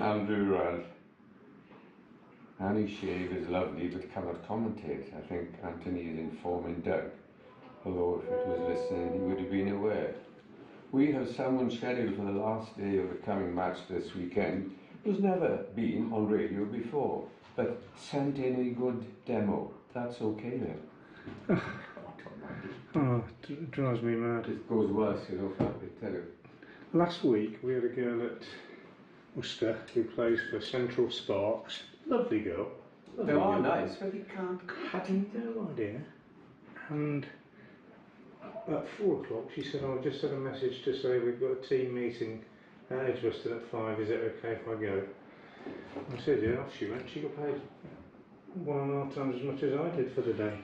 Andrew Rudd. Annie's shave is lovely but cannot commentate. I think Anthony is informing Doug, although if it was listening he would have been aware. We have someone scheduled for the last day of the coming match this weekend who's never been on radio before, but sent in a good demo. That's okay then. Oh, it drives me mad. It goes worse, you know, I tell you. Last week we had a girl at Worcester who plays for Central Sparks. Lovely girl. They are nice, but you can't Had no idea. And at 4 o'clock she said, "I just had a message to say we've got a team meeting at Edgbaston at 5. Is it okay if I go?" I said, yeah, off she went. She got paid 1.5 times as much as I did for the day.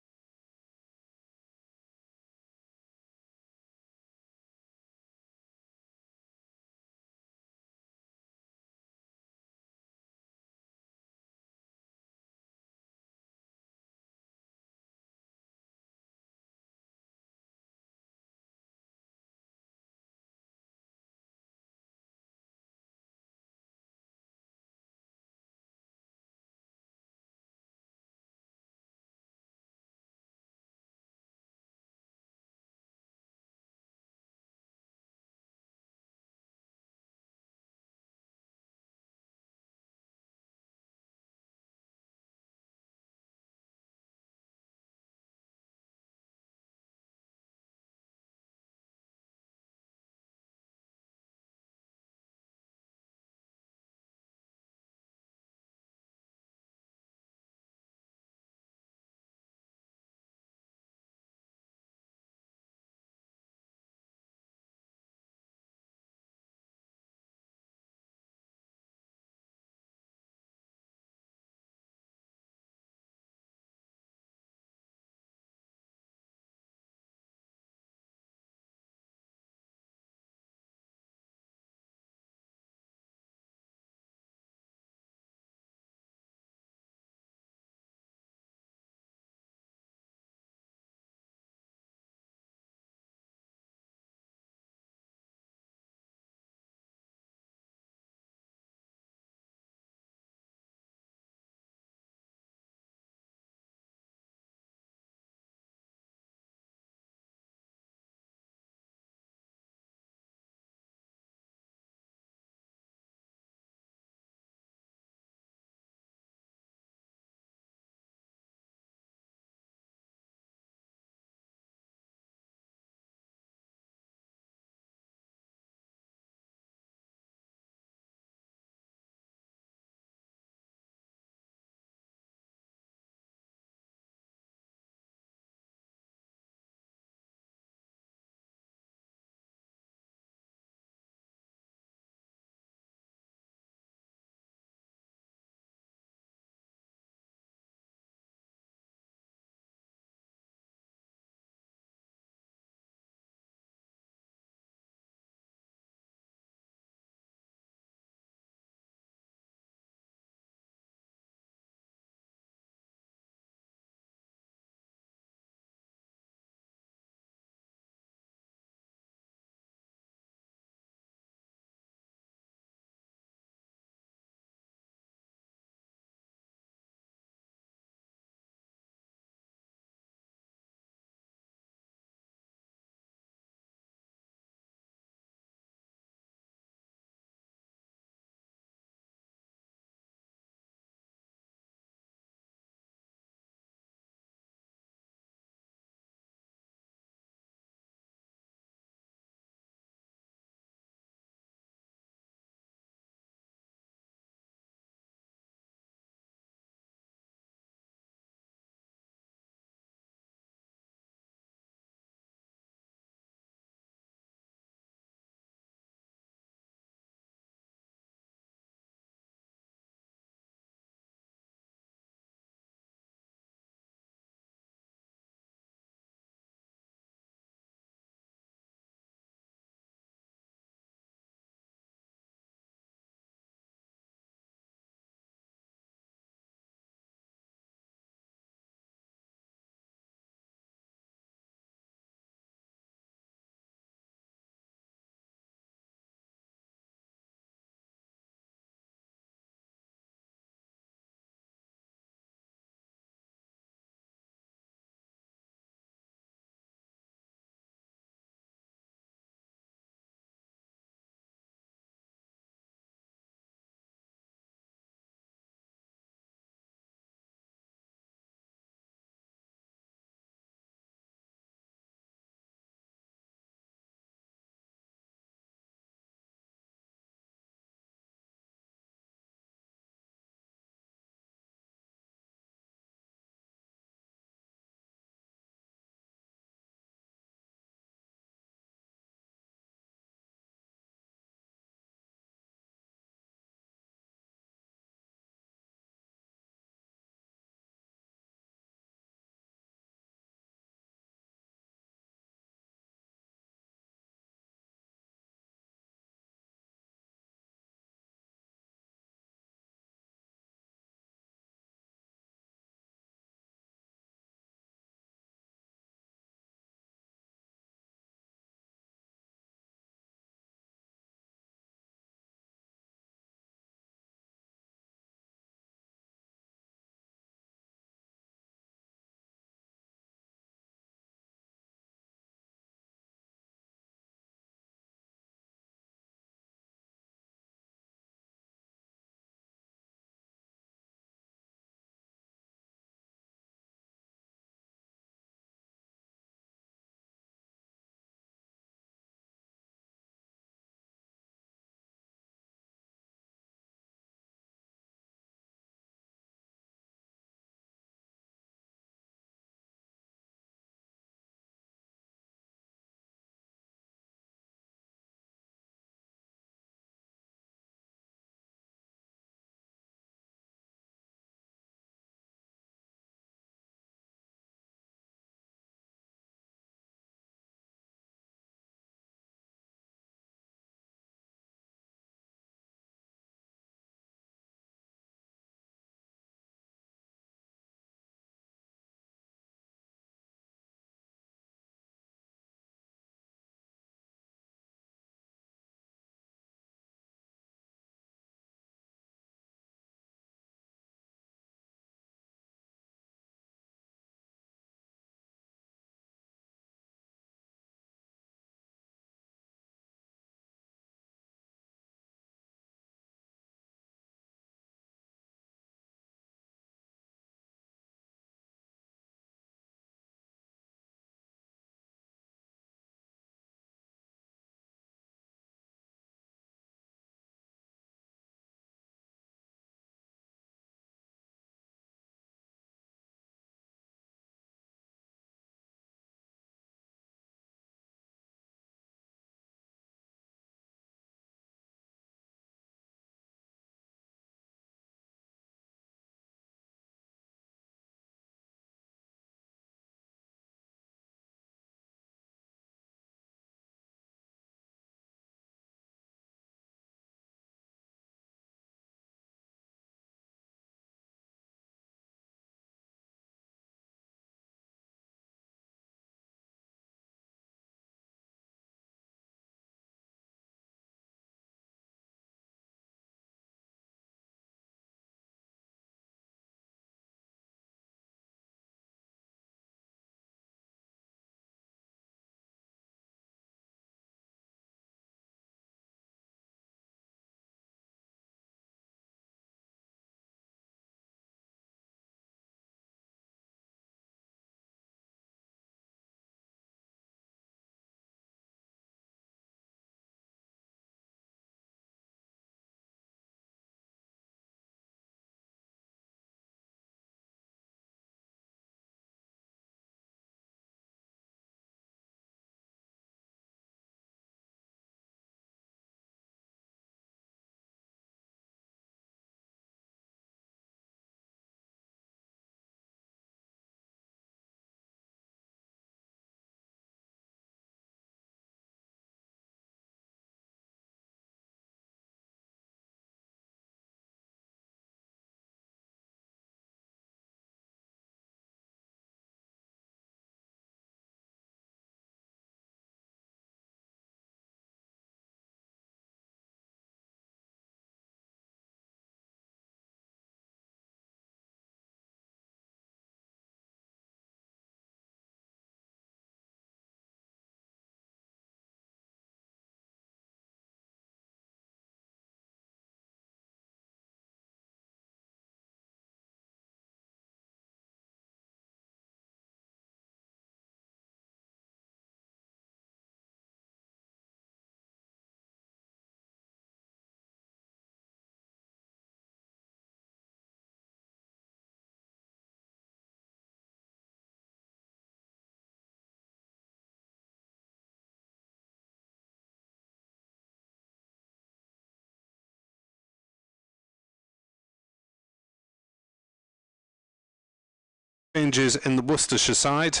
Changes in the Worcestershire side.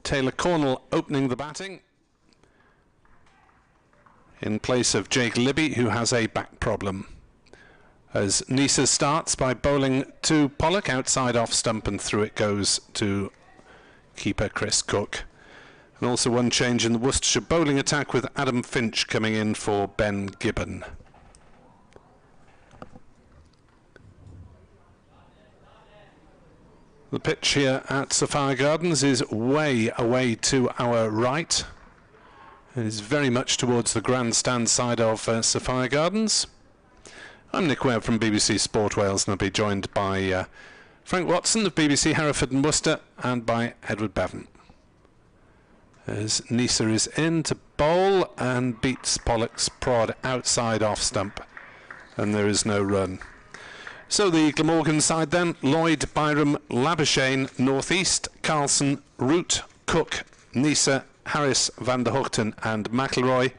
Taylor Cornell opening the batting in place of Jake Libby, who has a back problem. As Neser starts by bowling to Pollock, outside off stump, and through it goes to keeper Chris Cook. And also one change in the Worcestershire bowling attack, with Adam Finch coming in for Ben Gibbon. The pitch here at Sophia Gardens is way away to our right. It is very much towards the grandstand side of Sophia Gardens. I'm Nick Webb from BBC Sport Wales, and I'll be joined by Frank Watson of BBC Hereford and Worcester, and by Edward Bevan. As Neser is in to bowl and beats Pollock's prod outside off stump, and there is no run. So the Glamorgan side then: Lloyd, Byram, Labuschagne, North East, Carlson, Root, Cook, Neser, Harris, Van der Hoogten and McIlroy.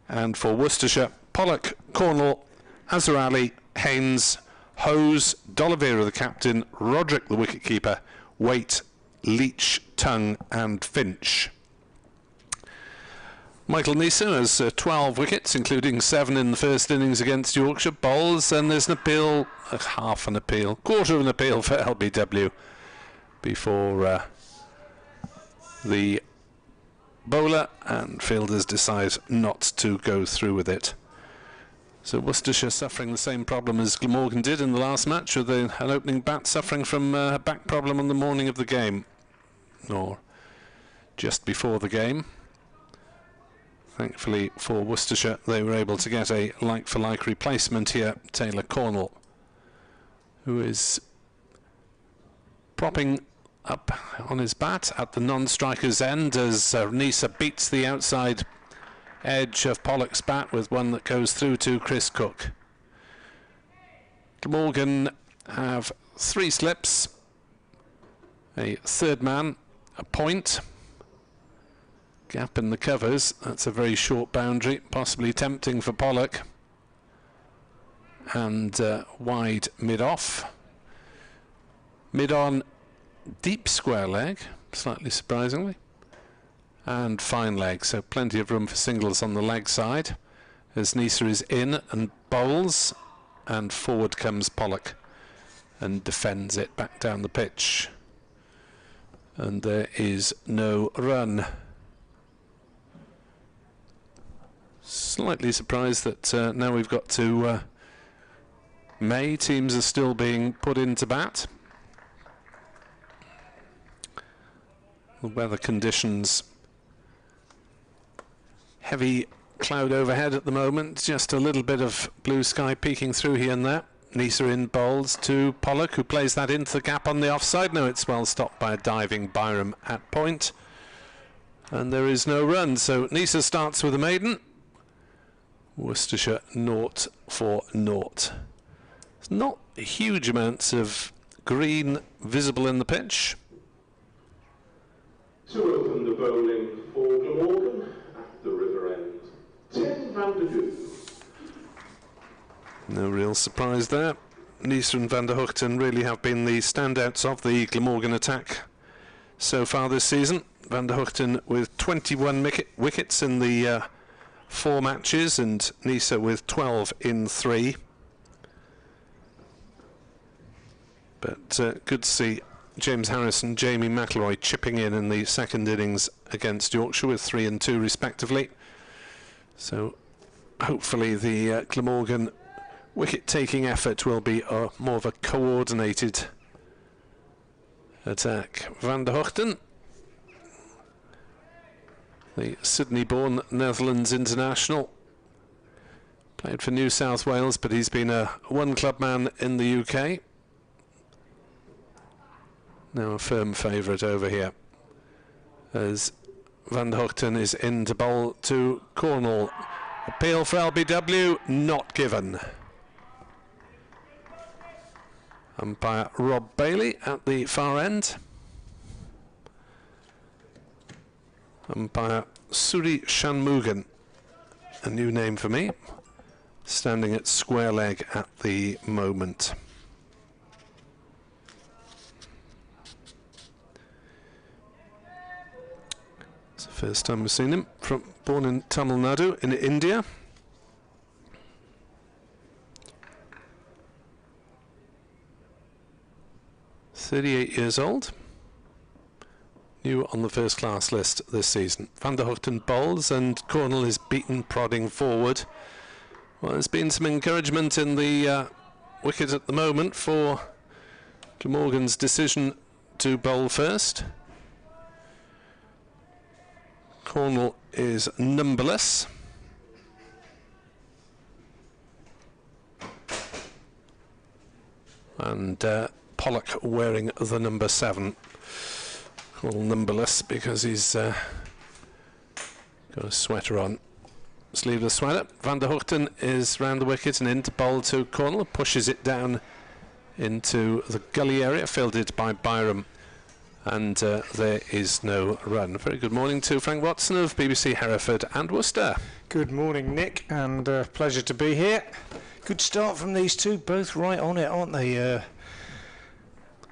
And for Worcestershire, Pollock, Cornell, Azhar Ali, Haynes, Hose, D'Oliveira the captain, Roderick the wicketkeeper, Waite, Leach, Tongue and Finch. Michael Neser has 12 wickets, including 7 in the first innings against Yorkshire. Bowls, and there's an appeal, half an appeal, quarter of an appeal for LBW before the bowler and fielders decide not to go through with it. So Worcestershire suffering the same problem as Glamorgan did in the last match, with an opening bat suffering from a back problem on the morning of the game, or just before the game. Thankfully for Worcestershire, they were able to get a like-for-like replacement here, Taylor Cornell, who is propping up on his bat at the non-striker's end as Neser beats the outside edge of Pollock's bat with one that goes through to Chris Cook. Glamorgan have 3 slips, a third man, a point, gap in the covers. That's a very short boundary, possibly tempting for Pollock, and wide mid-off. Mid-on, deep square leg, slightly surprisingly, and fine leg, so plenty of room for singles on the leg side as Neser is in and bowls, and forward comes Pollock and defends it back down the pitch, and there is no run. Slightly surprised that now we've got to May, teams are still being put into bat. The weather conditions: heavy cloud overhead at the moment, just a little bit of blue sky peeking through here and there. Neser in bowls to Pollock, who plays that into the gap on the offside. No, it's well stopped by a diving Byram at point, and there is no run. So Neser starts with a maiden. Worcestershire 0 for 0. There's not huge amounts of green visible in the pitch. To open the bowling for Glamorgan at the river end, Tim van der Hoogten. No real surprise there. Neser and Van der Hoogten really have been the standouts of the Glamorgan attack so far this season. Van der Hoogten with 21 wickets in the 4 matches, and Neser with 12 in 3. But good to see James Harris and Jamie McIlroy chipping in the second innings against Yorkshire with 3 and 2 respectively. So hopefully the Glamorgan wicket-taking effort will be more of a coordinated attack. Van der Hoogten, the Sydney-born Netherlands international, played for New South Wales, but he's been a one-club man in the UK. Now a firm favourite over here, as Van der Hoogten is in to bowl to Cornell. Appeal for LBW, not given. Umpire Rob Bailey at the far end. Umpire Suri Shanmugan, a new name for me, standing at square leg at the moment. First time we've seen him, born in Tamil Nadu in India. .38 years old. New on the first class list this season. Van der Hoogten bowls and Cornell is beaten, prodding forward. Well, there's been some encouragement in the wicket at the moment for Glamorgan's decision to bowl first. Cornell is numberless. And Pollock wearing the number 7. Cornell numberless because he's got a sweater on. Sleeveless sweater. Van der Hoogten is round the wicket and into bowl to Cornell. Pushes it down into the gully area, fielded by Byram. And there is no run. Very good morning to Frank Watson of BBC Hereford and Worcester. Good morning, Nick, and pleasure to be here. Good start from these two, both right on it, aren't they?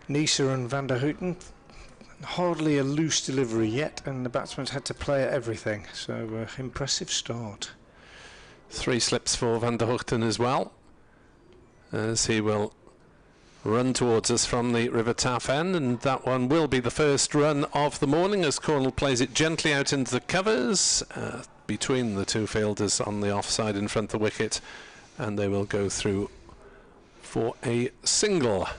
Neser and Van der Hoogten. Hardly a loose delivery yet, and the batsman's had to play at everything. So, impressive start. 3 slips for Van der Hoogten as well, as he will run towards us from the River Taff end, and that one will be the first run of the morning as Cornell plays it gently out into the covers between the two fielders on the offside in front of the wicket, and they will go through for a single.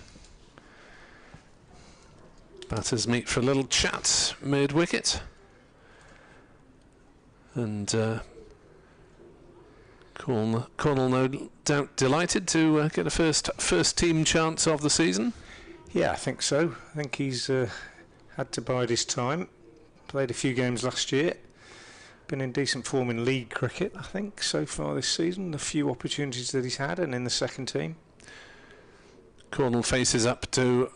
Batters meet for a little chat mid-wicket, and Cornell no doubt delighted to get a first team chance of the season. Yeah, I think so. I think he's had to bide his time. Played a few games last year. Been in decent form in league cricket, I think, so far this season. The few opportunities that he's had, and in the second team. Cornell faces up to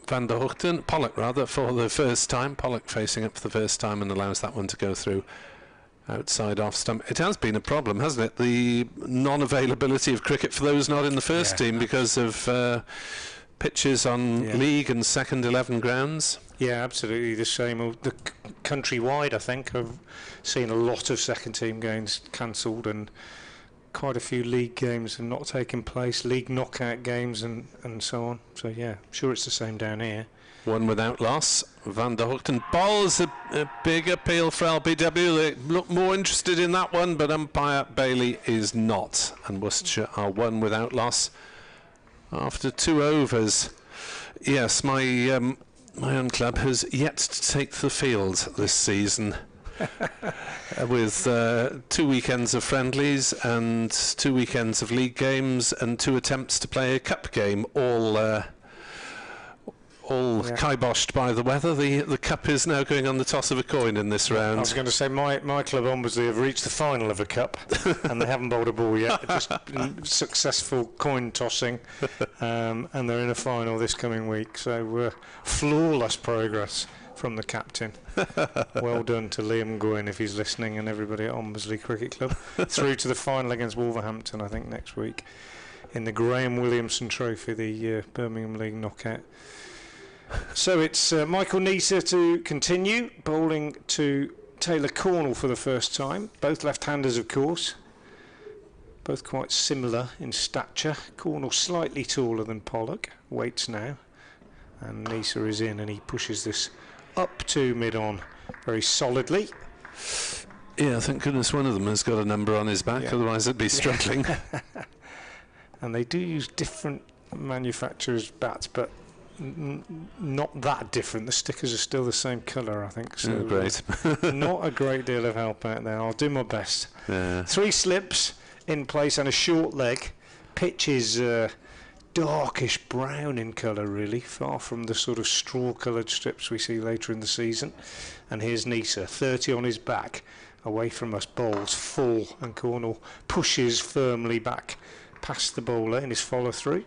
Van der Hoogten, Pollock rather, for the first time. Pollock facing up for the first time and allows that one to go through outside off stump. It has been a problem, hasn't it? The non-availability of cricket for those not in the first team because of pitches on league and second 11 grounds. Yeah, absolutely the same. The countrywide, I think, I've seen a lot of second team games cancelled, and quite a few league games have not taken place, league knockout games and so on. So yeah, I'm sure it's the same down here. One without loss. Van der Hoogten bowls a big appeal for LBW. They look more interested in that one, but umpire Bailey is not. And Worcestershire are one without loss after 2 overs. Yes, my own club has yet to take the field this season. With 2 weekends of friendlies and 2 weekends of league games and 2 attempts to play a cup game, all kiboshed by the weather. The cup is now going on the toss of a coin in this round. I was going to say my club Ombersley have reached the final of a cup and they haven't bowled a ball yet. Just successful coin tossing, and they're in a final this coming week. So flawless progress from the captain. Well done to Liam Gwynn if he's listening, and everybody at Ombersley Cricket Club. Through to the final against Wolverhampton, I think, next week in the Graham Williamson Trophy, the Birmingham League knockout. So it's Michael Neser to continue, bowling to Taylor Cornell for the first time. Both left-handers, of course. Both quite similar in stature. Cornell slightly taller than Pollock. Waits now. And Neser is in, and he pushes this up to mid-on very solidly. Yeah, thank goodness one of them has got a number on his back, otherwise they'd be struggling. And they do use different manufacturers' bats, but not that different. The stickers are still the same colour, I think. So great. Not a great deal of help out there. I'll do my best. Yeah. 3 slips in place and a short leg. Pitch is darkish brown in colour, really, far from the sort of straw-coloured strips we see later in the season. And here's Neser, 30 on his back, away from us, bowls full, and Cornell pushes firmly back past the bowler in his follow-through,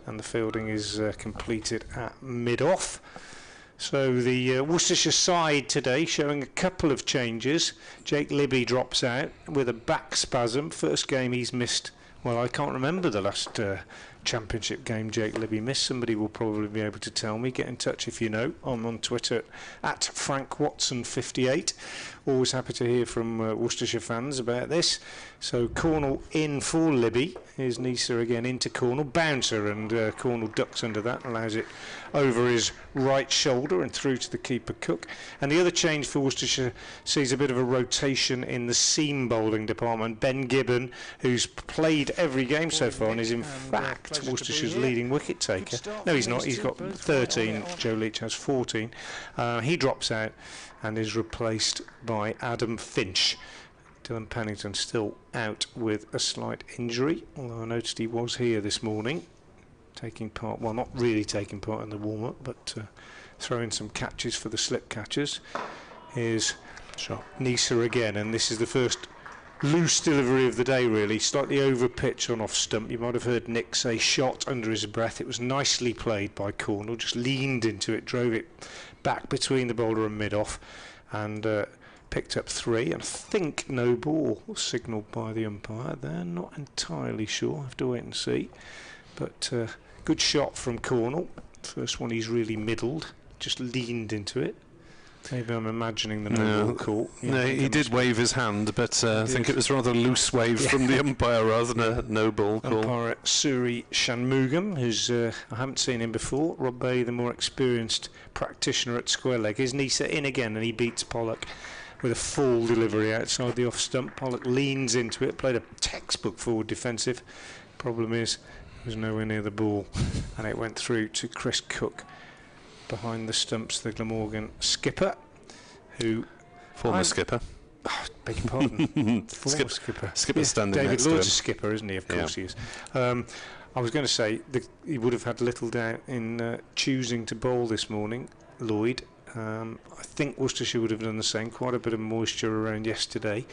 and the fielding is completed at mid-off. So the Worcestershire side today showing a couple of changes. Jake Libby drops out with a back spasm. First game he's missed. Well, I can't remember the last Championship game Jake Libby missed. Somebody will probably be able to tell me. Get in touch if you know. I'm on Twitter at FrankWatson58. Always happy to hear from Worcestershire fans about this. So Cornell in for Libby. Here's Neser again into Cornell. Bouncer, and Cornell ducks under that, allows it over his right shoulder and through to the keeper Cook. And the other change for Worcestershire sees a bit of a rotation in the seam bowling department. Ben Gibbon, who's played every game so far and is in fact Worcestershire's leading wicket taker. No, he's not. He's got 13. Joe Leach has 14. He drops out and is replaced by Adam Finch. Dylan Pennington still out with a slight injury, although I noticed he was here this morning taking part, well, not really taking part in the warm-up, but throwing some catches for the slip catchers. Here's Neser again, and this is the first loose delivery of the day, really. Slightly over pitch on off stump. You might have heard Nick say shot under his breath. It was nicely played by Cornell, just leaned into it, drove it back between the bowler and mid-off, and picked up 3, and I think no ball was signalled by the umpire there. Not entirely sure, have to wait and see. But good shot from Cornell. First one he's really middled, just leaned into it. Maybe I'm imagining the no ball call. No, he did wave his hand, but I think it was rather a loose wave from the umpire rather than a no ball call. Umpire Suri Shanmugam, who's I haven't seen him before. Rob Bay, the more experienced practitioner at square leg. Is Neser in again, and he beats Pollock with a full delivery outside the off stump. Pollock leans into it, played a textbook forward defensive. Problem is, he was nowhere near the ball, and it went through to Chris Cook. Behind the stumps, the Glamorgan skipper, who... Former skipper. Oh, beg your pardon. Former skipper. Skipper standing David next Lloyd's to him. A skipper, isn't he? Of course he is. I was going to say he would have had little doubt in choosing to bowl this morning, Lloyd. I think Worcestershire would have done the same. Quite a bit of moisture around yesterday,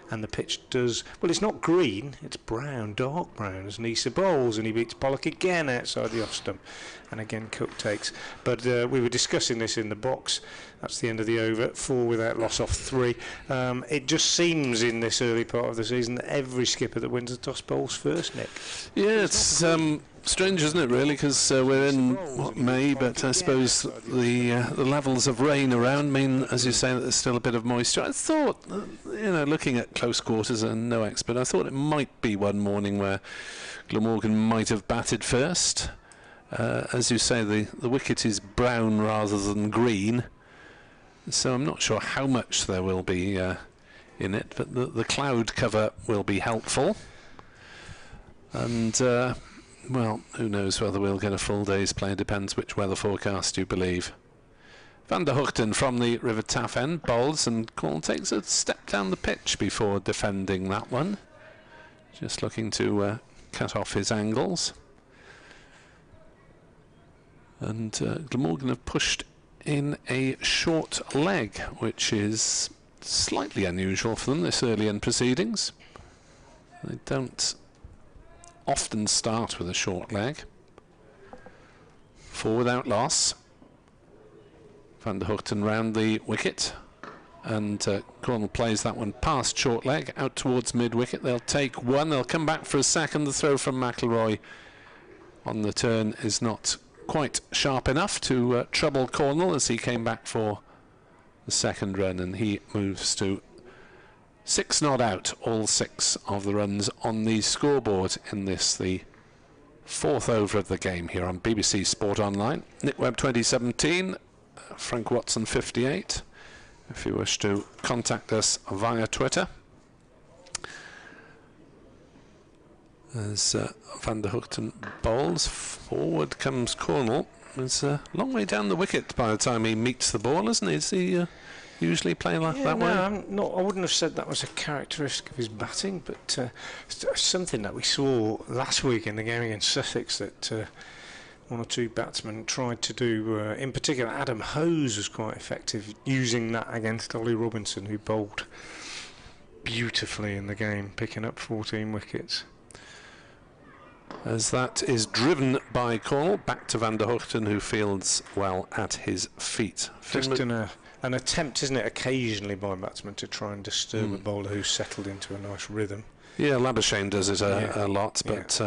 and the pitch does, well, it's not green, it's brown, dark brown, as Neser bowls, and he beats Pollock again outside the off stump, and again Cook takes. But we were discussing this in the box. That's the end of the over. 4 without loss off 3. It just seems in this early part of the season that every skipper that wins the toss bowls first, Nick. Yeah, it's strange, isn't it, really, because we're in May, but I suppose the levels of rain around mean, as you say, that there's still a bit of moisture. I thought, looking at close quarters, and no expert, I thought it might be one morning where Glamorgan might have batted first. As you say, the wicket is brown rather than green, so I'm not sure how much there will be in it, but the cloud cover will be helpful. And well, who knows whether we'll get a full day's play. Depends which weather forecast you believe. Van der Hoogten from the River Taff end bowls, and Cornell takes a step down the pitch before defending that one. Just looking to cut off his angles. And Glamorgan have pushed in a short leg, which is slightly unusual for them this early in proceedings. They don't often start with a short leg. 4 without loss. Van der Hoogten round the wicket, and Cornell plays that one past short leg out towards mid wicket. They'll take 1, they'll come back for a second. The throw from McIlroy on the turn is not quite sharp enough to trouble Cornell as he came back for the second run, and he moves to 6 not out, all 6 of the runs on the scoreboard in this, the 4th over of the game here on BBC Sport Online. Nick Webb 2017, Frank Watson 58, if you wish to contact us via Twitter. As Van der Hoogten bowls, forward comes Cornell. It's a long way down the wicket by the time he meets the ball, isn't he? Is he usually play that way? I wouldn't have said that was a characteristic of his batting, but something that we saw last week in the game against Sussex that one or two batsmen tried to do. In particular, Adam Hose was quite effective using that against Ollie Robinson, who bowled beautifully in the game, picking up 14 wickets. As that is driven by Cornell, back to Van der Hoogten, who fields well at his feet. Just an attempt, isn't it, occasionally by batsmen to try and disturb a bowler who's settled into a nice rhythm. Yeah, Labuschagne does it a lot, but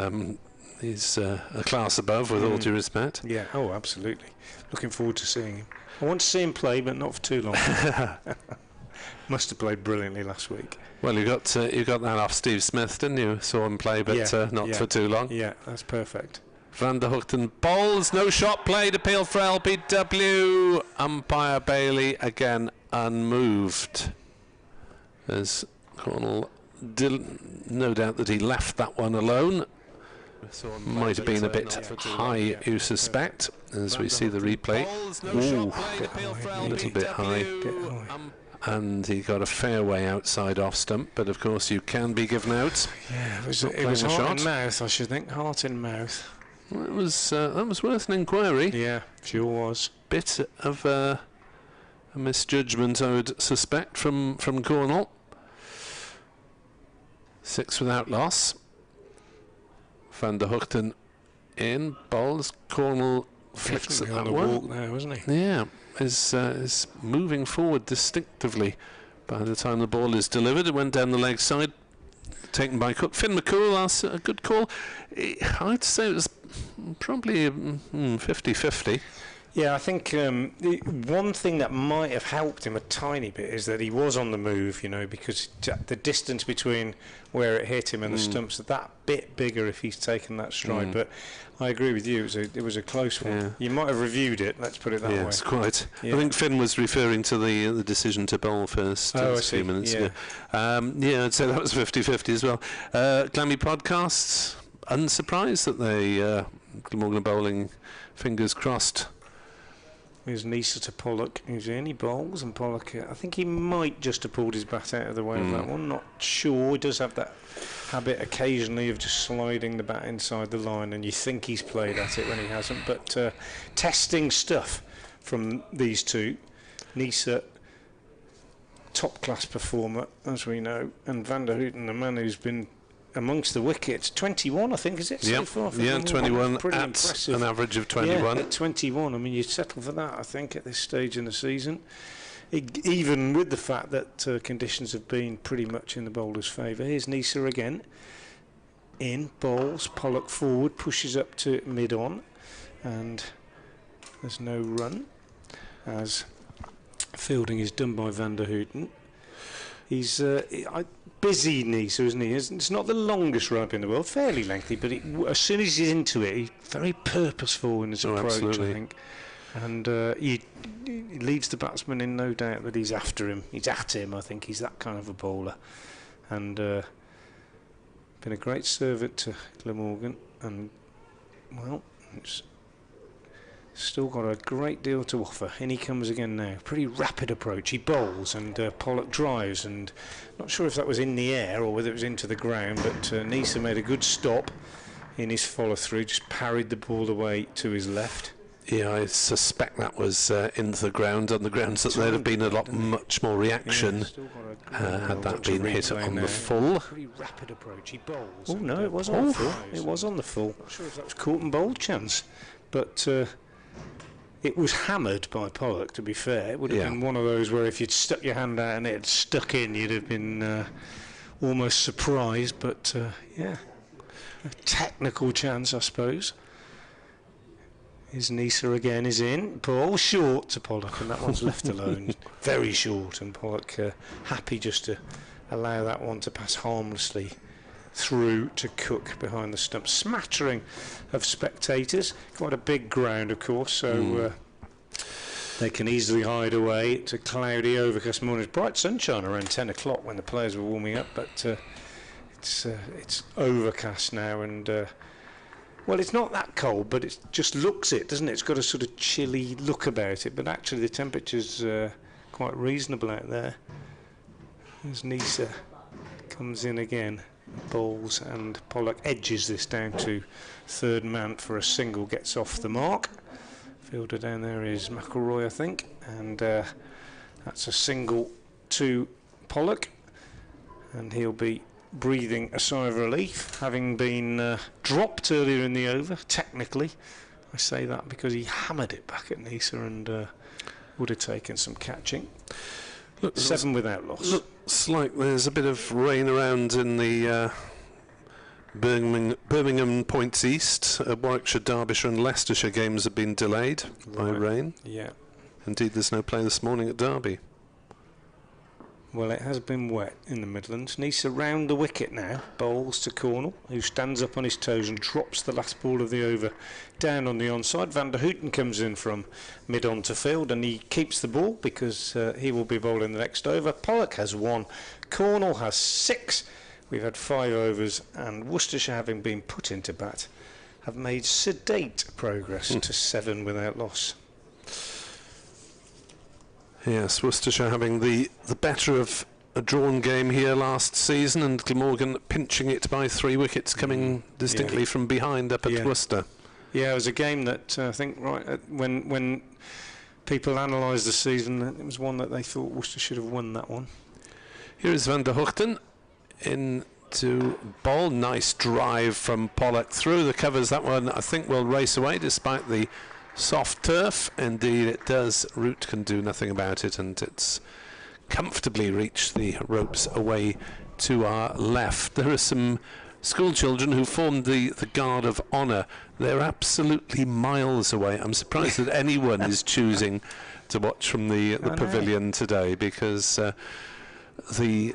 He's a class above, with all due respect. Yeah, oh, absolutely. Looking forward to seeing him. I want to see him play, but not for too long. Must have played brilliantly last week. Well, you got that off Steve Smith, didn't you? Saw him play, but not for too long. Yeah, that's perfect. Van der Hoogten bowls, no shot played, appeal for LBW. Umpire Bailey again unmoved. As Cornell, no doubt that he left that one alone. Might have been a bit high, you suspect, as we see the replay. Ooh, a little bit high. And he got a fair way outside off stump, but of course you can be given out. Yeah, it was heart in mouth, I should think. Heart in mouth. Well, that was worth an inquiry. Yeah, sure was. Bit of a misjudgment, I would suspect, from Cornell. 6 without loss. Van der Hoogten in, bowls. Cornell flicks at that one. Walk there, wasn't he? Yeah, is moving forward distinctively. By the time the ball is delivered, it went down the leg side, taken by Cook. Finn McCool, that's a good call. I'd say it was probably 50-50. Yeah, I think the one thing that might have helped him a tiny bit is that he was on the move, because the distance between where it hit him and the stumps are that bit bigger if he's taken that stride. But I agree with you, it was a close one. Yeah. You might have reviewed it, let's put it that way. Yes, quite. Yeah. I think Finn was referring to the decision to bowl first a few minutes ago. I'd say that was 50-50 as well. Glammy Podcasts, unsurprised that they Glamorgan bowling, fingers crossed. Here's Neser to Pollock, who's in. He bowls, and Pollock, I think he might just have pulled his bat out of the way of that one. Not sure. He does have that habit occasionally of just sliding the bat inside the line, and you think he's played at it when he hasn't. But testing stuff from these two. Neser, top-class performer, as we know, and Van der Hoogten, the man who's been amongst the wickets. 21, I think, is it, so far? Yeah, 21 pretty at impressive. An average of 21. Yeah, at 21. I mean, you settle for that, I think, at this stage in the season. Even with the fact that conditions have been pretty much in the bowler's favour. Here's Neser again. In, bowls, Pollock forward, pushes up to mid-on, and there's no run, as fielding is done by Van der Hoogten. He's busy Neser, isn't he? It's not the longest rope in the world, fairly lengthy, but as soon as he's into it, he's very purposeful in his approach, absolutely. I think. And he leaves the batsman in no doubt that he's after him. He's at him, I think. He's that kind of a bowler. And been a great servant to Glamorgan. And, well, it's still got a great deal to offer. In he comes again now. Pretty rapid approach. He bowls and Pollock drives, and not sure if that was in the air or whether it was into the ground, but Neser made a good stop in his follow through, just parried the ball away to his left. Yeah, I suspect that was into the ground, on the grounds that there'd have been much more reaction had that been hit on the full. Pretty rapid approach. He bowls. Oh no, it was on the full. It was on the full. Not sure if that was caught and bowled chance, but it was hammered by Pollock, to be fair. It would have been one of those where if you'd stuck your hand out and it had stuck in, you'd have been almost surprised, but a technical chance, I suppose. His Neser again is in. Ball short to Pollock, and that one's left alone. Very short, and Pollock happy just to allow that one to pass harmlessly through to Cook behind the stump. Smattering of spectators. Quite a big ground, of course, so they can easily hide away. It's a cloudy, overcast morning. It's bright sunshine around 10 o'clock when the players were warming up, but it's overcast now, and well, it's not that cold, but it just looks it, doesn't it? It's got a sort of chilly look about it, but actually the temperature's quite reasonable out there. As Neser comes in again, bowls, and Pollock edges this down to third man for a single, gets off the mark. Fielder down there is McElroy, I think, and that's a single to Pollock, and he'll be breathing a sigh of relief, having been dropped earlier in the over. Technically, I say that because he hammered it back at Neser and would have taken some catching. Look, 7 without loss. Looks like there's a bit of rain around in the Birmingham points east. Warwickshire, Derbyshire and Leicestershire games have been delayed by rain. Yeah. Indeed, there's no play this morning at Derby. Well, it has been wet in the Midlands. Neser round the wicket now. Bowls to Cornell, who stands up on his toes and drops the last ball of the over down on the onside. Van der Houten comes in from mid-on to field, and he keeps the ball because he will be bowling the next over. Pollock has 1. Cornell has 6. We've had 5 overs, and Worcestershire, having been put into bat, have made sedate progress to 7 without loss. Yes, Worcestershire having the better of a drawn game here last season, and Glamorgan pinching it by 3 wickets, coming distinctly from behind up at Worcester. Yeah, it was a game that I think when people analysed the season, it was one that they thought Worcester should have won that one. Here is Van der Houten into ball. Nice drive from Pollock through the covers. That one I think will race away despite the soft turf. Indeed it does. Root can do nothing about it, and it's comfortably reached the ropes away to our left. There are some school children who formed the Guard of Honour. They're absolutely miles away. I'm surprised that anyone is choosing to watch from the pavilion today, because the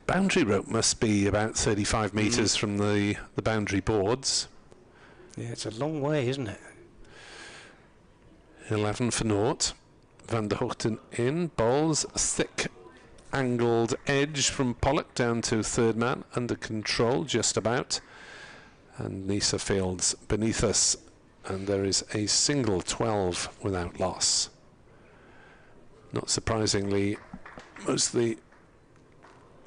boundary rope must be about 35 metres from the boundary boards. Yeah, it's a long way, isn't it? 11 for naught. Van der Houten in, bowls thick angled edge from Pollock down to third man, under control just about, and Neser fields beneath us, and there is a single 12 without loss. Not surprisingly, most of the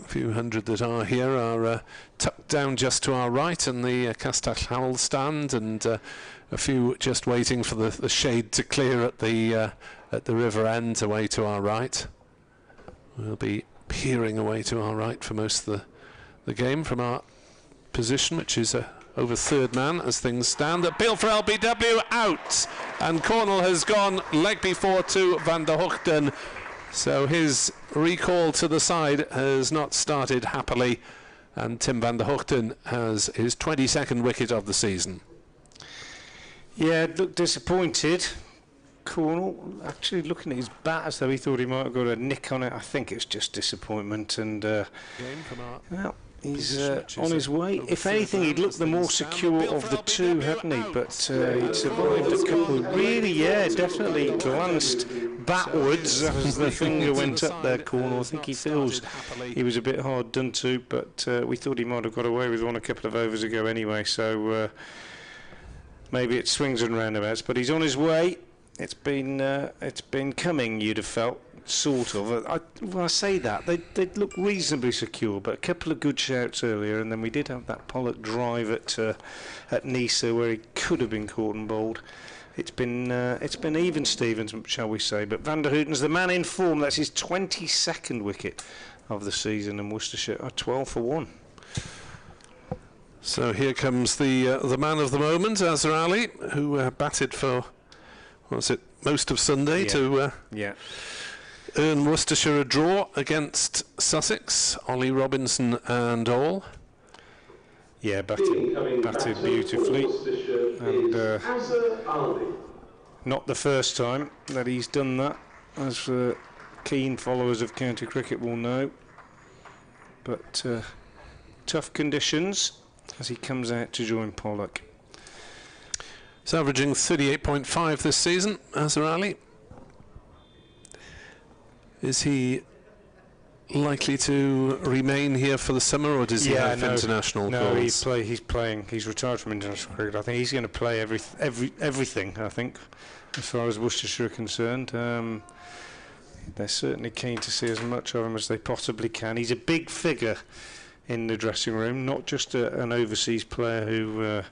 few hundred that are here are tucked down just to our right in the Castell Howell stand, and a few just waiting for the shade to clear at the river end away to our right. We'll be peering away to our right for most of the game from our position, which is over third man as things stand. Appeal for LBW, out, and Cornell has gone leg before to Van der Houten, so his recall to the side has not started happily, and Tim Van der Houten has his 22nd wicket of the season. Yeah, looked disappointed. Cornell actually looking at his bat as though he thought he might have got a nick on it. I think it's just disappointment, and well, he's on his way. If anything, he'd looked the more secure of the two, hadn't he? But he'd survived a couple. Really, definitely glanced backwards as the finger went up there, Cornell. I think he feels he was a bit hard done to, but we thought he might have got away with one a couple of overs ago anyway, so maybe it swings and roundabouts, but he's on his way. It's been coming, you'd have felt, sort of. When I say that, they look reasonably secure, but a couple of good shouts earlier, and then we did have that Pollock drive at Neser where he could have been caught and bowled. It's been even Stevens, shall we say, but Van der Houten's the man in form. That's his 22nd wicket of the season, and Worcestershire are 12 for 1. So here comes the man of the moment, Azhar Ali, who batted for most of Sunday to earn Worcestershire a draw against Sussex, Ollie Robinson and all. Yeah, batted beautifully, and not the first time that he's done that, as keen followers of county cricket will know. But tough conditions as he comes out to join Pollock. He's averaging 38.5 this season, Azhar Ali. Is he likely to remain here for the summer, or does he have international calls? No, he's playing. He's retired from international cricket. I think he's going to play everything, I think, as far as Worcestershire are concerned. They're certainly keen to see as much of him as they possibly can. He's a big figure in the dressing room, not just an overseas player who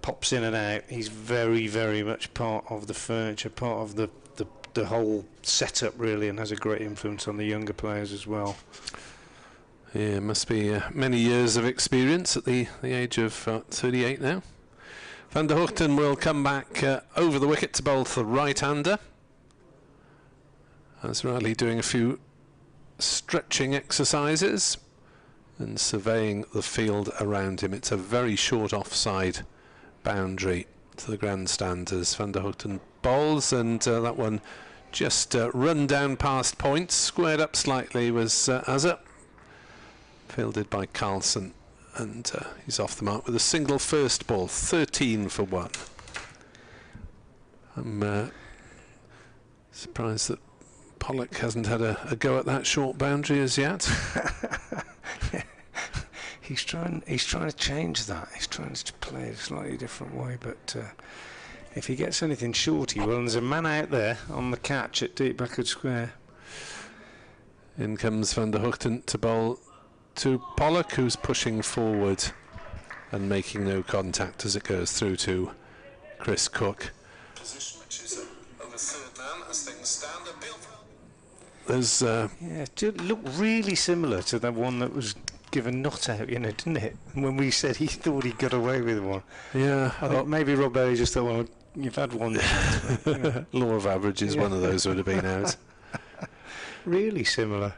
pops in and out. He's very, very much part of the furniture, part of the whole setup really, and has a great influence on the younger players as well. Yeah, must be many years of experience at the age of 38 now. Van der Houten will come back over the wicket to bowl the right-hander. Azhar Ali doing a few stretching exercises and surveying the field around him. It's a very short offside boundary to the grandstand as Van der Hoogten bowls, and that one just run down past point, squared up slightly was Azza, fielded by Carlson, and he's off the mark with a single first ball, 13 for 1. I'm surprised that Pollock hasn't had a go at that short boundary as yet. He's trying to change that. He's trying to play a slightly different way, but if he gets anything short, he will. And there's a man out there on the catch at deep backward square. In comes Van der Hoogten to bowl to Pollock, who's pushing forward and making no contact as it goes through to Chris Cook. Position which is over third man as things stand. There's yeah, it looked really similar to the one that was given not out, you know, didn't it? When we said he thought he got away with one. Yeah, I think maybe Rob Bailey just thought, well, you've had one. You know. Law of averages, one of those would have been out. Really similar.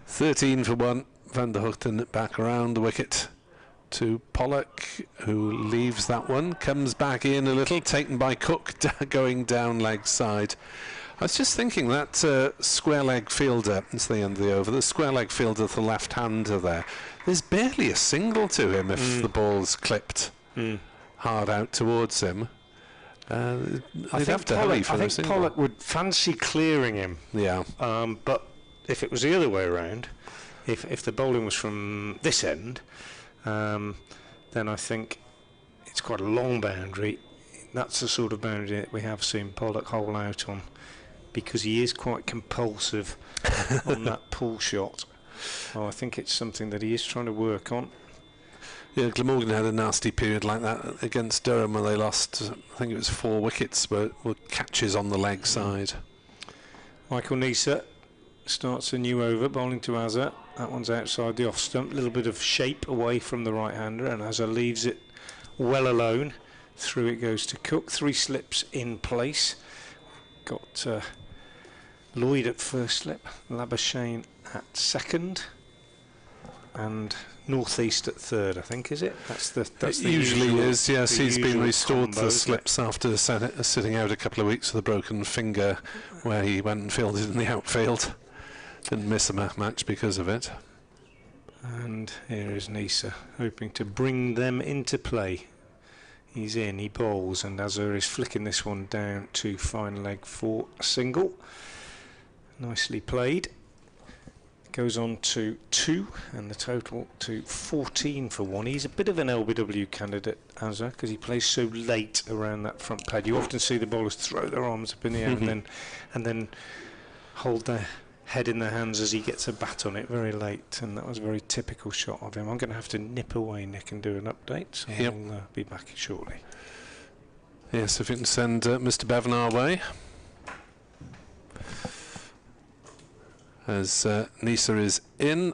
13 for 1. Van der Hoogten back around the wicket to Pollock, who leaves that one, comes back in a little, taken by Cook, going down leg side. I was just thinking that square leg fielder, it's the end of the over, the square leg fielder, the left-hander there, there's barely a single to him if the ball's clipped hard out towards him. They'd have to hurry for a single. I think Pollock would fancy clearing him. Yeah. But if it was the other way around, if the bowling was from this end, then I think it's quite a long boundary. That's the sort of boundary that we have seen Pollock hole out on, because he is quite compulsive on that pull shot. Oh, I think it's something that he is trying to work on. Yeah, Glamorgan had a nasty period like that against Durham, where they lost, I think it was 4 wickets, but were catches on the leg side. Michael Neser starts a new over, bowling to Azza. That one's outside the off stump, a little bit of shape away from the right-hander, and Azza leaves it well alone. Through it goes to Cook, 3 slips in place. Got Lloyd at first slip, Labuschagne at second, and northeast at third, I think, is it? That's the usually usual, is, yes. He's been restored combo, to the slips after sitting out a couple of weeks with a broken finger, where he went and fielded in the outfield. Didn't miss a match because of it. And here is Neser, hoping to bring them into play. He's in, he bowls, and Azza is flicking this one down to fine leg for a single. Nicely played. Goes on to 2, and the total to 14 for 1. He's a bit of an LBW candidate, Azza, because he plays so late around that front pad. You often see the bowlers throw their arms up in the air and then hold their head in their hands as he gets a bat on it very late, and that was a very typical shot of him. I'm going to have to nip away, Nick, and do an update, so I'll be back shortly. Yes, if you can send Mr. Bevan our way. As Neser is in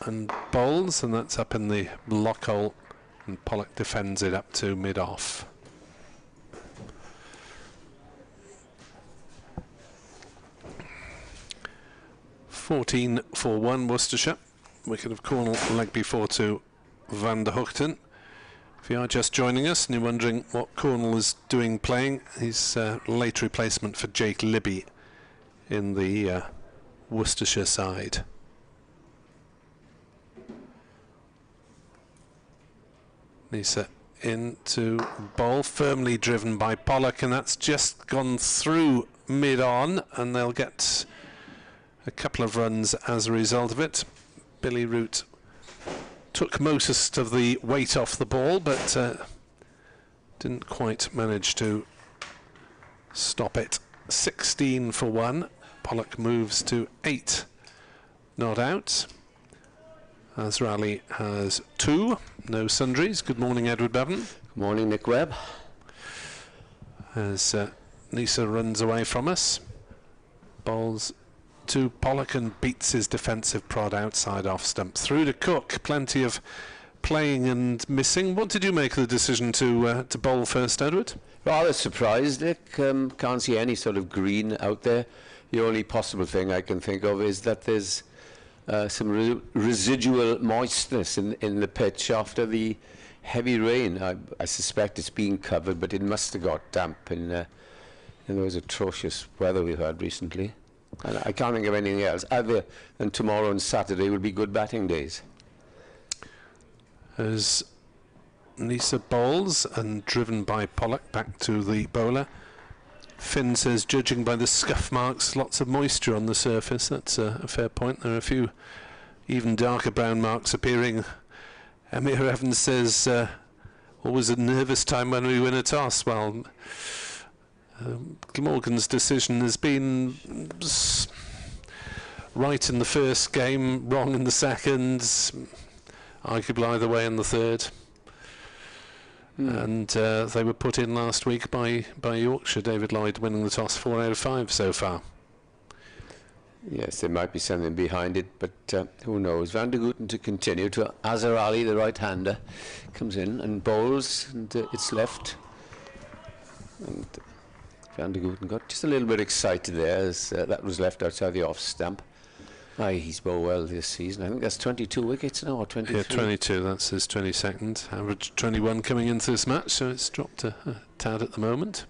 and bowls, and that's up in the block hole, and Pollock defends it up to mid-off. (14 for 1) Worcestershire. Wicket of Cornell, leg before to Van der Hoogten. If you are just joining us and you're wondering what Cornell is doing playing, he's late replacement for Jake Libby in the Worcestershire side. Neser into bowl, firmly driven by Pollock, and that's just gone through mid-on, and they'll get a couple of runs as a result of it. Billy Root took most of the weight off the ball, but didn't quite manage to stop it. 16 for 1. Pollock moves to 8 not out. Azrali has 2, no sundries. Good morning, Edward Bevan. Good morning, Nick Webb. As Neser runs away from us, bowls to Pollock and beats his defensive prod outside off stump. Through to Cook, plenty of playing and missing. What did you make of the decision to bowl first, Edward? Rather surprised, Nick. Can't see any sort of green out there. The only possible thing I can think of is that there's some residual moistness in the pitch after the heavy rain. I suspect it's been covered, but it must have got damp in those atrocious weather we've had recently. And I can't think of anything else other than tomorrow and Saturday will be good batting days. As Neser bowls and driven by Pollock back to the bowler. Finn says, judging by the scuff marks, lots of moisture on the surface. That's a fair point. There are a few even darker brown marks appearing. Emir Evans says, always a nervous time when we win a toss. Well, Glamorgan's decision has been right in the first game, wrong in the second, arguably either way in the third. And they were put in last week by Yorkshire. David Lloyd winning the toss 4 out of 5 so far. Yes, there might be something behind it, but who knows. Van der Gooten to continue to Azhar Ali, the right-hander, comes in and bowls, and it's left. And Van der Gooten got just a little bit excited there as that was left outside the off stump. Aye, he's bowled well this season. I think that's 22 wickets now, or 23? Yeah, 22. That's his 22nd. Average 21 coming into this match, so it's dropped a tad at the moment.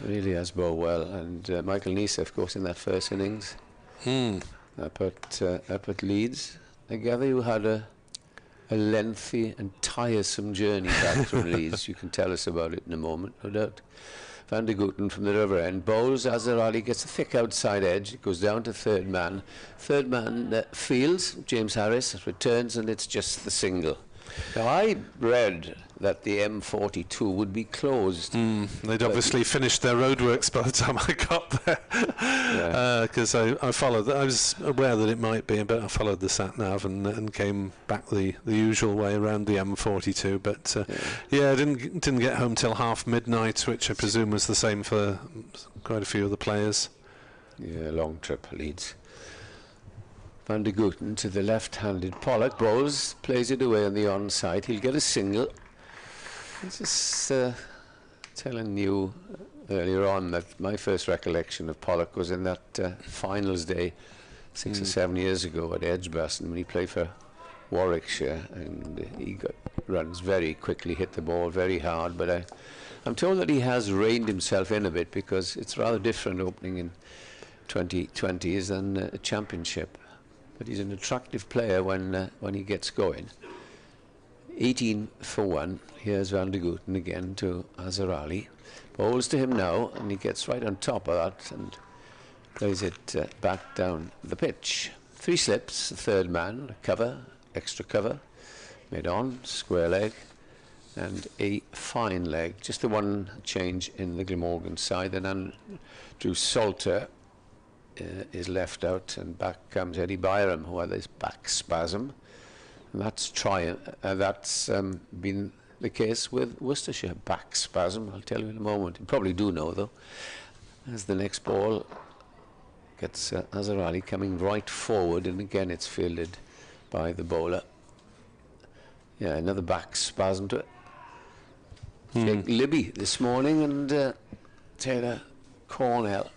Really has bowled well, and Michael Neser, of course, in that first innings. Up at Leeds. Together you had a lengthy and tiresome journey back from Leeds. You can tell us about it in a moment, no doubt. Van der Gooten from the river end bowls. Azhar Ali gets a thick outside edge. It goes down to third man. Third man fields. James Harris returns, and it's just the single. Now, I read that the M42 would be closed. They'd obviously finished their roadworks by the time I got there. Because I followed, I was aware that it might be, but I followed the sat-nav and came back the usual way around the M42. But I didn't get home till half midnight, which I presume was the same for quite a few of the players. Yeah, long trip, Leeds. Van der Gooten to the left-handed Pollock bowls, plays it away on the onside. He'll get a single. I was just telling you earlier on that my first recollection of Pollock was in that finals day 6 or 7 years ago at Edgbaston when he played for Warwickshire, and he runs very quickly, hit the ball very hard, but I'm told that he has reined himself in a bit because it's rather different opening in 2020s than a championship. But he's an attractive player when he gets going. 18 for 1. Here's Van der Gooten again to Azhar Ali. Bowls to him now, and he gets right on top of that and plays it back down the pitch. 3 slips, the third man, a cover, extra cover, mid on, square leg, and a fine leg. Just the one change in the Glamorgan side. And Andrew Salter is left out, and back comes Eddie Byram, who had this back spasm. And that's been the case with Worcestershire, back spasm. I'll tell you in a moment. You probably do know, though. As the next ball gets Azhar Ali coming right forward, and again it's fielded by the bowler. Yeah, another back spasm to it. Jake Libby this morning, and Taylor Cornell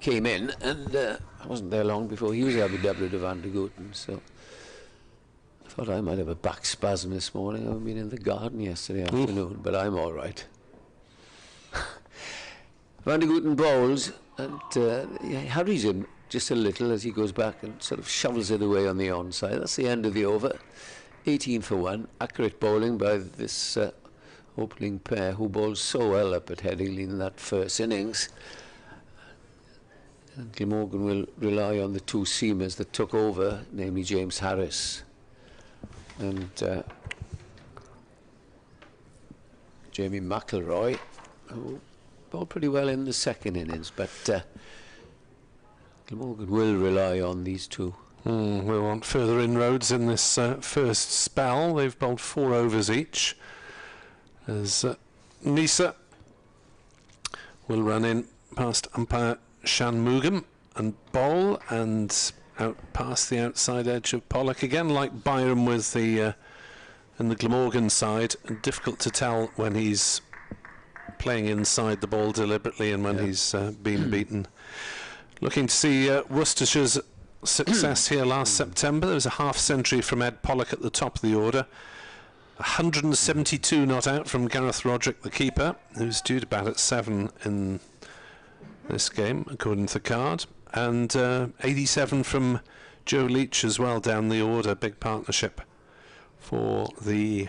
came in, and I wasn't there long before he was LBW to Van der Gooten, so I thought I might have a back spasm this morning. I've been in the garden yesterday afternoon, but I'm all right. Van der Gooten bowls, and he hurries him just a little as he goes back and sort of shovels it away on the onside. That's the end of the over. 18 for 1. Accurate bowling by this opening pair who bowled so well up at Headingley in that first innings. And Glamorgan will rely on the 2 seamers that took over, namely James Harris and Jamie McElroy, who bowled pretty well in the second innings, but Glamorgan will rely on these 2. We want further inroads in this first spell. They've bowled 4 overs each. As Neser will run in past umpire Shanmugam and bowl, and out past the outside edge of Pollock again, like Byram with the in the Glamorgan side. And difficult to tell when he's playing inside the ball deliberately and when he's been beaten. Looking to see Worcestershire's success here last September. There was a half-century from Ed Pollock at the top of the order. 172 not out from Gareth Roderick, the keeper, who's due to bat at 7 in this game, according to the card. And 87 from Joe Leach as well down the order. Big partnership for the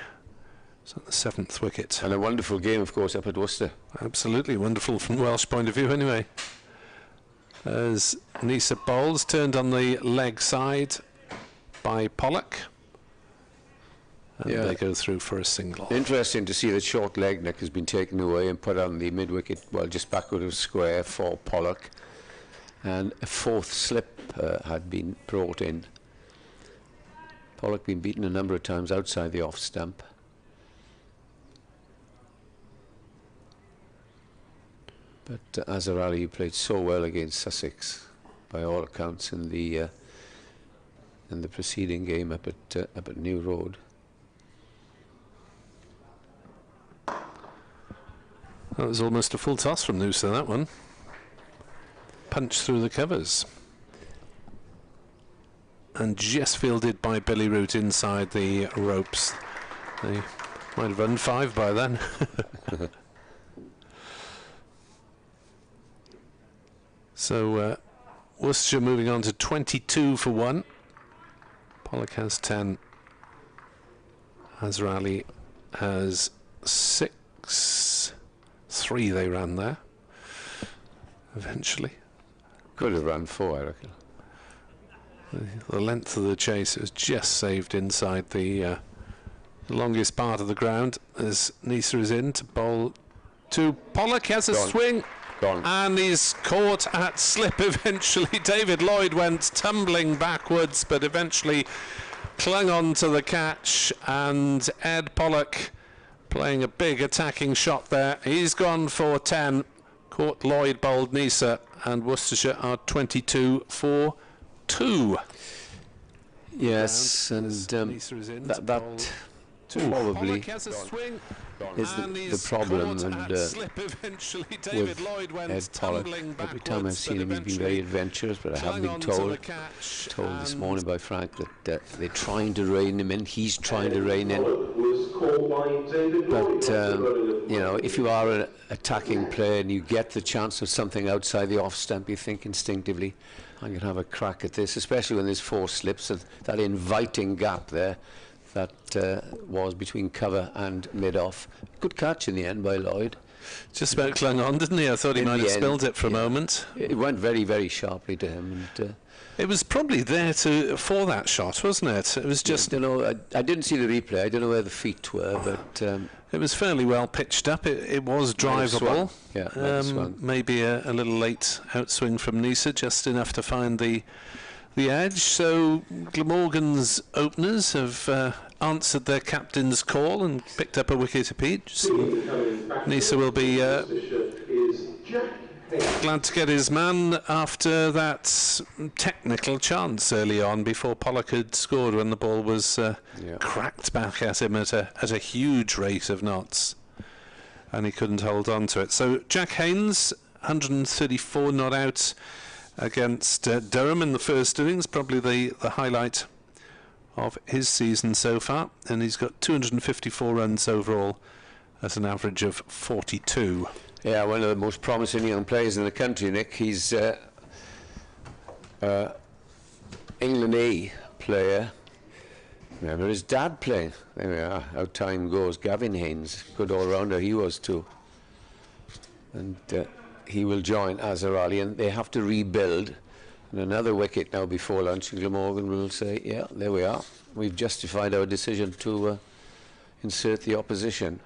7th wicket. And a wonderful game, of course, up at Worcester. Absolutely wonderful from Welsh point of view anyway. As Neser bowls, turned on the leg side by Pollock. And they go through for a single. Interesting to see that short leg neck has been taken away and put on the mid-wicket, well, just backward of square for Pollock. And a 4th slip had been brought in. Pollock been beaten a number of times outside the off stump. But Azhar Ali played so well against Sussex, by all accounts, in the preceding game up at New Road. That was almost a full toss from Neser, that one. Punch through the covers. And just fielded by Billy Root inside the ropes. They might have run 5 by then. So Worcestershire moving on to 22 for 1. Pollock has 10. Azhar Ali has 6. 3 they ran there eventually. Could have run 4, I reckon. The length of the chase was just saved inside the longest part of the ground as Neser is in to bowl to Pollock. Has a swing. Gone. And he's caught at slip eventually. David Lloyd went tumbling backwards but eventually clung on to the catch, and Ed Pollock playing a big attacking shot there. He's gone for 10. Caught Lloyd, bowled Neser, and Worcestershire are 22 for 2. Yes, and that probably is the problem, and with Ed Pollock, every time I've seen him he's been very adventurous, but I haven't been told this morning by Frank that they're trying to rein him in. He's trying to rein in, but you know, if you are an attacking player and you get the chance of something outside the off stump, you think instinctively, I'm going to have a crack at this, especially when there's 4 slips, that inviting gap there that was between cover and mid-off. Good catch in the end by Lloyd. Just about clung on, didn't he? I thought he might have spilled it for a moment. It went very, very sharply to him. And, it was probably there for that shot, wasn't it? It was just... You know, I didn't see the replay. I don't know where the feet were, but... it was fairly well pitched up. It was drivable. Yeah, maybe a little late outswing from Neser, just enough to find the edge. So Glamorgan's openers have answered their captain's call and picked up a wicket apiece. Neser will be glad to get his man after that technical chance early on before Pollock had scored when the ball was cracked back at him at a huge rate of knots, and he couldn't hold on to it. So Jack Haynes, 134 not out against Durham in the first innings, probably the highlight of his season so far, and he's got 254 runs overall at an average of 42. Yeah, one of the most promising young players in the country, Nick. He's England A player. Remember his dad playing. There we are, how time goes. Gavin Haynes, good all-rounder he was too. And he will join Azhar Ali, and they have to rebuild. And another wicket now before lunch, and Glamorgan will say, yeah, there we are. We've justified our decision to insert the opposition.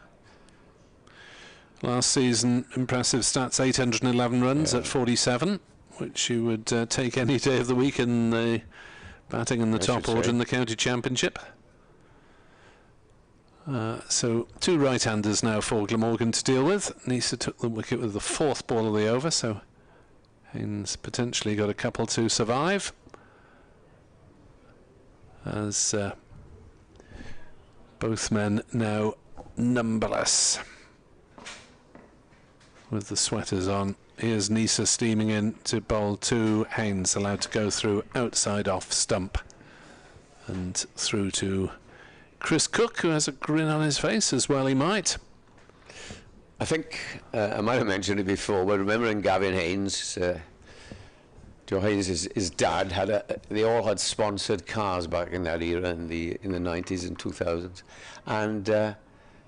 Last season, impressive stats, 811 runs at 47, which you would take any day of the week in the batting in the top order in the county championship. So 2 right-handers now for Glamorgan to deal with. Neser took the wicket with the 4th ball of the over, so Haynes potentially got a couple to survive. As both men now numberless, with the sweaters on Here's Neser steaming in to bowl to Haynes, allowed to go through outside off stump. And through to Chris Cook, who has a grin on his face, as well he might. I think I might have mentioned it before, but remembering Gavin Haynes, Joe Haynes, his dad they all had sponsored cars back in that era, in the 90s and 2000s, and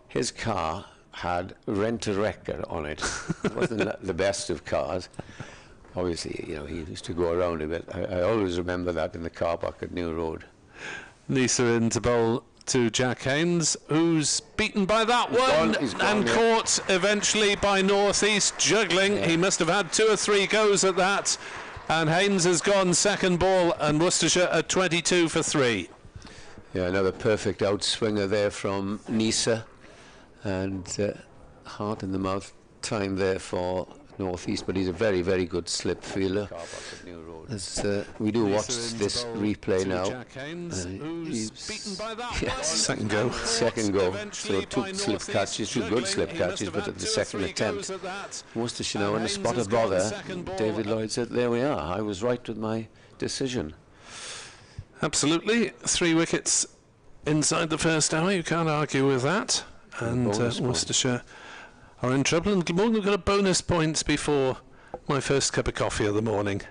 his car had Rent-A-Wrecker on it. It wasn't the best of cars. Obviously, you know, he used to go around a bit. I always remember that in the car park at New Road. Neser in to bowl to Jack Haynes, who's beaten by that one and caught eventually by North East juggling. He must have had 2 or 3 goes at that, and Haynes has gone second ball, and Worcestershire at 22 for 3. Yeah, another perfect outswinger there from Neser, and heart in the mouth time there for North East, but he's a very, very good slip fielder. As we do watch this replay now, he's beaten by that second go. Second go. So 2 slip catches, 2 good slip catches, but at the second attempt, Worcestershire now in a spot of bother. David Lloyd said, "There we are. I was right with my decision." Absolutely, 3 wickets inside the first hour. You can't argue with that. And Worcestershire are in trouble. And Glamorgan got a bonus point before my first cup of coffee of the morning.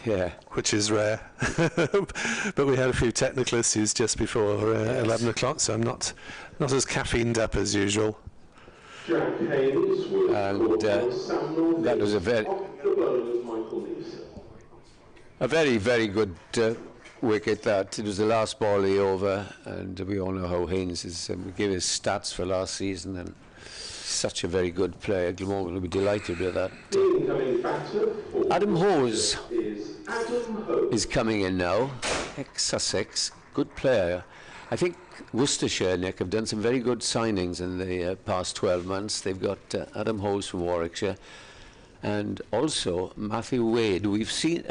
Yeah, which is rare. But we had a few technical issues just before 11 o'clock, so I'm not as caffeined up as usual. And that was a very, very good wicket. That it was the last ball of the over, and we all know how Haynes is. We gave his stats for last season, and such a very good player. Glamorgan will be delighted with that. Adam Hose is coming in now, ex-Sussex, good player. I think Worcestershire, Nick, have done some very good signings in the past 12 months. They've got Adam Hose from Warwickshire, and also Matthew Wade. We've seen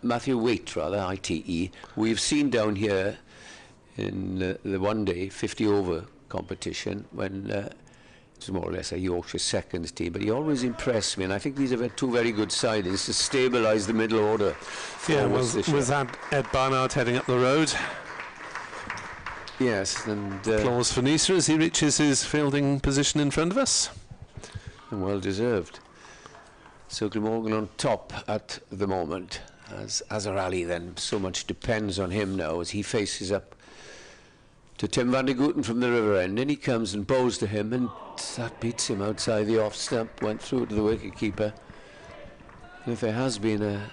Matthew Waite, rather, ITE. We've seen down here in the one-day 50-over competition when it's more or less a Yorkshire seconds team, but he always impressed me, and I think these have 2 very good signings to stabilise the middle order. Yeah, was that Ed Barnard heading up the road? Yes, and applause for Neser as he reaches his fielding position in front of us. And well deserved. So Glamorgan on top at the moment, as Azhar Ali then so much depends on him now as he faces up to Tim van der Gooten from the river end, and he comes and bowls to him, and that beats him outside the off stump, went through to the wicket keeper. If there has been a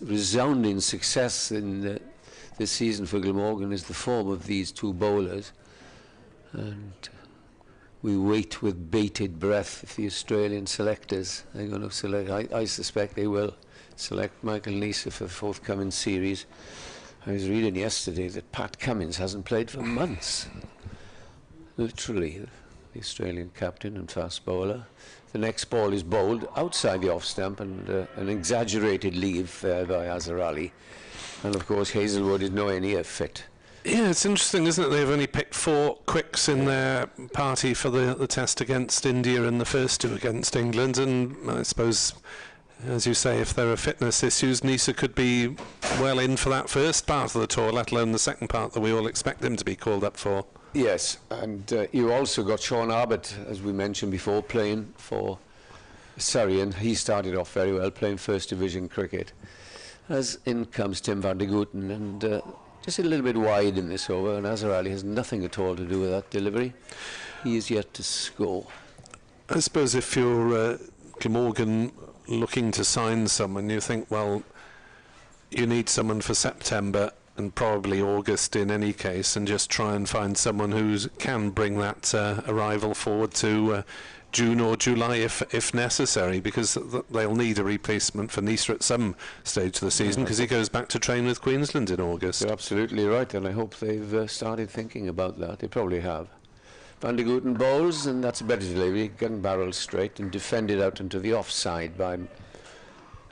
resounding success in this season for Glamorgan, is the form of these 2 bowlers, and we wait with bated breath if the Australian selectors are going to select. I suspect they will select Michael Neser for the forthcoming series. I was reading yesterday that Pat Cummins hasn't played for months. Literally, the Australian captain and fast bowler. The next ball is bowled outside the off stump, and an exaggerated leave there by Azhar Ali. And of course Hazelwood is nowhere near fit. Yeah, it's interesting, isn't it? They've only picked 4 quicks in their party for the test against India and the first 2 against England, and I suppose, as you say, if there are fitness issues, Neser could be well in for that first part of the tour, let alone the second part that we all expect him to be called up for. Yes, and you also got Sean Abbott, as we mentioned before, playing for Surrey, and he started off very well, playing First Division cricket. As in comes Tim van der Gooten, and just a little bit wide in this over, and Azhar Ali has nothing at all to do with that delivery. He is yet to score. I suppose if you're Glamorgan looking to sign someone, you think, well, you need someone for September and probably August in any case, and just try and find someone who can bring that arrival forward to June or July if necessary, because they'll need a replacement for Neser at some stage of the season, because he goes back to train with Queensland in August. You're absolutely right, and I hope they've started thinking about that. They probably have. Van der Gooten bowls, and that's a better delivery, gun barrel straight and defended out into the offside by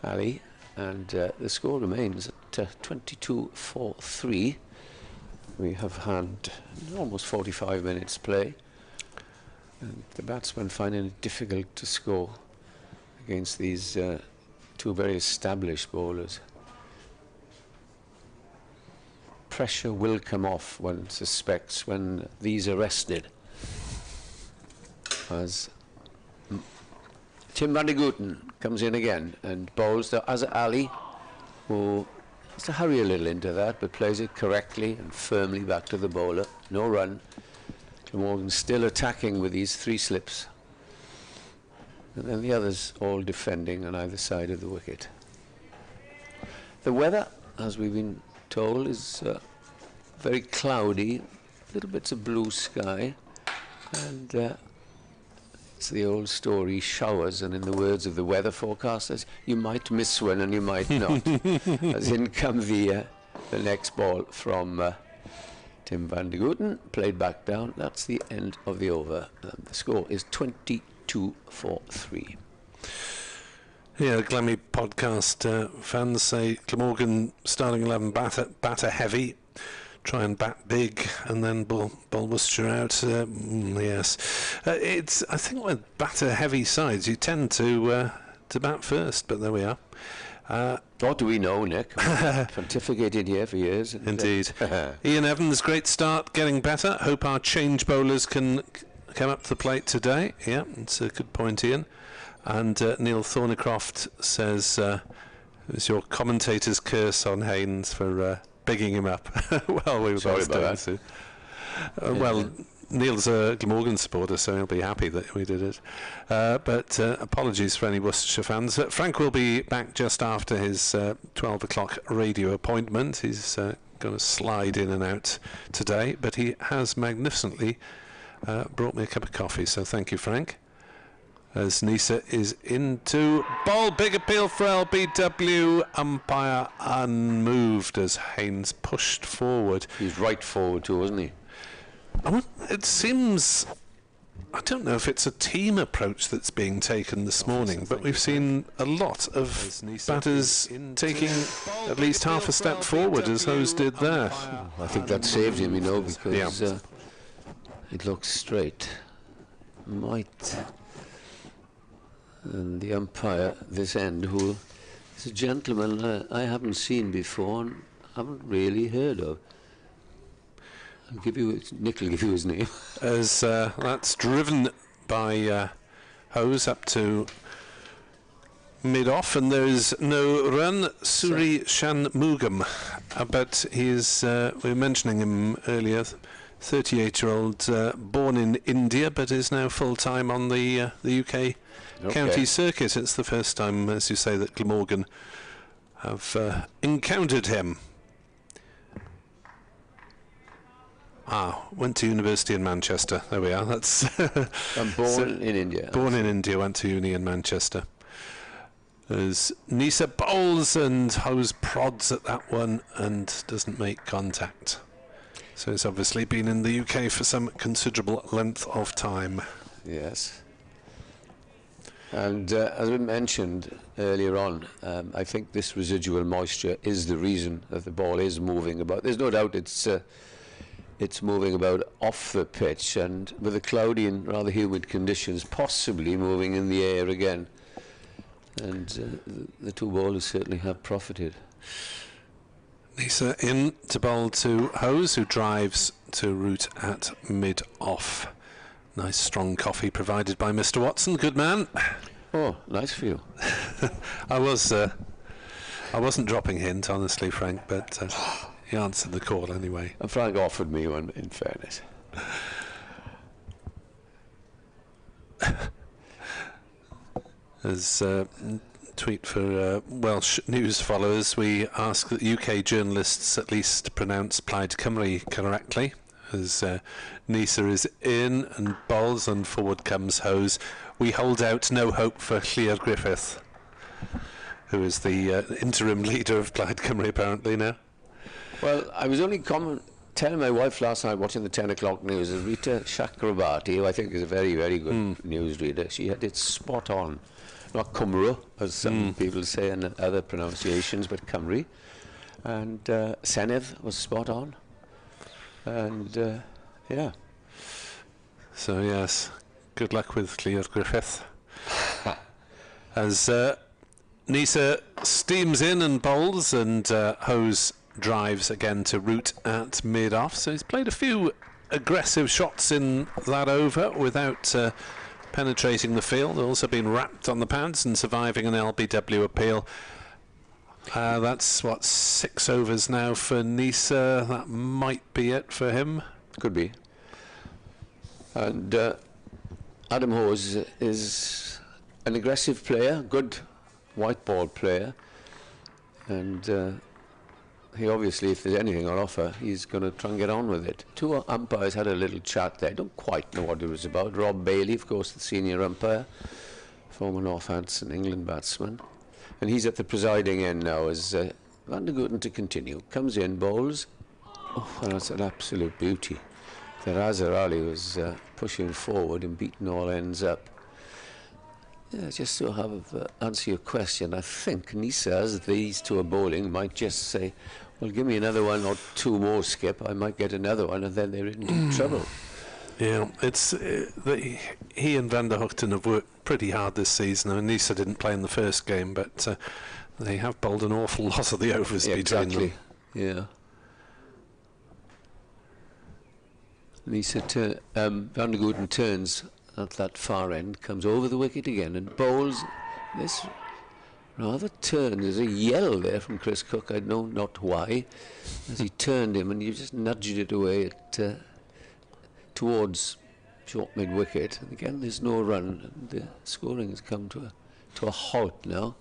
Ali, and the score remains at 22-4-3. We have had almost 45 minutes play. And the batsmen finding it difficult to score against these two very established bowlers. Pressure will come off, one suspects, when these are rested. As Tim van der Gooten comes in again and bowls to Azhar Ali, who has to hurry a little into that, but plays it correctly and firmly back to the bowler. No run. Glamorgan still attacking with these 3 slips. And then the others all defending on either side of the wicket. The weather, as we've been told, is very cloudy, little bits of blue sky, and it's the old story, showers, and in the words of the weather forecasters, you might miss one and you might not. As in come the next ball from Tim van der Gooten, played back down. That's the end of the over. The score is 22 for 3. Yeah, Glammy podcast fans say Glamorgan starting 11 batter heavy, try and bat big, and then bowl Worcestershire out. Yes, it's, I think with batter heavy sides you tend to bat first, but there we are. What do we know, Nick? Pontificated here for years. Indeed. Ian Evans, great start, getting better. Hope our change bowlers can come up to the plate today. Yeah, it's a good point, Ian. And Neil Thornycroft says, it was your commentator's curse on Haynes for bigging him up. Well, we were both doing so. Well, Neil's a Glamorgan supporter, so he'll be happy that we did it. But apologies for any Worcestershire fans. Frank will be back just after his 12 o'clock radio appointment. He's going to slide in and out today, but he has magnificently brought me a cup of coffee, so thank you, Frank. As Neser is into ball, big appeal for LBW, umpire unmoved as Haynes pushed forward. He's right forward too, isn't he? It seems, I don't know if it's a team approach that's being taken this morning, but we've seen a lot of batters taking at least half a step forward, as Hose did there. I think that saved him, you know, because it looks straight. And the umpire this end, who is a gentleman I haven't seen before and haven't really heard of. Nick will give you his name. As that's driven by Hose up to mid-off, and there's no run. Suri Shanmugam, but he's, we were mentioning him earlier, 38-year-old, born in India, but is now full-time on the UK county circuit. It's the first time, as you say, that Glamorgan have encountered him. Went to university in Manchester. There we are. That's I'm born in India. Born in India, went to uni in Manchester. As Neser bowls and Hose prods at that one and doesn't make contact. So it's obviously been in the UK for some considerable length of time. Yes. And as we mentioned earlier on, I think this residual moisture is the reason that the ball is moving about. There's no doubt it's moving about off the pitch, and with the cloudy and rather humid conditions, possibly moving in the air again. And the two bowlers certainly have profited. Neser in to bowl to Hose, who drives to root at mid-off. Nice strong coffee provided by Mr. Watson. Good man. Oh, nice for you. I wasn't dropping hint, honestly, Frank, but he answered the call anyway. And Frank offered me one, in fairness. As tweet for Welsh news followers, we ask that UK journalists at least pronounce Plaid Cymru correctly. As Neser is in and bowls and forward comes Hose. We hold out no hope for Llyr Griffith, who is the interim leader of Plaid Cymru apparently now. Well, I was only telling my wife last night watching the 10 o'clock news, Rita Chakrabarti, who I think is a very, very good newsreader, she had it spot on. Not Cymru, as some people say in other pronunciations, but Cymru. And Senedd was spot on. And, yeah. So, yes, good luck with Clear Griffith. As Neser steams in and bowls, and Hose drives again to root at mid-off. So he's played a few aggressive shots in that over without penetrating the field. Also been wrapped on the pads and surviving an LBW appeal. That's what, 6 overs now for Neser. That might be it for him. Could be. And Adam Hose is an aggressive player, good white ball player, and he obviously, if there's anything on offer, he's going to try and get on with it. Two umpires had a little chat there. Don't quite know what it was about. Rob Bailey, of course, the senior umpire, former Northampton England batsman, and he's at the presiding end now as Van der Gooten to continue. Comes in, bowls. Oh, that's an absolute beauty. Azhar Ali was pushing forward and beating all ends up. Yeah, just to have answer your question, I think Neser, as these two are bowling, might just say, well, give me another one or two more, Skip. I might get another one, and then they're in deep trouble. Yeah, it's he and Van der Hoogten have worked pretty hard this season. I mean, Neser didn't play in the first game, but they have bowled an awful lot of the overs between them. Yeah. Neser Van der Gooten turns at that far end, comes over the wicket again and bowls this rather turn. There's a yell there from Chris Cook, I know not why, as he turned him and you just nudged it away at, towards short mid-wicket. And again, there's no run, and the scoring has come to a halt now.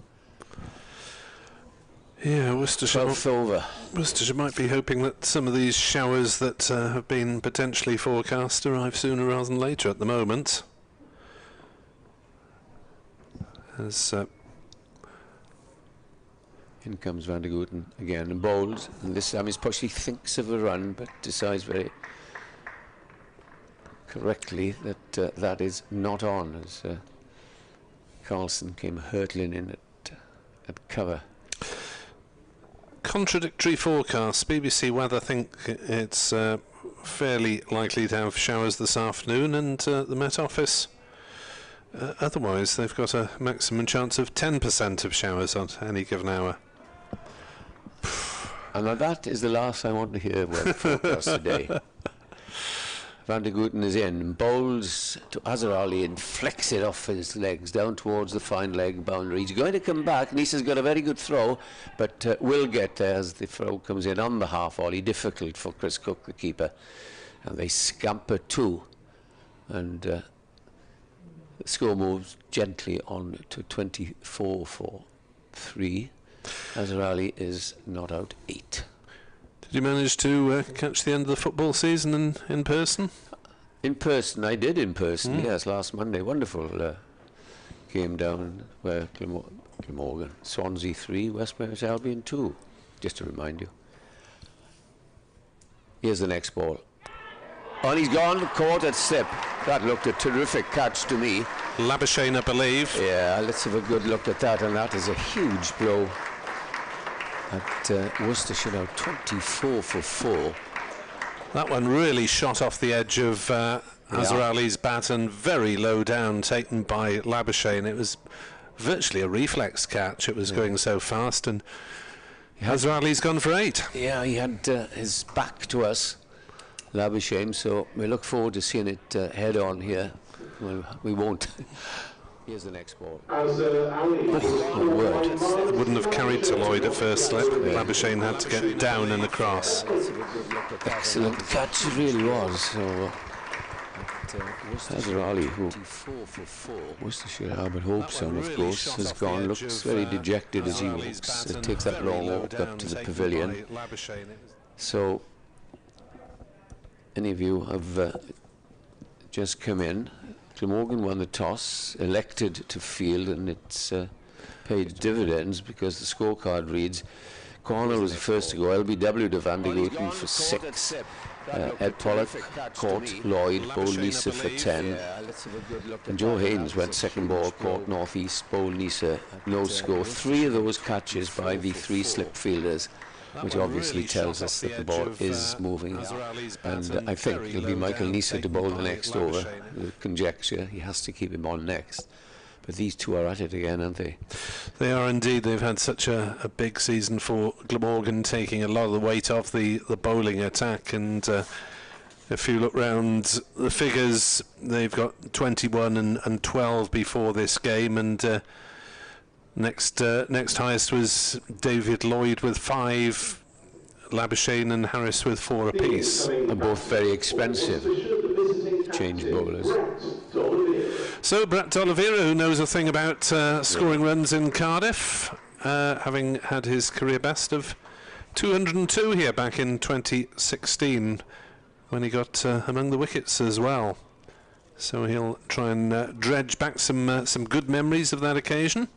Yeah, Worcestershire might be hoping that some of these showers that have been potentially forecast arrive sooner rather than later at the moment. As in comes Van der Gooten again and bowls, and this time he's pushed. He thinks of a run, but decides very correctly that that is not on, as Carlson came hurtling in at cover. Contradictory forecasts. BBC Weather think it's fairly likely to have showers this afternoon, and the Met Office otherwise they've got a maximum chance of 10% of showers on any given hour. And now that is the last I want to hear about forecast today. Van der Gooten is in, bowls to Azhar Ali and flicks it off his legs down towards the fine leg boundary. He's going to come back. Neser's got a very good throw, but will get there as the throw comes in on the half volley. Difficult for Chris Cook, the keeper. And they scamper two. And the score moves gently on to 24 for 3. Azhar Ali is not out 8. Did you manage to catch the end of the football season in person? In person, I did in person, yes, last Monday. Wonderful game down where Glamorgan, Swansea 3, West Bromwich Albion 2, just to remind you. Here's the next ball. Oh, and he's gone, caught at slip. That looked a terrific catch to me. Labuschagne, I believe. Yeah, let's have a good look at that, and that is a huge blow. At Worcestershire now 24 for 4. That one really shot off the edge of Azhar Ali's bat and very low down, taken by Labuschagne. It was virtually a reflex catch. It was going so fast, and Azhar Ali's gone for 8. Yeah, he had his back to us, Labuschagne, so we look forward to seeing it head on here. Well, we won't. Here's the next ball. Wouldn't have carried to Lloyd at first slip. Labuschagne had to get down and across. Excellent catch, it really was. So, Azhar Ali, who Worcestershire Albert Hopeson, of course, has gone, looks very dejected as he walks, takes that long walk up to the pavilion. So, any of you have just come in. Glamorgan won the toss, elected to field, and it's paid dividends because the scorecard reads Cornell was the first to go, LBW to Van der Gooten for 6, Ed Pollock caught Lloyd, bowled Neser for 10, and Joe Haynes went second ball, caught North East, bowled Neser, no score. 3 of those catches by the 3 slip fielders which obviously tells us that the ball is moving. And I think it'll be Michael Neser to bowl the next over. The conjecture, he has to keep him on next. But these two are at it again, aren't they? They are indeed. They've had such a big season for Glamorgan, taking a lot of the weight off the bowling attack. And if you look round the figures, they've got 21 and 12 before this game. And next highest was David Lloyd with 5, Labuschagne and Harris with 4 apiece. And both very expensive change bowlers. So Brett D'Oliveira, who knows a thing about scoring runs in Cardiff, having had his career best of 202 here back in 2016, when he got among the wickets as well. So he'll try and dredge back some good memories of that occasion.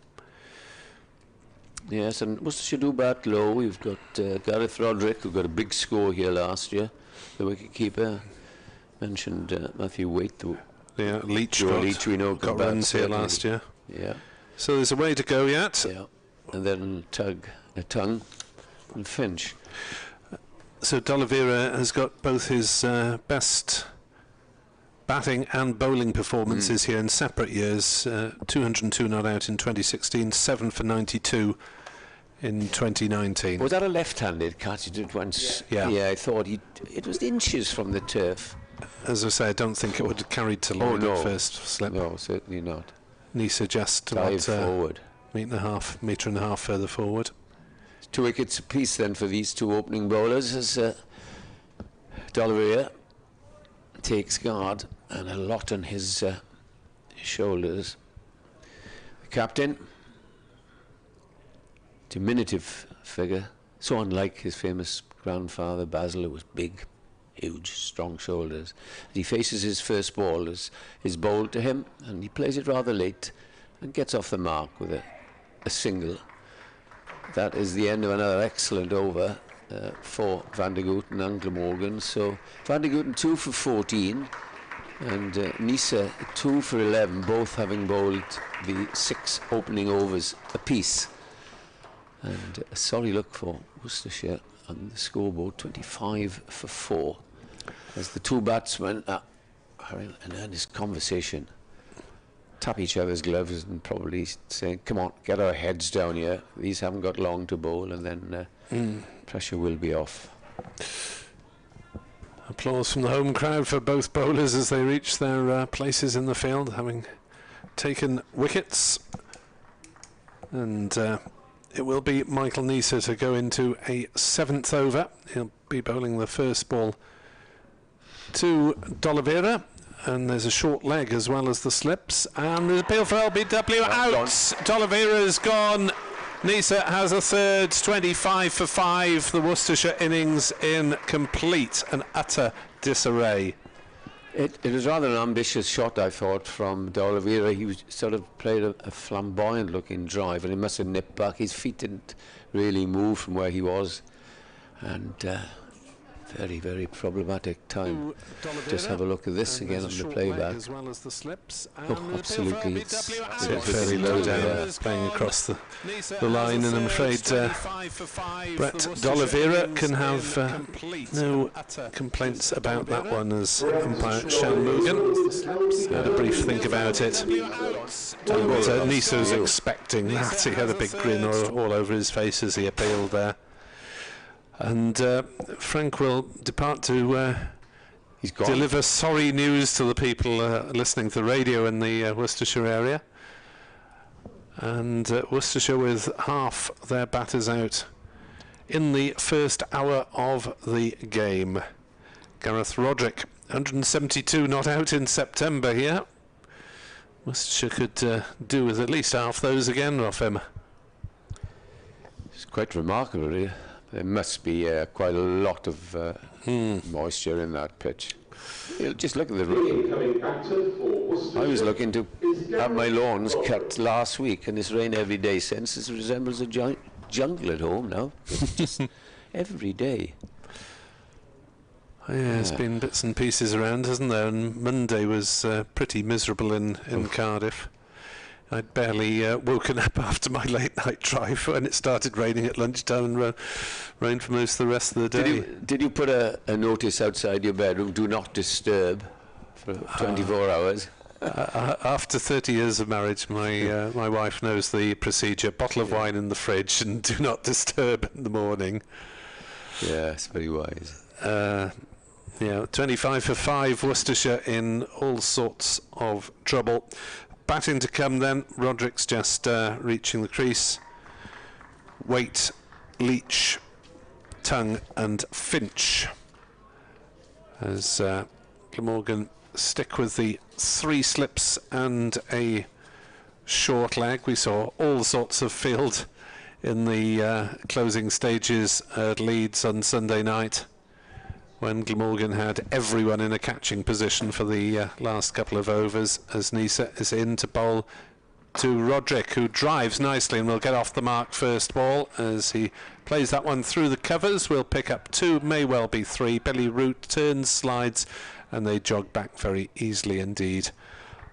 Yes, and Worcestershire do bat low. We've got Gareth Roderick, who got a big score here last year, the wicket-keeper. Mentioned Matthew Waite, Leach we know got runs here last year. Yeah. So there's a way to go yet. Yeah. And then Tongue and Finch. So D'Oliveira has got both his best batting and bowling performances here in separate years. 202 not out in 2016, 7 for 92 in 2019. Was that a left-handed catch? He did once. Yeah. I thought it was inches from the turf. As I say, I don't think it would have carried to Lloyd at first slip. No, certainly not. Neser just dive forward. Metre and a half further forward. 2 wickets apiece then for these two opening bowlers as D'Oliveira takes guard, and a lot on his shoulders. The captain, diminutive figure, so unlike his famous grandfather Basil, who was big, huge, strong shoulders. As he faces his first ball, is bowled to him, and he plays it rather late and gets off the mark with a single. That is the end of another excellent over for Van der Gooten and Glamorgan. So Van der Gooten 2 for 14 and Neser 2 for 11, both having bowled the 6 opening overs apiece. And a sorry look for Worcestershire on the scoreboard, 25 for 4, as the two batsmen are in an earnest conversation, tap each other's gloves and probably saying, come on, get our heads down here, these haven't got long to bowl, and then pressure will be off. Applause from the home crowd for both bowlers as they reach their places in the field, having taken wickets. And it will be Michael Neser to go into a 7th over. He'll be bowling the first ball to D'Oliveira, and there's a short leg as well as the slips, and there's a appeal for LBW out. D'Oliveira's gone. Neser has a third, 25 for 5. The Worcestershire innings in complete and utter disarray. It was rather an ambitious shot, I thought, from D'Oliveira. He was sort of played a flamboyant looking drive, and he must have nipped back. His feet didn't really move from where he was, and very, very problematic time. Just have a look at this again on the playback. As well as the slips. Oh, absolutely. It's fairly low down, playing across the line, and I'm afraid Brett D'Oliveira can have no complaints about that one, as umpire Sean Morgan had a brief think about it. And Neser was expecting that. He had a big grin all over his face as he appealed there. And Frank will depart to deliver sorry news to the people listening to the radio in the Worcestershire area. And Worcestershire with half their batters out in the first hour of the game. Gareth Roderick, 172 not out in September here. Worcestershire could do with at least half those again off him. It's quite remarkable, really. There must be quite a lot of moisture in that pitch. Just look at the rain. I was looking to have my lawns cut last week, and this rain every day since. It resembles a jungle at home now. Just every day. Yeah, there's been bits and pieces around, hasn't there? And Monday was pretty miserable in Cardiff. I'd barely woken up after my late night drive when it started raining at lunchtime and rained for most of the rest of the day. Did you put a notice outside your bedroom, do not disturb, for 24 hours? After 30 years of marriage, my wife knows the procedure. Bottle of wine in the fridge and do not disturb in the morning. Yeah, it's very wise. 25 for 5, Worcestershire in all sorts of trouble. Batting to come then, Roderick's just reaching the crease. Waite, Leach, Tongue and Finch. As Glamorgan stick with the 3 slips and a short leg. We saw all sorts of field in the closing stages at Leeds on Sunday night, when Glamorgan had everyone in a catching position for the last couple of overs, as Neser is in to bowl to Roderick, who drives nicely and will get off the mark first ball. As he plays that one through the covers, we'll pick up 2, may well be 3. Billy Root turns, slides, and they jog back very easily indeed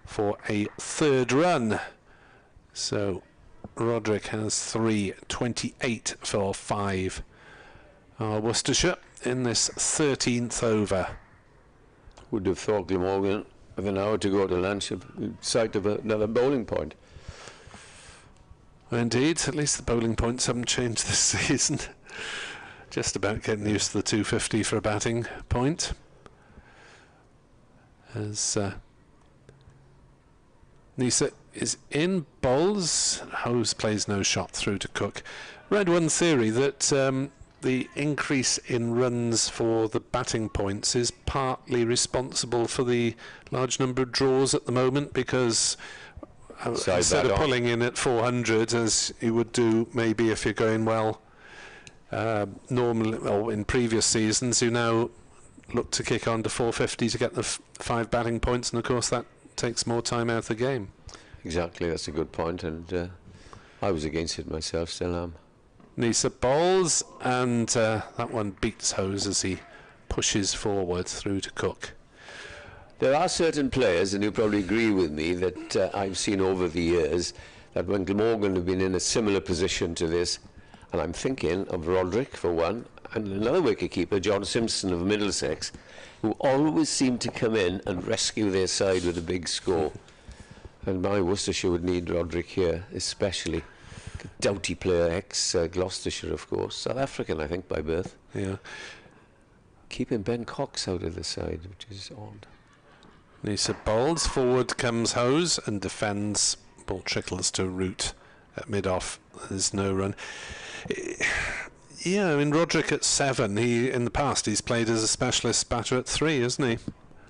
for a 3rd run. So Roderick has 3, 28 for 5. Worcestershire in this 13th over. Would have thought Glamorgan, with an hour to go to lunch, in sight of another bowling point. Indeed, at least the bowling points haven't changed this season. Just about getting used to the 250 for a batting point. As Neser is in, bowls. Hose plays no shot through to Cook. Read one theory that the increase in runs for the batting points is partly responsible for the large number of draws at the moment, because instead of pulling in at 400 as you would do maybe if you're going well normally, or in previous seasons, you now look to kick on to 450 to get the 5 batting points, and of course that takes more time out of the game. Exactly, that's a good point, and I was against it myself, still am. Neser bowls, and that one beats Hose as he pushes forward through to Cook. There are certain players, and you probably agree with me, that I've seen over the years, that when Glamorgan have been in a similar position to this, and I'm thinking of Roderick for one, and another wicketkeeper, John Simpson of Middlesex, who always seem to come in and rescue their side with a big score. And my Worcestershire would need Roderick here, especially. Doughty player, ex-Gloucestershire, of course. South African, I think, by birth. Yeah. Keeping Ben Cox out of the side, which is odd. Neser bowls, forward comes Hose and defends. Ball trickles to Root at mid-off. There's no run. Yeah, I mean, Roderick at 7, in the past he's played as a specialist batter at 3, isn't he?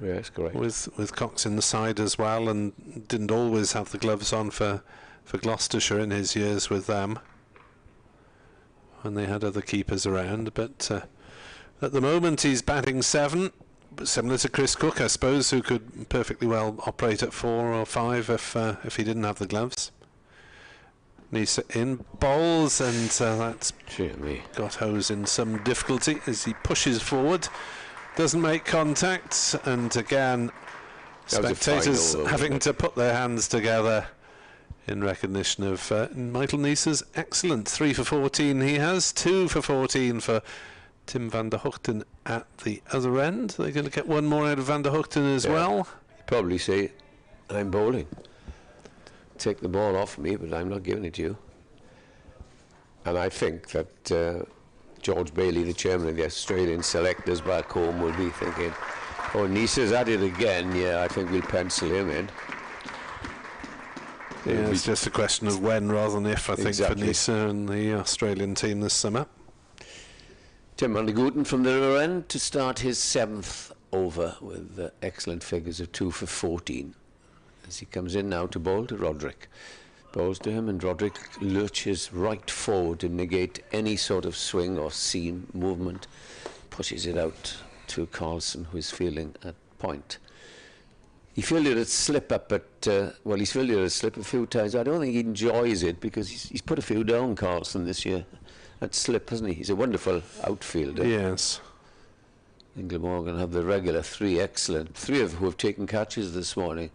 Yes, correct. With Cox in the side as well, and didn't always have the gloves on for Gloucestershire in his years with them, when they had other keepers around. But at the moment he's batting 7, similar to Chris Cook, I suppose, who could perfectly well operate at 4 or 5 if he didn't have the gloves. Neser in, bowls, and that's got Hose in some difficulty as he pushes forward, doesn't make contact, and again spectators having to put their hands together in recognition of Michael Neser's excellent 3 for 14 he has. 2 for 14 for Tim van der Hoogten at the other end. They're going to get one more out of van der Hoogten as well. He'd probably say, I'm bowling. Take the ball off me, but I'm not giving it to you. And I think that George Bailey, the chairman of the Australian selectors back home, will be thinking, oh, Neser's at it again. Yeah, I think we'll pencil him in. Yeah, it's just a question of when rather than if, I think, for Neser and the Australian team this summer. Tim van der Hoogten from the river end to start his 7th over with excellent figures of 2 for 14. As he comes in now to bowl to Roderick. Bowls to him, and Roderick lurches right forward to negate any sort of swing or seam movement. Pushes it out to Carlson, who is fielding at point. He fielded a slip up he's fielded a slip a few times. I don't think he enjoys it, because he's put a few down, Carlson, this year. At slip, hasn't he? He's a wonderful outfielder. Yes. And Glamorgan have the regular 3 excellent. 3 of who have taken catches this morning.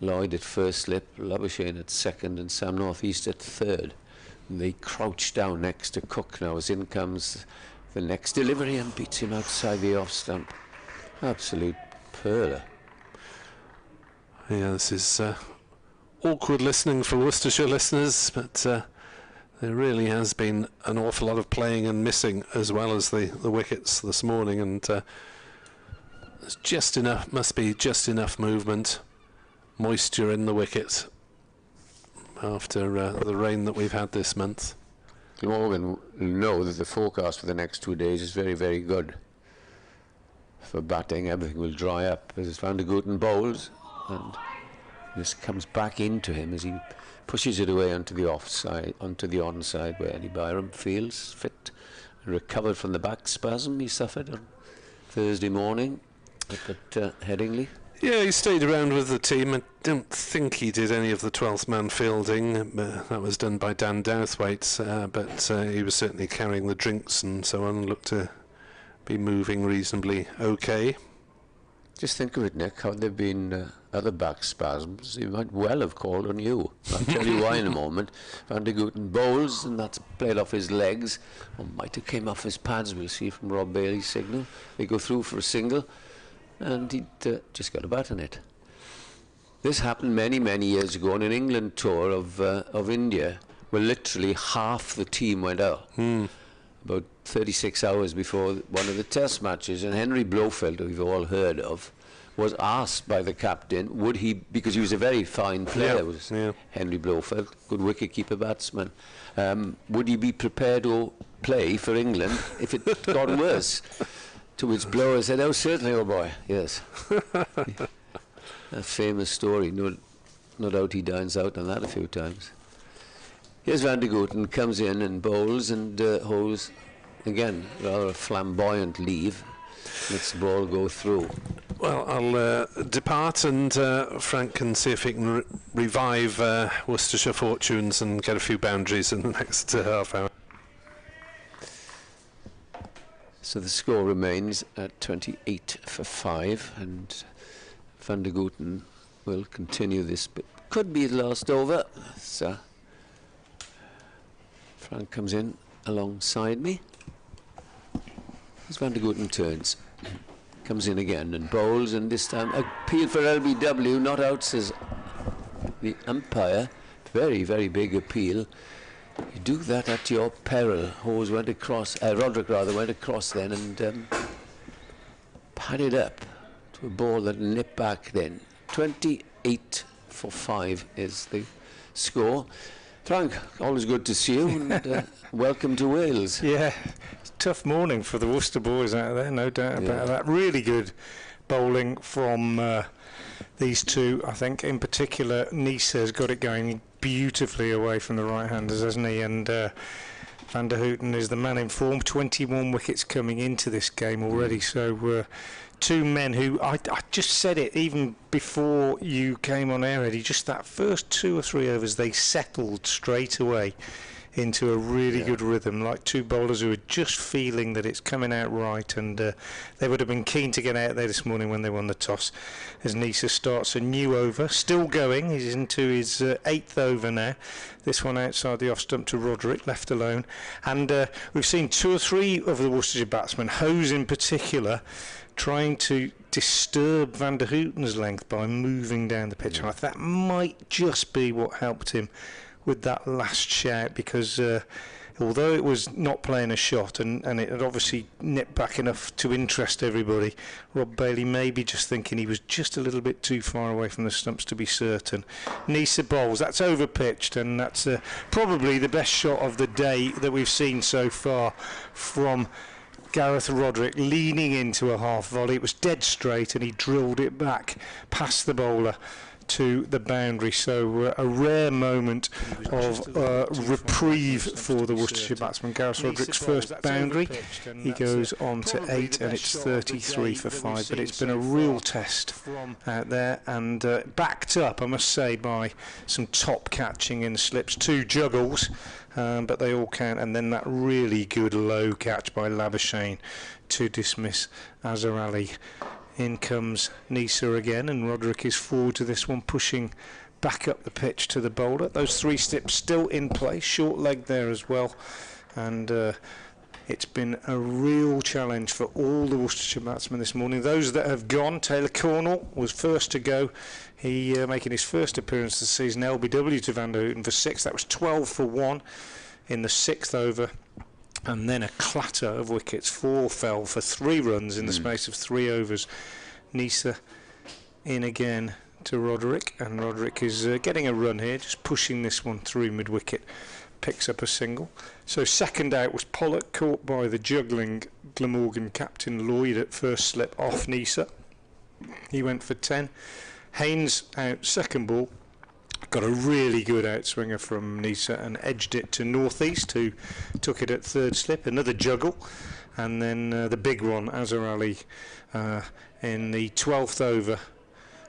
Lloyd at first slip, Labuschagne at second, and Sam North East at third. And they crouch down next to Cook now as in comes the next delivery and beats him outside the off stump. Absolute perler. Yeah, this is awkward listening for Worcestershire listeners, but there really has been an awful lot of playing and missing, as well as the wickets this morning, and there's just enough, must be just enough movement, moisture in the wicket after the rain that we've had this month. Glamorgan know that the forecast for the next 2 days is very, very good. For batting, everything will dry up as Van der Gooten bowls, and this comes back into him as he pushes it away onto the offside, onto the onside, where Eddie Byram feels fit and recovered from the back spasm he suffered on Thursday morning at Headingley. Yeah, he stayed around with the team. I don't think he did any of the 12th man fielding. That was done by Dan Douthwaite, but he was certainly carrying the drinks and so on, looked to be moving reasonably okay. Just think of it, Nick, how there have been other back spasms. He might well have called on you. I'll tell you why in a moment. Van der Gooten bowls, and that's played off his legs, or might have came off his pads, we'll see from Rob Bailey's signal. They go through for a single, and he'd just got a bat on it. This happened many, many years ago on an England tour of India, where literally half the team went out. About 36 hours before one of the test matches, and Henry Blofeld, who we've all heard of, was asked by the captain, would he, because he was a very fine player, Henry Blofeld, good wicket-keeper batsman, would he be prepared to play for England if it got worse? To which Blower said, oh, certainly, old boy, yes. A famous story, no doubt he dines out on that a few times. Here's Van der Gooten, comes in and bowls and holds, again, rather a flamboyant leave. Lets the ball go through. Well, I'll depart, and Frank can see if he can revive Worcestershire fortunes and get a few boundaries in the next half hour. So the score remains at 28 for 5, and Van der Gooten will continue this, but could be the last over. So Frank comes in alongside me. As Van der Gooten turns, comes in again and bowls, and this time appeal for LBW, not out, says the umpire. Very, very big appeal. You do that at your peril. Hawes went across, Roderick rather, went across then and padded up to a ball that nipped back then. 28 for 5 is the score. Frank, always good to see you, and welcome to Wales. Yeah, tough morning for the Worcester boys out there, no doubt about that. Really good bowling from these two, I think. In particular, Neser's got it going beautifully away from the right-handers, hasn't he? And Van der Gooten is the man in form. 21 wickets coming into this game already, so two men who, I just said it even before you came on air, Eddie, just that first 2 or 3 overs, they settled straight away into a really good rhythm, like two bowlers who are just feeling that it's coming out right, and they would have been keen to get out there this morning when they won the toss. As Neser starts a new over, still going, he's into his 8th over now, this one outside the off stump to Roderick, left alone, and we've seen 2 or 3 of the Worcestershire batsmen, Hose in particular, trying to disturb Van der Gooten's length by moving down the pitch. And that might just be what helped him with that last shout, because although it was not playing a shot and it had obviously nipped back enough to interest everybody, Rob Bailey may be just thinking he was just a little bit too far away from the stumps to be certain. Neser bowls, that's over pitched, and that's probably the best shot of the day that we've seen so far from Gareth Roderick, leaning into a half volley. It was dead straight and he drilled it back past the bowler to the boundary, so a rare moment of reprieve for the Worcestershire batsman. Gareth Roderick's first boundary, he goes on to 8 and it's 33 for 5, but it's been a real test out there, and backed up, I must say, by some top catching in slips, 2 juggles, but they all count, and then that really good low catch by Labuschagne to dismiss Azhar Ali In comes Neser again, and Roderick is forward to this one, pushing back up the pitch to the bowler. Those 3 steps still in play, short leg there as well, and it's been a real challenge for all the Worcestershire batsmen this morning. Those that have gone, Taylor Cornell was first to go. He making his first appearance this season, LBW to Van der Houten for 6. That was 12 for 1 in the 6th over. And then a clatter of wickets. 4 fell for 3 runs in the space of 3 overs. Neser in again to Roderick, and Roderick is getting a run here, just pushing this one through mid-wicket. Picks up a single. So second out was Pollock, caught by the juggling Glamorgan captain Lloyd at first slip off Neser. He went for 10. Haynes out second ball. Got a really good outswinger from Neser and edged it to northeast, who took it at third slip. Another juggle, and then the big one, Azhar Ali, in the 12th over,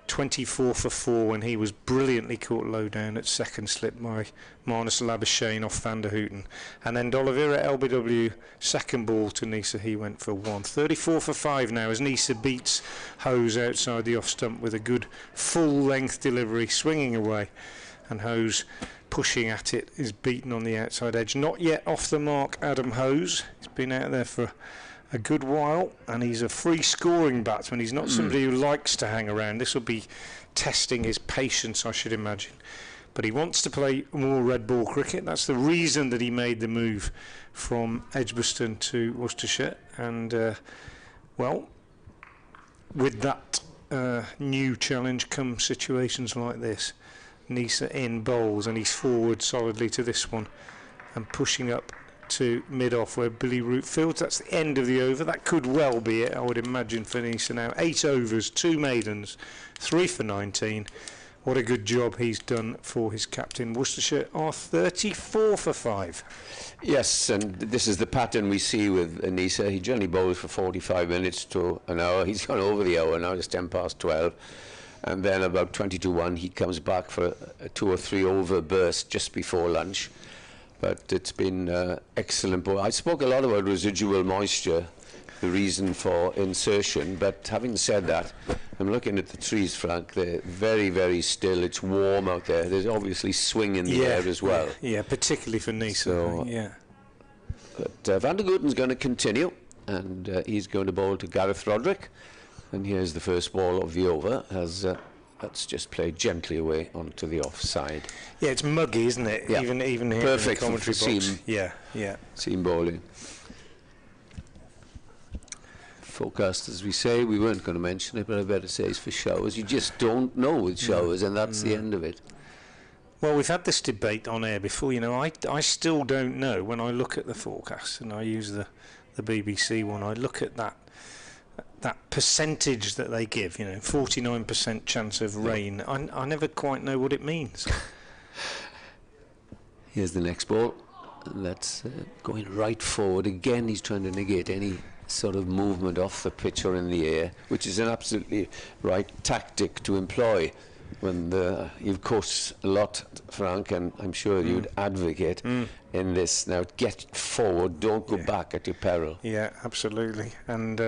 24 for 4, when he was brilliantly caught low down at second slip by Marnus Labuschagne off Van der Houten. And then D'Oliveira LBW, second ball to Neser, he went for 1. 34 for 5 now as Neser beats Hose outside the off stump with a good full length delivery, swinging away, and Hose pushing at it is beaten on the outside edge. Not yet off the mark, Adam Hose. He's been out there for a good while, and he's a free scoring batsman. He's not somebody who likes to hang around. This will be testing his patience, I should imagine, but he wants to play more red ball cricket. That's the reason that he made the move from Edgbaston to Worcestershire, and well, with that new challenge come situations like this. Neser in bowls, and he's forward solidly to this one and pushing up to mid-off where Billy Root fields. That's the end of the over. That could well be it, I would imagine, for Neser now. 8 overs, 2 maidens, 3 for 19. What a good job he's done for his captain. Worcestershire are 34 for 5. Yes, and this is the pattern we see with Neser. He generally bowls for 45 minutes to an hour. He's gone over the hour now. It's 10 past 12. And then about 20 to 1, he comes back for a 2 or 3 over burst just before lunch. But it's been excellent. I spoke a lot about residual moisture, the reason for insertion. But having said that, I'm looking at the trees, Frank. They're very, very still. It's warm out there. There's obviously swing in the air as well. Yeah, particularly for Neser. So, yeah. But Van der Houten's going to continue, and he's going to bowl to Gareth Roderick. And here's the first ball of the over as that's just played gently away onto the offside. Yeah, it's muggy, isn't it? Yeah. Even here perfect in the commentary for box. seam. Yeah. Seam bowling. Forecast, as we say, we weren't going to mention it, but I better say it's for showers. You just don't know with showers, and that's the end of it. Well, we've had this debate on air before. You know, I still don't know when I look at the forecast, and I use the BBC one. I look at that percentage that they give, 49% chance of rain. I never quite know what it means. Here's the next ball. And that's going right forward. Again, he's trying to negate any sort of movement off the pitch or in the air, which is an absolutely right tactic to employ when you've coached a lot, Frank, and I'm sure you'd advocate in this. Now, get forward, don't go back at your peril. Yeah, absolutely. And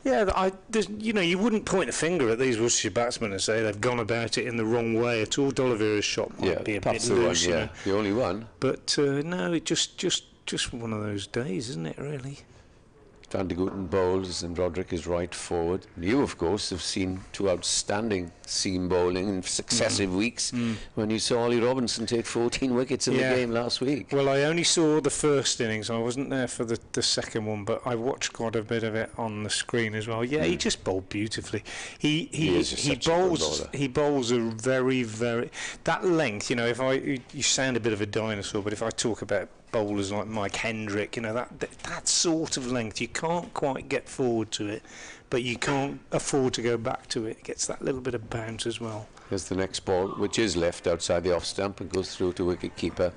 you wouldn't point a finger at these Worcestershire batsmen and say they've gone about it in the wrong way at all. D'Oliveira's shot might be a bit loose, the only one. But no, it just one of those days, isn't it? Really. Van der Houten bowls and Roderick is right forward. You, of course, have seen 2 outstanding seam bowling in successive weeks when you saw Ollie Robinson take 14 wickets in the game last week. Well, I only saw the first innings. I wasn't there for the second one, but I watched quite a bit of it on the screen as well. Yeah, he just bowled beautifully. He bowls a very, very... That length, you sound a bit of a dinosaur, but if I talk about bowlers like Mike Hendrick, that sort of length, you can't quite get forward to it, but you can't afford to go back to it. It gets that little bit of bounce as well. Here's the next ball, which is left outside the off stump and goes through to wicket keeper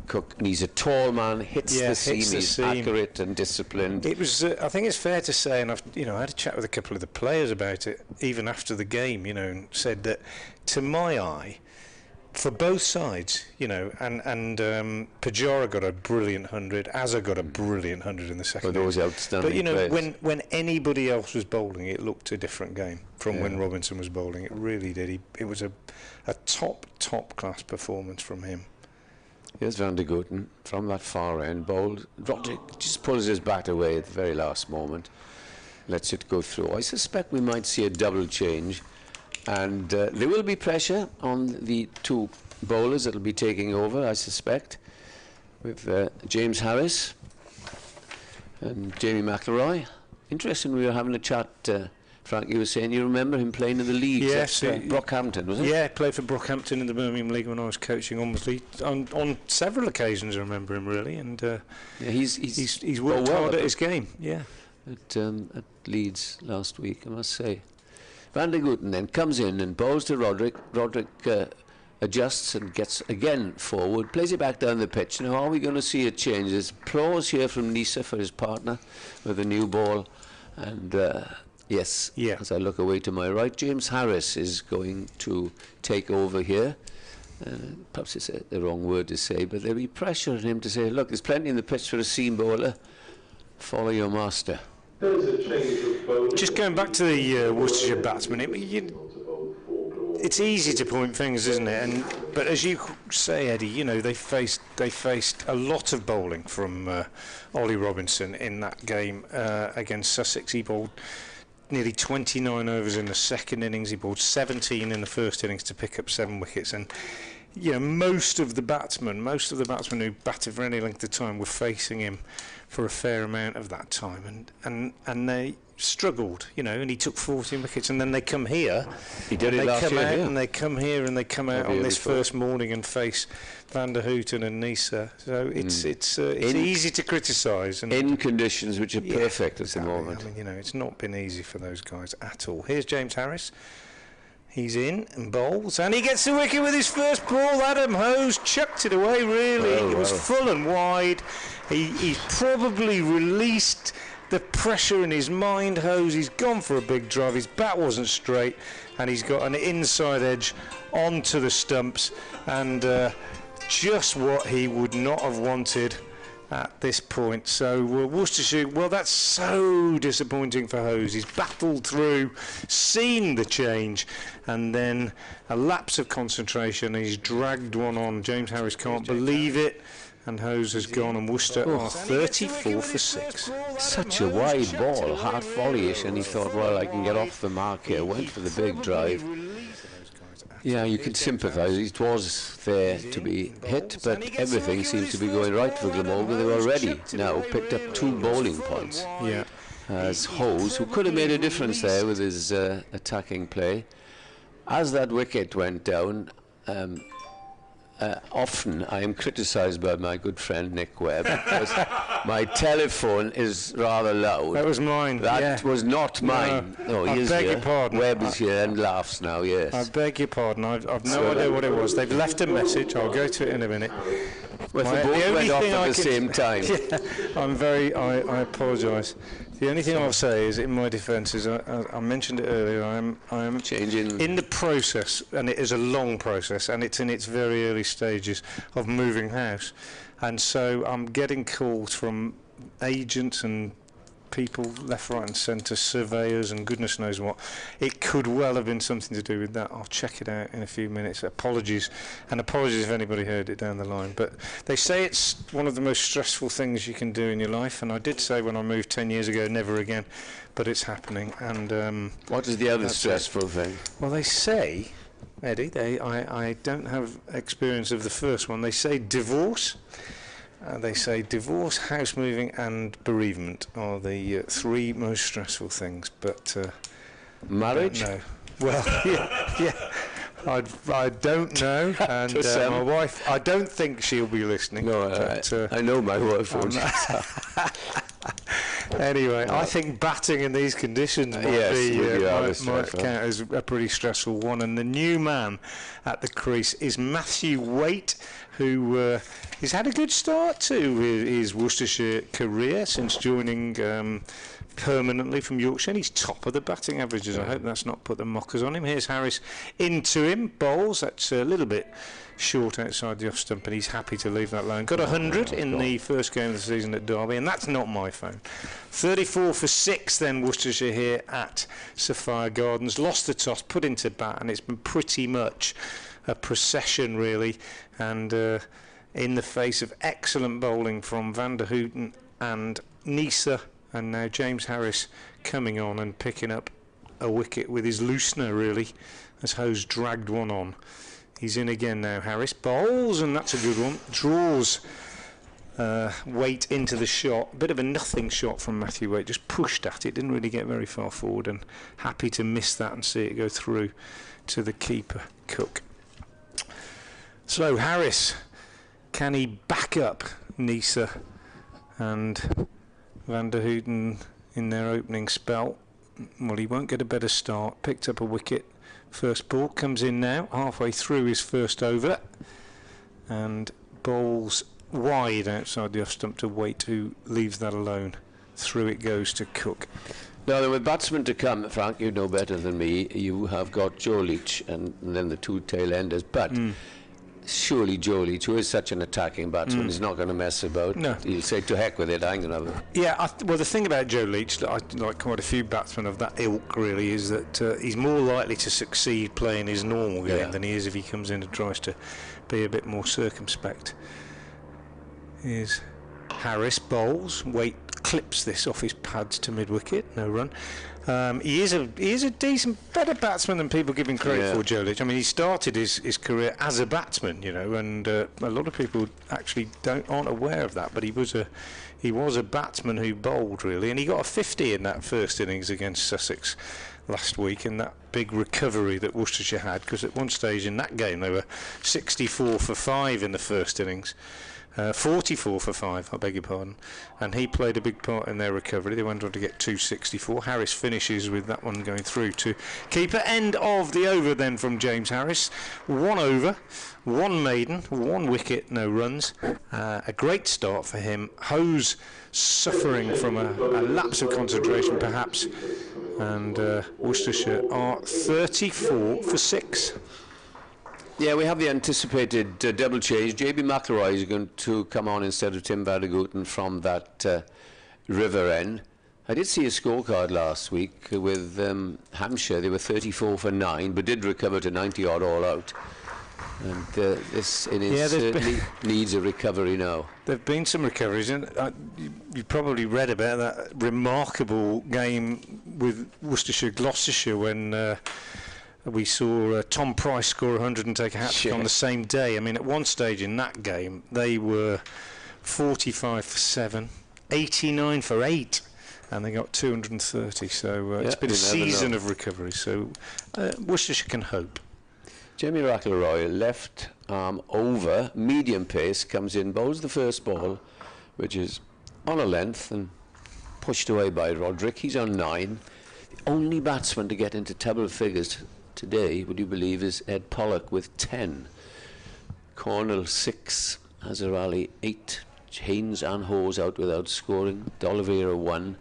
Cook, and he's a tall man, hits the seam, he's accurate and disciplined. It was I think it's fair to say, and I had a chat with a couple of the players about it even after the game, and said that to my eye for both sides, you know, and Pajara got a brilliant 100, Azza got a brilliant 100 in the second. Those outstanding but you know, players. when anybody else was bowling, it looked a different game from when Robinson was bowling. It really did. It was a top class performance from him. Here's Van der Gooten from that far end, bowled. Roderick just pulls his bat away at the very last moment, lets it go through. I suspect we might see a double change, and there will be pressure on the two bowlers that will be taking over, I suspect, with James Harris and Jamie McIlroy. Interesting, we were having a chat, Frank, you were saying you remember him playing in the leagues at Brockhampton, was it? Yeah, played for Brockhampton in the Birmingham League when I was coaching on several occasions. I remember him really, and he's worked hard at his game. Yeah, at Leeds last week, I must say. Van der Gooten then comes in and bowls to Roderick. Roderick adjusts and gets again forward, plays it back down the pitch. Now, are we going to see a change? There's applause here from Neser for his partner with a new ball, and yes, as I look away to my right, James Harris is going to take over here. Perhaps it's the wrong word to say, but there'll be pressure on him to say, look, there's plenty in the pitch for a seam bowler. Follow your master. Just going back to the Worcestershire batsmen, it's easy to point fingers, isn't it? But as you say, Eddie, you know, they faced a lot of bowling from Ollie Robinson in that game against Sussex. He bowled nearly 29 overs in the second innings. He bowled 17 in the first innings to pick up 7 wickets. And you know, most of the batsmen who batted for any length of time were facing him for a fair amount of that time, and they struggled, you know, and he took 14 wickets, and then they come here. He did it last year, and they come here, and they come out on this first morning and face Van der Gooten and Neser. So it's easy to criticise. In conditions which are perfect at the moment. I mean, you know, it's not been easy for those guys at all. Here's James Harris. He's in and bowls, and he gets the wicket with his first ball. Adam Hose chucked it away, really. It was full and wide. He's probably released the pressure in his mind, Hose. He's gone for a big drive. His bat wasn't straight, and he's got an inside edge onto the stumps, and just what he would not have wanted at this point. So Worcestershire, well, that's so disappointing for Hose. He's battled through, seen the change, and then a lapse of concentration. He's dragged one on. James Harris can't believe it, and Hose has gone, and Worcester are 34 for 6. Such a wide ball, hard volleyish, and he thought, well, I can get off the mark here. Went for the big drive. Yeah, you can sympathise. It was there to be hit, but everything seems to be going right for Glamorgan. They've already now picked up 2 bowling points. Yeah. As Hose, who could have made a difference there with his attacking play. As that wicket went down, often I am criticised by my good friend Nick Webb because my telephone is rather loud. That was mine. That was not mine. No, I beg your pardon. Webb is here and laughs now, yes. I beg your pardon. I've no idea what it was. They've left a message. I'll go to it in a minute. Well, the both went off at the same time. I apologise. The only thing I'll say is, in my defence, is I mentioned it earlier, I am changing in the process, and it is a long process, and it's in its very early stages of moving house, and so I'm getting calls from agents and people left, right and centre, surveyors and goodness knows what. It could well have been something to do with that. I'll check it out in a few minutes. Apologies if anybody heard it down the line. But they say it's one of the most stressful things you can do in your life, and I did say when I moved 10 years ago, never again, but it's happening. And what is the other stressful thing? Well, they say, Eddie, I don't have experience of the first one. They say divorce. They say divorce, house moving and bereavement are the 3 most stressful things, but marriage? No. Well, yeah. I don't know, and my wife, I don't think she'll be listening. No, but, I know my wife won't. Anyway, I think batting in these conditions might count as a pretty stressful one. And the new man at the crease is Matthew Waite, who has had a good start to his Worcestershire career since joining permanently from Yorkshire, and he's top of the batting averages. I hope that's not put the mockers on him. Here's Harris into him, bowls. That's a little bit short outside the off stump, and he's happy to leave that alone. Got 100 in the first game of the season at Derby, and that's not my phone. 34 for 6 then, Worcestershire here at Sophia Gardens. Lost the toss, put into bat, and it's been pretty much a procession really, and in the face of excellent bowling from Van der Houten and Neser, and now James Harris coming on and picking up a wicket with his loosener really, as Hose dragged one on. He's in again now. Harris bowls, and that's a good one. Draws Waite into the shot. A bit of a nothing shot from Matthew Waite. Just pushed at it. Didn't really get very far forward, and happy to miss that and see it go through to the keeper, Cook. So Harris, can he back up Neser and Van der Houten in their opening spell? Well, he won't get a better start. Picked up a wicket. First ball comes in now, halfway through his first over, and bowls wide outside the off stump to Waite, who leaves that alone. Through it goes to Cook. Now, there were batsmen to come, Frank, you know better than me. You have got Joe Leach and then the two tail-enders, but surely Joe Leach, who is such an attacking batsman, is not going to mess about. No. He'll say, to heck with it, I'm going to have it. Yeah, well, the thing about Joe Leach, that I like quite a few batsmen of that ilk, really, is that he's more likely to succeed playing his normal game than he is if he comes in and tries to be a bit more circumspect. Here's Harris bowls. Waite clips this off his pads to mid-wicket, no run. He is a decent, better batsman than people give him credit for, Joe Leach. I mean, he started his career as a batsman, you know, and a lot of people actually aren't aware of that. But he was a batsman who bowled really, and he got a 50 in that first innings against Sussex last week, in that big recovery that Worcestershire had, because at one stage in that game they were 64 for 5 in the first innings. 44 for 5, I beg your pardon, and he played a big part in their recovery. They went on to get 264. Harris finishes with that one going through to keeper. End of the over then from James Harris. 1 over, 1 maiden, 1 wicket, no runs. A great start for him. Hose suffering from a lapse of concentration perhaps, and Worcestershire are 34 for 6. Yeah, we have the anticipated double change. JB McElroy is going to come on instead of Tim Van der Houten from that river end. I did see a scorecard last week with Hampshire. They were 34 for 9, but did recover to 90 odd all out. And this innings certainly needs a recovery now. There have been some recoveries, and you probably read about that remarkable game with Worcestershire-Gloucestershire when we saw Tom Price score 100 and take a hat-trick on the same day. I mean, at one stage in that game, they were 45 for 7, 89 for 8, and they got 230. So it's been a season of recovery. So Worcestershire can hope. Jamie McElroy, left arm over, medium pace, comes in, bowls the first ball, which is on a length and pushed away by Roderick. He's on 9. The only batsman to get into double figures today, would you believe, is Ed Pollock with 10. Cornell 6, Hazarali 8, Haynes and Hose out without scoring, D'Oliveira 1.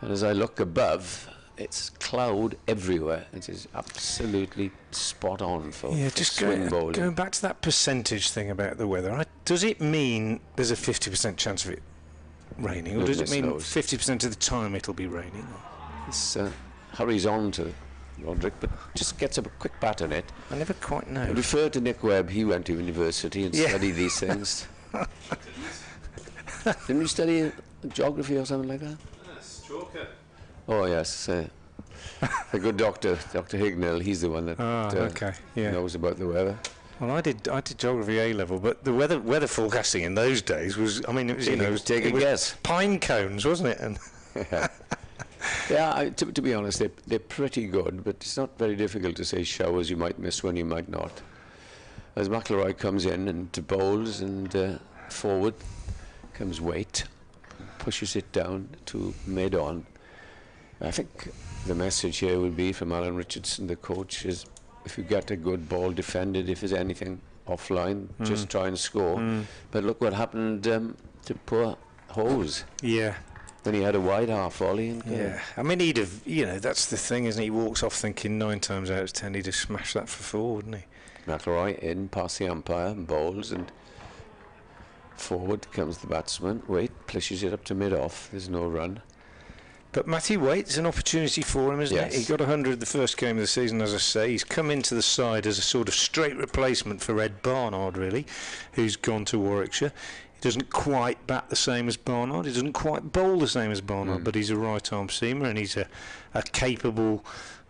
And as I look above, it's cloud everywhere. It is absolutely spot on for swing bowling. Going back to that percentage thing about the weather, does it mean there's a 50% chance of it raining, or does it mean 50% of the time it'll be raining? This hurries on to Roderick, but just gets a quick bat on it. I never quite know. Refer to Nick Webb. He went to university and studied these things. Didn't you study geography or something like that? Yes, Chalker. Oh yes, the good Dr. Hignell. He's the one that knows about the weather. Well, I did geography A level, but the weather forecasting in those days was, I mean, it was take a guess. Pine cones, wasn't it? And yeah, to be honest, they're pretty good, but it's not very difficult to say showers. You might miss one, you might not. As McElroy comes in and bowls, and forward comes Waite, pushes it down to mid-on. I think the message here will be from Alan Richardson, the coach, is if you get a good ball defended, if there's anything offline, just try and score. But look what happened to poor Hose. Yeah. Then he had a wide half volley. And yeah, I mean, he'd have, that's the thing, isn't he? He walks off thinking 9 times out of 10 he'd have smashed that for 4, wouldn't he? McIlroy in, past the umpire, and bowls, and forward comes the batsman. Waite pushes it up to mid-off. There's no run. But Matthew Waite's an opportunity for him, isn't Yes. it? He got 100 the first game of the season, as I say. He's come into the side as a sort of straight replacement for Ed Barnard, really, who's gone to Warwickshire. He doesn't quite bat the same as Barnard. He doesn't quite bowl the same as Barnard, but he's a right-arm seamer, and he's a capable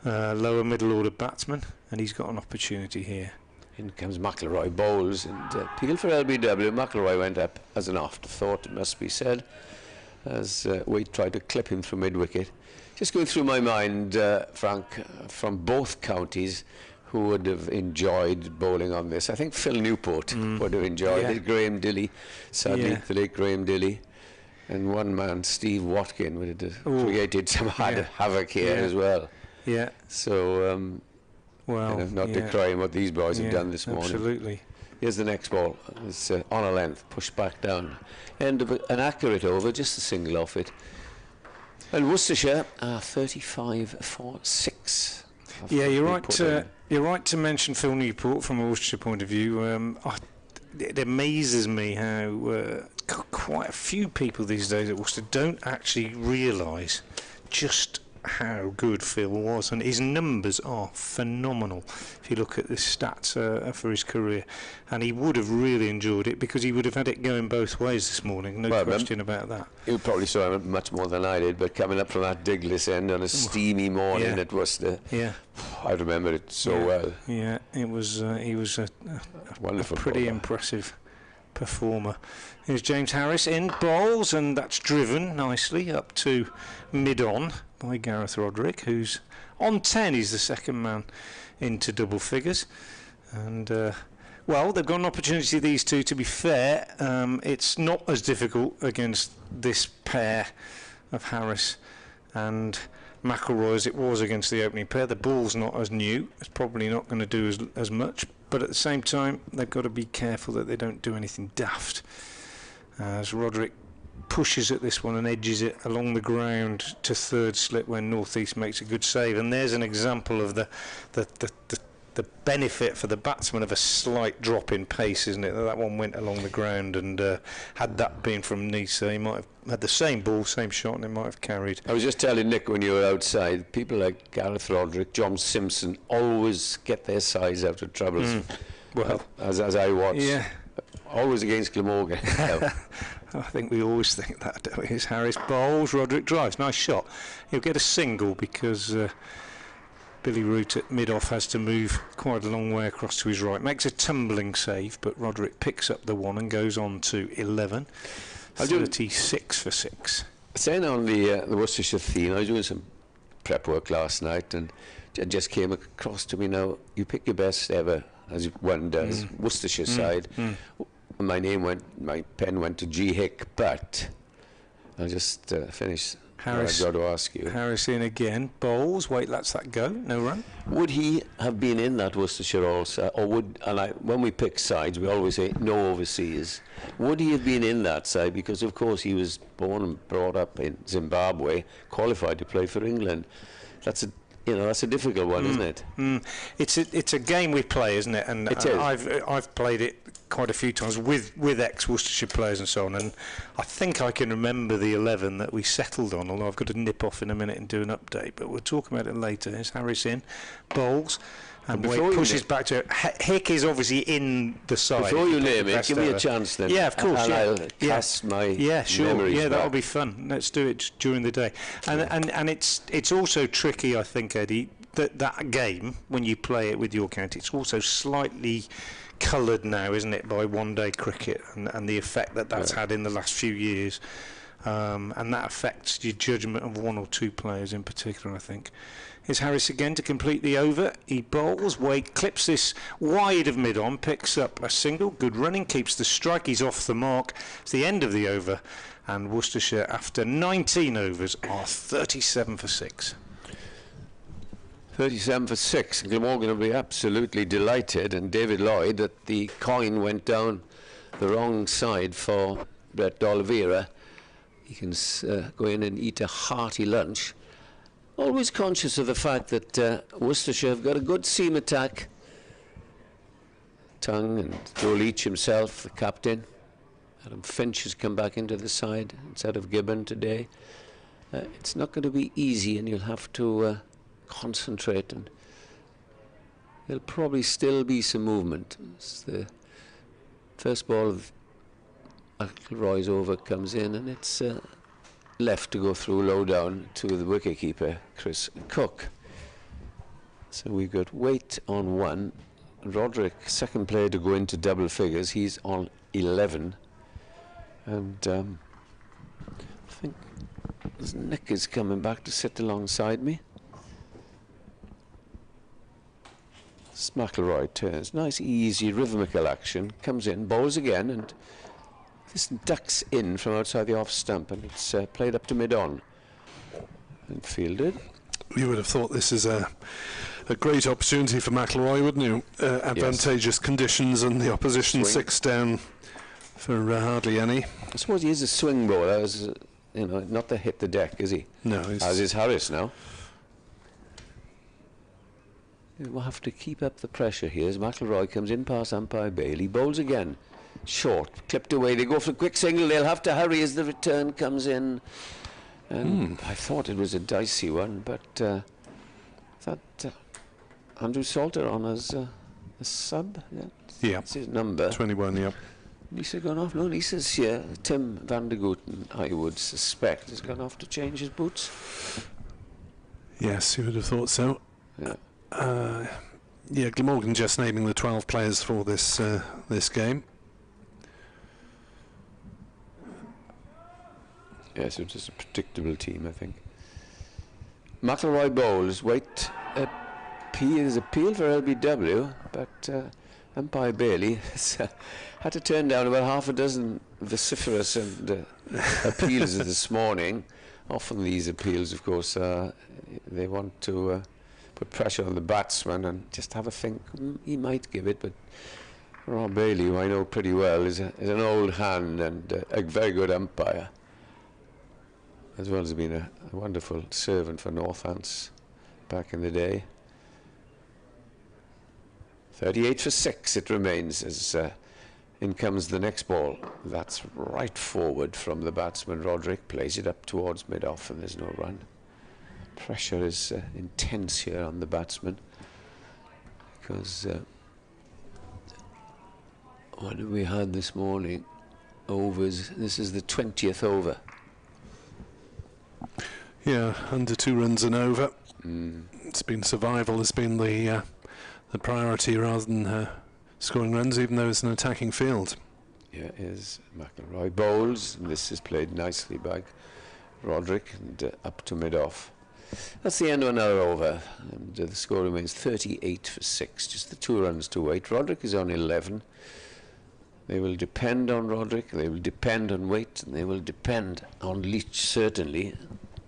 lower middle-order batsman, and he's got an opportunity here. In comes McIlroy, bowls, and appeal for LBW. McIlroy went up as an afterthought, it must be said, as Waite tried to clip him through mid-wicket. Just going through my mind, Frank, from both counties, who would have enjoyed bowling on this. I think Phil Newport would have enjoyed it. Graham Dilley, sadly, the late Graham Dilley. And one man, Steve Watkin, would have created some havoc here as well. Yeah. So, not decrying what these boys have done this morning. Absolutely. Here's the next ball. It's on a length, pushed back down. End of an accurate over, just a single off it. And Worcestershire are 35 for 6. Yeah, you're right. You're right to mention Phil Newport from a Worcestershire point of view. It amazes me how quite a few people these days at Worcester don't actually realise just how good Phil was, and his numbers are phenomenal if you look at the stats for his career, and he would have really enjoyed it because he would have had it going both ways this morning, no question about that. You probably saw him much more than I did, but coming up from that Diglis end on a steamy morning at Worcester, I remember it so well. Yeah, it was. He was a wonderful, pretty impressive performer. Here's James Harris in bowls, and that's driven nicely up to mid-on by Gareth Roderick, who's on 10. He's the second man into double figures, and they've got an opportunity, these two, to be fair. It's not as difficult against this pair of Harris and McIlroy as it was against the opening pair. The ball's not as new, it's probably not going to do as much, but at the same time they've got to be careful that they don't do anything daft, as Roderick pushes at this one and edges it along the ground to third slip when North East makes a good save. And there's an example of the benefit for the batsman of a slight drop in pace, isn't it? That one went along the ground, and had that been from Neser, he might have had the same ball, same shot, and it might have carried. I was just telling Nick when you were outside, people like Gareth Roderick, John Simpson always get their sides out of troubles. Well, as I watch. Yeah. Always against Glamorgan. I think we always think that, don't we? It's Harris bowls, Roderick drives. Nice shot. He'll get a single because Billy Root at mid-off has to move quite a long way across to his right. Makes a tumbling save, but Roderick picks up the one and goes on to 11. 36 for 6. Saying on the Worcestershire theme, I was doing some prep work last night, and it just came across to me now, you pick your best ever, as one does, Worcestershire side. My pen went to G. Hick, but I'll just finish. Harris, I've got to ask you. Harris in again, bowls, Wait, lets that go, no run. Would he have been in that Worcestershire also, or when we pick sides, we always say no overseas. Would he have been in that side? Because of course he was born and brought up in Zimbabwe, qualified to play for England. That's a difficult one, isn't it? It's a game we play, isn't it? And I've played it quite a few times with ex-Worcestershire players and so on, and I think I can remember the 11 that we settled on, although I've got to nip off in a minute and do an update, but we'll talk about it later. Here's Harris in, bowls, and Wade pushes back to Hick is obviously in the side. Before you name it, give me a chance then. Yeah, of course. And I'll cast my memories back. That'll be fun. Let's do it during the day. And it's also tricky, I think, Eddie, that game, when you play it with your county, it's also slightly coloured now, isn't it, by one-day cricket and the effect that's had in the last few years. And that affects your judgment of one or two players in particular, I think. Here's Harris again to complete the over. He bowls, Wade clips this wide of mid-on, picks up a single, good running, keeps the strike, he's off the mark. It's the end of the over, and Worcestershire, after 19 overs, are 37 for 6. 37 for 6. Glamorgan will be absolutely delighted, and David Lloyd, that the coin went down the wrong side for Brett D'Oliveira. he can go in and eat a hearty lunch. Always conscious of the fact that Worcestershire have got a good seam attack. Tongue and Joe Leach himself, the captain. Adam Finch has come back into the side instead of Gibbon today. It's not going to be easy, and you'll have to concentrate, and there'll probably still be some movement. It's the first ball of McIlroy's over comes in, and it's left to go through low down to the wicketkeeper, Chris Cook. So we've got Waite on 1. Roderick, second player to go into double figures. He's on 11. And I think Nick is coming back to sit alongside me. McIlroy turns. Nice, easy, rhythmical action. Comes in, bowls again, and this ducks in from outside the off stump, and it's played up to mid-on and fielded. You would have thought this is a great opportunity for McIlroy, wouldn't you? Advantageous conditions, and the opposition Swing. 6 down for hardly any. I suppose he is a swing bowler, you know, not to hit the deck, is he? No, as is Harris now. We'll have to keep up the pressure here as McIlroy comes in past umpire Bailey, bowls again. Short, clipped away, they go for a quick single, they'll have to hurry as the return comes in. And I thought it was a dicey one, but that Andrew Salter on as a sub. Yeah, that's his number. 21, yeah. Neser gone off? No, Neser's here. Tim van der Gooten, I would suspect, has gone off to change his boots. Yes, you would have thought so. Yeah. Yeah, Glamorgan just naming the 12 players for this this game. Yes, it's just a predictable team, I think. McIlroy bowls. Waite Pears appeal for LBW, but umpire Bailey has had to turn down about half a dozen vociferous and appeals this morning. Often these appeals, of course, they want to put pressure on the batsman and just have a think. He might give it, but Rob Bailey, who I know pretty well, is an old hand and a very good umpire, as well as being a wonderful servant for Northants back in the day. 38 for 6 it remains as in comes the next ball. That's right forward from the batsman. Roderick plays it up towards mid-off, and there's no run. Pressure is intense here on the batsman, because what have we had this morning? Overs. This is the 20th over. Yeah, under 2 runs and over. It's been survival has been the priority rather than scoring runs, even though it's an attacking field. Here is McIlroy bowls, and this is played nicely by Roderick, and up to mid-off. That's the end of another over, and the score remains 38 for 6, just the 2 runs to Waite. Roderick is on 11. They will depend on Roderick, they will depend on Waite, and they will depend on Leach, certainly,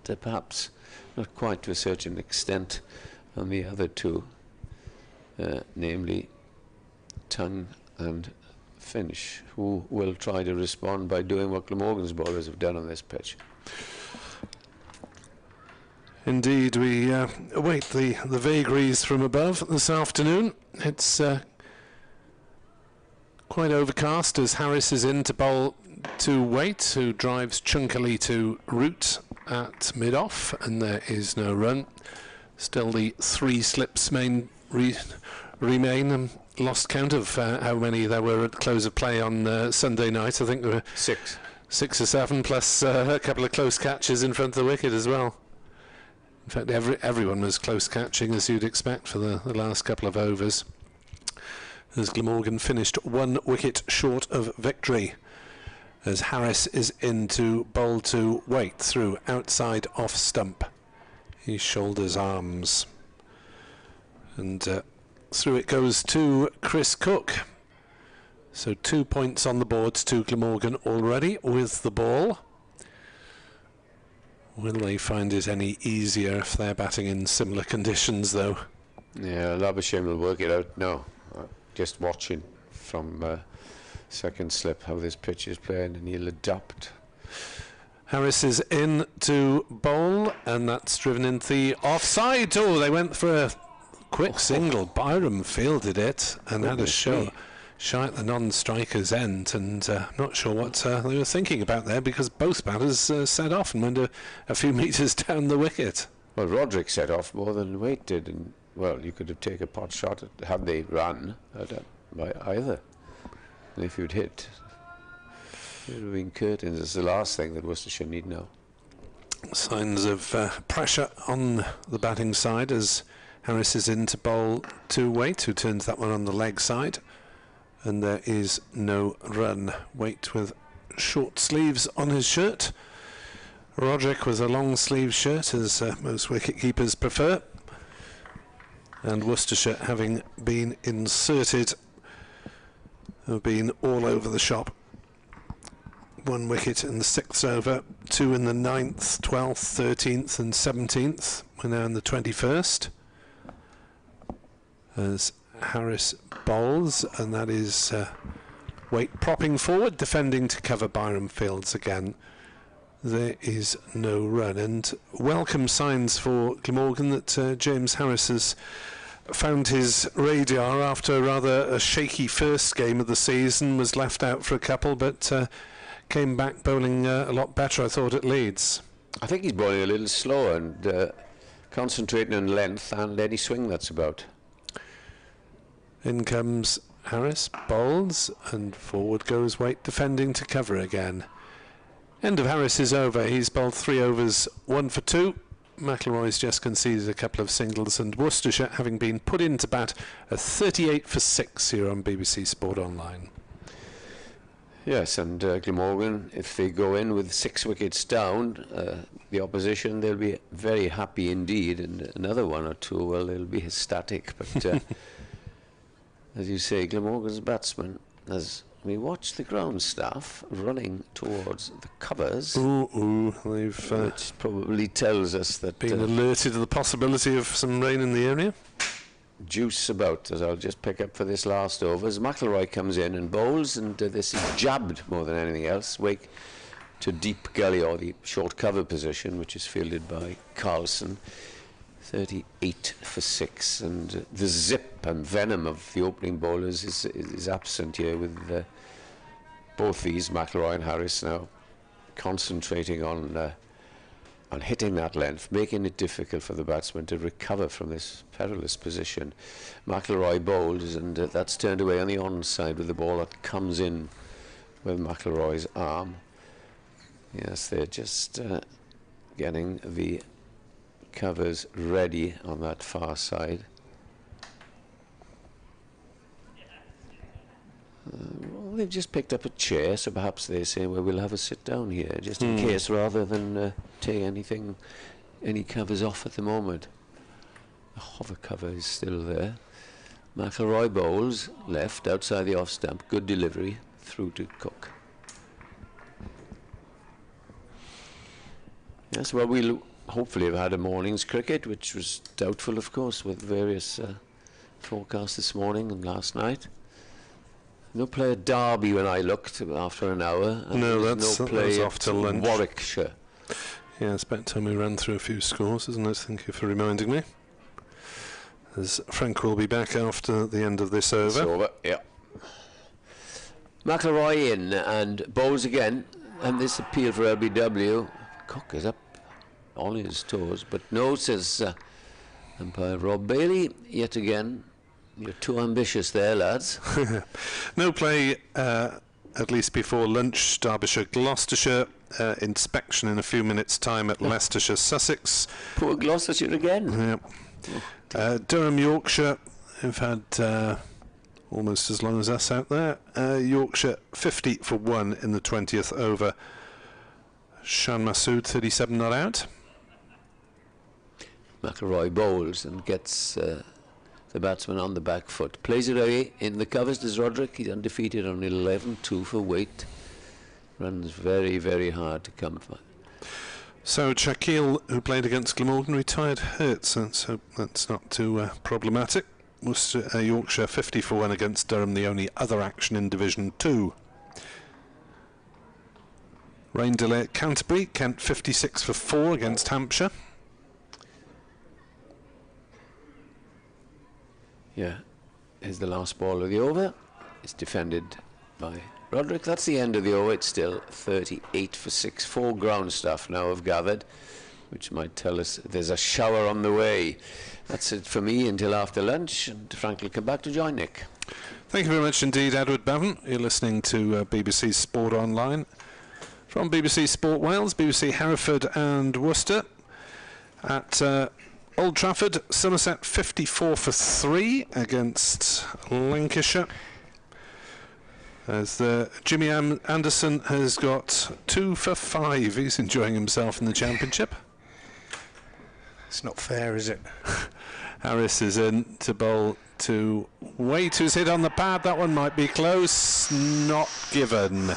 to perhaps not quite to a certain extent on the other two, namely Tongue and Finch, who will try to respond by doing what Glamorgan's bowlers have done on this pitch. Indeed, we await the vagaries from above this afternoon. It's quite overcast as Harris is in to bowl to Waite, who drives chunkily to root at mid-off, and there is no run. Still the 3 slips remain. Lost count of how many there were at close of play on Sunday night. I think there were 6 or 7, plus a couple of close catches in front of the wicket as well. In fact, everyone was close catching, as you'd expect, for the last couple of overs, as Glamorgan finished 1 wicket short of victory, as Harris is in to bowl to Waite through outside off stump. He shoulders arms, and through it goes to Chris Cook. So 2 points on the boards to Glamorgan already with the ball. Will they find it any easier if they're batting in similar conditions, though? Yeah, Labuschagne will work it out now. Just watching from second slip how this pitch is playing, and he'll adapt. Harris is in to bowl, and that's driven into the offside. Oh, they went for a quick single. Byram fielded it and had a shot at the non-striker's end, and I'm not sure what they were thinking about there, because both batters set off and went a few metres down the wicket. Well, Roderick set off more than Waite did, and well, you could have taken a pot shot had they run by either. And if you'd hit, it would have been curtains. It's the last thing that Worcestershire need now. Signs of pressure on the batting side as Harris is in to bowl to Waite, who turns that one on the leg side. And there is no run. Waite with short sleeves on his shirt. Roderick with a long sleeve shirt, as most wicket keepers prefer. And Worcestershire, having been inserted, have been all over the shop. 1 wicket in the 6th over, 2 in the 9th, 12th, 13th and 17th. We're now in the 21st. As Harris bowls, and that is Waite propping forward, defending to cover Byram Fields again. There is no run, and welcome signs for Glamorgan that James Harris has found his radar after rather a shaky first game of the season, was left out for a couple, but came back bowling a lot better, I thought, at Leeds. I think he's bowling a little slower and concentrating on length and any swing that's about. In comes Harris, bowls, and forward goes Waite, defending to cover again. End of Harris is over. He's bowled 3 overs, 1 for 2. McIlroy's just conceded a couple of singles, and Worcestershire having been put into bat at 38 for 6 here on BBC Sport Online. Yes, and Glamorgan, if they go in with 6 wickets down, the opposition, they'll be very happy indeed, and another 1 or 2, well, they'll be ecstatic. But as you say, Glamorgan's batsman, as we watch the ground staff running towards the covers, they've which probably tells us that been alerted to the possibility of some rain in the area. Juice about, as I'll just pick up for this last over, as McIlroy comes in and bowls, and this is jabbed more than anything else. Wake to deep gully, or the short cover position, which is fielded by Carlson. 38 for 6, and the zip and venom of the opening bowlers is absent here, with both these, McIlroy and Harris, now concentrating on hitting that length, making it difficult for the batsman to recover from this perilous position. McIlroy bowls, and that's turned away on the onside with the ball that comes in with McIlroy's arm. Yes, they're just getting the covers ready on that far side. Well, they've just picked up a chair, so perhaps they say, well, we'll have a sit down here, just in case, rather than take any covers off at the moment. The hover cover is still there. McIlroy bowls left outside the off stump, good delivery through to Cook. Yes, well, we'll hopefully have had a morning's cricket, which was doubtful, of course, with various forecasts this morning and last night. No play at Derby when I looked after an hour. And no, that's off till lunch. Warwickshire. Yeah, it's about time we ran through a few scores, isn't it? Thank you for reminding me. As Frank will be back after the end of this over. It's over, yeah. McIlroy in and bowls again, and this appeal for LBW. Cook is up on his toes, but no, says umpire Rob Bailey, yet again. You're too ambitious there, lads. No play, at least before lunch. Derbyshire, Gloucestershire. Inspection in a few minutes' time at Leicestershire, Sussex. Poor Gloucestershire again. Yeah. Durham, Yorkshire. Who've had almost as long as us out there. Yorkshire 50 for 1 in the 20th over. Shan Masood 37 not out. McIlroy bowls and gets the batsman on the back foot. Plays it away in the covers. Does Roderick. He's undefeated on 11, 2 for Waite. Runs very, very hard to come by. So Shaquille, who played against Glamorgan, retired hurt, so that's not too problematic. Yorkshire 50 for 1 against Durham, the only other action in Division 2. Rain delay at Canterbury. Kent 56 for 4 against Hampshire. Yeah, here's the last ball of the over. It's defended by Roderick. That's the end of the over. It's still 38 for 6. 4 ground staff now have gathered, which might tell us there's a shower on the way. That's it for me until after lunch, and Frank will come back to join Nick. Thank you very much indeed, Edward Bevan. You're listening to BBC Sport Online. From BBC Sport Wales, BBC Hereford and Worcester. At Old Trafford, Somerset 54 for 3 against Lancashire. As Jimmy Anderson has got 2 for 5. He's enjoying himself in the Championship. It's not fair, is it? Harris is in to bowl to Waite, who's hit on the pad. That one might be close. Not given.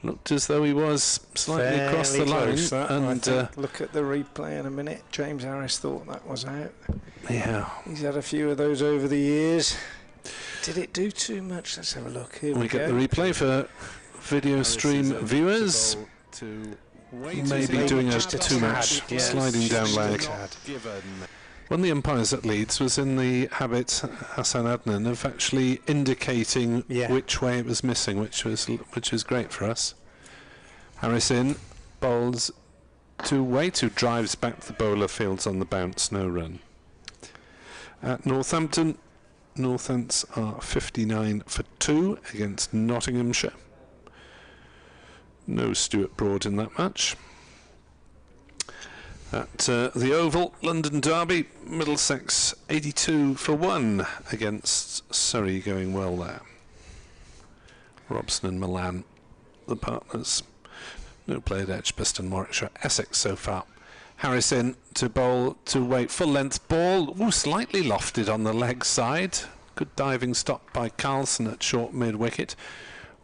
Looked as though he was slightly across the line. And look at the replay in a minute. James Harris thought that was out. Yeah. He's had a few of those over the years. Did it do too much? Let's have a look. Here we get go. the replay for video stream viewers. Maybe doing us too much, sliding down leg. One of the umpires at Leeds was in the habit, Hassan Adnan, of actually indicating which way it was missing, which was great for us. Harris in, bowls to Waite, who drives back the bowler, fields on the bounce, no run. At Northampton, Northants are 59 for 2 against Nottinghamshire. No Stuart Broad in that match. At the Oval, London Derby, Middlesex 82 for 1 against Surrey, going well there. Robson and Milan, the partners. No play at Edgbaston, Warwickshire, Essex so far. Harris in to bowl to Waite, full length ball, slightly lofted on the leg side. Good diving stop by Carlson at short mid wicket.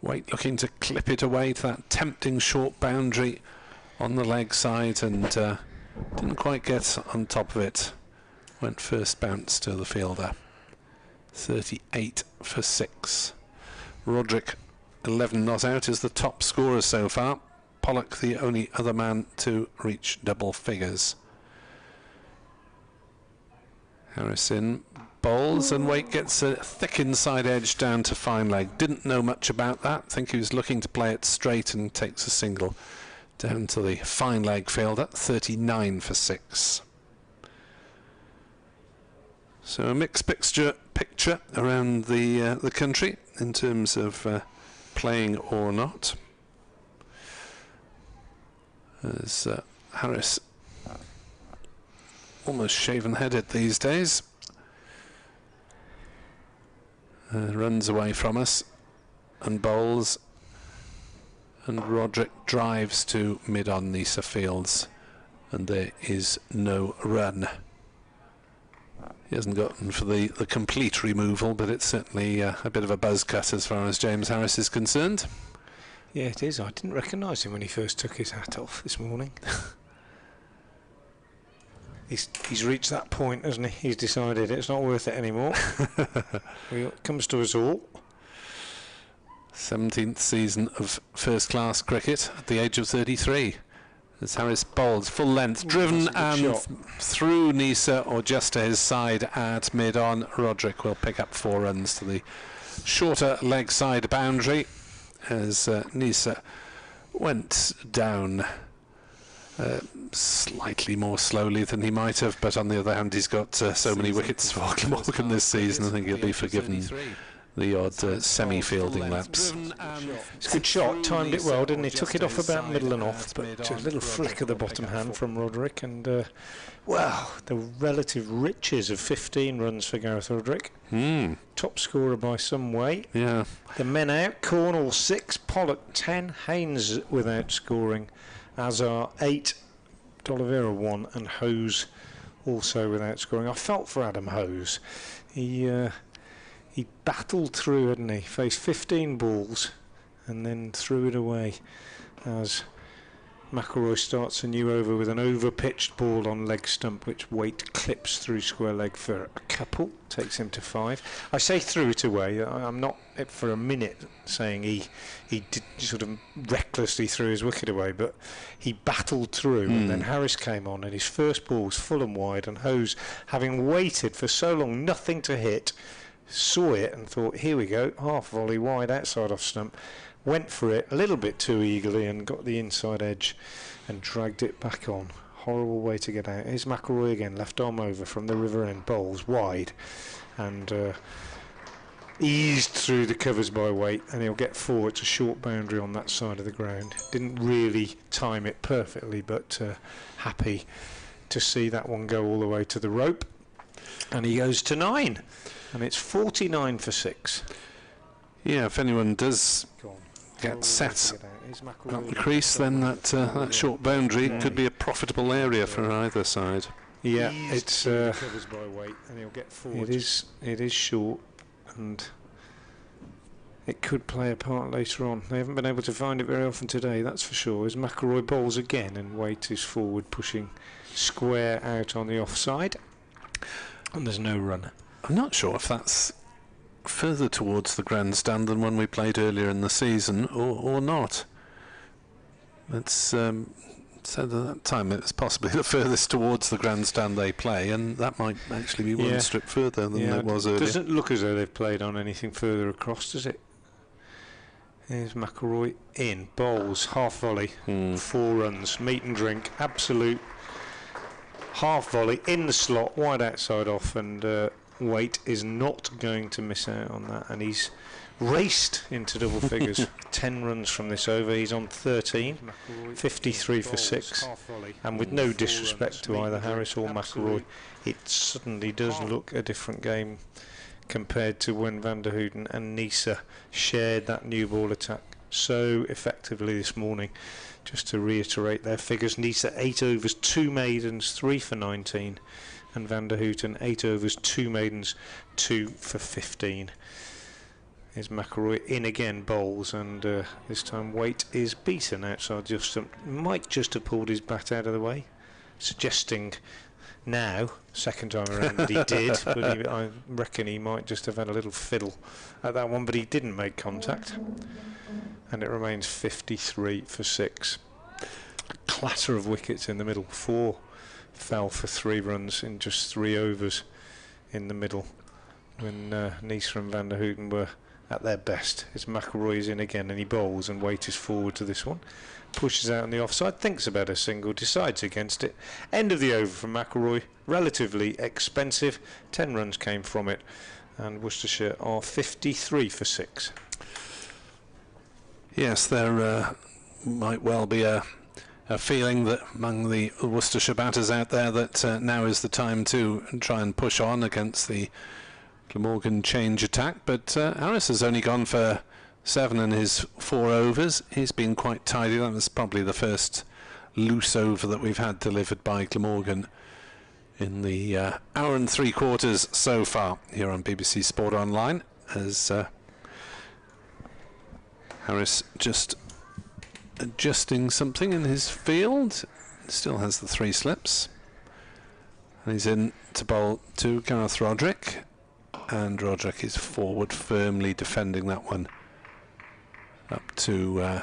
Waite looking to clip it away to that tempting short boundary on the leg side, and didn't quite get on top of it. Went first bounce to the fielder. 38 for 6. Roderick 11 not out is the top scorer so far. Pollock the only other man to reach double figures. Harrison bowls and Waite gets a thick inside edge down to fine leg. Didn't know much about that. Think he was looking to play it straight and takes a single down to the fine leg fielder. 39 for 6. So a mixed picture around the country in terms of playing or not. As Harris almost shaven-headed these days. Runs away from us and bowls, and Roderick drives to mid-on Neser fields, and there is no run. He hasn't gotten for the complete removal, but it's certainly a bit of a buzz cut as far as James Harris is concerned. Yeah, it is. I didn't recognise him when he first took his hat off this morning. He's reached that point, hasn't he? He's decided it's not worth it anymore. It comes to us all. 17th season of first-class cricket at the age of 33. As Harris bowls full length, driven and shot through Neser or just to his side at mid-on. Roderick will pick up 4 runs to the shorter leg side boundary as Neser went down slightly more slowly than he might have, but on the other hand he's got so many wickets for Glamorgan this season. I think he'll be forgiven the odd semi-fielding laps. It's a good shot, timed it well, didn't he? Took it off about middle and off, but a little flick of the bottom hand from Roderick, and well, the relative riches of 15 runs for Gareth Roderick. Top scorer by some way. Yeah. The men out, Cornwall 6, Pollock 10, Haynes without scoring, Azar 8, D'Oliveira 1, and Hose also without scoring. I felt for Adam Hose. He battled through, hadn't he? Faced 15 balls and then threw it away as McIlroy starts a new over with an over-pitched ball on leg stump, which Waite clips through square leg for a couple, takes him to 5. I say threw it away. I'm not for a minute saying he did sort of recklessly threw his wicket away, but he battled through, and then Harris came on, and his first ball was full and wide, and Hose, having waited for so long, nothing to hit, saw it and thought, here we go, half volley wide outside off stump. Went for it a little bit too eagerly and got the inside edge and dragged it back on. Horrible way to get out. Here's McIlroy again, left arm over from the river end, bowls wide and eased through the covers by Waite, and he'll get 4. It's a short boundary on that side of the ground. Didn't really time it perfectly, but happy to see that one go all the way to the rope. And he goes to 9, and it's 49 for 6. Yeah, if anyone does get set at the crease, then that short boundary could be a profitable area for either side. Yeah, it's it is short, and it could play a part later on. They haven't been able to find it very often today, that's for sure. As McIlroy bowls again, and Waite is forward, pushing square out on the offside, and there's no run. I'm not sure if that's further towards the grandstand than when we played earlier in the season, or not. It's said at that time it was possibly the furthest towards the grandstand they play, and that might actually be one strip further than it was earlier. Doesn't look as though they've played on anything further across, does it? Here's McIlroy in, bowls, half volley, 4 runs, meat and drink, absolute half volley in the slot, wide outside off, and Waite is not going to miss out on that, and he's raced into double figures. 10 runs from this over. He's on 13, 53 for 6, and with no disrespect to either Harris or McIlroy, it suddenly does look a different game compared to when Van der Houten and Neser shared that new ball attack so effectively this morning. Just to reiterate their figures, Neser 8 overs, 2 maidens, 3 for 19, and Van der Houten 8 overs, 2 maidens, 2 for 15. Here's McIlroy in again, bowls, and this time Waite is beaten outside just might just have pulled his bat out of the way, suggesting now, second time around, that he did, but I reckon he might just have had a little fiddle at that one, but he didn't make contact, and it remains 53 for 6. A clatter of wickets in the middle. 4 fell for 3 runs in just 3 overs in the middle when Neser and Van der Houten were at their best. It's McIlroy's in again, and he bowls, and Waite is forward to this one, pushes out on the offside, thinks about a single, decides against it. End of the over from McIlroy, relatively expensive. 10 runs came from it, and Worcestershire are 53 for 6. Yes, there might well be a feeling that among the Worcestershire batters out there that now is the time to try and push on against the Glamorgan change attack, but Harris has only gone for 7 in his 4 overs. He's been quite tidy. That was probably the first loose over that we've had delivered by Glamorgan in the hour and 3/4 so far here on BBC Sport Online, as Harris just adjusting something in his field. Still has the 3 slips, and he's in to bowl to Gareth Roderick, and Roderick is forward, firmly defending that one up to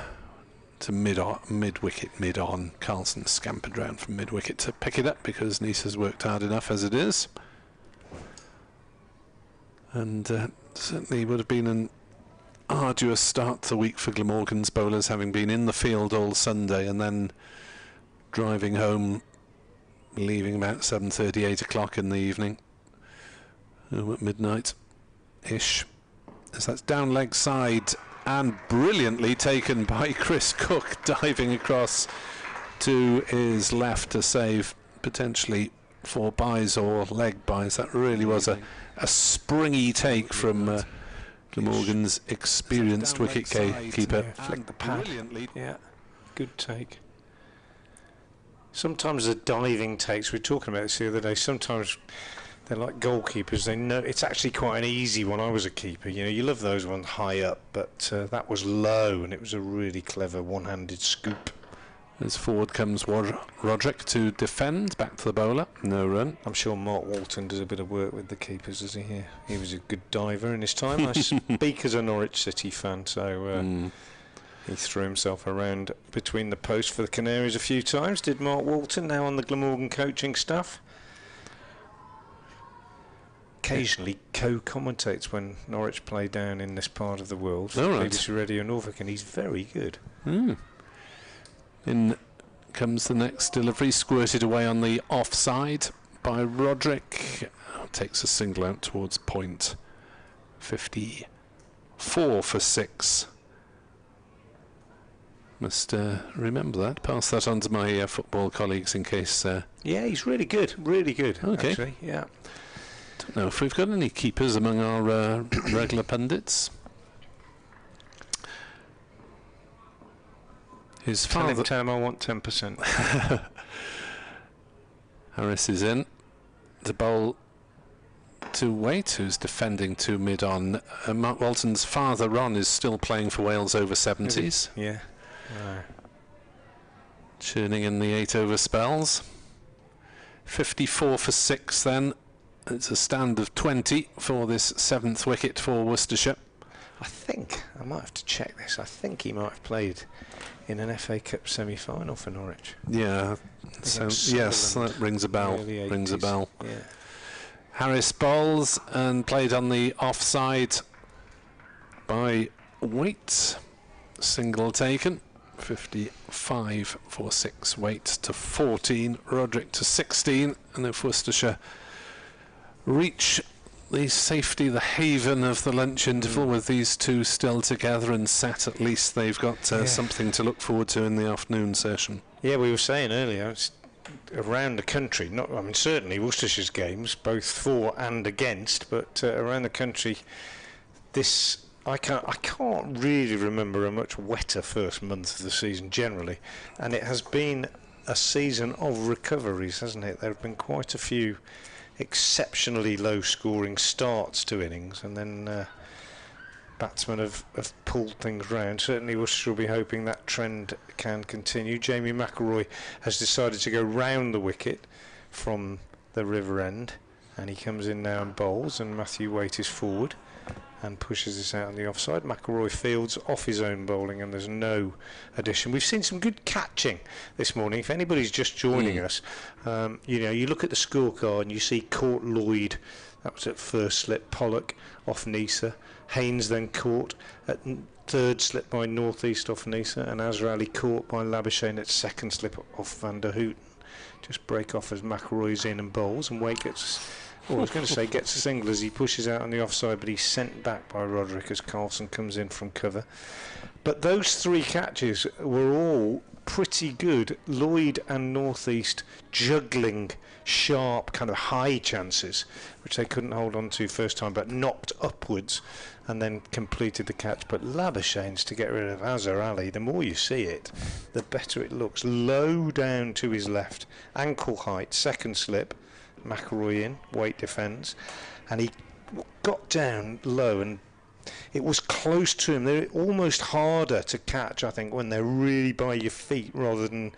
mid-wicket, mid-on. Carlson scampered round from mid-wicket to pick it up because Neser's worked hard enough as it is, and certainly would have been an arduous start to the week for Glamorgan's bowlers, having been in the field all Sunday and then driving home, leaving about 7:30, 8 o'clock in the evening, at midnight-ish. As that's down leg side, and brilliantly taken by Chris Cook, diving across to his left to save potentially 4 byes or leg byes. That really was a springy take from Glamorgan's experienced wicket keeper. Flick the pad. Yeah, good take. Sometimes the diving takes, we were talking about this the other day, sometimes they're like goalkeepers. They know it's actually quite an easy one. I was a keeper, you know, you love those ones high up, but that was low, and it was a really clever one-handed scoop As forward comes Roderick to defend, back to the bowler, no run. I'm sure Mark Walton does a bit of work with the keepers, does he? Here, he was a good diver in his time. I speak as a Norwich City fan, so he threw himself around between the posts for the Canaries a few times. Did Mark Walton, now on the Glamorgan coaching staff. Occasionally co-commentates when Norwich play down in this part of the world. BBC Radio Norfolk, and he's very good. In comes the next delivery, squirted away on the offside by Roderick. Takes a single out towards point. 54 for 6. Must remember that. Pass that on to my football colleagues in case. Yeah, he's really good. Really good. Okay. Actually, yeah. Don't know if we've got any keepers among our regular pundits. His father. Tell him I want 10%. Harris is in. The bowl to Waite, who's defending to mid-on. Mark Walton's father, Ron, is still playing for Wales over 70s. Yeah. Churning in the 8 over spells. 54 for 6 then. It's a stand of 20 for this 7th wicket for Worcestershire. I think, I might have to check this, I think he might have played in an FA Cup semi-final for Norwich. Yeah, so yes, that rings a bell. Rings a bell. Yeah. Harris bowls and played on the offside by Waite. Single taken. 55 for 6. Waite to 14. Roderick to 16. And if Worcestershire reach the safety, the haven of the lunch interval with these two still together and set, at least they've got something to look forward to in the afternoon session. Yeah, we were saying earlier, it's around the country, certainly Worcestershire's games, both for and against, but around the country, I can't really remember a much wetter first month of the season generally, and it has been a season of recoveries, hasn't it? There have been quite a few exceptionally low scoring starts to innings, and then batsmen have pulled things round. Certainly Worcestershire will be hoping that trend can continue. Jamie McElroy has decided to go round the wicket from the river end, and he comes in now and bowls, and Matthew Waite is forward and pushes this out on the offside. McElroy fields off his own bowling, and there's no addition. We've seen some good catching this morning. If anybody's just joining us, you look at the scorecard and you see caught Lloyd, that was at first slip, Pollock off Neser, Haynes then caught at third slip by North East off Neser, and Azhar Ali caught by Labuschagne at second slip off Van der Houten. Just break off as McElroy's in and bowls, and Wake gets a single as he pushes out on the offside, but he's sent back by Roderick as Carlson comes in from cover. But those 3 catches were all pretty good. Lloyd and North East juggling sharp, kind of high chances, which they couldn't hold on to first time, but knocked upwards and then completed the catch. But Labuschagne's to get rid of Azhar Ali, the more you see it, the better it looks. Low down to his left, ankle height, second slip. McElroy in, Waite defends, and he got down low, and it was close to him. They're almost harder to catch, I think, when they're really by your feet rather than,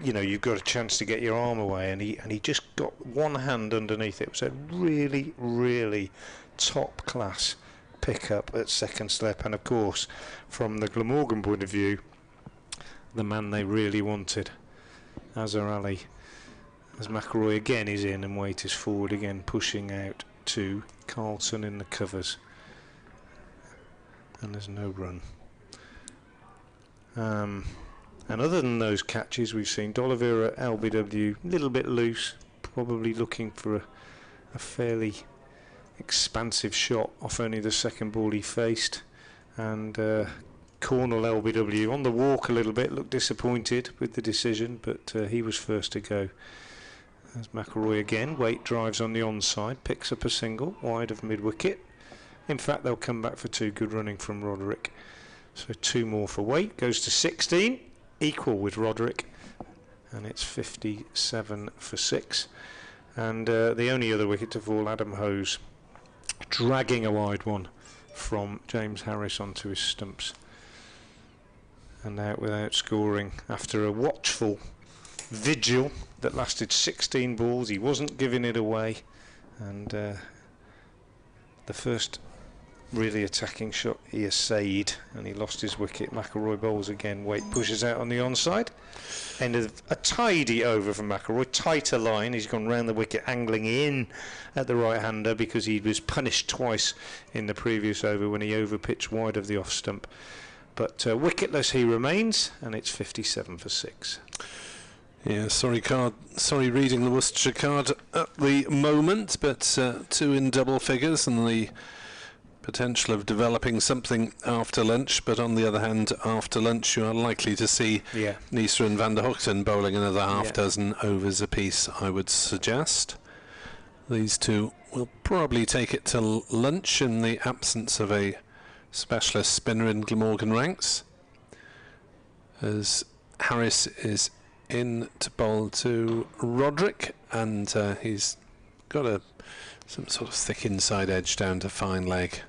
you've got a chance to get your arm away, and he just got one hand underneath it. It was a really, really top class pick up at second slip, and of course, from the Glamorgan point of view, the man they really wanted, Azhar Ali. As McElroy again is in and Waite is forward again, pushing out to Carlson in the covers. And there's no run. And other than those catches, we've seen D'Oliveira LBW, a little bit loose, probably looking for a fairly expansive shot off only the second ball he faced. And Cornell LBW on the walk a little bit, looked disappointed with the decision, but he was first to go. There's McElroy again. Waite drives on the onside, picks up a single wide of mid-wicket. In fact, they'll come back for 2. Good running from Roderick. So 2 more for Waite. Goes to 16, equal with Roderick, and it's 57 for 6. And the only other wicket to fall, Adam Hose, dragging a wide one from James Harris onto his stumps. and out without scoring after a watchful vigil that lasted 16 balls. He wasn't giving it away, and the first really attacking shot he essayed, and he lost his wicket. McIlroy bowls again. Waite pushes out on the onside. End of a tidy over from McIlroy. Tighter line. He's gone round the wicket, angling in at the right-hander because he was punished twice in the previous over when he overpitched wide of the off stump. But wicketless he remains, and it's 57 for 6. Yeah, sorry reading the Worcestershire card at the moment, but 2 in double figures and the potential of developing something after lunch. But on the other hand, after lunch you are likely to see Neser and van der Hoogten bowling another half dozen overs apiece, I would suggest. These two will probably take it to lunch in the absence of a specialist spinner in Glamorgan ranks, as Harris is in to bowl to Roderick, and he's got some sort of thick inside edge down to fine leg,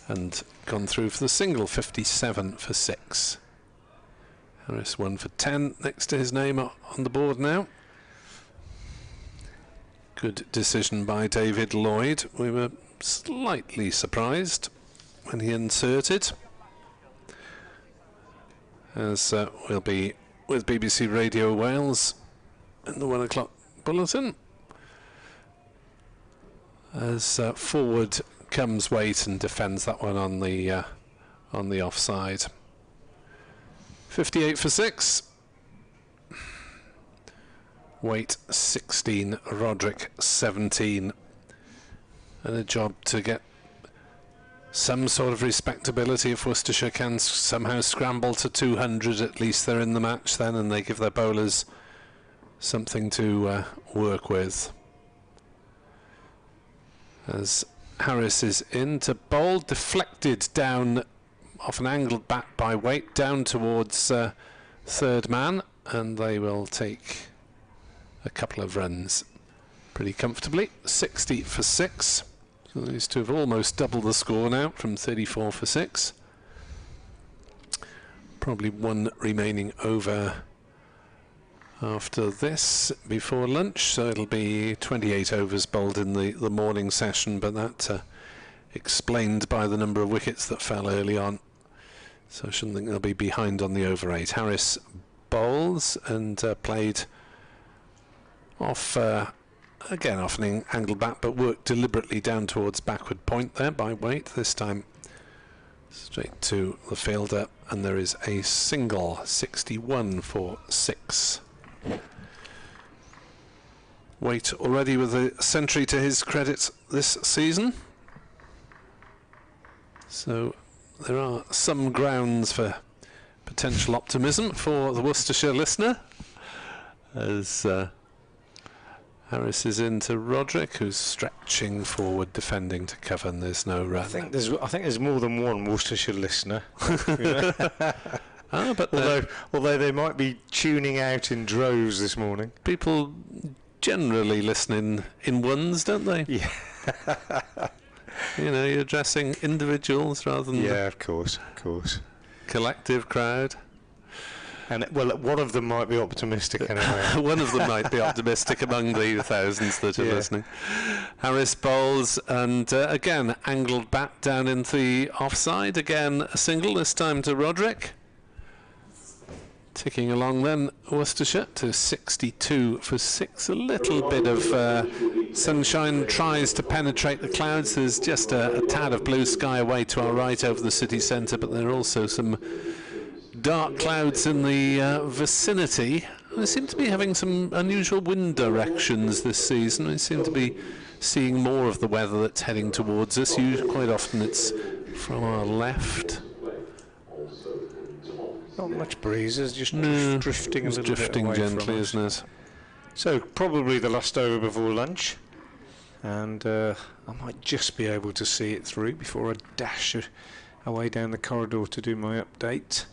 and gone through for the single. 57 for 6. Harris 1 for 10 next to his name on the board now. Good decision by David Lloyd. We were slightly surprised when he inserted, as we'll be with BBC Radio Wales in the 1 o'clock bulletin, as forward comes Waite and defends that one on the offside. 58 for 6. Waite 16, Roderick 17, and a job to get some sort of respectability. If Worcestershire can somehow scramble to 200, at least they're in the match then, and they give their bowlers something to work with. As Harris is in to bowl, deflected down off an angled bat by Waite down towards third man, and they will take a couple of runs pretty comfortably. 60 for 6. So these two have almost doubled the score now from 34 for 6. Probably one remaining over after this before lunch, so it'll be 28 overs bowled in the morning session, but that explained by the number of wickets that fell early on, so I shouldn't think they'll be behind on the over 8. Harris bowls and played off again off an angled bat, but worked deliberately down towards backward point there by Waite, this time straight to the fielder, and there is a single. 61 for 6. Waite already with a century to his credit this season, so there are some grounds for potential optimism for the Worcestershire listener, as Harris is into Roderick, who's stretching forward, defending to cover, and there's no run. I think there's more than one Worcestershire listener. But although they might be tuning out in droves this morning. People generally listen in ones, don't they? Yeah. You know, you're addressing individuals rather than of course. Collective crowd. And well, one of them might be optimistic anyway. One of them might be optimistic among the thousands that are listening. Harris bowls, and again angled bat down into the offside. Again a single, this time to Roderick. Ticking along then, Worcestershire to 62 for 6. A little bit of sunshine tries to penetrate the clouds. There's just a tad of blue sky away to our right over the city centre, but there are also some dark clouds in the vicinity. We seem to be having some unusual wind directions this season. We seem to be seeing more of the weather that's heading towards us. Quite often it's from our left. Not much breeze, it's just drifting a little drifting bit away gently, from us. isn't it? So probably the last over before lunch, and I might just be able to see it through before I dash away down the corridor to do my update.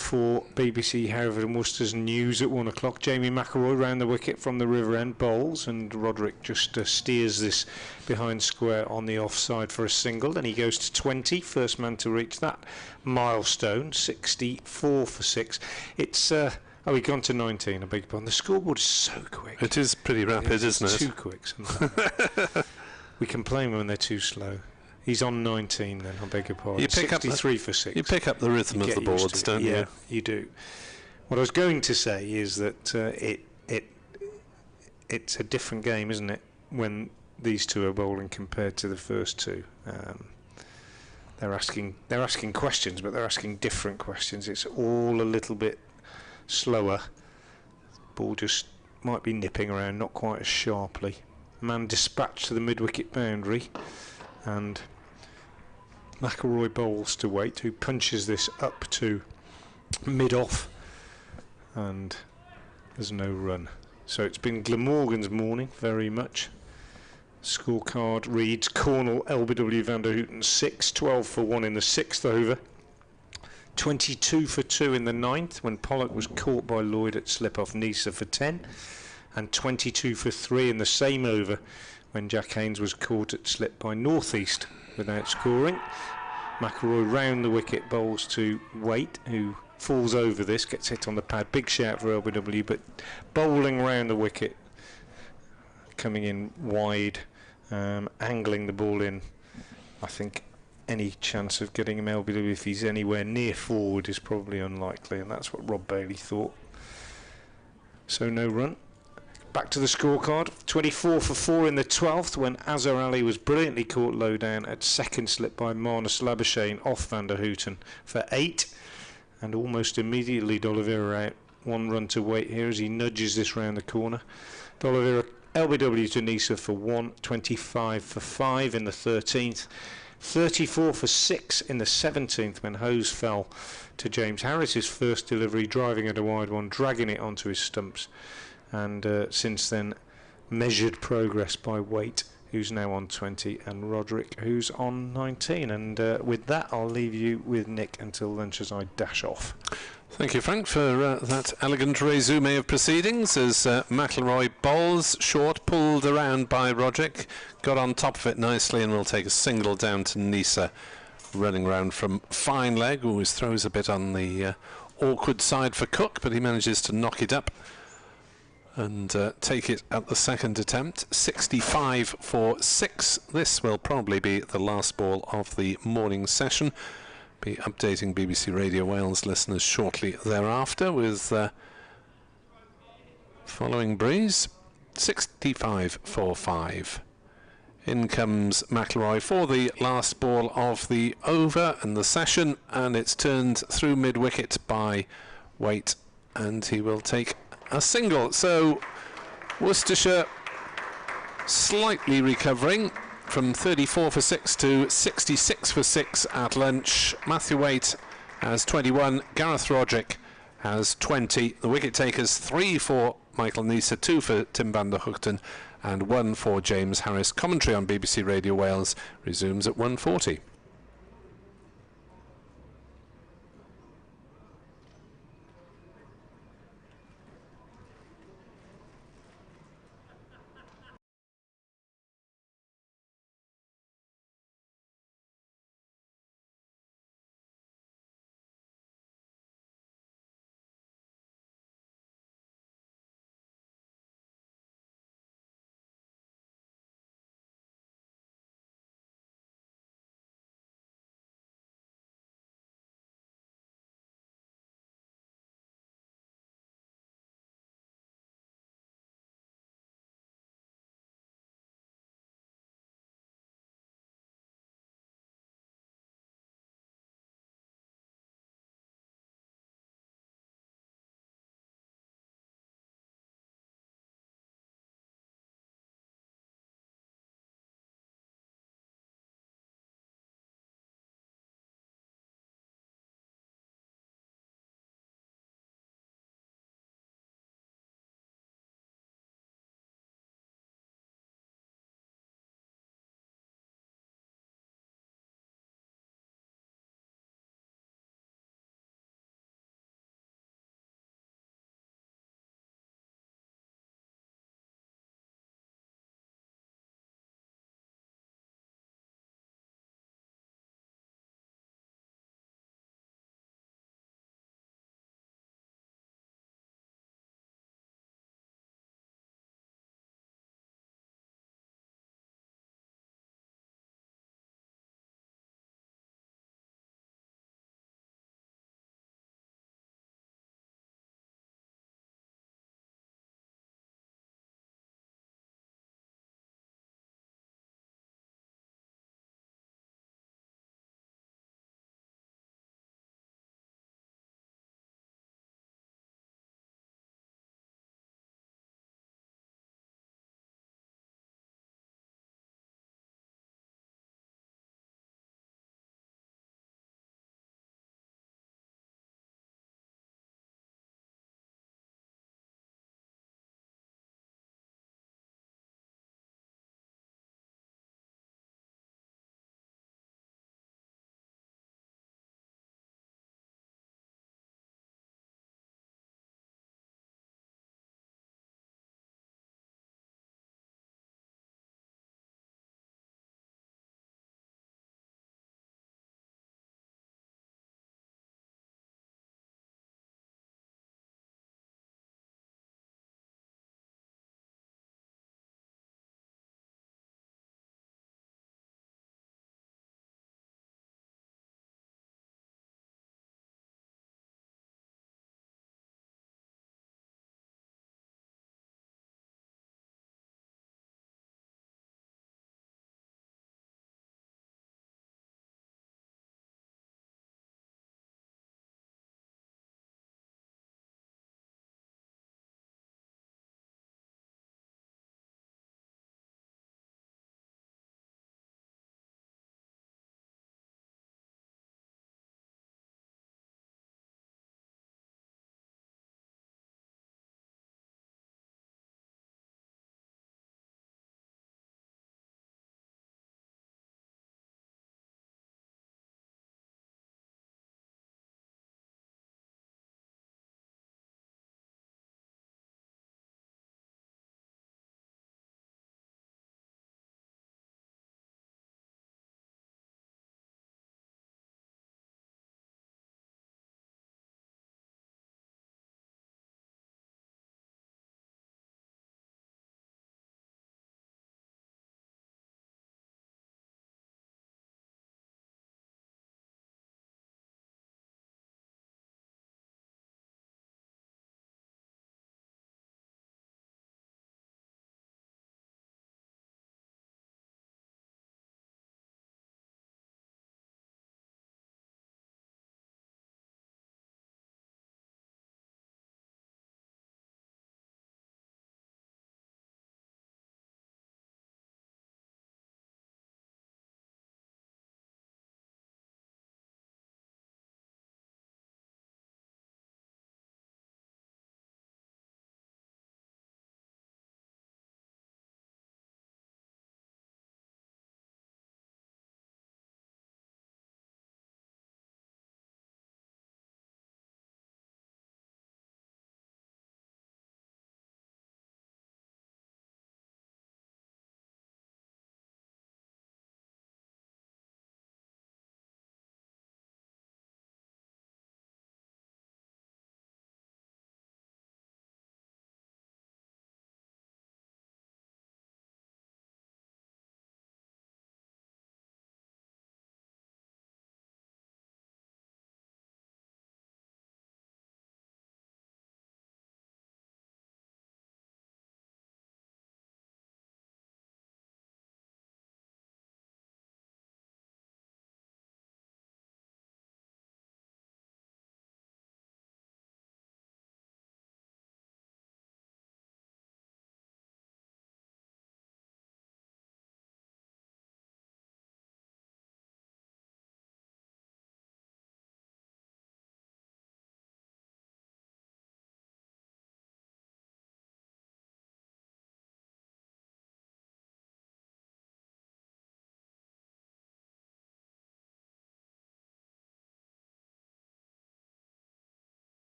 for BBC Hereford and Worcester's news at 1 o'clock. Jamie McElroy round the wicket from the River End bowls, and Roderick just steers this behind square on the offside for a single, and he goes to 20, first man to reach that milestone, 64 for 6. It's we've gone to 19, I beg your pardon. The scoreboard is so quick. It is pretty rapid, isn't it? Too quick sometimes. We complain when they're too slow. He's on 19 then, I beg your pardon. You pick 63 for 6. You pick up the rhythm of the boards, don't you? Yeah, you do. What I was going to say is that it's a different game, isn't it, when these two are bowling compared to the first two. They're asking questions, but they're asking different questions. It's all a little bit slower. Ball just might be nipping around, not quite as sharply. Man dispatched to the mid-wicket boundary, and McElroy bowls to Waite, who punches this up to mid-off, and there's no run. So it's been Glamorgan's morning, very much. Scorecard reads Cornell LBW van der Houten 6, 12 for 1 in the 6th over, 22 for 2 in the 9th when Pollock was caught by Lloyd at slip-off Neser for 10, and 22 for 3 in the same over when Jack Haynes was caught at slip by North East without scoring. McElroy round the wicket, bowls to Waite, who falls over this, gets hit on the pad. Big shout for LBW, but bowling round the wicket, coming in wide, angling the ball in. I think any chance of getting him LBW if he's anywhere near forward is probably unlikely, and that's what Rob Bailey thought. So no run. Back to the scorecard, 24 for 4 in the 12th when Azhar Ali was brilliantly caught low down at second slip by Marnus Labuschagne off van der Houten for 8, and almost immediately D'Oliveira out. 1 run to Waite here as he nudges this round the corner. D'Oliveira LBW to Neser for 1, 25 for 5 in the 13th, 34 for 6 in the 17th when Hose fell to James Harris's first delivery, driving at a wide one, dragging it onto his stumps. And since then, measured progress by Waite, who's now on 20, and Roderick, who's on 19. And with that, I'll leave you with Nick until lunch as I dash off. Thank you, Frank, for that elegant resume of proceedings as McElroy bowls short, pulled around by Roderick, got on top of it nicely, and will take a single down to Neser, running round from fine leg. Always throws a bit on the awkward side for Cook, but he manages to knock it up and take it at the second attempt. 65 for 6. This will probably be the last ball of the morning session. Be updating BBC Radio Wales listeners shortly thereafter with following breeze. 65 for 5. In comes McElroy for the last ball of the over and the session, and it's turned through mid-wicket by Waite, and he will take a single. So Worcestershire slightly recovering from 34 for 6 to 66 for 6 at lunch. Matthew Waite has 21, Gareth Roderick has 20. The wicket takers 3 for Michael Neser, 2 for Tim van der Houten, and 1 for James Harris. Commentary on BBC Radio Wales resumes at 1:40.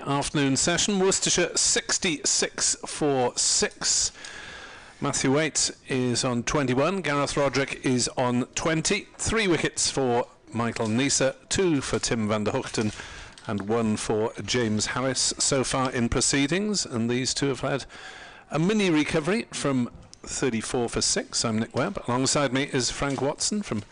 afternoon session. Worcestershire 66 for 6. Matthew Waite is on 21. Gareth Roderick is on 20. 3 wickets for Michael Neser, 2 for Tim van der Hoogten, and 1 for James Harris so far in proceedings. And these two have had a mini recovery from 34 for 6. I'm Nick Webb. Alongside me is Frank Watson from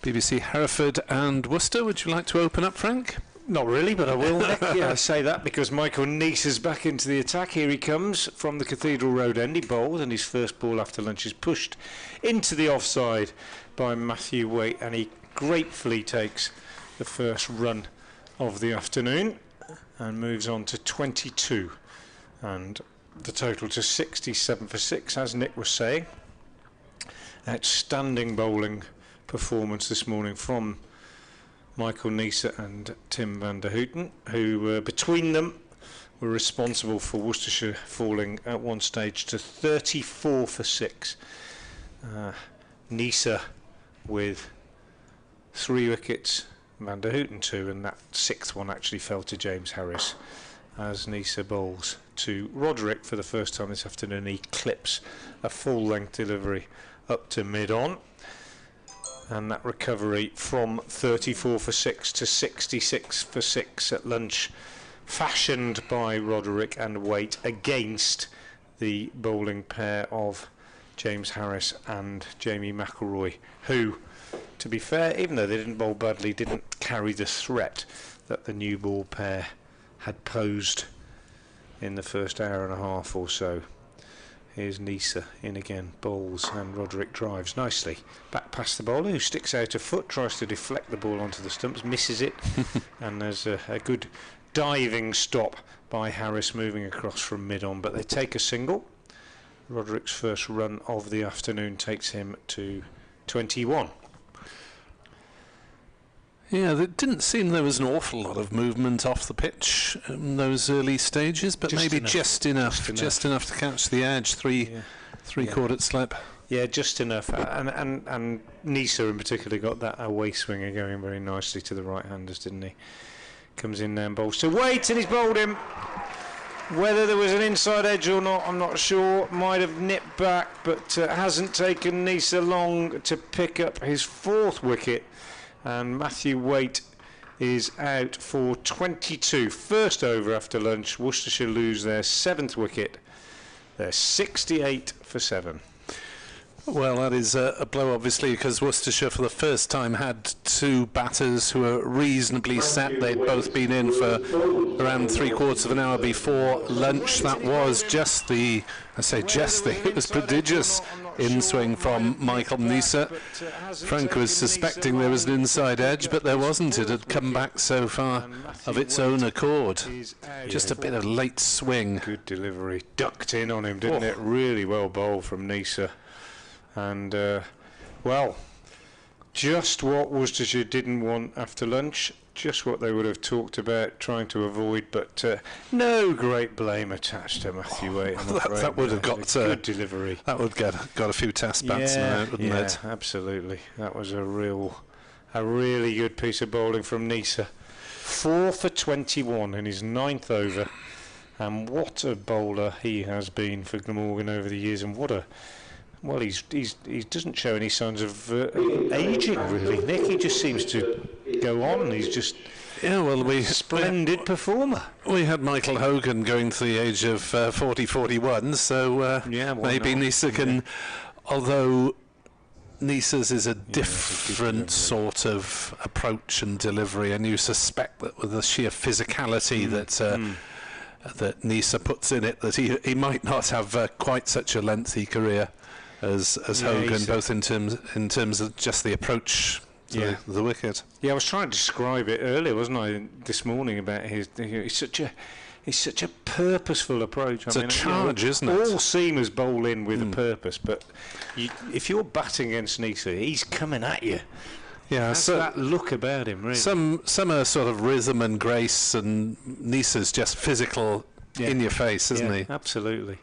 BBC Hereford and Worcester. Would you like to open up, Frank? Not really, but I will, Nick. Yeah, I say that because Michael Neser's back into the attack. Here he comes from the Cathedral Road end. He bowled, and his first ball after lunch is pushed into the offside by Matthew Waite, and he gratefully takes the first run of the afternoon and moves on to 22, and the total to 67 for 6, as Nick was saying. Outstanding bowling performance this morning from Michael Neser and Tim van der Hoogten, who between them were responsible for Worcestershire falling at one stage to 34 for 6. Neser with 3 wickets, van der Hoogten 2, and that 6th one actually fell to James Harris as Neser bowls to Roderick for the first time this afternoon. He clips a full-length delivery up to mid-on, and that recovery from 34 for 6 to 66 for 6 at lunch, fashioned by Roderick and Waite against the bowling pair of James Harris and Jamie McElroy, who, to be fair, even though they didn't bowl badly, didn't carry the threat that the new ball pair had posed in the first hour and a half or so. Here's Neser in again, bowls, and Roderick drives nicely back past the bowler, who sticks out a foot, tries to deflect the ball onto the stumps, misses it, and there's a good diving stop by Harris moving across from mid-on, but they take a single. Roderick's first run of the afternoon takes him to 21. Yeah, there didn't seem there was an awful lot of movement off the pitch in those early stages, but maybe just enough to catch the edge. Three-quarter slip. Yeah, just enough. And Neser in particular got that away swinger going very nicely to the right-handers, didn't he? Comes in now and bowls to Waite, and he's bowled him. Whether there was an inside edge or not, I'm not sure. Might have nipped back, but hasn't taken Neser long to pick up his 4th wicket. And Matthew Waite is out for 22. First over after lunch. Worcestershire lose their 7th wicket. They're 68 for 7. Well, that is a blow, obviously, because Worcestershire for the first time had 2 batters who were reasonably set. They'd both been in for around 3/4 of an hour before lunch. That was it was prodigious in-swing from Michael Neser. Frank was suspecting there was an inside edge, but there wasn't. It had come back so far of its own accord. Just a bit of late swing. Good delivery. Ducked in on him, didn't it? Really well bowled from Neser. And, just what Worcestershire didn't want after lunch, just what they would have talked about trying to avoid, but no great blame attached to Matthew Waite. That would have got good delivery. That would got a few test bats out, wouldn't it? Yeah, absolutely. That was a really good piece of bowling from Neser. 4 for 21 in his 9th over, and what a bowler he has been for Glamorgan over the years, and what a... Well, he doesn't show any signs of ageing, really, Nick. He just seems to go on. He's just splendid performer. We had Michael Hogan going to the age of 41, so maybe Neser can... Although Neser's is a different sort of approach and delivery, and you suspect that with the sheer physicality that Neser puts in it, that he might not have quite such a lengthy career as Hogan, both in terms of just the approach to the wicket. Yeah, I was trying to describe it earlier, wasn't I, this morning, about he's such a purposeful approach. It's a charge, isn't it? All seamers bowl in with a purpose, but if you're batting against Neser, he's coming at you. Yeah, so that look about him, really. Some are sort of rhythm and grace, and Neser's just physical in your face, isn't he? Absolutely.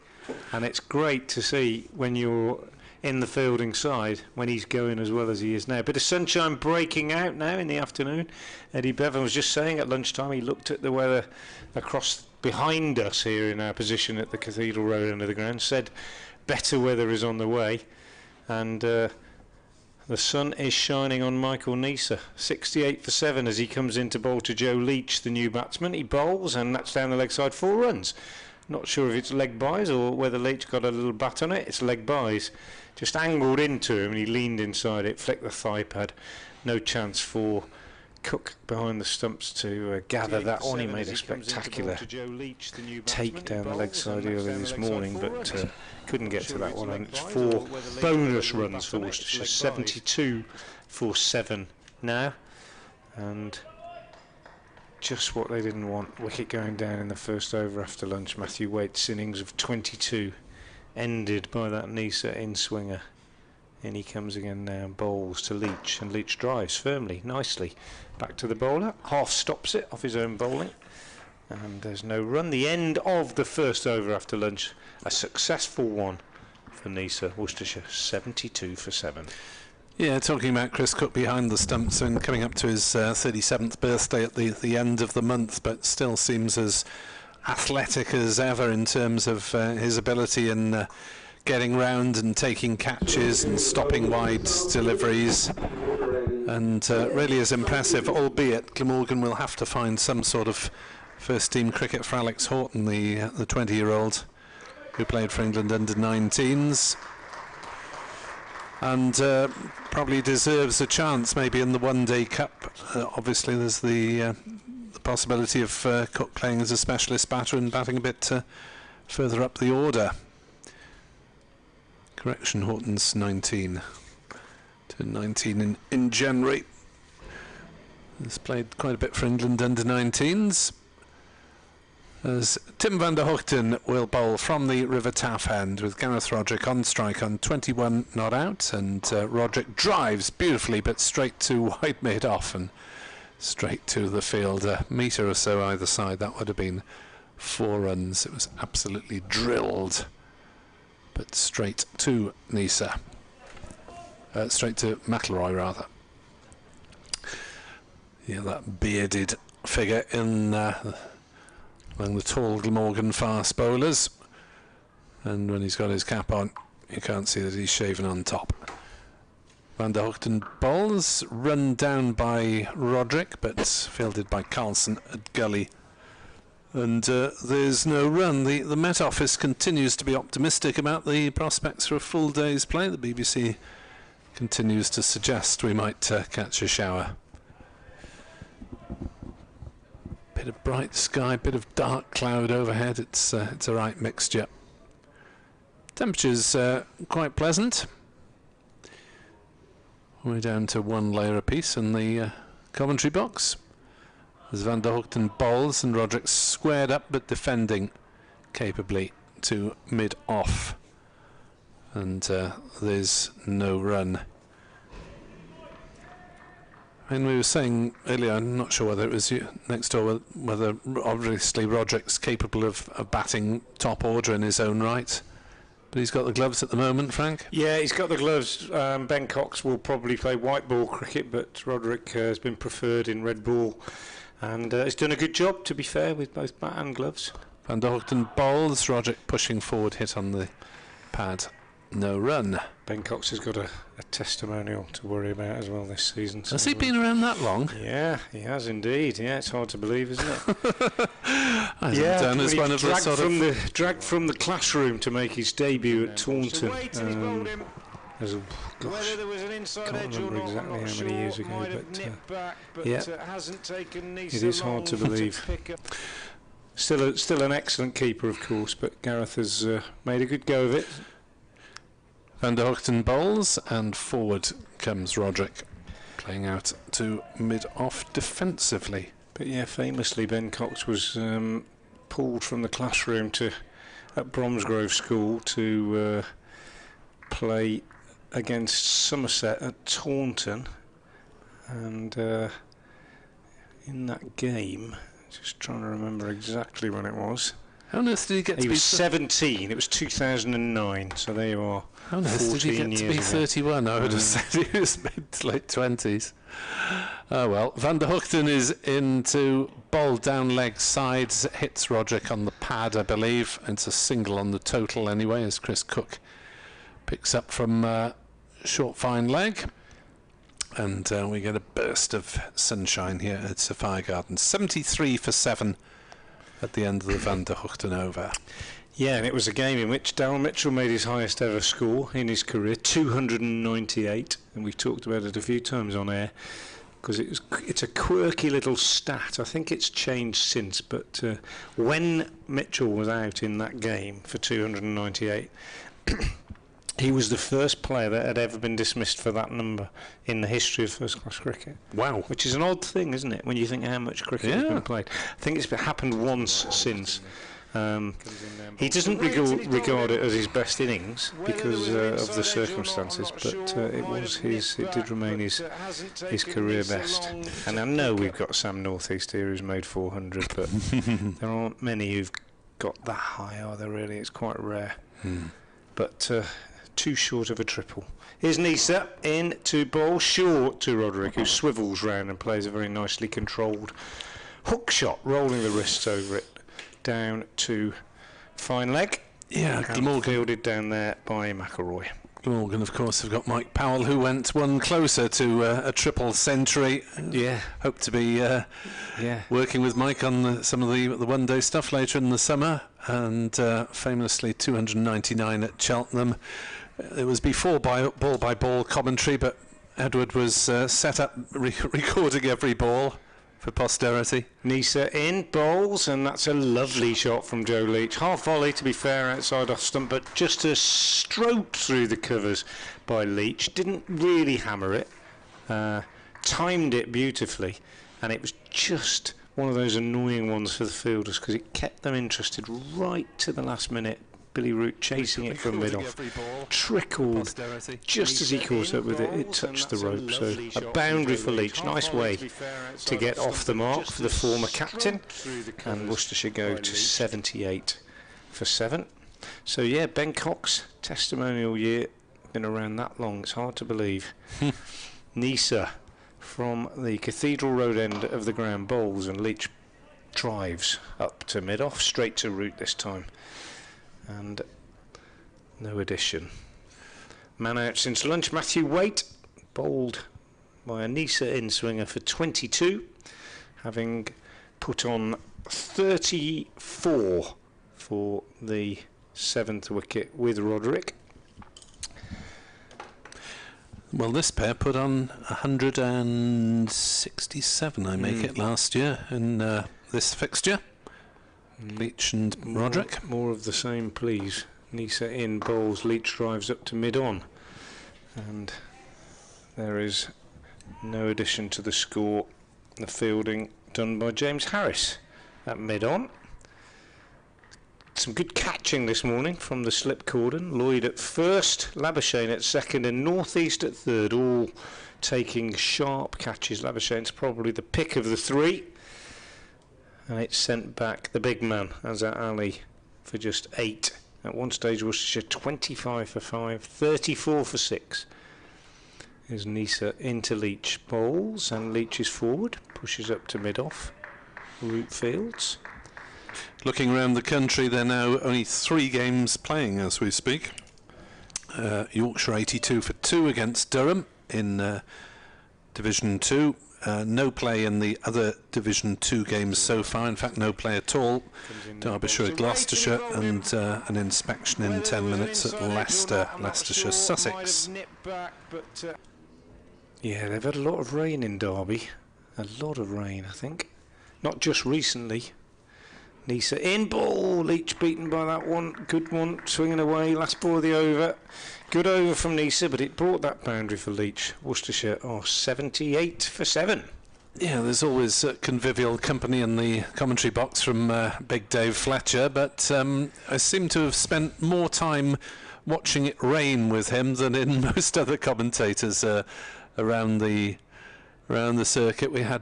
And it's great to see when you're in the fielding side when he's going as well as he is now. Bit of sunshine breaking out now in the afternoon. Eddie Bevan was just saying at lunchtime he looked at the weather across behind us here in our position at the Cathedral Road end of the ground, said better weather is on the way, and the sun is shining on Michael Neser. 68 for 7 as he comes in to bowl to Joe Leach, the new batsman. He bowls and that's down the leg side, 4 runs. Not sure if it's leg byes or whether Leach got a little bat on it. It's leg byes. Just angled into him and he leaned inside it, flicked the thigh pad. No chance for Cook behind the stumps to gather that on. He made a spectacular take down the leg side earlier this morning, but couldn't get to that one. And it's 4 bonus runs for Worcestershire, 72 for 7 now, and just what they didn't want. Wicket going down in the first over after lunch. Matthew Waite's innings of 22 ended by that Neser in swinger. In he comes again now and bowls to Leach, and Leach drives firmly, nicely back to the bowler. Half stops it off his own bowling, and there's no run. The end of the first over after lunch, a successful one for Neser. Worcestershire 72 for 7. Yeah, talking about Chris Cook behind the stumps and coming up to his 37th birthday at the end of the month, but still seems as athletic as ever in terms of his ability in getting round and taking catches and stopping wide deliveries, and really is impressive, albeit Glamorgan will have to find some sort of first team cricket for Alex Horton, the 20-year-old who played for England under 19s, and probably deserves a chance maybe in the one-day cup. Obviously there's the possibility of Cook playing as a specialist batter and batting a bit further up the order. Correction, Horton's 19. Turned 19 in January. He's played quite a bit for England under 19s. As Tim van der Hoogten will bowl from the River Taff end with Gareth Roderick on strike on 21 not out, and Roderick drives beautifully but straight to wide mid off and straight to the field, a metre or so either side. That would have been 4 runs. It was absolutely drilled, but straight to Neser, straight to McIlroy rather. Yeah, that bearded figure in among the tall Glamorgan fast bowlers, and when he's got his cap on you can't see that he's shaven on top. Van der Hoogten bowls, run down by Roderick but fielded by Carlson at gully, and there's no run. The Met Office continues to be optimistic about the prospects for a full day's play. The BBC continues to suggest we might catch a shower. Bit of bright sky, bit of dark cloud overhead. It's a right mixture. Temperatures quite pleasant. We're down to 1 layer apiece in the commentary box as Van der Hoogten bowls and Roderick squared up but defending capably to mid off, and there's no run. I mean, we were saying earlier, I'm not sure whether it was you next door, whether obviously Roderick's capable of batting top order in his own right, but he's got the gloves at the moment, Frank. Yeah, he's got the gloves. Ben Cox will probably play white ball cricket, but Roderick has been preferred in red ball, and he's done a good job, to be fair, with both bat and gloves. Van der Hoogten bowls, Roderick pushing forward, hit on the pad, no run. Ben Cox has got a testimonial to worry about as well this season. Has he been around that long? Yeah, he has indeed. Yeah, it's hard to believe, isn't it? Done as one of the sort of dragged from the classroom to make his debut at Taunton. Gosh, can't remember exactly how many years ago, but yeah, it is hard to believe. Still an excellent keeper, of course, but Gareth has made a good go of it. Van der Hoogten bowls, and forward comes Roderick, playing out to mid-off defensively. But yeah, famously Ben Cox was pulled from the classroom at Bromsgrove School to play against Somerset at Taunton, and in that game, just trying to remember exactly when it was. How on earth did he get to He be... was 17. It was 2009, so there you are. How on earth did he get to be 31? I would have said he was mid to late 20s. Oh well, Van der Hoogten is into bowl down leg sides, hits Roderick on the pad, I believe. It's a single on the total anyway, as Chris Cook picks up from short fine leg. And we get a burst of sunshine here at Sophia Gardens. 73 for 7 at the end of the Van der Hoogten over. Yeah, and it was a game in which Darryl Mitchell made his highest ever score in his career, 298, and we've talked about it a few times on air, because it's a quirky little stat. I think it's changed since, but when Mitchell was out in that game for 298, he was the first player that had ever been dismissed for that number in the history of first-class cricket. Wow. Which is an odd thing, isn't it, when you think how much cricket has been played. I think it's happened once since. He doesn't regard it as his best innings because of the circumstances, but it did remain his career best. And I know we've got Sam Northeast here who's made 400, but there aren't many who've got that high, are there really? It's quite rare. But too short of a triple. Here's Neser in to bowl short to Roderick, who swivels round and plays a very nicely controlled hook shot, rolling the wrists over it down to fine leg. Yeah, Glamorgan fielded down there by McElroy. Glamorgan, of course, have got Mike Powell, who went one closer to a triple century. Yeah. Hope to be working with Mike on some of the one-day stuff later in the summer. And famously 299 at Cheltenham. It was before ball-by-ball commentary, but Edward was set up recording every ball for posterity. Neser in, bowls, and that's a lovely shot from Joe Leach. Half volley, to be fair, outside off stump, but just a stroke through the covers by Leach. Didn't really hammer it. Timed it beautifully, and it was just one of those annoying ones for the fielders because it kept them interested right to the last minute. Billy Root chasing it from mid-off, trickled just as he caught up with it. It touched the rope, so a boundary for Leach. Nice way to get off the mark for the former captain, and Worcestershire go to 78 for 7. So yeah, Ben Cox, testimonial year, been around that long, it's hard to believe. Neser from the Cathedral Road end of the ground bowls, and Leach drives up to mid-off, straight to Root this time. And no addition. Man out since lunch, Matthew Waite, bowled by a Neser in-swinger for 22, having put on 34 for the 7th wicket with Roderick. Well, this pair put on 167, I make it, last year in this fixture. Leach and Roderick. More of the same, please. Neser in, bowls, Leach drives up to mid-on. And there is no addition to the score. The fielding done by James Harris at mid-on. Some good catching this morning from the slip cordon. Lloyd at first, Labuschagne at second, and Northeast at third, all taking sharp catches. Labuschagne's probably the pick of the three. And it's sent back the big man, Azhar Ali, for just 8. At one stage, Worcestershire 25 for 5, 34 for 6. Here's Neser into Leach, bowls, and Leach is forward, pushes up to mid-off. Root fields. Looking around the country, there are now only 3 games playing as we speak. Yorkshire 82 for 2 against Durham in Division 2. No play in the other Division 2 games so far. In fact, no play at all. Derbyshire at Gloucestershire, and an inspection in 10 minutes at Leicestershire, Sussex. Yeah, they've had a lot of rain in Derby. A lot of rain, I think. Not just recently. Neser in, ball, Leach beaten by that one. Good one, swinging away, last ball of the over. Good over from Neser, but it brought that boundary for Leach. Worcestershire are 78 for 7. Yeah, there's always convivial company in the commentary box from Big Dave Fletcher, but I seem to have spent more time watching it rain with him than in most other commentators around the circuit. We had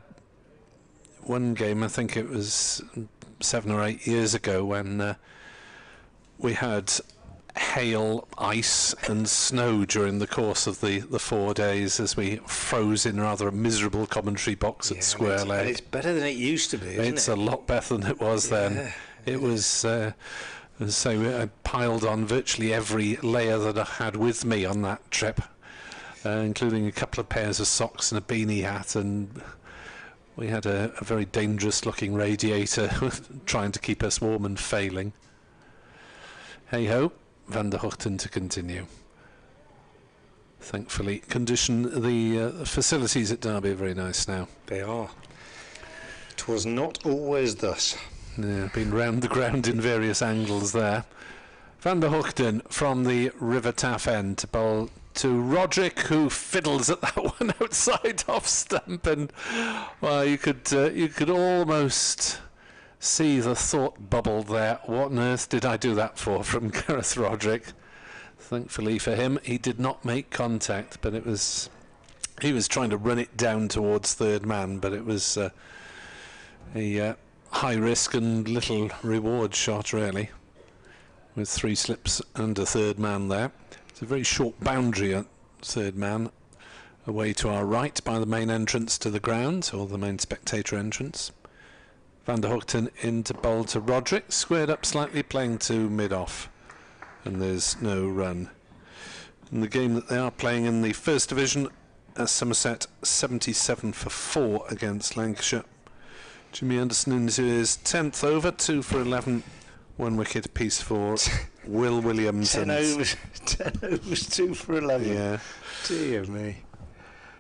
one game, I think it was 7 or 8 years ago when we had hail, ice and snow during the course of the 4 days as we froze in rather a miserable commentary box at Square Leg. And it's better than it used to be, isn't It's a lot better than it was then. It was, I piled on virtually every layer that I had with me on that trip, including a couple of pairs of socks and a beanie hat, and we had a very dangerous looking radiator trying to keep us warm and failing. Hey ho. Van der Hoogten to continue. Thankfully, the facilities at Derby are very nice now. They are. 'Twas not always thus. Yeah, been round the ground in various angles there. Van der Hoogten from the River Taff end to bowl to Roderick, who fiddles at that one outside off stump, and well, you could almost see the thought bubble there. What on earth did I do that for? From Gareth Roderick. Thankfully for him, he did not make contact, but he was trying to run it down towards third man, but it was a high risk and little reward shot really, with 3 slips under third man there. It's a very short boundary at third man, away to our right by the main entrance to the ground, or the main spectator entrance. Van der Hoogten in to bowl to Roderick, squared up slightly, playing to mid-off, and there's no run. In the game that they are playing in the First Division, Somerset 77 for 4 against Lancashire. Jimmy Anderson into his 10th over, 2 for 11, 1 wicket apiece for Will Williams. 10 overs, 2 for 11. Yeah. Dear me.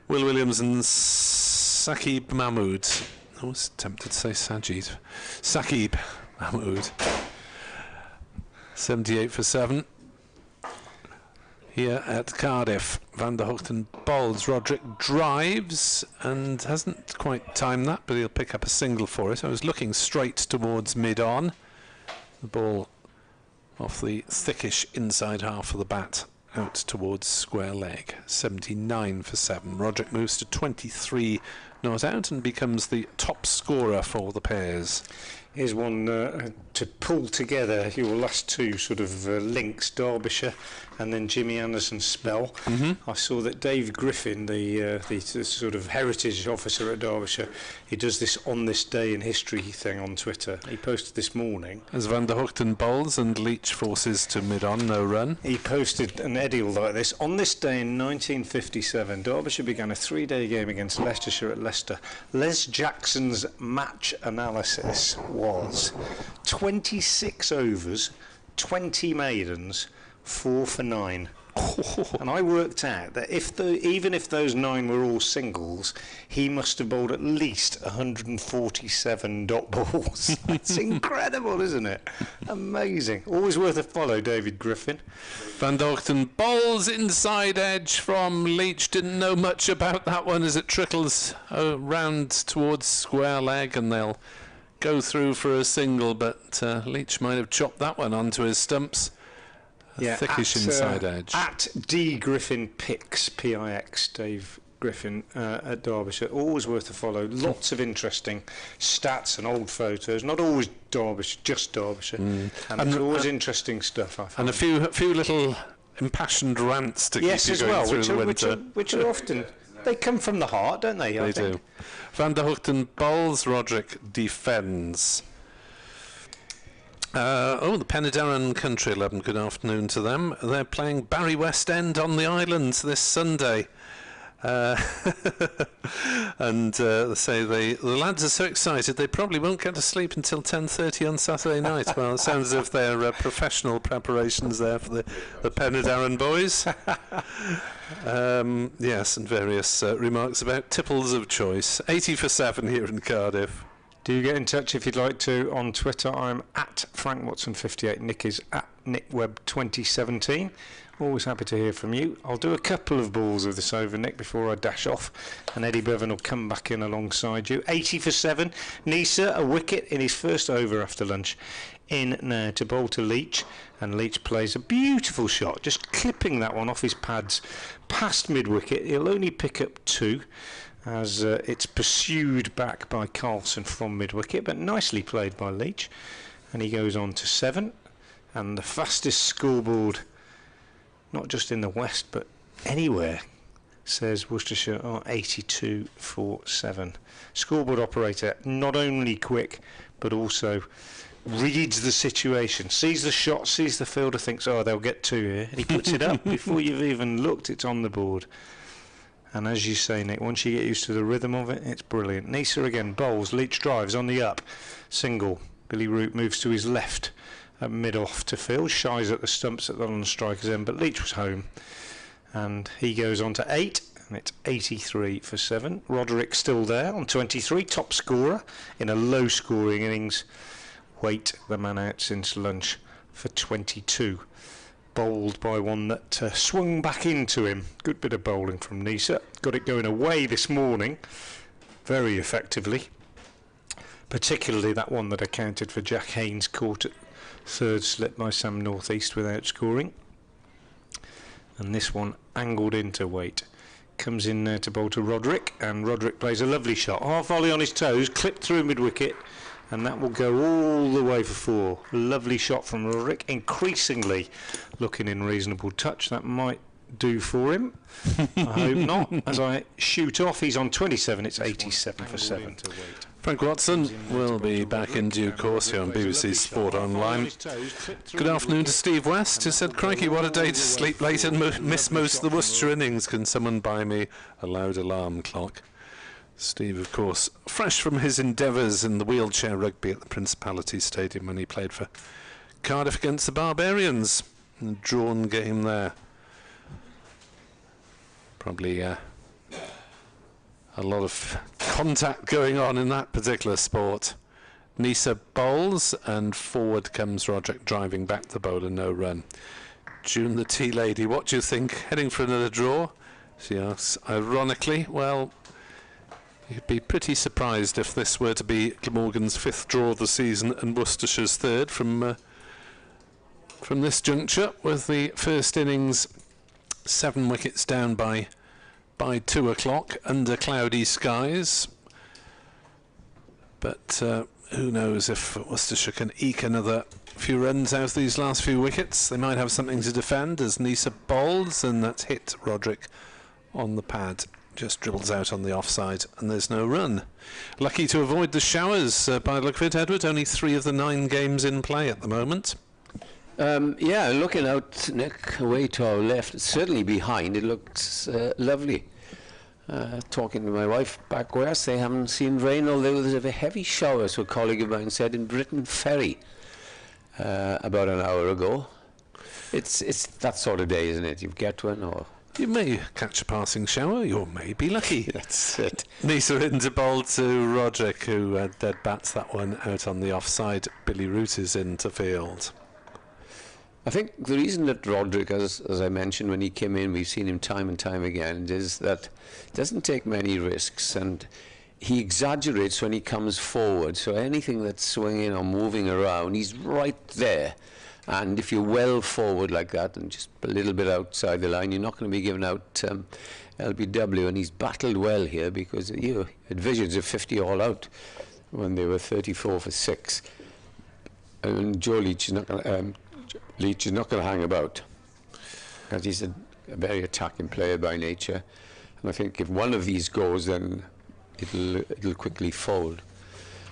Will Williams and Saqib Mahmood. I was tempted to say Sajid. Saqib Mahmood. 78 for 7. Here at Cardiff, Van der Hoogten bowls. Roderick drives and hasn't quite timed that, but he'll pick up a single for it. I was looking straight towards mid-on. The ball off the thickish inside half of the bat, out towards square leg. 79 for 7. Roderick moves to 23 not out and becomes the top scorer for the Pears. Here's one to pull together your last two sort of links, Derbyshire and then Jimmy Anderson's spell. I saw that Dave Griffin, the sort of heritage officer at Derbyshire, he does this on this day in history thing on Twitter. He posted this morning. As Van der Hoogten bowls and Leach forces to mid-on, no run. He posted an edit like this. On this day in 1957, Derbyshire began a 3-day game against Leicestershire at Leicester. Les Jackson's match analysis was 26 overs, 20 maidens, 4 for 9. And I worked out that even if those 9 were all singles, he must have bowled at least 147 dot balls. It's incredible, isn't it? Amazing. Always worth a follow, David Griffin. Van der Hoogten bowls inside edge from Leach. Didn't know much about that one as it trickles round towards square leg, and they'll go through for a single, but Leach might have chopped that one onto his stumps. Thickish inside edge. At D Griffin Pix, P-I-X, Dave Griffin at Derbyshire. Always worth a follow. Lots of interesting stats and old photos. Not always Derbyshire, just Derbyshire. And it's always interesting stuff, I find. And a few little impassioned rants to keep you going through the winter. Which are often... They come from the heart, don't they? They do. Van der Hoogten bowls, Roderick defends. The Penydarren Country 11, good afternoon to them. They're playing Barry West End on the islands this Sunday. And they say the lads are so excited they probably won't get to sleep until 10:30 on Saturday night. Well, it sounds as if they're professional preparations there for the Penydarren boys. Yes, and various remarks about tipples of choice. 80 for 7 here in Cardiff. Do you get in touch if you'd like to on Twitter? I'm at FrankWatson58. Nick is at NickWebb2017. Always happy to hear from you. I'll do a couple of balls of this over, Nick, before I dash off, and Eddie Bevan will come back in alongside you. 80 for 7. Neser, a wicket in his first over after lunch. In now to bowl to Leach, and Leach plays a beautiful shot, just clipping that one off his pads past mid-wicket. He'll only pick up 2. as it's pursued back by Carlson from mid-wicket, but nicely played by Leach, and he goes on to 7, and the fastest scoreboard, not just in the West but anywhere, says Worcestershire are 82 for 7. Scoreboard operator, not only quick but also reads the situation, sees the shot, sees the fielder, thinks, oh, they'll get 2 here, and he puts it up before you've even looked, it's on the board. And as you say, Nick, once you get used to the rhythm of it, it's brilliant. Neser again bowls, Leach drives on the up, single. Billy Root moves to his left at mid-off to field, shies at the stumps at the non-striker's end, but Leach was home. And he goes on to 8, and it's 83 for 7. Roderick still there on 23, top scorer in a low-scoring innings. Waite, the man out since lunch, for 22. Bowled by one that swung back into him. Good bit of bowling from Neser. Got it going away this morning very effectively. Particularly that one that accounted for Jack Haynes caught at third slip by Sam Northeast without scoring. And this one angled into Waite. Comes in there to bowl to Roderick, and Roderick plays a lovely shot. Half volley on his toes, clipped through mid-wicket, and that will go all the way for 4. Lovely shot from Roderick, increasingly looking in reasonable touch. That might do for him. I hope not. As I shoot off, he's on 27, it's 87 for 7. Frank Watson will be back in due course here on BBC Sport Online. Good afternoon to Steve West, who said, crikey, what a day to sleep late and miss most of the Worcestershire innings. Can someone buy me a loud alarm clock? Steve, of course, fresh from his endeavours in the wheelchair rugby at the Principality Stadium when he played for Cardiff against the Barbarians. A drawn game there. Probably a lot of contact going on in that particular sport. Neser bowls, and forward comes Roderick driving back the bowler, no run. June the tea lady, what do you think? Heading for another draw? She asks ironically. Well, you'd be pretty surprised if this were to be Glamorgan's 5th draw of the season and Worcestershire's 3rd from this juncture, with the first innings 7 wickets down by 2 o'clock under cloudy skies. But who knows if Worcestershire can eke another few runs out of these last few wickets. They might have something to defend as Neser bowls, and that's hit Roderick on the pad. Just dribbles out on the offside, and there's no run. Lucky to avoid the showers by the look of it, Edward. Only 3 of the 9 games in play at the moment. Yeah, looking out, Nick, away to our left, certainly behind, it looks lovely. Talking to my wife back west, they haven't seen rain, although there's a heavy shower, so a colleague of mine said, in Britain Ferry about an hour ago. It's that sort of day, isn't it? You get one, or you may catch a passing shower, you may be lucky. That's it. Neser into bowl to Roderick, who dead bats that one out on the offside. Billy Root is into field. I think the reason that Roderick, as I mentioned when he came in, we've seen him time and time again, is that he doesn't take many risks, and he exaggerates when he comes forward. So anything that's swinging or moving around, he's right there. And if you're well forward like that and just a little bit outside the line, you're not going to be giving out LBW. And he's battled well here, because you had visions of 50 all out when they were 34 for 6. And Joe Leach is not going to... Leach is not going to hang about, because he's a very attacking player by nature, and I think if one of these goes, then it'll quickly fold.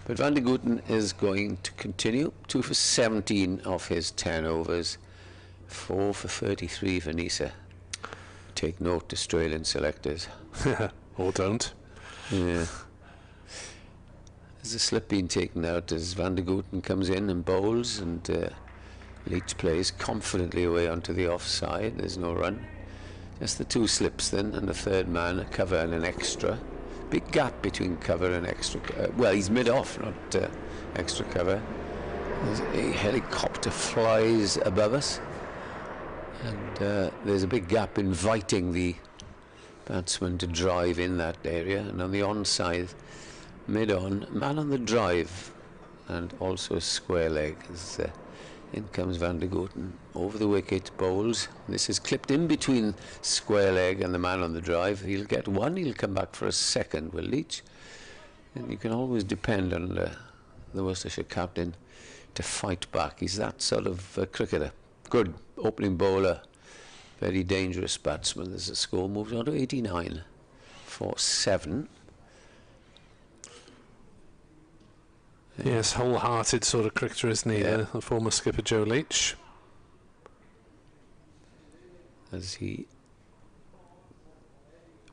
But Van der Gooten is going to continue. 2 for 17 off his 10 overs, 4 for 33 for Neser. Take note, Australian selectors. Or don't. Yeah. There's a slip being taken out as Van der Gooten comes in and bowls, and Leach plays confidently away onto the offside. There's no run. Just the 2 slips then, and the third man, a cover and an extra. Big gap between cover and extra. Well, he's mid-off, not extra cover. There's a helicopter flies above us, and there's a big gap inviting the batsman to drive in that area. And on the onside, mid-on, man on the drive, and also a square leg. In comes Van der Gooten over the wicket, bowls. This is clipped in between square leg and the man on the drive. He'll get one, he'll come back for a second, will Leach. And you can always depend on the Worcestershire captain to fight back. He's that sort of cricketer. Good opening bowler, very dangerous batsman. There's a score moves on to 89 for 7. Yes, wholehearted sort of cricketer, isn't he? Yeah. The former skipper Joe Leach. As he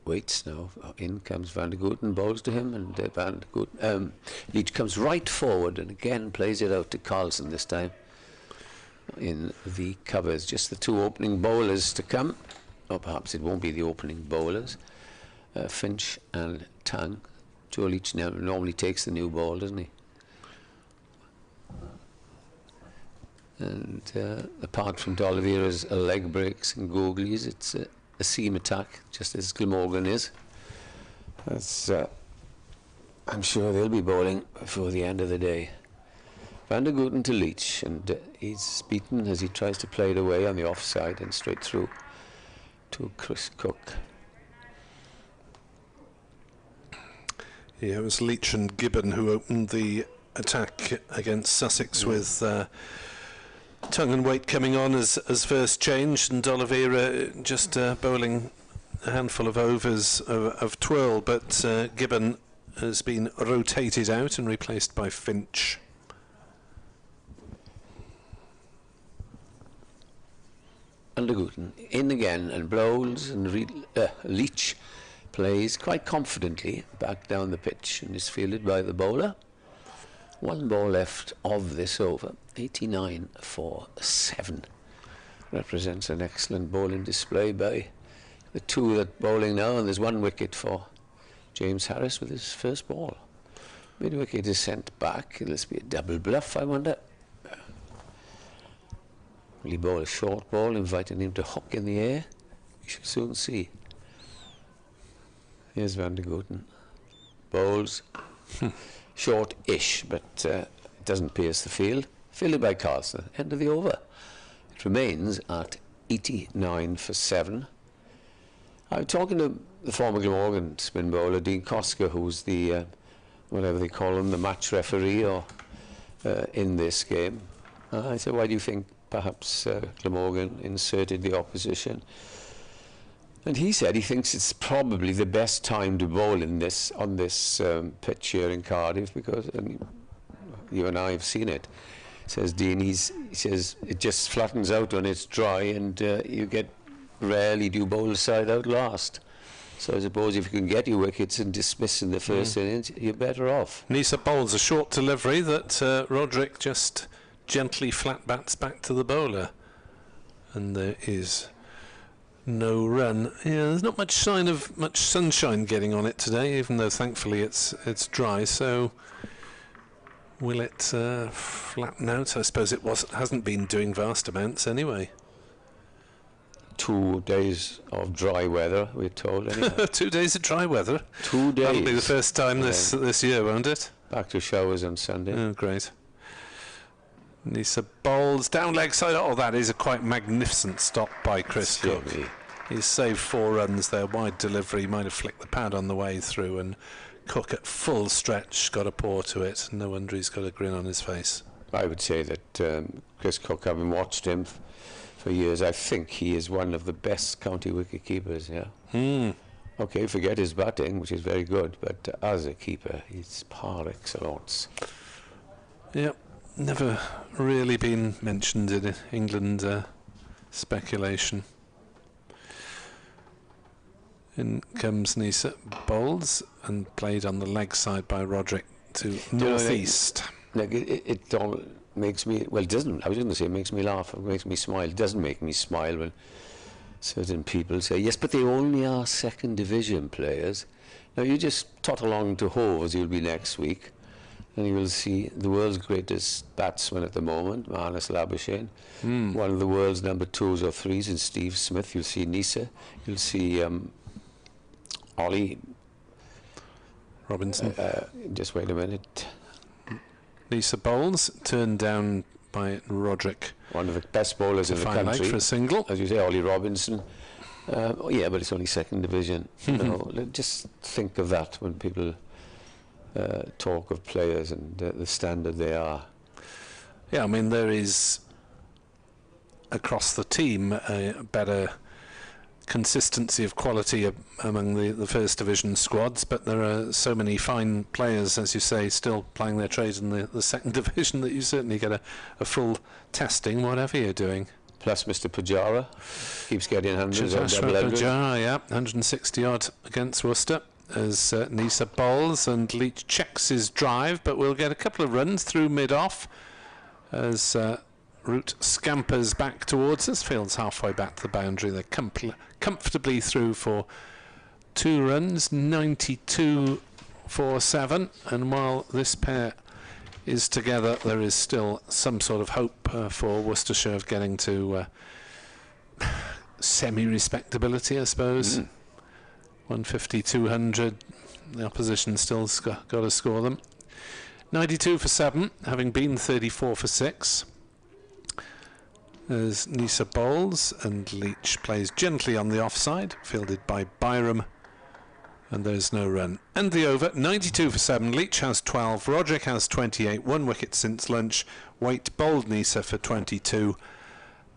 waits now, in comes Van der Gooten, bowls to him, and Van der Gooten, Leach comes right forward and again plays it out to Carlson this time in the covers. Just the two opening bowlers to come, or perhaps it won't be the opening bowlers, Finch and Tang. Joe Leach normally takes the new ball, doesn't he? And apart from D'Oliveira's leg breaks and googlies, it's a seam attack, just as Glamorgan is. That's, I'm sure they'll be bowling before the end of the day. Van der Gooten to Leach, and he's beaten as he tries to play it away on the offside and straight through to Chris Cook. Yeah, it was Leach and Gibbon who opened the attack against Sussex with tongue and weight coming on as first change, and D'Oliveira just bowling a handful of overs of twirl, but Gibbon has been rotated out and replaced by Finch. Van der Gooten in again and bowls, and Leach plays quite confidently back down the pitch and is fielded by the bowler. One ball left of this over. 89 for 7. Represents an excellent bowling display by the two that bowling now, and there's one wicket for James Harris with his first ball. Mid wicket is sent back. Will this be a double bluff, I wonder? Will he bowl a short ball, inviting him to hook in the air? We shall soon see. Here's Van der Gooten. Bowls short-ish, but it doesn't pierce the field. Fielded by Carlson. End of the over. It remains at 89 for 7. I'm talking to the former Glamorgan spin bowler, Dean Koska, who's the, whatever they call him, the match referee or in this game. I said, why do you think perhaps Glamorgan inserted the opposition? And he said he thinks it's probably the best time to bowl in this on this pitch here in Cardiff, because you and I have seen it. Says Dean, he says it just flattens out when it's dry, and you get rarely do bowl side out last. So I suppose if you can get your wickets and dismiss in the first innings, you're better off. Neser bowls a short delivery that Roderick just gently flat bats back to the bowler, and there is no run. Yeah, there's not much sign of much sunshine getting on it today, even though thankfully it's dry. So will it flatten out? I suppose it hasn't been doing vast amounts anyway. 2 days of dry weather, we're told. Anyway. 2 days of dry weather. 2 days. That'll be the first time this year, won't it? Back to showers on Sunday. Oh, great. Neser bowls down leg side. Oh, that is a quite magnificent stop by Chris Cook. He's saved 4 runs there. Wide delivery, might have flicked the pad on the way through, and Cook at full stretch got a paw to it. No wonder he's got a grin on his face. I would say that Chris Cook, having watched him for years, I think he is one of the best county wicket keepers. Yeah. Okay, forget his batting, which is very good, but as a keeper, he's par excellence. Yep. Never really been mentioned in England speculation. In comes Neser, bowls and played on the leg side by Roderick to northeast. It all makes me, well, it doesn't, I was going to say it makes me laugh, it makes me smile. It doesn't make me smile when certain people say, yes, but they only are second division players. Now you just tot along to Hove, as you'll be next week, and you will see the world's greatest batsman at the moment, Marnus Labuschagne, one of the world's number 2s or 3s in Steve Smith. You'll see Neser, you'll see Ollie Robinson. Just wait a minute. Neser bowls, turned down by Roderick. One of the best bowlers in the country. For a single. As you say, Ollie Robinson. Yeah, but it's only second division. You know, just think of that when people talk of players and the standard they are. Yeah, I mean, there is, across the team, a better consistency of quality among the first division squads, but there are so many fine players, as you say, still playing their trade in the second division, that you certainly get a full testing, whatever you're doing. Plus Mr. Pujara keeps getting hundreds of double hundreds. Pujara, yeah, 160 odd against Worcester, as Neser bowls and Leach checks his drive, but we'll get a couple of runs through mid-off as Root scampers back towards us. Fields halfway back to the boundary. They're comfortably through for 2 runs, 92 for 7, and while this pair is together, there is still some sort of hope for Worcestershire of getting to semi-respectability, I suppose. 150, 200, the opposition still's got to score them. 92 for 7, having been 34 for 6. As Neser bowls and Leach plays gently on the offside, fielded by Byram, and there's no run. And the over, 92 for 7. Leach has 12, Roderick has 28, 1 wicket since lunch. Waite bowled Neser for 22,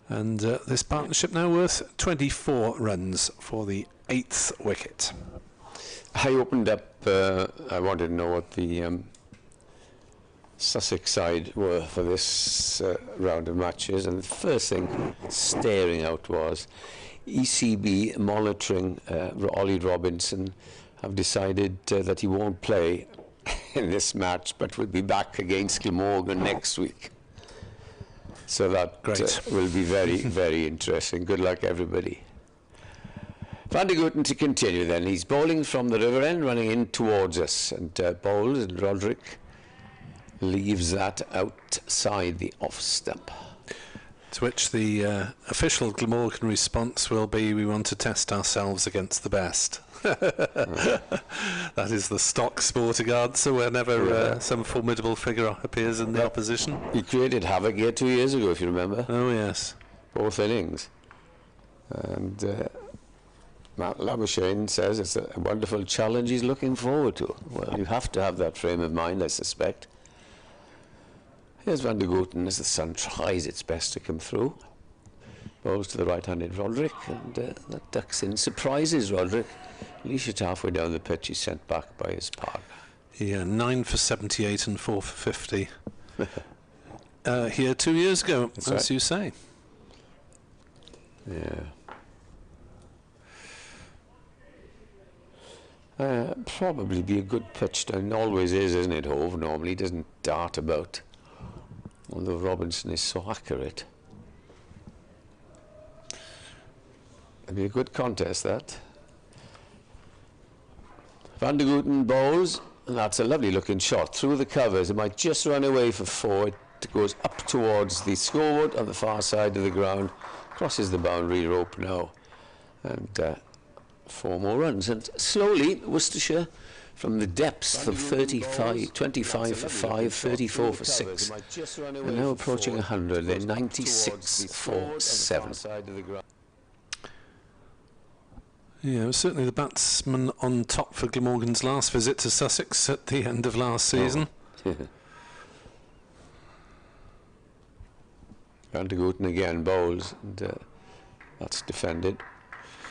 and this partnership now worth 24 runs for the 8th wicket. I opened up, I wanted to know what the Sussex side were for this round of matches, and the first thing staring out was ECB monitoring Ollie Robinson have decided that he won't play in this match, but will be back against Glamorgan next week. So that will be very, very interesting. Good luck, everybody. Van de Gutten to continue then. He's bowling from the river end, running in towards us, and bowls, and Roderick leaves that outside the off stump. To which the official Glamorgan response will be, we want to test ourselves against the best. That is the stock sporting answer whenever some formidable figure appears in the opposition. He created havoc here 2 years ago, if you remember. Oh, yes. Both innings. And Marnus Labuschagne says it's a wonderful challenge he's looking forward to. Well, you have to have that frame of mind, I suspect. Here's Van de Gutten as the sun tries its best to come through. Bowls to the right-handed Roderick, and that ducks in. Surprises Roderick. Leash it halfway down the pitch. He's sent back by his partner. Yeah, 9 for 78 and 4 for 50. Here 2 years ago, That's as right. you say. Yeah. Probably be a good pitch down. Always is, isn't it, Hove? Normally he doesn't dart about. Although Robinson is so accurate. It'll be a good contest, that. Van de Gutten bowls, and that's a lovely looking shot through the covers. It might just run away for 4. It goes up towards the scoreboard on the far side of the ground, crosses the boundary rope now, and 4 more runs. And slowly, Worcestershire, from the depths of 25 for 5, 34 for 6, and now approaching 100. They're 96 for 7. Yeah, it was certainly the batsman on top for Glamorgan's last visit to Sussex at the end of last season. Van de Gutten again bowls, and that's defended.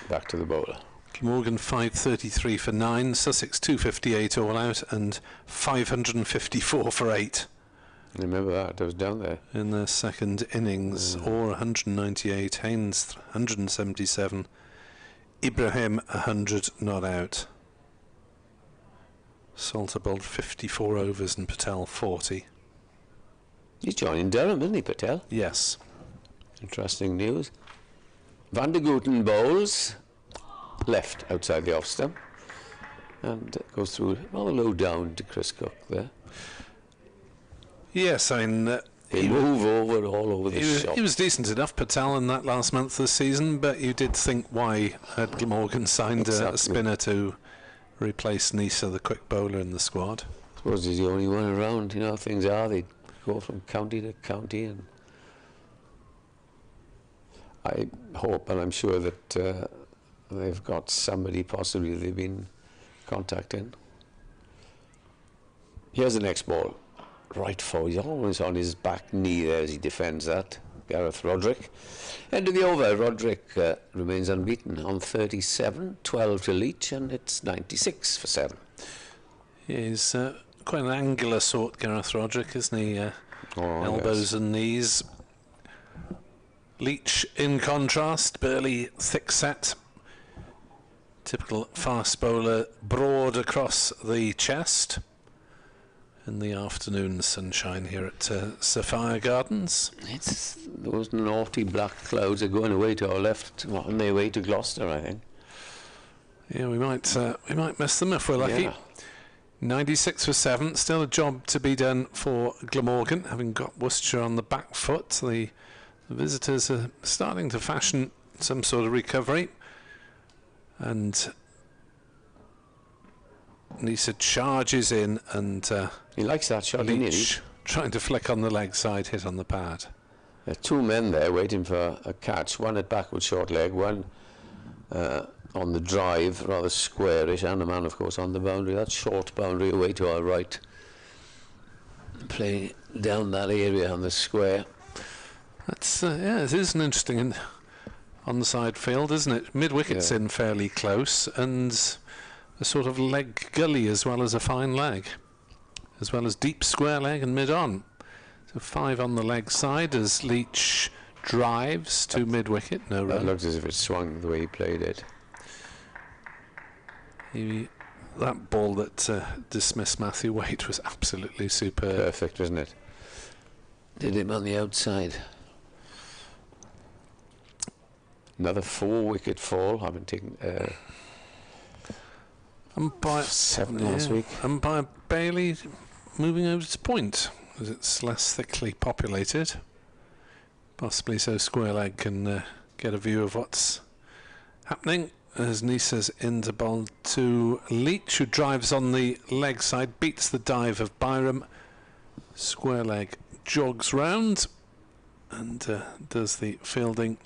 Back to the bowler. Glamorgan 533 for 9, Sussex 258 all out, and 554 for 8. Remember that, I was down there. In their second innings, Orr 198, Haynes 177, Ibrahim 100 not out. Salter bowled 54 overs and Patel 40. He's joining Durham, isn't he, Patel? Yes. Interesting news. Van de Gutten bowls left outside the off stump and goes through rather low down to Chris Cook there. Yes, I mean, They move over all over the shop. he was decent enough, Patel, in that last month of the season, but you did think, why had Glamorgan signed a spinner to replace Neser, the quick bowler in the squad? I suppose he's the only one around. You know how things are. They go from county to county, and I hope, and I'm sure that they've got somebody possibly they've been contacting. Here's the next ball. Right forward, he's always on his back knee there as he defends that. Gareth Roderick. End of the over, Roderick remains unbeaten on 37, 12 to Leach, and it's 96 for 7. He's quite an angular sort, Gareth Roderick, isn't he? Elbows and knees. Leach, in contrast, burly, thick set. Typical fast bowler, broad across the chest. In the afternoon sunshine here at Sophia Gardens. It's those naughty black clouds are going away to our left, on their way to Gloucester, I think. Yeah, we might miss them if we're lucky. Yeah. 96 for 7. Still a job to be done for Glamorgan, having got Worcestershire on the back foot. The visitors are starting to fashion some sort of recovery, and Neser charges in, and he likes that shot, doesn't he? Leach trying to flick on the leg side, hit on the pad. There are two men there waiting for a catch, one at backward short leg, one on the drive, rather squarish, and a man, of course, on the boundary. That short boundary away to our right. Playing down that area on the square. That's yeah, it is an interesting on-side field, isn't it? Mid-wickets in fairly close, and a sort of leg gully as well as a fine leg, as well as deep square leg and mid-on. So 5 on the leg side as Leach drives to mid-wicket. No run. It looks as if it swung the way he played it. That ball that dismissed Matthew Waite was absolutely superb. Perfect, wasn't it? Did him on the outside. Another 4-wicket fall. I've been taking umpire 7 last week. Umpire Bailey moving over to point as it's less thickly populated. Possibly so square leg can get a view of what's happening. As Neser's into bowl to Leach, who drives on the leg side, beats the dive of Byram. Square leg jogs round and does the fielding.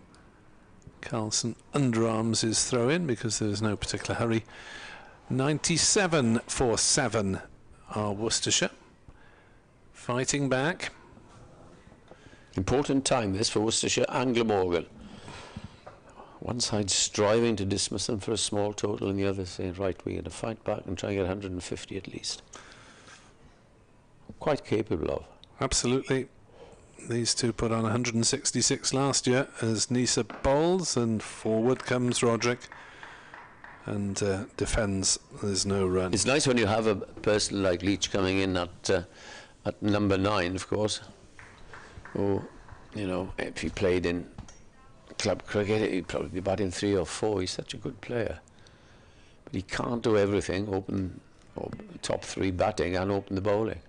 Carlson underarms his throw in because there's no particular hurry. 97 for 7 are Worcestershire. Fighting back. Important time this for Worcestershire and Glamorgan. One side striving to dismiss them for a small total, and the other saying, right, we're going to fight back and try and get 150 at least. Quite capable of. Absolutely. These two put on 166 last year as Neser bowls, and forward comes Roderick and defends. There's no run. It's nice when you have a person like Leach coming in at number 9, of course. Who, you know, if he played in club cricket, he'd probably be batting 3 or 4. He's such a good player, but he can't do everything. Open or top 3 batting and open the bowling.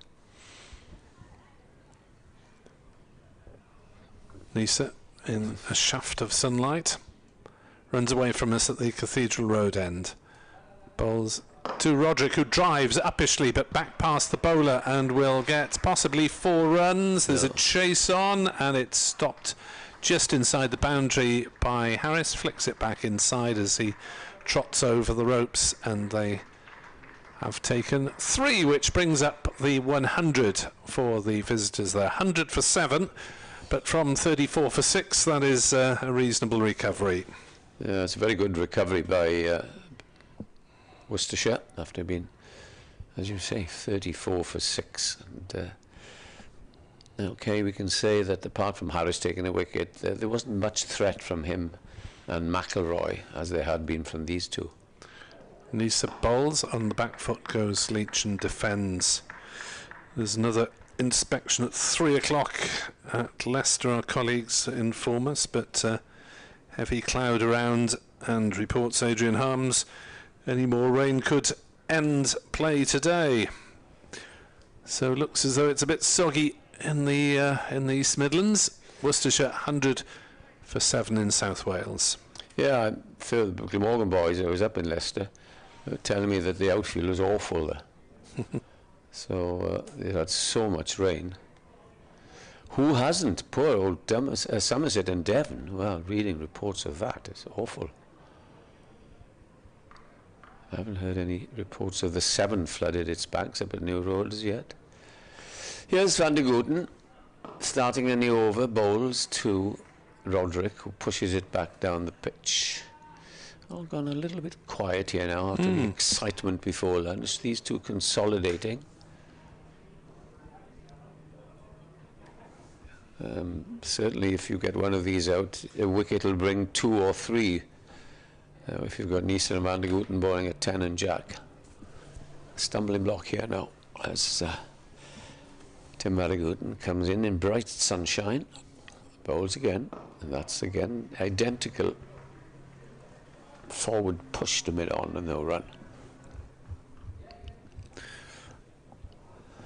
Neser in a shaft of sunlight runs away from us at the Cathedral Road end. Bowls to Roderick, who drives uppishly but back past the bowler and will get possibly 4 runs. There's a chase on, and it's stopped just inside the boundary by Harris. Flicks it back inside as he trots over the ropes, and they have taken 3, which brings up the 100 for the visitors there. 100 for 7, but from 34 for 6, that is a reasonable recovery. Yeah, it's a very good recovery by Worcestershire after being, as you say, 34 for 6. And okay, we can say that apart from Harris taking a wicket, there wasn't much threat from him and McIlroy as there had been from these two. Neser bowls, on the back foot goes Leach and defends. There's another inspection at 3 o'clock at Leicester, our colleagues inform us, but heavy cloud around, and reports Adrian Harms any more rain could end play today. So it looks as though it's a bit soggy in the East Midlands. Worcestershire 100 for 7 in South Wales. Yeah, for the Glamorgan boys, I was up in Leicester, they were telling me that the outfield was awful there. So they had so much rain. Who hasn't? Poor old Somerset and Devon. Well, reading reports of that is awful. I haven't heard any reports of the Severn flooded its banks up at New Road as yet. Here's Van der Gooten starting a new over, bowls to Roderick, who pushes it back down the pitch. All gone a little bit quiet here now after the excitement before lunch. These two consolidating. Certainly if you get one of these out, a wicket will bring 2 or 3. If you've got Neser and Van der Gooten bowling at 10 and Jack. Stumbling block here now as Tim Van der Gooten comes in bright sunshine, bowls again, and that's again identical forward push to mid-on and no run.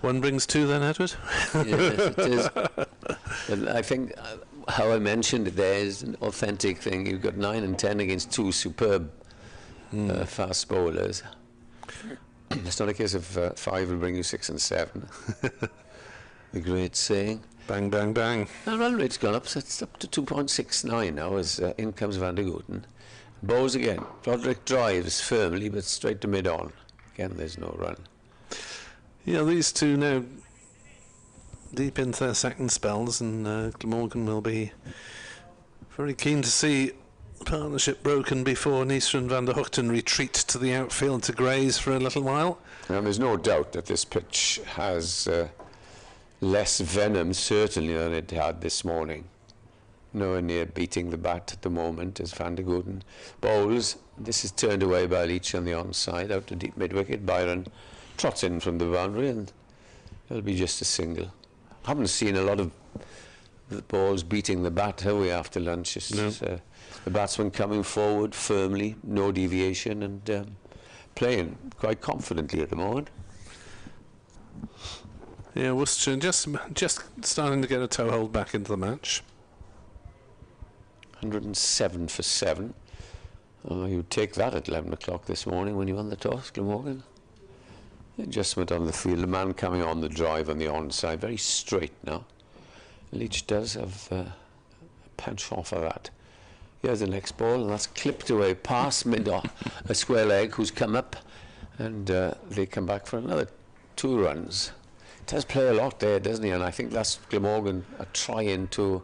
One brings 2 then, Edward? Yes, it is. But I think how I mentioned it there is an authentic thing. You've got 9 and 10 against 2 superb fast bowlers. It's not a case of 5 will bring you 6 and 7. The great saying. Bang, bang, bang. And run rate's gone up, so it's up to 2.69 now as in comes Van der Gooten. Bowls again. Roderick drives firmly, but straight to mid-on. Again, there's no run. Yeah, these two now deep into their second spells, and Glamorgan will be very keen to see partnership broken before Neser and Van der Hoogten retreat to the outfield to graze for a little while. And there's no doubt that this pitch has less venom, certainly, than it had this morning. Nowhere near beating the bat at the moment as Van der Gooten bowls. This is turned away by Leach on the onside, out to deep mid-wicket. Byron trots in from the boundary, and it'll be just a single. Haven't seen a lot of the balls beating the bat, have we, after lunch? It's the batsman coming forward firmly, no deviation, and playing quite confidently at the moment. Yeah, Worcestershire just starting to get a toehold back into the match. 107 for 7. Oh, you'd take that at 11 o'clock this morning when you won the toss, Glamorgan. Adjustment on the field, the man coming on the drive on the onside, very straight now. Leach does have a penchant for that. Here's the next ball, and that's clipped away past a square leg who's come up, and they come back for another 2 runs. Does play a lot there, doesn't he? And I think that's Glamorgan are trying to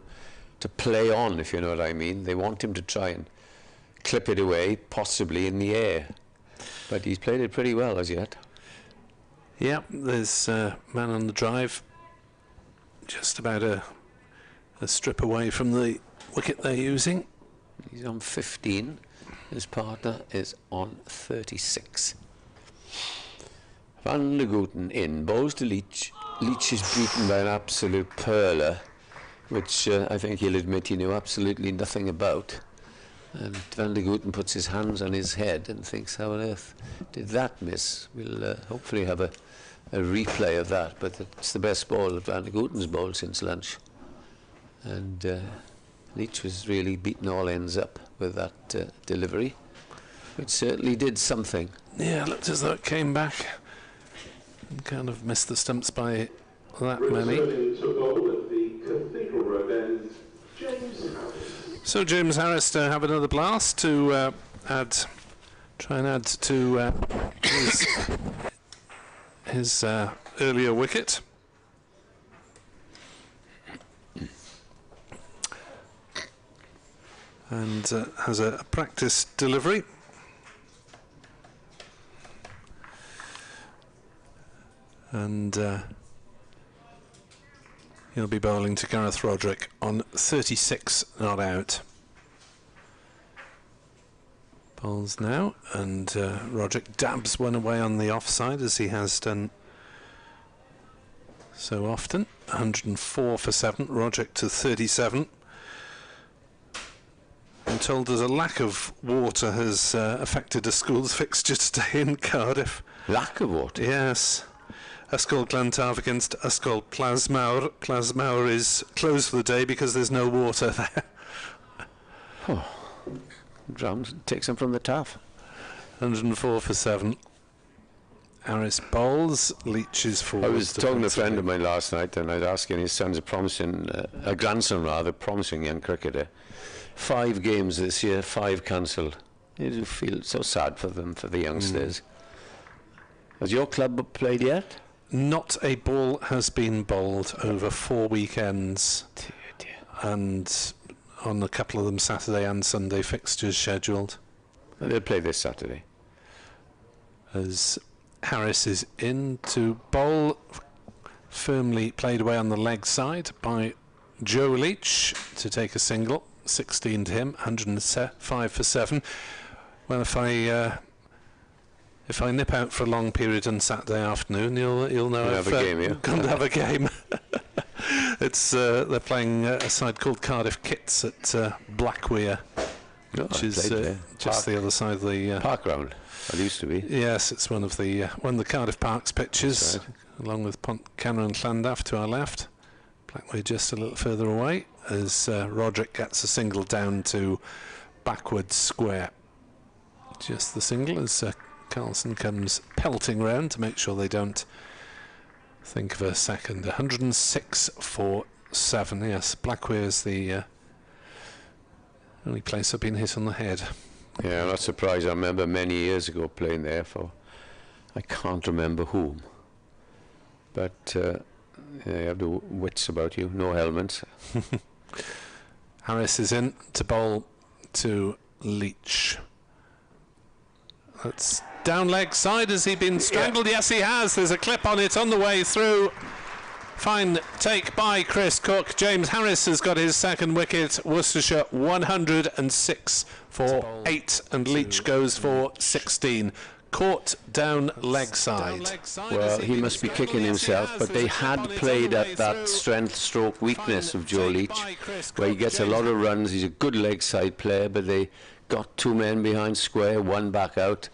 play on, if you know what I mean. They want him to try and clip it away, possibly in the air. But he's played it pretty well as yet. Yeah, there's a man on the drive, just about a strip away from the wicket they're using. He's on 15. His partner is on 36. Van der Gooten in, bowls to Leach. Leach is beaten by an absolute perler, which I think he'll admit he knew absolutely nothing about. And Van der Gooten puts his hands on his head and thinks, how on earth did that miss? We'll hopefully have a replay of that, but it's the best ball that Van der Gooten's bowled since lunch. And Leach was really beaten all ends up with that delivery, which certainly did something. Yeah, looked as though it came back and kind of missed the stumps by that many. So James Harris to have another blast to try and add to his earlier wicket. And has a practice delivery. And he'll be bowling to Gareth Roderick on 36 not out. Bowls now, and Roderick dabs one away on the offside, as he has done so often. 104 for 7, Roderick to 37. I'm told there's a lack of water has affected a school's fixture today in Cardiff. Lack of water? Yes. Ysgol Glantaf against Ysgol Plasmawr. Plasmawr is closed for the day because there's no water there. Oh, Drums takes them from the tap. 104 for 7. Harris bowls, Leach is forward. I was talking to a friend of mine last night, and I was asking, his son's a grandson rather, promising young cricketer. 5 games this year, 5 cancelled. You do feel so sad for them, for the youngsters. Has your club played yet? Not a ball has been bowled over 4 weekends. Dear. And on a couple of them Saturday and Sunday fixtures scheduled. Well, they'll play this Saturday. As Harris is in to bowl, firmly played away on the leg side by Joe Leach to take a single. 16 to him, 105 for 7. Well, if I nip out for a long period on Saturday afternoon, you'll know I've gone to have a game. It's they're playing a side called Cardiff Kits at Blackweir, which is just the other side of the park ground. It used to be. Yes, it's one of the Cardiff Park's pitches, along with Pontcanner and Llandaff to our left. Blackweir just a little further away, as Roderick gets a single down to backwards square. Just the single as Carlson comes pelting round to make sure they don't think of a second. 106 for 7. Yes, Blackweir's the only place I've been hit on the head. Yeah, I'm not surprised. I remember many years ago playing there for, I can't remember whom. But you have the wits about you, no helmets. Harris is in to bowl to Leach. That's down leg side. Has he been strangled? Yeah. Yes, he has. There's a clip on it on the way through. Fine take by Chris Cook. James Harris has got his second wicket. Worcestershire 106 for 8, and Leach goes for 16. Caught down leg side. Well, he must be kicking himself, but they had played at that strength stroke weakness of Joe Leach, where he gets a lot of runs. He's a good leg side player, but they got 2 men behind square, 1 back out,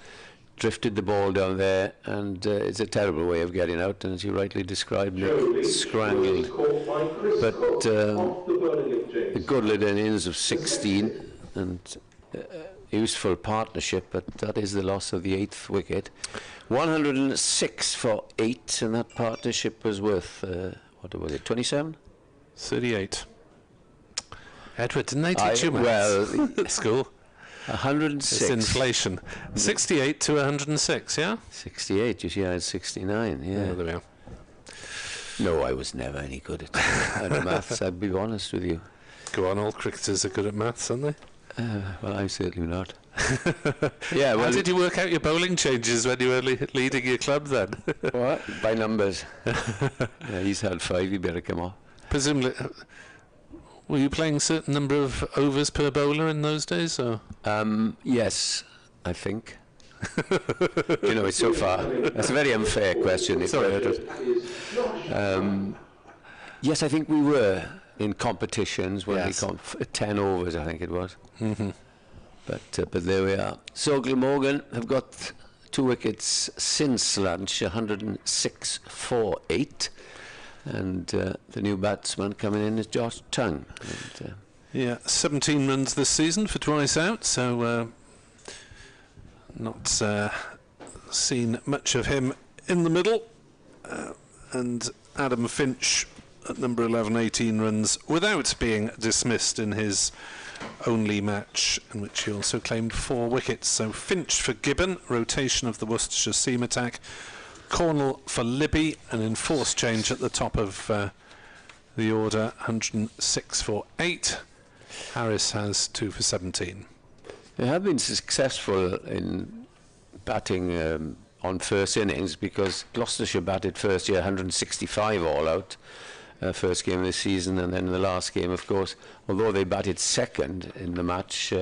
drifted the ball down there, and it's a terrible way of getting out, and as you rightly described, Nick, scrangled. But a good little innings of 16, and useful partnership, but that is the loss of the 8th wicket. 106 for 8, and that partnership was worth, what was it, 27? 38. Edward, didn't they teach you maths at school? 106. It's inflation. 68 to 106, yeah? 68, you see, I had 69, yeah. There we are. No, I was never any good at maths, I'd be honest with you. Go on, all cricketers are good at maths, aren't they? Well, I'm certainly not. Yeah. Well, how did you work out your bowling changes when you were leading your club then? What? By numbers. Yeah, he's had 5. He better come off. Presumably, were you playing a certain number of overs per bowler in those days? Or? Yes, I think. You know, it's so far. That's a very unfair question. Sorry, yes, I think we were in competitions when they 10 overs, I think it was. Mm-hmm. But there we are. So Glamorgan have got 2 wickets since lunch, 106 for 8, and the new batsman coming in is Josh Tongue. And, 17 runs this season for twice out, so not seen much of him in the middle. And Adam Finch at number 11, 18 runs without being dismissed in his only match, in which he also claimed 4 wickets. So Finch for Gibbon, rotation of the Worcestershire seam attack. Cornell for Libby, an enforced change at the top of the order, 106 for 8. Harris has 2 for 17. They have been successful in batting on first innings, because Gloucestershire batted first year 165 all out, first game of the season, and then in the last game, of course, although they batted second in the match,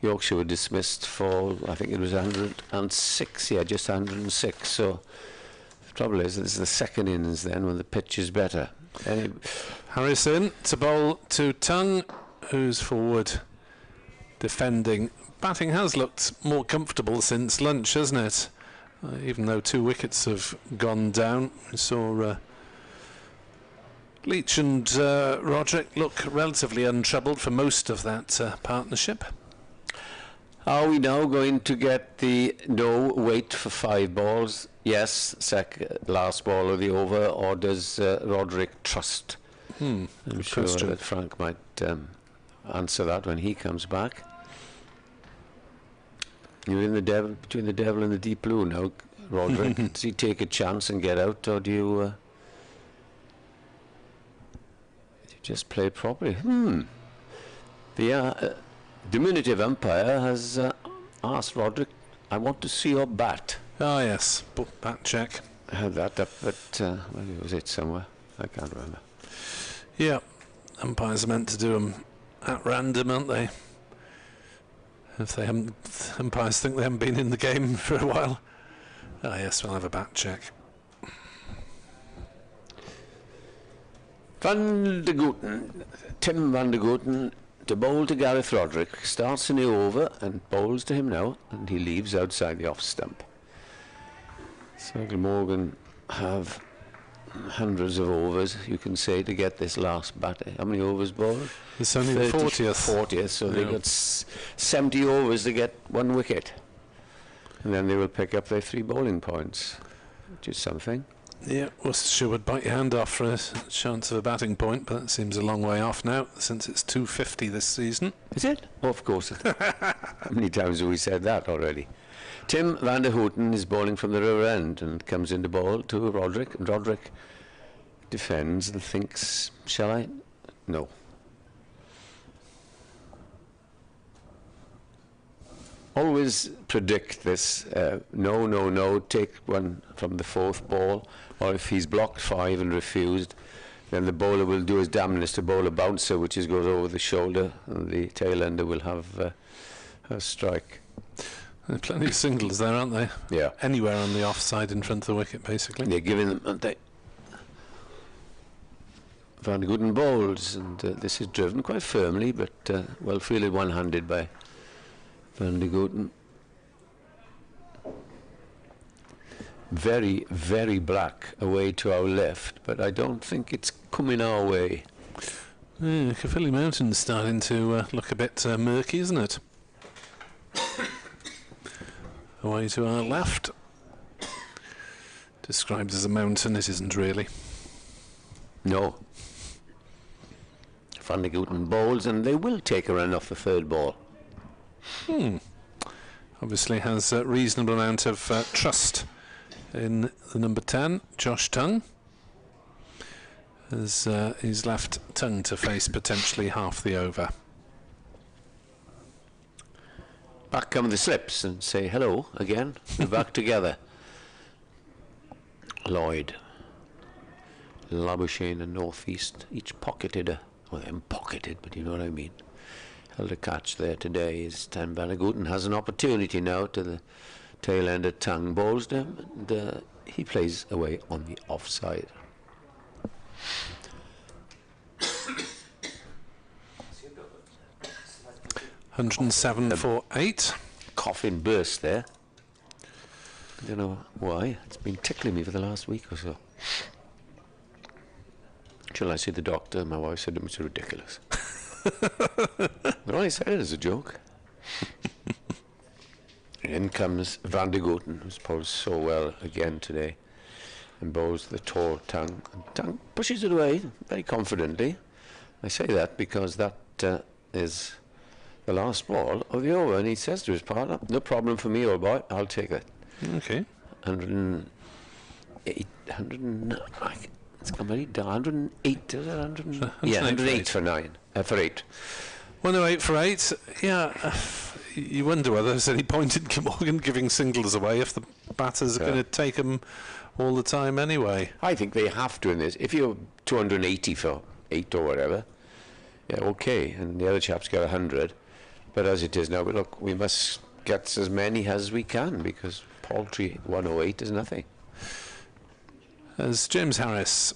Yorkshire were dismissed for, I think it was 106, just 106. So the trouble is, this is the second innings then when the pitch is better. Harris in to bowl to Tongue, who's forward defending. Batting has looked more comfortable since lunch, hasn't it? Even though 2 wickets have gone down. We saw Leach and Roderick look relatively untroubled for most of that partnership. Are we now going to get the no wait for 5 balls? Yes, last ball of the over, or does Roderick trust? I'm sure that Frank might answer that when he comes back. You're in between the devil and the deep blue now, Roderick. Does he take a chance and get out, or do you just play it properly? The diminutive umpire has asked Roderick, I want to see your bat. Ah, yes, bat check. I had that up at, where was it somewhere? I can't remember. Yeah, umpires are meant to do them at random, aren't they? If they haven't, umpires think they haven't been in the game for a while. Ah, yes, we'll have a bat check. Tim van der Gooten to bowl to Gareth Roderick, starts in the over and bowls to him now, and he leaves outside the off stump. So Glamorgan have hundreds of overs, you can say, to get this last batter. How many overs bowled? It's only the 40th. So they got 70 overs to get 1 wicket. And then they will pick up their 3 bowling points, which is something. Yeah, Worcestershire would bite your hand off for a chance of a batting point, but that seems a long way off now, since it's 250 this season. Is it? Oh, of course. How many times have we said that already? Tim van der Gooten is bowling from the river end and comes into ball to Roderick, and Roderick defends and thinks, shall I? No. Always predict this, no, take one from the 4th ball, or if he's blocked 5 and refused, then the bowler will do his damnedest to bowl a bouncer, which goes over the shoulder, and the tail ender will have a strike. There are plenty of singles there, aren't they? Yeah. Anywhere on the offside in front of the wicket, basically. They're giving them, aren't they? Van der Gooten bowls, and this is driven quite firmly, but well fielded one-handed by Van der Gooten. Very, very black away to our left, but I don't think it's coming our way. Yeah, Caerphilly Mountain's starting to look a bit murky, isn't it? Away to our left. Described as a mountain, it isn't really. No. Van der Gooten bowls, and they will take a run off the 3rd ball. Obviously has a reasonable amount of trust in the number 10, Josh Tongue, as he's left Tongue to face potentially half the over. Back come the slips and say hello again. We're back together. Lloyd, Labuschagne and North East, each pocketed well, them pocketed, but you know what I mean. Held a catch there today. Is Tim van der Gooten has an opportunity now to the tail end of Tongue bowls to him, and he plays away on the offside. $107 for 8. Coffin burst there. I don't know why. It's been tickling me for the last week or so. Till I see the doctor, my wife said it's ridiculous. But I said it as a joke. In comes Van der Gooten, who's bowled so well again today, and bowls the tall Tongue. And Tongue pushes it away very confidently. I say that because that is the last ball of the over, and he says to his partner, no problem for me, old boy, I'll take it. Okay. 108, 109, it's come very down, 108, is it 100? Yeah, 108 for 9, for 8. 108 for 8, yeah. You wonder whether there's any point in Glamorgan giving singles away if the batters are going to take them all the time anyway. I think they have to in this. If you're 280 for 8 or whatever, yeah, okay, and the other chap's got 100. But as it is now, but look, we must get as many as we can, because paltry 108 is nothing. As James Harris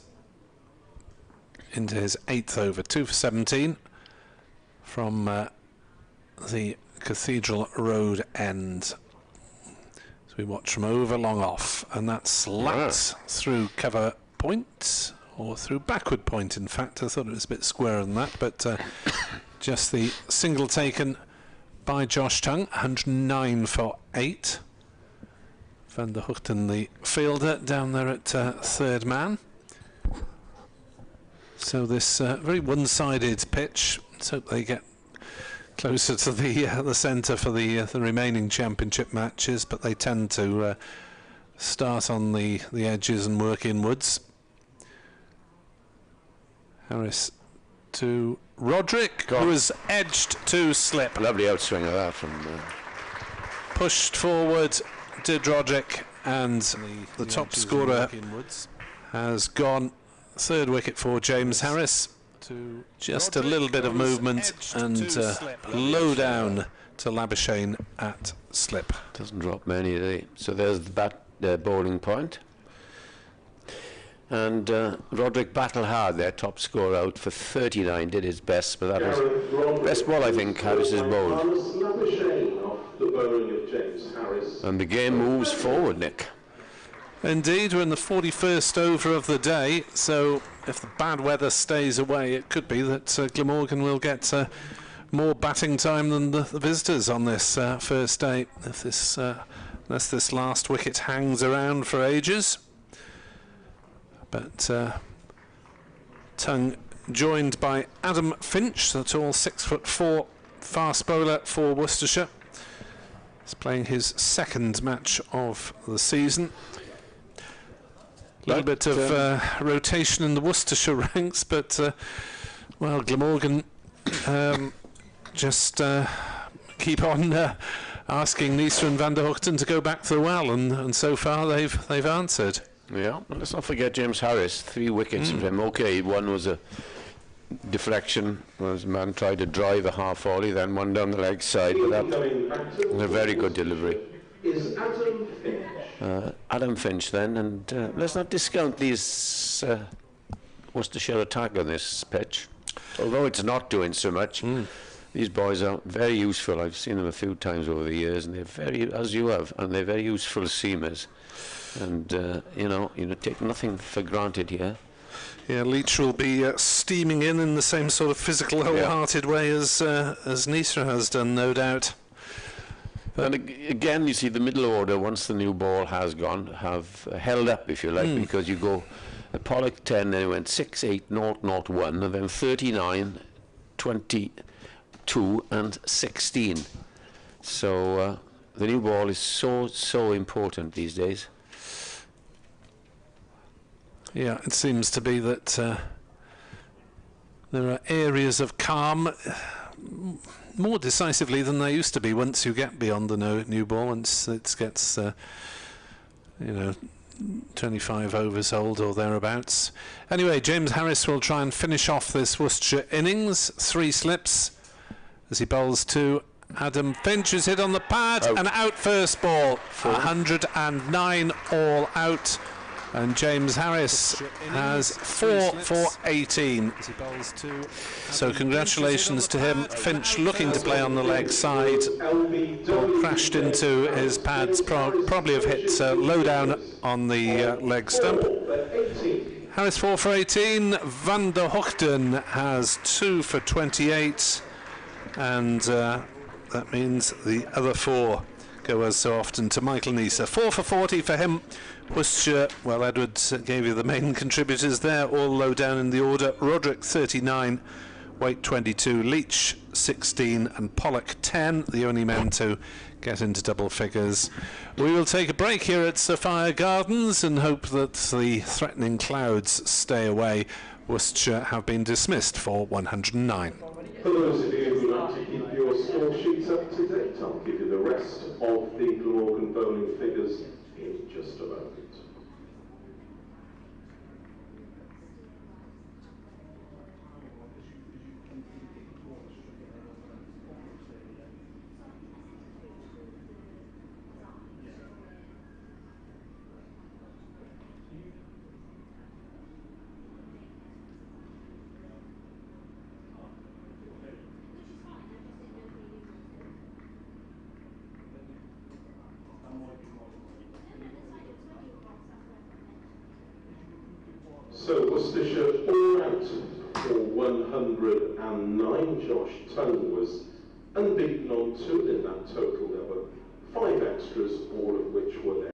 into his 8th over, 2 for 17 from the Cathedral Road end. So we watch from over long off, and that's slapped through cover point, or through backward point in fact. I thought it was a bit squarer than that, but just the single taken by Josh Tongue, 109 for 8. Van der Hoogten, the fielder, down there at third man. So this very one-sided pitch. Let's hope they get closer to the centre for the remaining championship matches, but they tend to start on the edges and work inwards. Harris to Roderick, who was edged to slip. Lovely outswing of that from... Pushed forward did Roderick, and the top scorer has gone. Third wicket for James Harris. Just a little bit of movement and low down to Labuschagne at slip. Doesn't drop many, do they? So there's the bowling point. And Roderick battled hard there, top scorer out for 39, did his best, but that was best ball I think Harris's bowled. Marnus Labuschagne off the bowling of James Harris. And the game moves forward, Nick. Indeed, we're in the 41st over of the day, so if the bad weather stays away, it could be that Glamorgan will get more batting time than the visitors on this first day, if this unless this last wicket hangs around for ages. But Tongue joined by Adam Finch, the tall 6'4" fast bowler for Worcestershire. He's playing his second match of the season. A little bit of rotation in the Worcestershire ranks, but well, Glamorgan just keep on asking Neser and Van der Hoogten to go back to the well, and so far they've answered. Yeah, and let's not forget James Harris, 3 wickets for him. Okay, one was a deflection, as man tried to drive a half volley, then one down the leg side, but that was a very good delivery. Is Adam Finch. Adam Finch then, and let's not discount these Worcestershire attack on this pitch. Although it's not doing so much, these boys are very useful. I've seen them a few times over the years, and they're very, as you have, and they're very useful seamers. And you know, take nothing for granted here. Yeah, Leach will be steaming in the same sort of physical, wholehearted way as Neser has done, no doubt. And again, you see the middle order, once the new ball has gone, have held up, if you like, because you go Pollock 10, then it went 6, 8, 0, 0, 1, and then 39, 22, and 16. So the new ball is so important these days. Yeah, it seems to be that there are areas of calm more decisively than there used to be once you get beyond the new ball, once it gets, 25 overs old or thereabouts. Anyway, James Harris will try and finish off this Worcestershire innings. 3 slips as he bowls to Adam Finch, who's hit on the pad, and out first ball. 109 all out. And James Harris has 4 for 18. So congratulations to him. Finch looking to play on the leg side. Crashed into his pads, probably have hit low down on the leg stump. Harris 4 for 18. Van der Hoogten has 2 for 28. And that means the other 4 go as so often to Michael Neser. 4 for 40 for him. Worcestershire, well, Edward gave you the main contributors there, all low down in the order. Roderick 39, Waite 22, Leach 16 and Pollock 10, the only men to get into double figures. We will take a break here at Sophia Gardens and hope that the threatening clouds stay away. Worcestershire have been dismissed for 109. For those of you who like to keep your score sheets up to date, I'll give you the rest of the Glamorgan bowling figures in just a moment. So Worcestershire all out for 109. Josh Tongue was Unbeaten on 2, in that total there were 5 extras, all of which were there.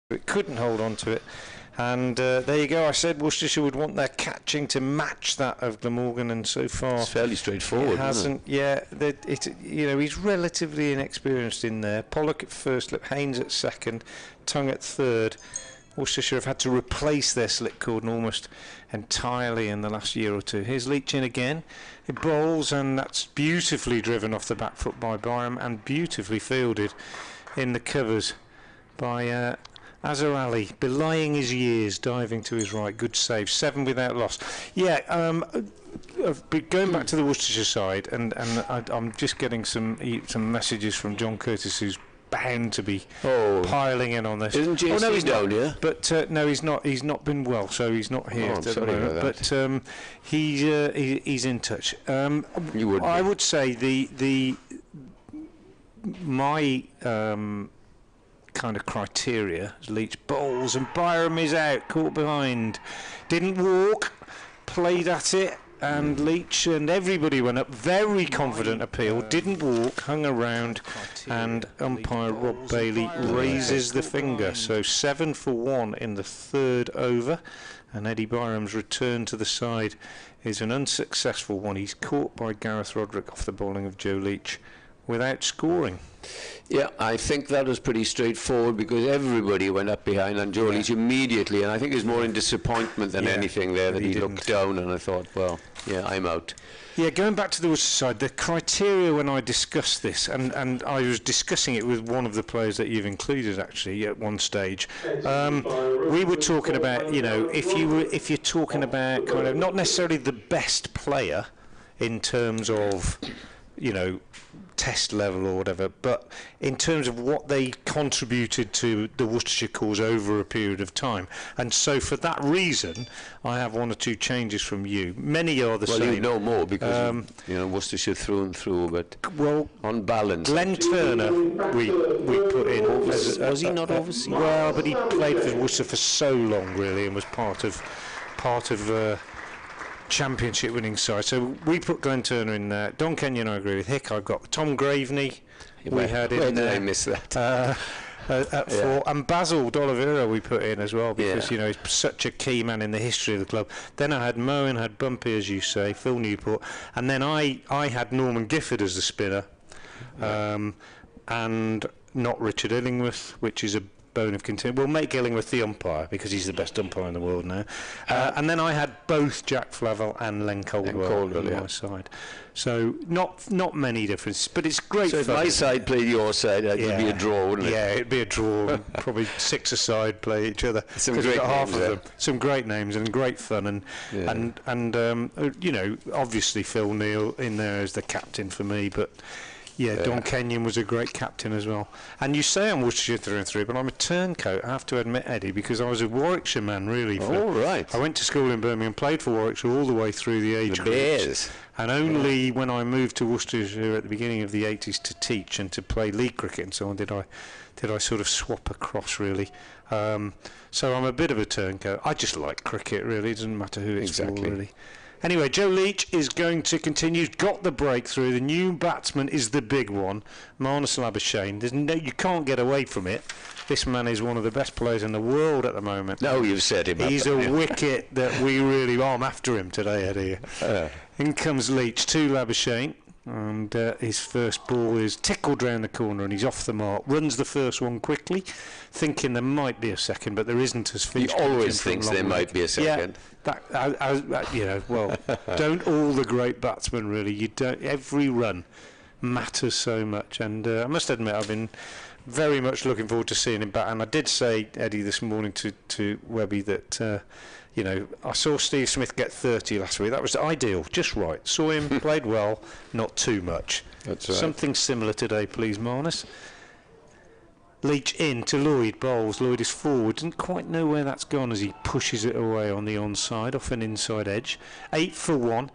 It couldn't hold on to it. And there you go. I said Worcestershire would want their catching to match that of Glamorgan, and so far it's fairly straightforward. It hasn't. Isn't it? Yeah, he's relatively inexperienced in there. Pollock at first, Haynes at second, Tongue at third. Worcestershire have had to replace their slip cordon almost entirely in the last year or two. Here's Leach in again. It bowls, and that's beautifully driven off the back foot by Byram and beautifully fielded in the covers by Azhar Ali, belying his years, diving to his right. Good save. 7 without loss. Yeah, going back to the Worcestershire side, and I'm just getting some messages from John Curtis, who's bound to be piling in on this. Isn't JC no, he's down not, here? But no, he's not. He's not been well, so he's not here at the moment. But he's in touch. You would. I would say my kind of criteria is Leach bowls and Byram is out, caught behind, didn't walk, played at it. And Leach and everybody went up, very confident appeal, didn't walk, hung around, and umpire Rob Bailey raises the finger. So 7 for 1 in the third over, and Eddie Byram's return to the side is an unsuccessful one. He's caught by Gareth Roderick off the bowling of Joe Leach without scoring. Yeah, I think that was pretty straightforward because everybody went up behind and Joe Leach immediately, and I think it was more in disappointment than anything there that he looked down, and I thought, well, yeah, I'm out. Yeah, going back to the Worcester side, the criteria when I discussed this, and I was discussing it with one of the players that you've included actually at one stage, we were talking about, if you're talking about kind of not necessarily the best player in terms of, test level or whatever, but in terms of what they contributed to the Worcestershire cause over a period of time. And so for that reason, I have 1 or 2 changes from you. Many are the same. Well, you know more because, Worcestershire through and through, but on balance. Glenn Turner, we put in. Was he not overseas? Well, but he played for Worcester for so long, really, and was part of championship winning side. So we put Glenn Turner in there. Don Kenyon I agree with. Hick I've got. Tom Graveney we had in there. Where did I miss that? At 4, and Basil D'Oliveira we put in as well because he's such a key man in the history of the club. Then I had Moen, had Bumpy as you say, Phil Newport, and then I had Norman Gifford as the spinner, and not Richard Illingworth, which is a bone of contention. We'll make Illingworth the umpire because he's the best umpire in the world now. And then I had both Jack Flavel and Len Caldwell on my side. So not many differences, but it's great. So if my side played your side, it'd be a draw, wouldn't it? Yeah, it'd be a draw. Probably 6 a side play each other. Some great half names, of them. Some great names and great fun, and obviously Phil Neal in there as the captain for me, but. Yeah, Don Kenyon was a great captain as well. And you say I'm Worcestershire through and through, but I'm a turncoat, I have to admit, Eddie, because I was a Warwickshire man, really. Right. I went to school in Birmingham, played for Warwickshire all the way through the age groups. Pears. And only when I moved to Worcestershire at the beginning of the 80s to teach and to play league cricket and so on did I sort of swap across, really. So I'm a bit of a turncoat. I just like cricket, really. It doesn't matter who it's for, really. Anyway, Joe Leach is going to continue. He's got the breakthrough. The new batsman is the big one, Marnus Labuschagne. You can't get away from it. This man is one of the best players in the world at the moment. No, you've said him. He's a wicket that we really are. I'm after him today, Eddie. In comes Leach to Labuschagne. And his first ball is tickled round the corner and he's off the mark. Runs the first one quickly, thinking there might be a second, but there isn't. As he always thinks there might be a second. Yeah, well, don't all the great batsmen really? You don't. Every run matters so much, and I must admit I've been very much looking forward to seeing him back. And I did say, Eddie, this morning to Webby that. I saw Steve Smith get 30 last week. That was ideal, just right. Saw him, played well, not too much. That's right. Something similar today, please, Marnus. Leach in to Lloyd, bowls. Lloyd is forward. Doesn't quite know where that's gone as he pushes it away on the onside, off an inside edge. 8 for 1.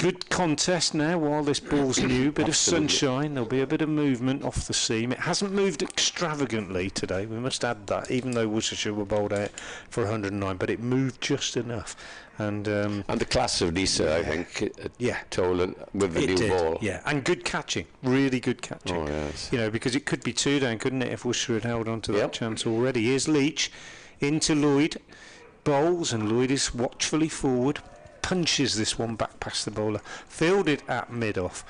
Good contest now while this ball's new. Bit of Absolutely. sunshine. There'll be a bit of movement off the seam. It hasn't moved extravagantly today. We must add that, even though Worcestershire were bowled out for 109, but it moved just enough. And the class of Neser, I think, yeah, told it with the it new did. ball. Yeah, and good catching. Really good catching. Oh, yes. You know, because it could be 2 down, couldn't it, if Worcestershire had held on to that Yep. chance already. Here's Leach into Lloyd. Bowls, and Lloyd is watchfully forward. Punches this one back past the bowler. Fielded at mid-off.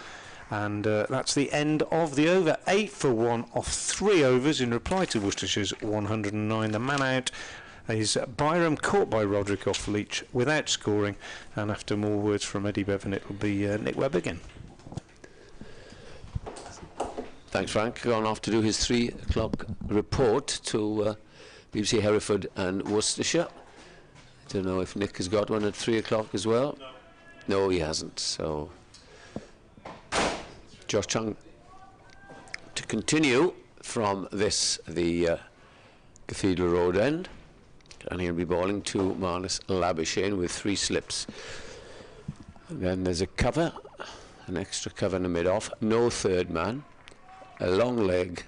And that's the end of the over. 8 for 1 off 3 overs in reply to Worcestershire's 109. The man out is Byram, caught by Roderick off Leach without scoring. And after more words from Eddie Bevan, it will be Nick Webb again. Thanks, Frank. Gone off to do his 3 o'clock report to BBC Hereford and Worcestershire. I don't know if Nick has got one at 3 o'clock as well. No, he hasn't. So, Josh Chung to continue from this, the Cathedral Road end. And he'll be bowling to Marnus Labuschagne with 3 slips. And then there's a cover, an extra cover in the mid-off. No third man. A long leg,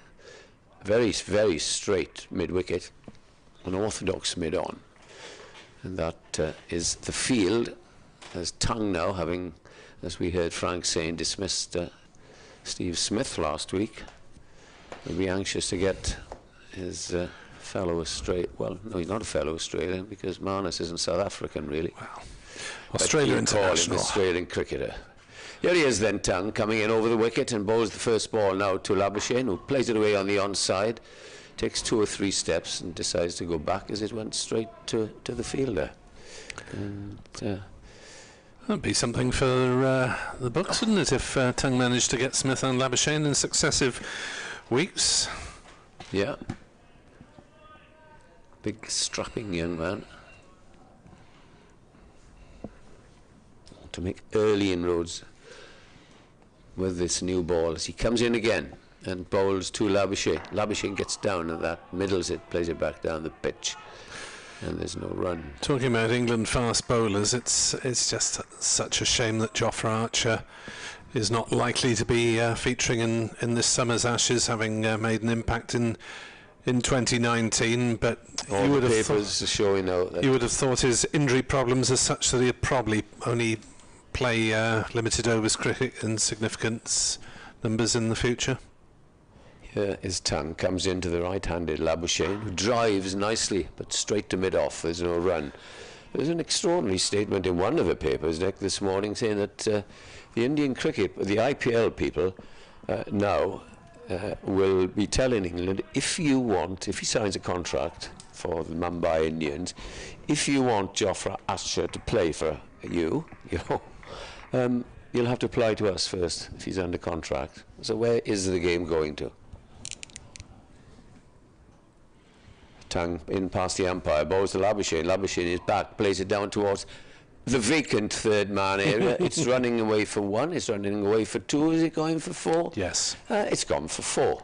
very, very straight mid-wicket. An orthodox mid-on. And that is the field, as Tongue now, having, as we heard Frank saying, dismissed Steve Smith last week, will be anxious to get his fellow Australian. Well, no, he's not a fellow Australian because Marnus isn't South African, really. Well, Australia international. Australian cricketer. Here he is then, Tongue, coming in over the wicket and bowls the first ball now to Labuschagne, who plays it away on the onside. Takes 2 or 3 steps and decides to go back as it went straight to the fielder. And, that'd be something for the books, wouldn't it, if Tongue managed to get Smith and Labuschagne in successive weeks? Yeah. Big strapping young man. To make early inroads with this new ball as he comes in again and bowls to Labuschagne. Labuschagne gets down and that middles it, plays it back down the pitch, and there's no run. Talking about England fast bowlers, it's just such a shame that Jofra Archer is not likely to be featuring in this summer's Ashes, having made an impact in 2019. But All you would the have papers are showing out that you would have thought his injury problems are such that he'd probably only play limited overs cricket in significant numbers in the future. Here his tongue comes into the right-handed Labuschagne, who drives nicely, but straight to mid-off. There's no run. There's an extraordinary statement in one of the papers, Nick, this morning, saying that the Indian cricket, the IPL people now will be telling England, if he signs a contract for the Mumbai Indians, if you want Jofra Archer to play for you know, you'll have to apply to us first if he's under contract. So where is the game going to? Tongue in past the umpire, bowls to Labuschagne. Labuschagne is back, plays it down towards the vacant third man area. It's running away for 1, it's running away for 2. Is it going for 4? Yes. It's gone for 4.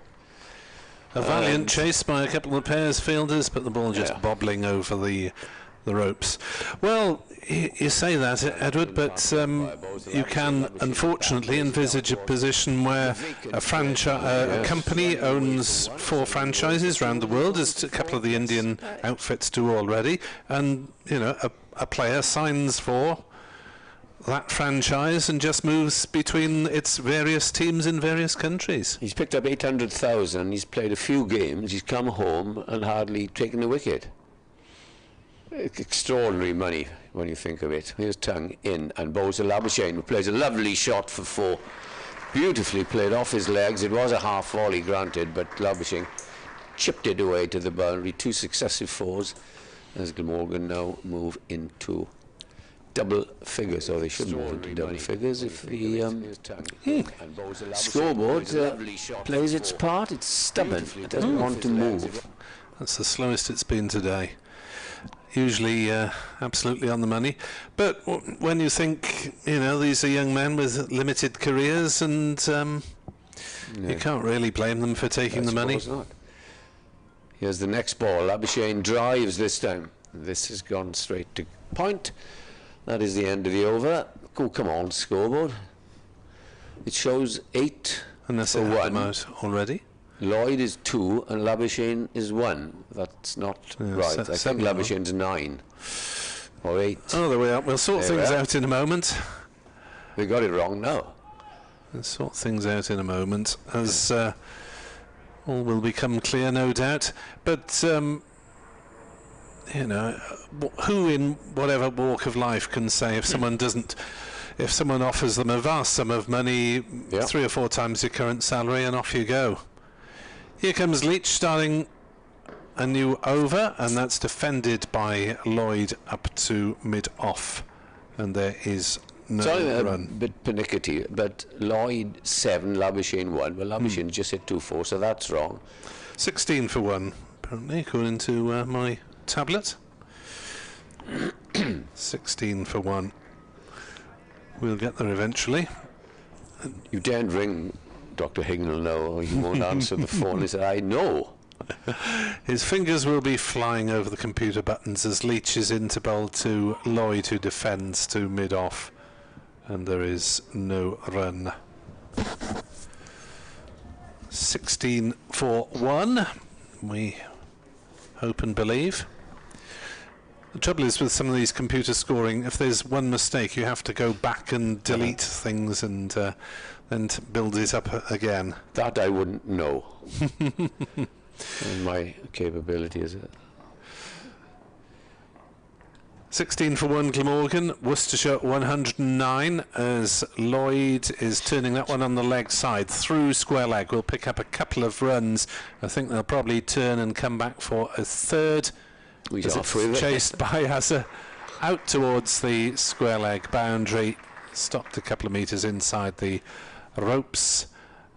A valiant chase by a couple of Pears fielders, but the ball just bobbling over the ropes. Well, you say that, Edward, but you can unfortunately envisage a position where a company owns 4 franchises around the world, as a couple of the Indian outfits do already, and you know a player signs for that franchise and just moves between its various teams in various countries. He's picked up 800,000. He's played a few games. He's come home and hardly taken a wicket. Extraordinary money when you think of it. Here's Tongue in and bowls to Labuschagne, who plays a lovely shot for 4. Beautifully played off his legs. It was a half volley, granted, but Labuschagne chipped it away to the boundary. 2 successive 4s as Glamorgan now move into double figures, or they should move into double figures if the scoreboard plays its part. It's stubborn. It doesn't want to move. That's the slowest it's been today. Usually absolutely on the money, but when you think, you know, these are young men with limited careers, and you can't really blame them for taking the money. Not. Here's the next ball. Labuschagne drives this time. This has gone straight to point. That is the end of the over. Oh, come on, scoreboard. It shows 8 Unless for it had 1. them out already. Lloyd is 2 and Labuschagne is 1. That's not right. I think 7 Labuschagne's 9 or 8. Oh, there we are. We'll sort There we things are. out in a moment. They got it wrong now. We'll sort things out in a moment, as all will become clear, no doubt. But, you know, who in whatever walk of life can say if someone doesn't, if someone offers them a vast sum of money, Yeah. 3 or 4 times your current salary, and off you go. Here comes Leach starting a new over, and that's defended by Lloyd up to mid-off, and there is no Sorry, a run. bit pernickety, but Lloyd 7, Labuschagne 1. Well, Labuschagne just hit 2-4, so that's wrong. 16 for 1, apparently, according to my tablet. 16 for 1. We'll get there eventually. You daren't ring Dr. Hignell now, or he won't answer the phone. He said, I know. His fingers will be flying over the computer buttons as Leach is into bowl to Lloyd, who defends to mid-off, and there is no run. 16 for 1, we hope and believe. The trouble is with some of these computer scoring, if there's one mistake, you have to go back and delete things and then build it up again. That I wouldn't know. And my capability is it. 16 for 1 Glamorgan, Worcestershire 109, as Lloyd is turning that one on the leg side through square leg. We'll pick up a couple of runs. I think they'll probably turn and come back for a third. He's As off it's with it. chased by Hazza out towards the square leg boundary, stopped a couple of metres inside the ropes,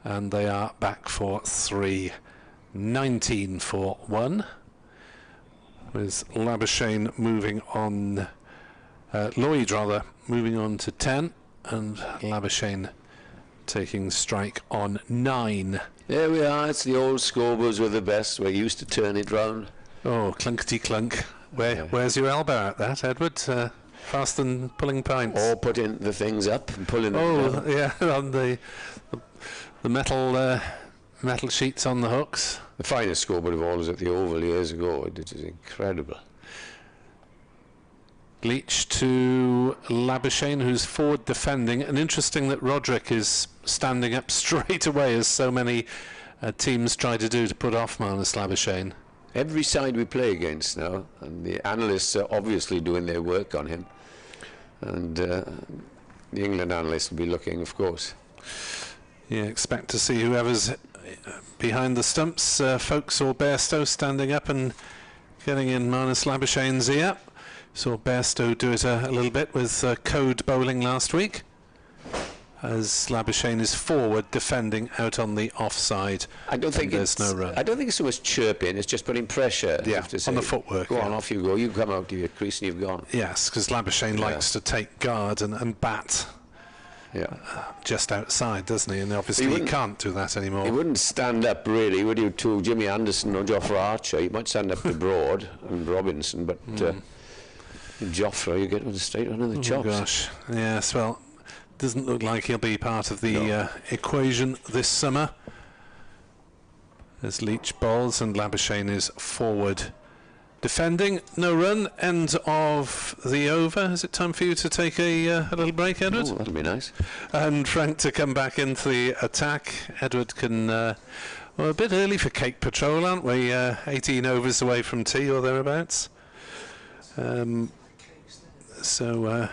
and they are back for 3. 19 for 1, with Labuschagne moving on, Lloyd rather, moving on to 10, and Labuschagne taking strike on 9. There we are, it's the old scoreboards were the best. We used to turn it round. Oh, clunkety clunk. Where's your elbow at that, Edward? Faster than pulling pints. Or putting the things up and pulling them down. Yeah, on the metal sheets on the hooks. The finest scoreboard of all was at the Oval years ago. It is incredible. Leach to Labuschagne, who's forward defending, and interesting that Roderick is standing up straight away, as so many teams try to do to put off Marnus Labuschagne. Every side we play against now, and the analysts are obviously doing their work on him, and the England analysts will be looking, of course. Yeah, expect to see whoever's behind the stumps, Folks or Bairstow, standing up and getting in Marnus Labuschagne's ear. Saw Bairstow do it a little bit with code bowling last week, as Labuschagne is forward defending out on the offside. I don't think there's no run. I don't think it's so much chirping, it's just putting pressure. Yeah, to say, on the footwork. Go on, Yeah. off you go. You come out to your crease and you've gone. Yes, because Labuschagne likes to take guard and bat Yeah. just outside, doesn't he? And obviously he wouldn't- can't do that anymore. He wouldn't stand up really, would you, to Jimmy Anderson or Joffre Archer? He might stand up to Broad and Robinson, but Joffre, you get with a straight under the chops. Gosh, yes, well, doesn't look like he'll be part of the equation this summer. As Leach bowls and Labuschagne is forward defending. No run, end of the over. Is it time for you to take a little break, Edward? Oh, that'll be nice. And Frank to come back into the attack. Edward can... well, a bit early for Cake Patrol, aren't we? 18 overs away from tea or thereabouts. So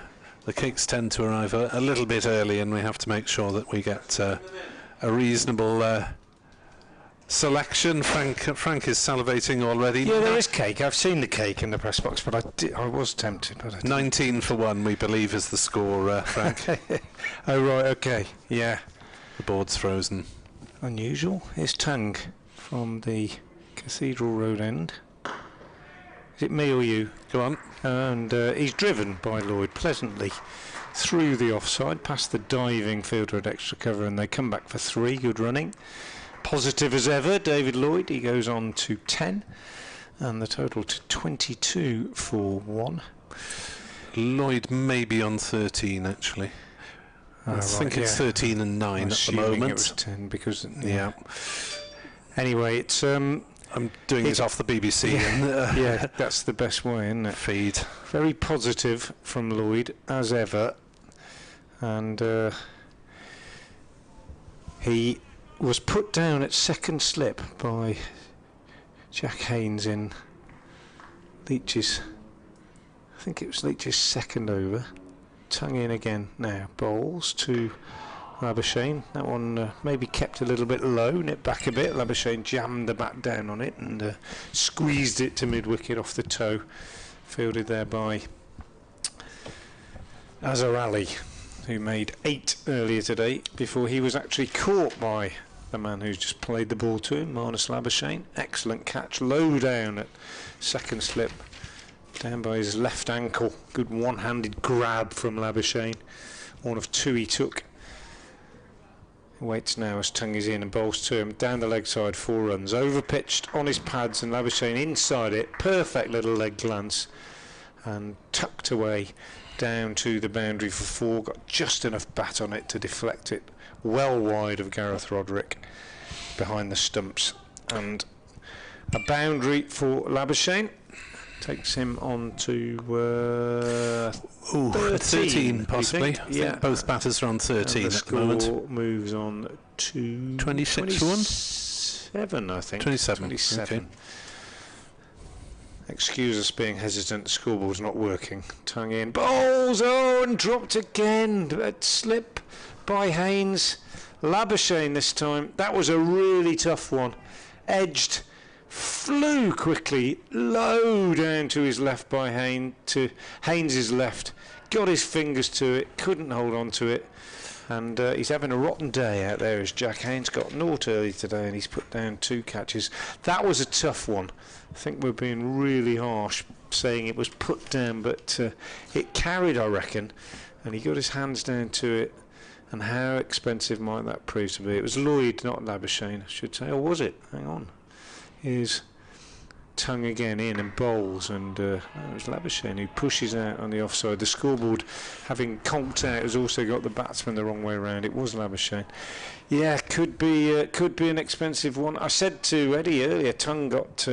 the cakes tend to arrive a little bit early, and we have to make sure that we get a reasonable selection. Frank is salivating already. Yeah, there is cake. I've seen the cake in the press box, but I was tempted. But I didn't. 19 for 1, we believe, is the score, Frank. Oh, right, okay. Yeah. The board's frozen. Unusual. Here's Tung from the Cathedral Road end. Is it me or you? Go on. And he's driven by Lloyd pleasantly through the offside, past the diving fielder at extra cover, and they come back for 3. Good running. Positive as ever, David Lloyd. He goes on to 10, and the total to 22 for 1. Lloyd may be on 13 actually. I think it's 13 and 9 at the moment. It was 10 because yeah. Anyway, it's I'm doing it off the BBC. And, yeah, that's the best way, isn't it? Feed. Very positive from Lloyd as ever, and he was put down at second slip by Jack Haynes in Leach's. I think it was Leach's second over. Tongue in again now. Bowls to Labuschagne. That one maybe kept a little bit low, nipped back a bit. Labuschagne jammed the bat down on it and squeezed it to mid-wicket off the toe. Fielded there by Azhar Ali, who made 8 earlier today before he was actually caught by the man who's just played the ball to him, Marnus Labuschagne. Excellent catch, low down at second slip. Down by his left ankle. Good one-handed grab from Labuschagne. One of 2 he took. He waits now as Tongue is in and bowls to him. Down the leg side, 4 runs. Over-pitched on his pads and Labuschagne inside it. Perfect little leg glance. And tucked away down to the boundary for 4. Got just enough bat on it to deflect it. Well wide of Gareth Roderick behind the stumps. And a boundary for Labuschagne. Takes him on to 13 possibly. Yeah, both batters are on 13 and the at the moment. score moves on to 26 for 1. 27, I think. 27. Okay. Excuse us being hesitant. The scoreboard's not working. Tongue in, bowls, and dropped again. A slip by Haynes. Labuschagne this time. That was a really tough one. Edged. Flew quickly low down to his left by Haynes's left, got his fingers to it, couldn't hold on to it, and he's having a rotten day out there as Jack Haynes got naught early today and he's put down 2 catches. That was a tough one. I think we're being really harsh saying it was put down, but it carried, I reckon, and he got his hands down to it. And how expensive might that prove to be? It was Lloyd, not Labuschagne, I should say. Or was it? Hang on. Here's Tongue again in and bowls, and it was Labuschagne who pushes out on the offside. The scoreboard, having conked out, has also got the batsman the wrong way around. It was Labuschagne. Yeah, could be an expensive one. I said to Eddie earlier, Tongue got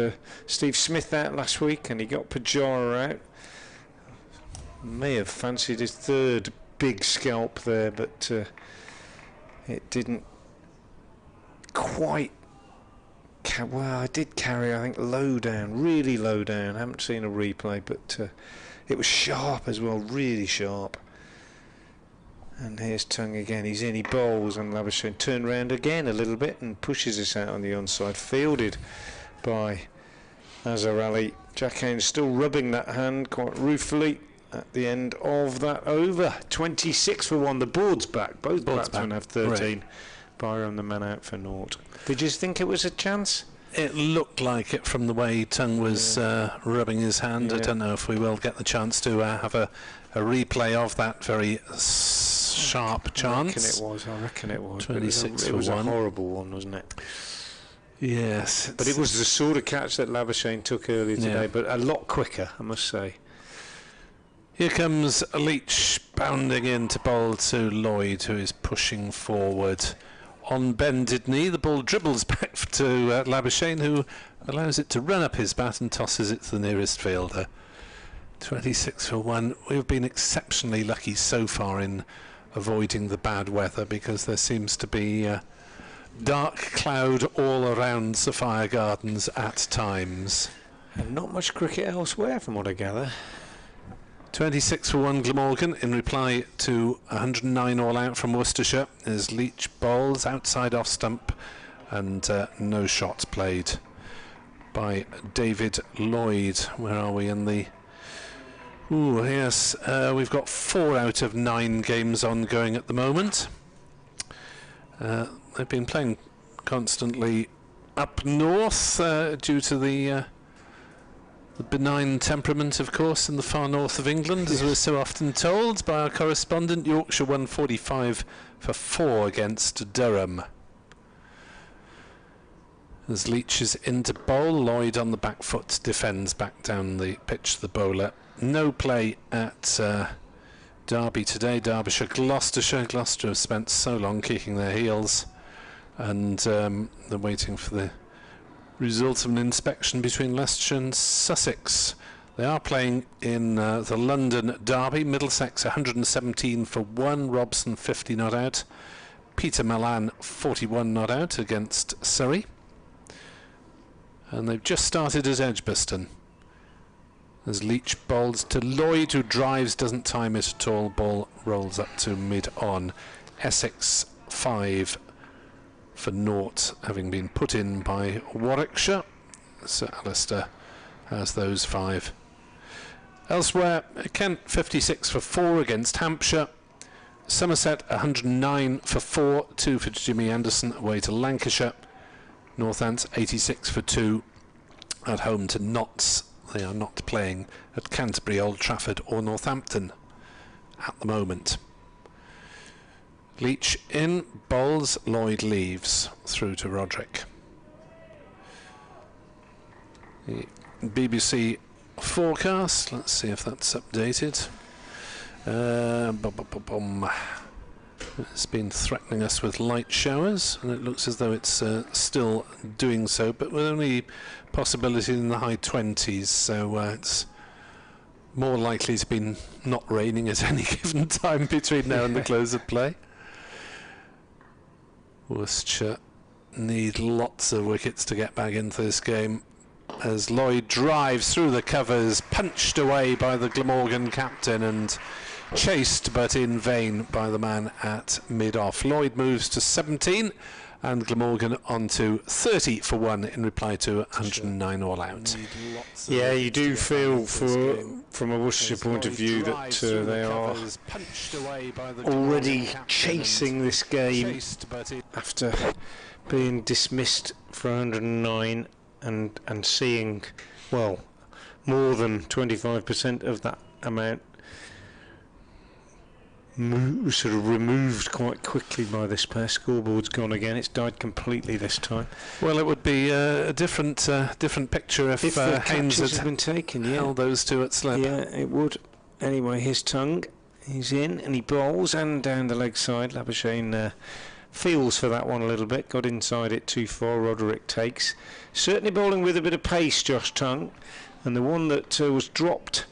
Steve Smith out last week, and he got Pajara out. May have fancied his 3rd big scalp there, but it didn't quite. Well, I did carry, I think, low down, really low down. I haven't seen a replay, but it was sharp as well, really sharp. And here's Tongue again. He's in, he bowls, and Labuschagne turned round again a little bit and pushes this out on the onside. Fielded by Azhar Ali. Jack Haynes still rubbing that hand quite ruefully at the end of that over. 26 for 1. The board's back. Both batsmen have 13. Right. Byram the man out for naught. Did you think it was a chance? It looked like it from the way Tongue was rubbing his hand. I don't know if we will get the chance to have a replay of that very sharp chance. I reckon it was. 26 it was for 1. A horrible one, wasn't it? Yes. But it was the sort of catch that Labuschagne took earlier today, but a lot quicker, I must say. Here comes Leach bounding in to bowl to Lloyd, who is pushing forward. On bended knee, the ball dribbles back to Labuschagne, who allows it to run up his bat and tosses it to the nearest fielder. 26 for 1. We've been exceptionally lucky so far in avoiding the bad weather, because there seems to be dark cloud all around Sophia Gardens at times. And not much cricket elsewhere, from what I gather. 26 for 1 Glamorgan in reply to 109 all out from Worcestershire as Leach bowls outside off stump, and no shots played by David Lloyd. Where are we in the... yes, we've got 4 out of 9 games ongoing at the moment. They've been playing constantly up north due to the benign temperament, of course, in the far north of England, as we're so often told by our correspondent. Yorkshire won 45 for 4 against Durham. As Leach is into bowl, Lloyd on the back foot defends back down the pitch, the bowler. No play at Derby today. Derbyshire, Gloucestershire. Gloucestershire have spent so long kicking their heels, and they're waiting for the result of an inspection between Leicestershire and Sussex. They are playing in the London Derby. Middlesex 117 for 1, Robson 50 not out, Peter Malan 41 not out against Surrey. And they've just started at Edgbaston. As Leach bowls to Lloyd, who drives, doesn't time it at all. Ball rolls up to mid-on. Essex 5 for naught, having been put in by Warwickshire. Sir Alistair has those 5. Elsewhere, Kent 56 for 4 against Hampshire. Somerset 109 for 4, 2 for Jimmy Anderson away to Lancashire. Northants 86 for 2 at home to Notts. They are not playing at Canterbury, Old Trafford or Northampton at the moment. Leach in, bowls, Lloyd leaves through to Roderick. The BBC forecast, let's see if that's updated. It's been threatening us with light showers, and it looks as though it's still doing so, but with only possibility in the high 20s, so it's more likely to be not raining at any given time between now and the close of play. Worcestershire need lots of wickets to get back into this game, as Lloyd drives through the covers, punched away by the Glamorgan captain and chased but in vain by the man at mid-off. Lloyd moves to 17 and Glamorgan on to 30 for 1 in reply to 109 all out. Yeah, you do feel from a Worcestershire point of view that they are already chasing this game after being dismissed for 109 and seeing, well, more than 25% of that amount sort of removed quite quickly by this pair. Scoreboard's gone again. It's died completely this time. Well, it would be a different picture if Haynes had been taken. Yeah, held those two at slip. Yeah, it would. Anyway, his tongue, he's in and he bowls and down the leg side. Labuschagne feels for that one a little bit. Got inside it too far. Roderick takes. Certainly bowling with a bit of pace, Josh Tongue, and the one that was dropped,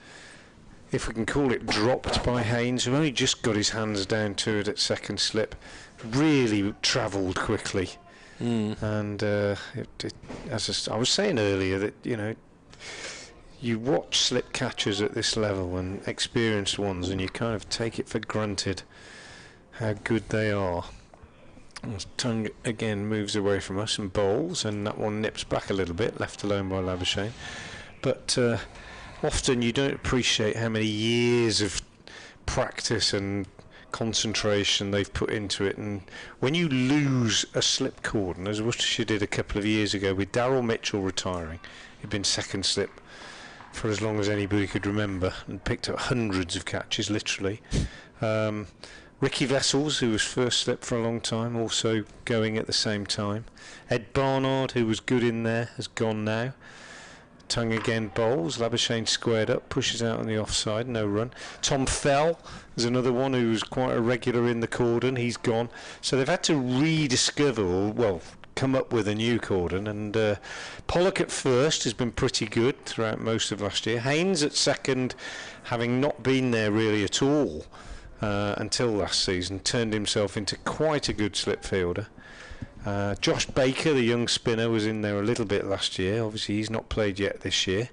if we can call it dropped, by Haynes, who only just got his hands down to it at second slip, really travelled quickly. And as I was saying earlier, that you watch slip catchers at this level and experienced ones, and you kind of take it for granted how good they are. Tongue again moves away from us and bowls, and that one nips back a little bit, left alone by Labuschagne. But often you don't appreciate how many years of practice and concentration they've put into it, and when you lose a slip cordon, as Worcestershire did a couple of years ago with Darryl Mitchell retiring, he'd been second slip for as long as anybody could remember and picked up hundreds of catches, literally. Ricky Vessels, who was first slip for a long time, also going at the same time. Ed Barnard, who was good in there, has gone now. Tongue again bowls. Labuschagne squared up, pushes out on the offside, no run. Tom Fell is another one who was quite a regular in the cordon, he's gone. So they've had to rediscover, well, come up with a new cordon, and Pollock at first has been pretty good throughout most of last year. Haynes at second, having not been there really at all until last season, turned himself into quite a good slip fielder. Josh Baker, the young spinner, was in there a little bit last year. Obviously he's not played yet this year.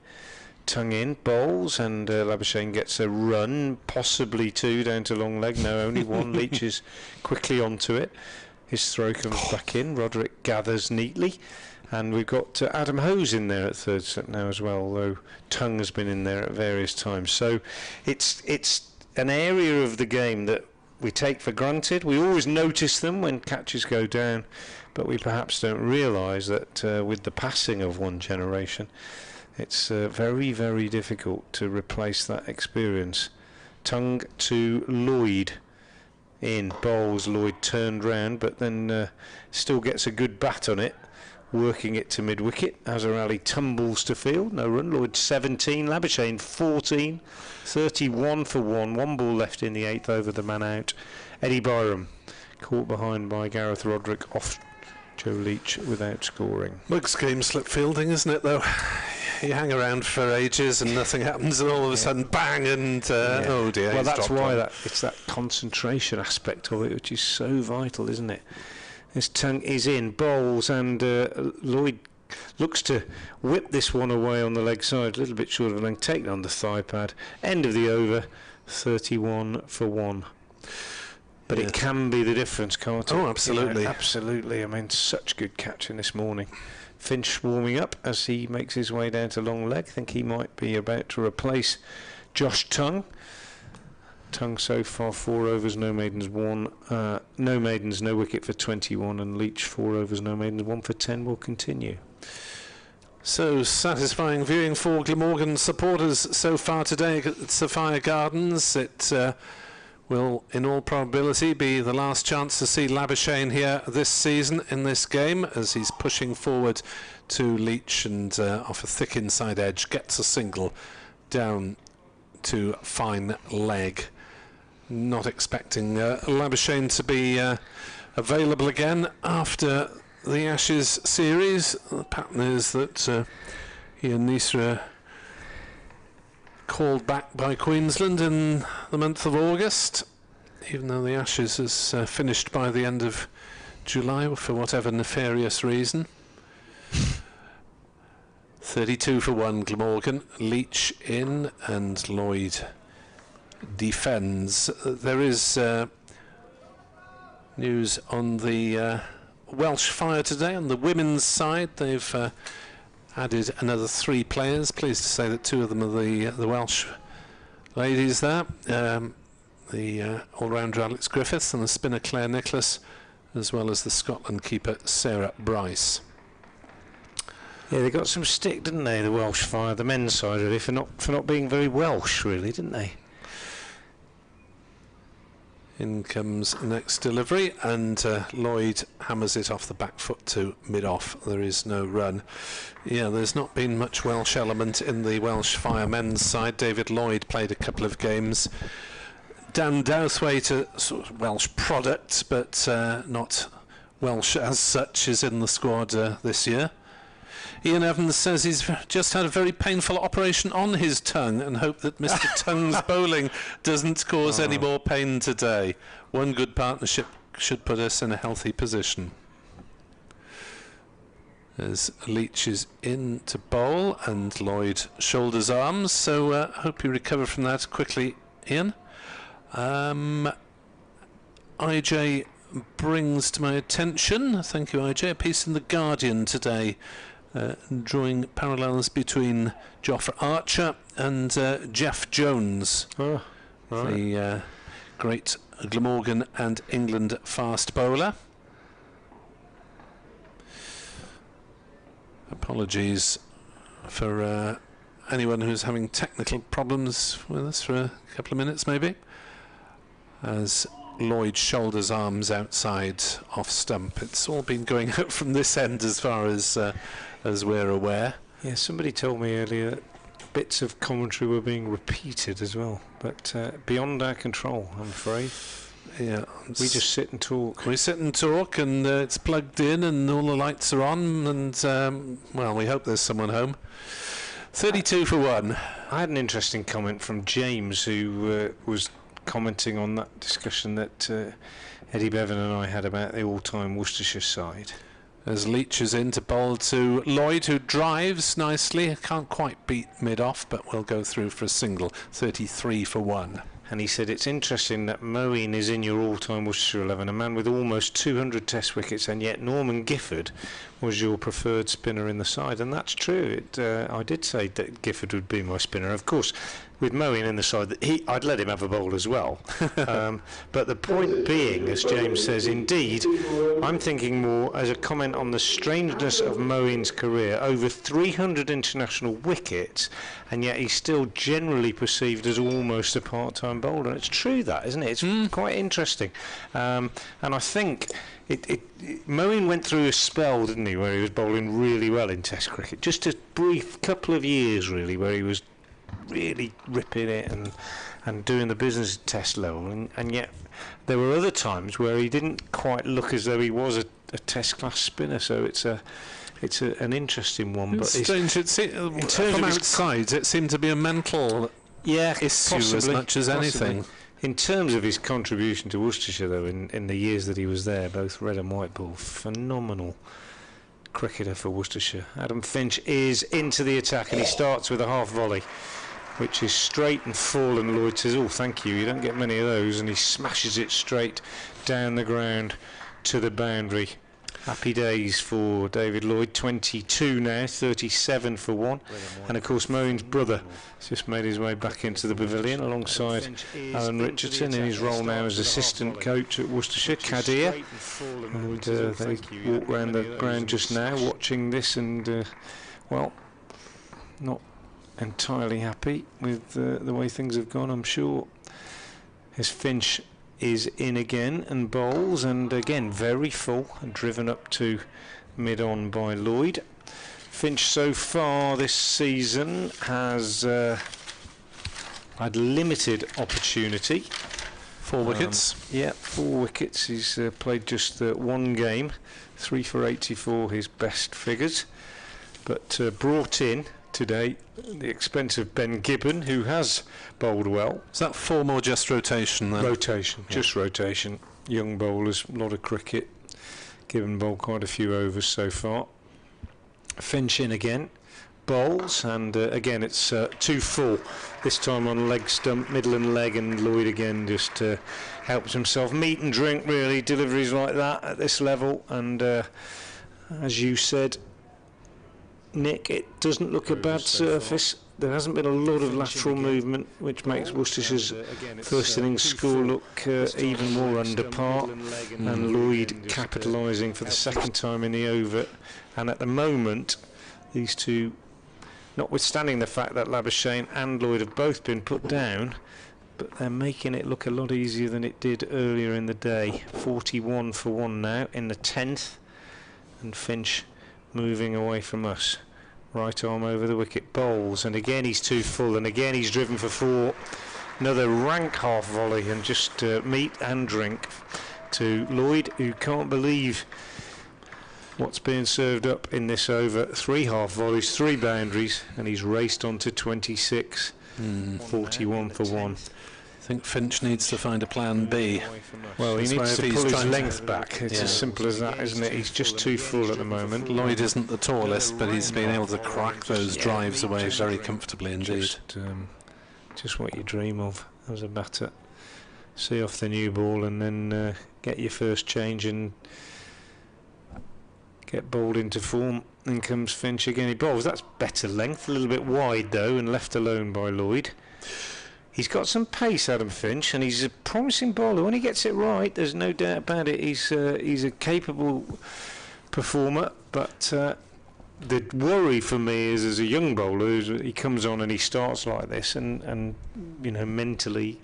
Tongue in, bowls, and Labuschagne gets a run, possibly two, down to long leg. No, only one. Leach is quickly onto it. His throw comes back in. Roderick gathers neatly, and we've got Adam Hose in there at third slip now as well, although Tongue has been in there at various times. So it's an area of the game that we take for granted. We always notice them when catches go down, but we perhaps don't realise that with the passing of one generation, it's very, very difficult to replace that experience. Tongue to Lloyd. In bowls, Lloyd turned round, but then still gets a good bat on it. working it to mid-wicket as O'Reilly tumbles to field. No run. Lloyd 17, Labuschagne 14, 31 for 1 ball left in the 8th over, the man out. Eddie Byram caught behind by Gareth Roderick off Joe Leach without scoring. Looks game slip fielding, isn't it, though? You hang around for ages and nothing happens, and all of a sudden, bang, and oh dear. Well, that's why it's that concentration aspect of it which is so vital, isn't it? His tongue is in, bowls, and Lloyd looks to whip this one away on the leg side, a little bit short of a length, taken on the thigh pad. End of the over, 31 for 1. But it can be the difference, can't it? Oh, absolutely. Absolutely. I mean, such good catching this morning. Finch warming up as he makes his way down to long leg. I think he might be about to replace Josh Tongue. Tongue so far 4 overs, no maidens, 1. No maidens, no wicket for 21, and Leach 4 overs, no maidens, 1 for 10 will continue. So satisfying viewing for Glamorgan supporters so far today at Sophia Gardens. It will, in all probability, be the last chance to see Labuschagne here this season in this game, as he's pushing forward to Leach and off a thick inside edge gets a single down to fine leg. Not expecting Labuschagne to be available again after the Ashes series. The pattern is that he and Neser called back by Queensland in the month of August, even though the Ashes is finished by the end of July for whatever nefarious reason. 32 for 1 Glamorgan. Leach in and Lloyd defends. There is news on the Welsh Fire today. On the women's side, they've added another 3 players. Pleased to say that 2 of them are the Welsh ladies there. The all-rounder Alex Griffiths and the spinner Claire Nicholas, as well as the Scotland keeper Sarah Bryce. Yeah, they got some stick, didn't they, the Welsh Fire, the men's side, really, for not being very Welsh, really, didn't they? In comes next delivery, and Lloyd hammers it off the back foot to mid-off. There is no run. Yeah, there's not been much Welsh element in the Welsh Fire men's side. David Lloyd played a couple of games. Dan Douthwaite, a sort of Welsh product, but not Welsh as such, is in the squad this year. Ian Evans says he's just had a very painful operation on his tongue and hope that Mr. Tongue's bowling doesn't cause any more pain today. One good partnership should put us in a healthy position. As Leach is in to bowl and Lloyd shoulders arms, so hope you recover from that quickly, Ian. IJ brings to my attention, thank you IJ, a piece in The Guardian today drawing parallels between Jofra Archer and Jeff Jones, the great Glamorgan and England fast bowler. Apologies for anyone who's having technical problems with us for a couple of minutes maybe, as Lloyd shoulders arms outside off stump. It's all been going out from this end as far as we're aware. Yeah, somebody told me earlier that bits of commentary were being repeated as well, but beyond our control, I'm afraid. Yeah, we just sit and talk. We sit and talk, and it's plugged in, and all the lights are on, and well, we hope there's someone home. 32 for 1. I had an interesting comment from James, who was commenting on that discussion that Eddie Bevan and I had about the all-time Worcestershire side. As Leach is in to bowl to Lloyd, who drives nicely. Can't quite beat mid-off, but will go through for a single. 33 for 1. And he said it's interesting that Moeen is in your all-time Worcestershire 11, a man with almost 200 Test wickets, and yet Norman Gifford was your preferred spinner in the side, and that's true. I did say that Gifford would be my spinner. Of course, with Moeen in the side, I'd let him have a bowl as well. But the point being, as James says, indeed, I'm thinking more as a comment on the strangeness of Moeen's career. Over 300 international wickets, and yet he's still generally perceived as almost a part-time bowler. And it's true that, isn't it? It's quite interesting. And I think Moeen went through a spell, didn't he, where he was bowling really well in Test cricket. Just a brief couple of years, really, where he was really ripping it and doing the business at Test level, and yet there were other times where he didn't quite look as though he was a Test class spinner. So it's an interesting one. It's but strange. From outside, it seemed to be a mental issue possibly, as much as anything. In terms of his contribution to Worcestershire, though, in the years that he was there, both red and white ball, phenomenal cricketer for Worcestershire. Adam Finch is into the attack, and he starts with a half volley, which is straight and full, and Lloyd says, "Oh, thank you, you don't get many of those," and he smashes it straight down the ground to the boundary. Happy days for David Lloyd, 22 now, 37 for one. And of course Moeen's brother has just made his way back into the pavilion alongside Alan Richardson in his role now as assistant coach at Worcestershire, Kadir. And they walk round the ground just now watching this, and well, not entirely happy with the way things have gone, I'm sure. As Finch is in again and bowls, and again very full and driven up to mid-on by Lloyd. Finch so far this season has had limited opportunity. 4 wickets. 4 wickets. He's played just one game, 3 for 84, his best figures, but brought in today at the expense of Ben Gibbon, who has bowled well. Is that 4 more just rotation then? Rotation, just rotation. Young bowlers, a lot of cricket. Gibbon bowled quite a few overs so far. Finch in again, bowls, and again it's 2 full. This time on leg stump, middle and leg, and Lloyd again just helps himself. Meat and drink, really, deliveries like that at this level, and as you said, Nick, it doesn't look a bad surface. There hasn't been a lot of lateral movement, which makes Worcestershire's first innings score look even more under par, and Lloyd capitalising for the second time in the over. And at the moment, these two, notwithstanding the fact that Labuschagne and Lloyd have both been put down, but they're making it look a lot easier than it did earlier in the day. 41 for 1 now in the 10th, and Finch moving away from us. Right arm over the wicket, bowls, and again he's 2 full, and again he's driven for 4. Another rank half volley, and just meat and drink to Lloyd, who can't believe what's being served up in this over. 3 half volleys, 3 boundaries, and he's raced on to 26. 41 for 1. I think Finch needs to find a plan B. Well, he needs to pull his length back. It's as simple as that, isn't it? He's just too full at the moment. Lloyd isn't the tallest, but he's been able to crack those drives away very comfortably indeed. Just what you dream of as a batter. See off the new ball, and then get your first change and get bowled into form. Then comes Finch again. He bowls. That's better length, a little bit wide though, and left alone by Lloyd. He's got some pace, Adam Finch, and he's a promising bowler. When he gets it right, there's no doubt about it. He's a capable performer, but the worry for me is, as a young bowler, is he comes on and he starts like this, and you know, mentally,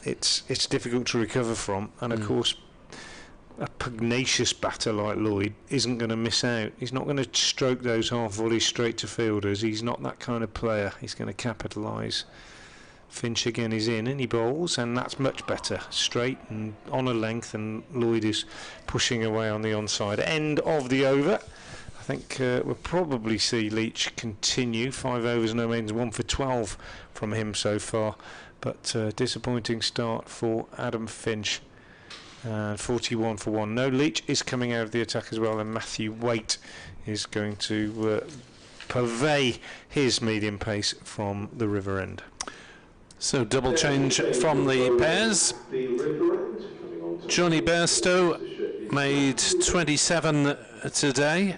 it's difficult to recover from. And of course, a pugnacious batter like Lloyd isn't going to miss out. He's not going to stroke those half volleys straight to fielders. He's not that kind of player. He's going to capitalise. Finch again is in, and he bowls, and that's much better. Straight and on a length, and Lloyd is pushing away on the onside. End of the over. I think we'll probably see Leach continue. 5 overs, no means 1 for 12 from him so far, but disappointing start for Adam Finch. 41 for 1. No, Leach is coming out of the attack as well, and Matthew Waite is going to purvey his medium pace from the river end. So double change from the Pears. Johnny Bairstow made 27 today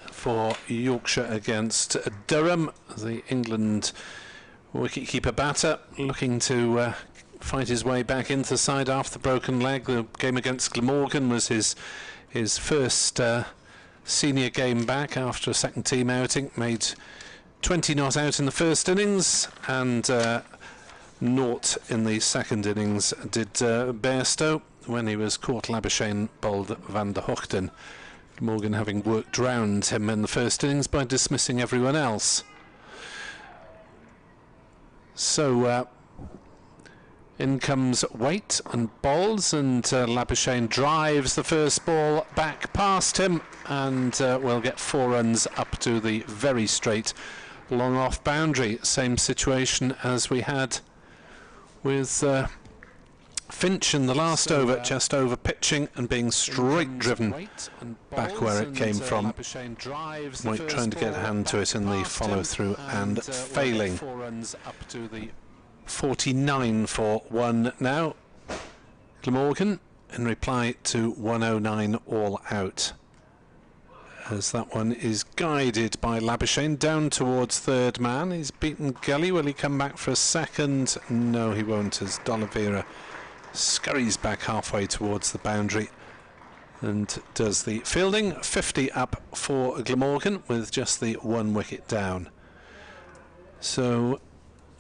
for Yorkshire against Durham. The England wicketkeeper batter looking to fight his way back into the side after the broken leg. The game against Glamorgan was his first senior game back after a second team outing. Made 20 not out in the first innings, and 0 in the second innings did Bairstow. when he was caught. Labuschagne bowled Van der Hochten, Morgan having worked round him in the first innings by dismissing everyone else. So in comes Waite and bowls, and Labuschagne drives the first ball back past him, and will get 4 runs up to the very straight long off boundary. Same situation as we had with Finch in the last over, just over pitching and being straight driven back where it came from. Waite trying to get a hand to it in the follow through and failing. 49 for 1 now. Glamorgan in reply to 109 all out, as that one is guided by Labuschagne down towards third man. He's beaten Gully. Will he come back for a second? No, he won't, as D'Oliveira scurries back halfway towards the boundary and does the fielding. 50 up for Glamorgan with just the 1 wicket down. So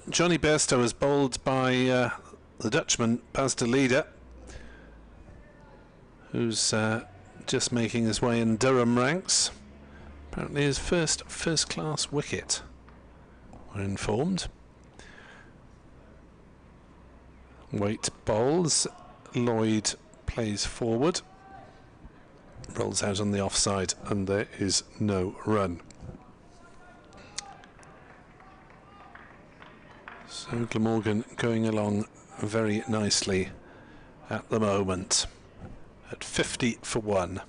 Johnny Bairstow was bowled by the Dutchman Bas de Leede, who's just making his way in Durham ranks. Apparently his first class wicket, we're informed. Waite bowls, Lloyd plays forward, rolls out on the offside, and there is no run. So Glamorgan going along very nicely at the moment at 50 for 1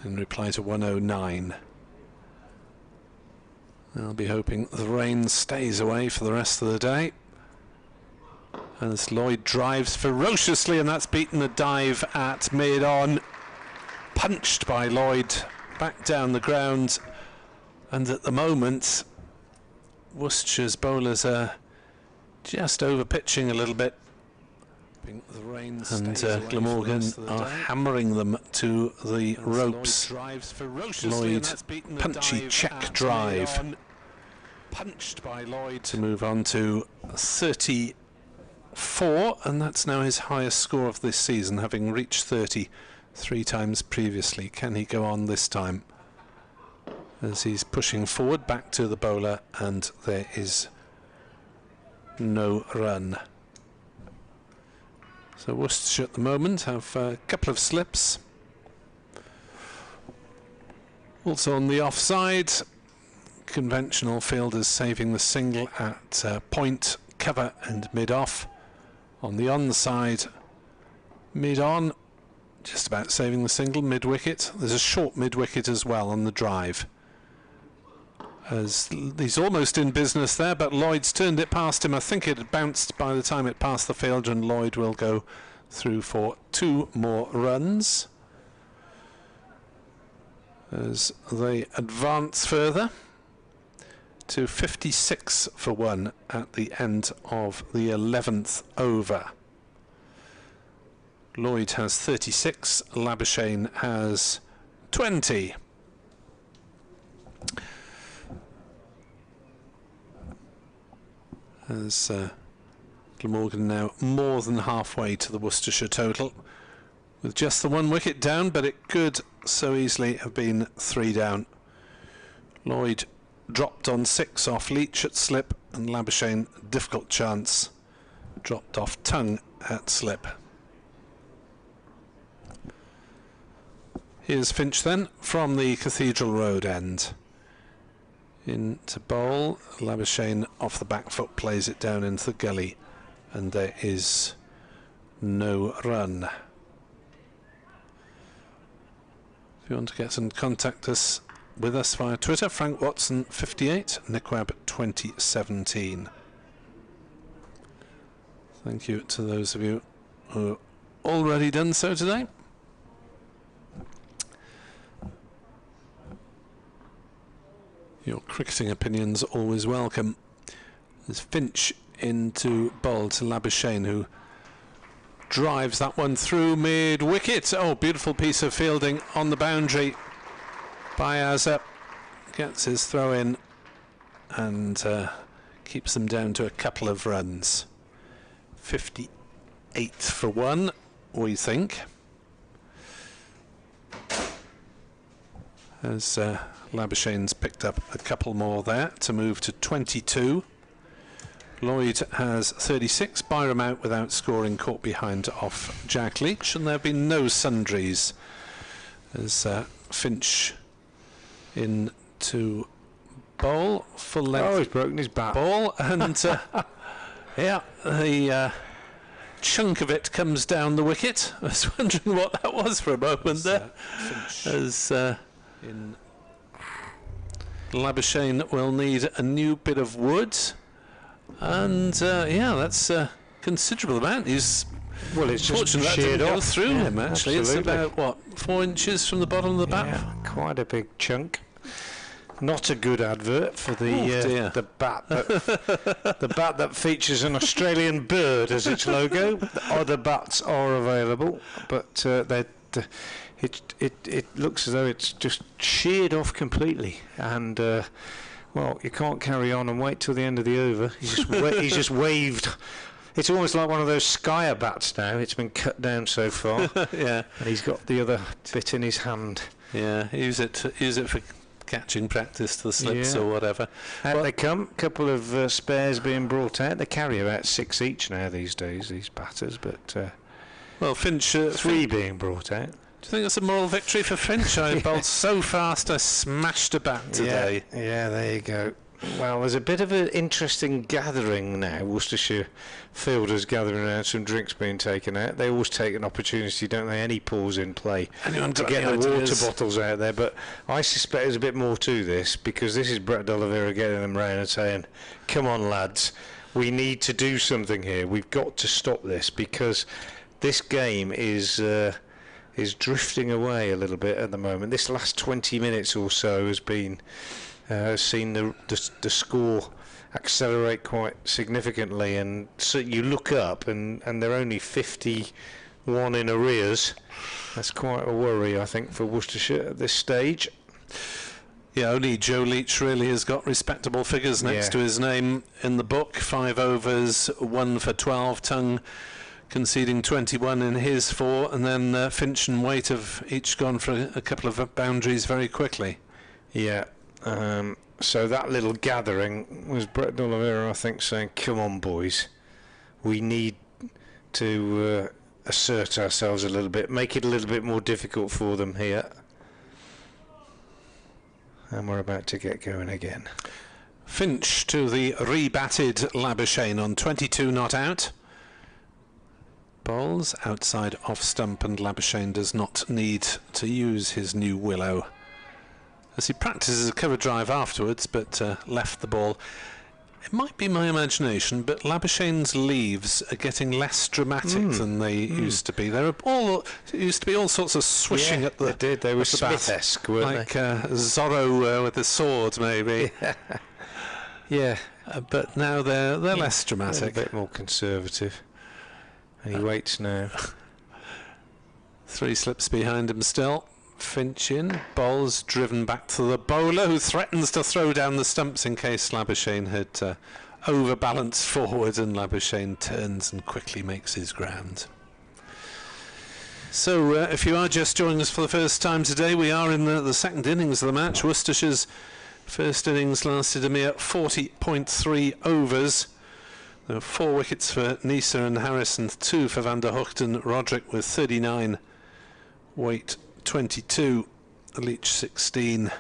in reply to 109. I'll be hoping the rain stays away for the rest of the day, as Lloyd drives ferociously, and that's beaten a dive at mid-on, punched by Lloyd back down the ground. And at the moment Worcestershire's bowlers are just over pitching a little bit, and Glamorgan are hammering them to the ropes. Lloyd, punchy check drive to move on to 34, and that's now his highest score of this season, having reached 30 3 times previously. Can he go on this time? As he's pushing forward back to the bowler, and there is no run. So Worcestershire at the moment have a couple of slips. Also on the offside, conventional fielders saving the single at point, cover and mid-off. On the onside, mid-on, just about saving the single, mid-wicket. There's a short mid-wicket as well on the drive, as he's almost in business there, but Lloyd's turned it past him. I think it had bounced by the time it passed the fielder, and Lloyd will go through for 2 more runs as they advance further to 56 for 1 at the end of the 11th over. Lloyd has 36, Labuschagne has 20. As Glamorgan now more than halfway to the Worcestershire total, with just the 1 wicket down, but it could so easily have been 3 down. Lloyd dropped on 6 off Leach at slip, and Labuschagne, difficult chance, dropped off tongue at slip. Here's Finch then from the Cathedral Road end. Into bowl, Labuschagne off the back foot plays it down into the gully, and there is no run. If you want to get in contact with us via Twitter, Frank Watson 58, Nickwab 2017. Thank you to those of you who have already done so today. Your cricketing opinions always welcome. There's Finch into bowl to Labuschagne, who drives that one through mid-wicket. Oh, beautiful piece of fielding on the boundary by Azza. Gets his throw in and keeps them down to a couple of runs. 8 for 1, we think. As Labuschagne's picked up a couple more there to move to 22. Lloyd has 36, Byram out without scoring, caught behind off Jack Leach, and there have been no sundries as Finch in to bowl, full length. Oh, he's broken his bat. Ball, and yeah, the chunk of it comes down the wicket. I was wondering what that was for a moment there. As in Labuschagne will need a new bit of wood, and yeah, that's a considerable amount. He's Well, it's just fortunate that sheared didn't go off through him. Actually, absolutely. it's about what, 4 inches from the bottom of the bat. Yeah, quite a big chunk. Not a good advert for the bat that features an Australian bird as its logo. Other bats are available, but it looks as though it's just sheared off completely, and well, you can't carry on and wait till the end of the over. He's just waved. It's almost like one of those Skyer bats now. It's been cut down so far. Yeah, and he's got the other bit in his hand. Yeah, use it for catching practice to the slips or whatever. Out they come. Couple of spares being brought out. They carry about 6 each now these days, these batters, but well, Finch 3 being brought out. Do you think that's a moral victory for Finch? I bowled so fast I smashed a bat today. Yeah, there you go. Well, there's a bit of an interesting gathering now. Worcestershire fielders gathering around, some drinks being taken out. They always take an opportunity, don't they? Any pause in play to get the water bottles out there. But I suspect there's a bit more to this, because this is Brett D'Oliveira getting them round and saying, "Come on, lads, we need to do something here. We've got to stop this, because this game is drifting away a little bit at the moment. This last 20 minutes or so has been." Seen the score accelerate quite significantly, and so you look up and they're only 51 in arrears. That's quite a worry, I think, for Worcestershire at this stage. Yeah, only Joe Leach really has got respectable figures next to his name in the book. 5 overs, 1 for 12. Tongue conceding 21 in his 4, and then Finch and Waite have each gone for a couple of boundaries very quickly. Yeah. So that little gathering was Brett D'Oliveira, I think, saying, "Come on, boys, we need to assert ourselves a little bit, make it a little bit more difficult for them here." And we're about to get going again. Finch to the rebatted Labuschagne on 22 not out. Bowls outside off stump, and Labuschagne does not need to use his new willow, as he practices a cover drive afterwards, but left the ball. It might be my imagination, but Labuschagne's leaves are getting less dramatic than they used to be. There used to be all sorts of swishing at the. They did. They were Smith-esque, weren't like Zorro with a sword, maybe. Yeah. But now they're less dramatic. A bit more conservative. And he waits now. 3 slips behind him still. Finch in, bowls driven back to the bowler, who threatens to throw down the stumps in case Labuschagne had overbalanced forward, and Labuschagne turns and quickly makes his ground. So if you are just joining us for the first time today, we are in the second innings of the match. Worcestershire's first innings lasted a mere 40.3 overs. There were 4 wickets for Neser and Harris and 2 for Van der Hocht, and Roderick with 39, Waite 22, Leach 16.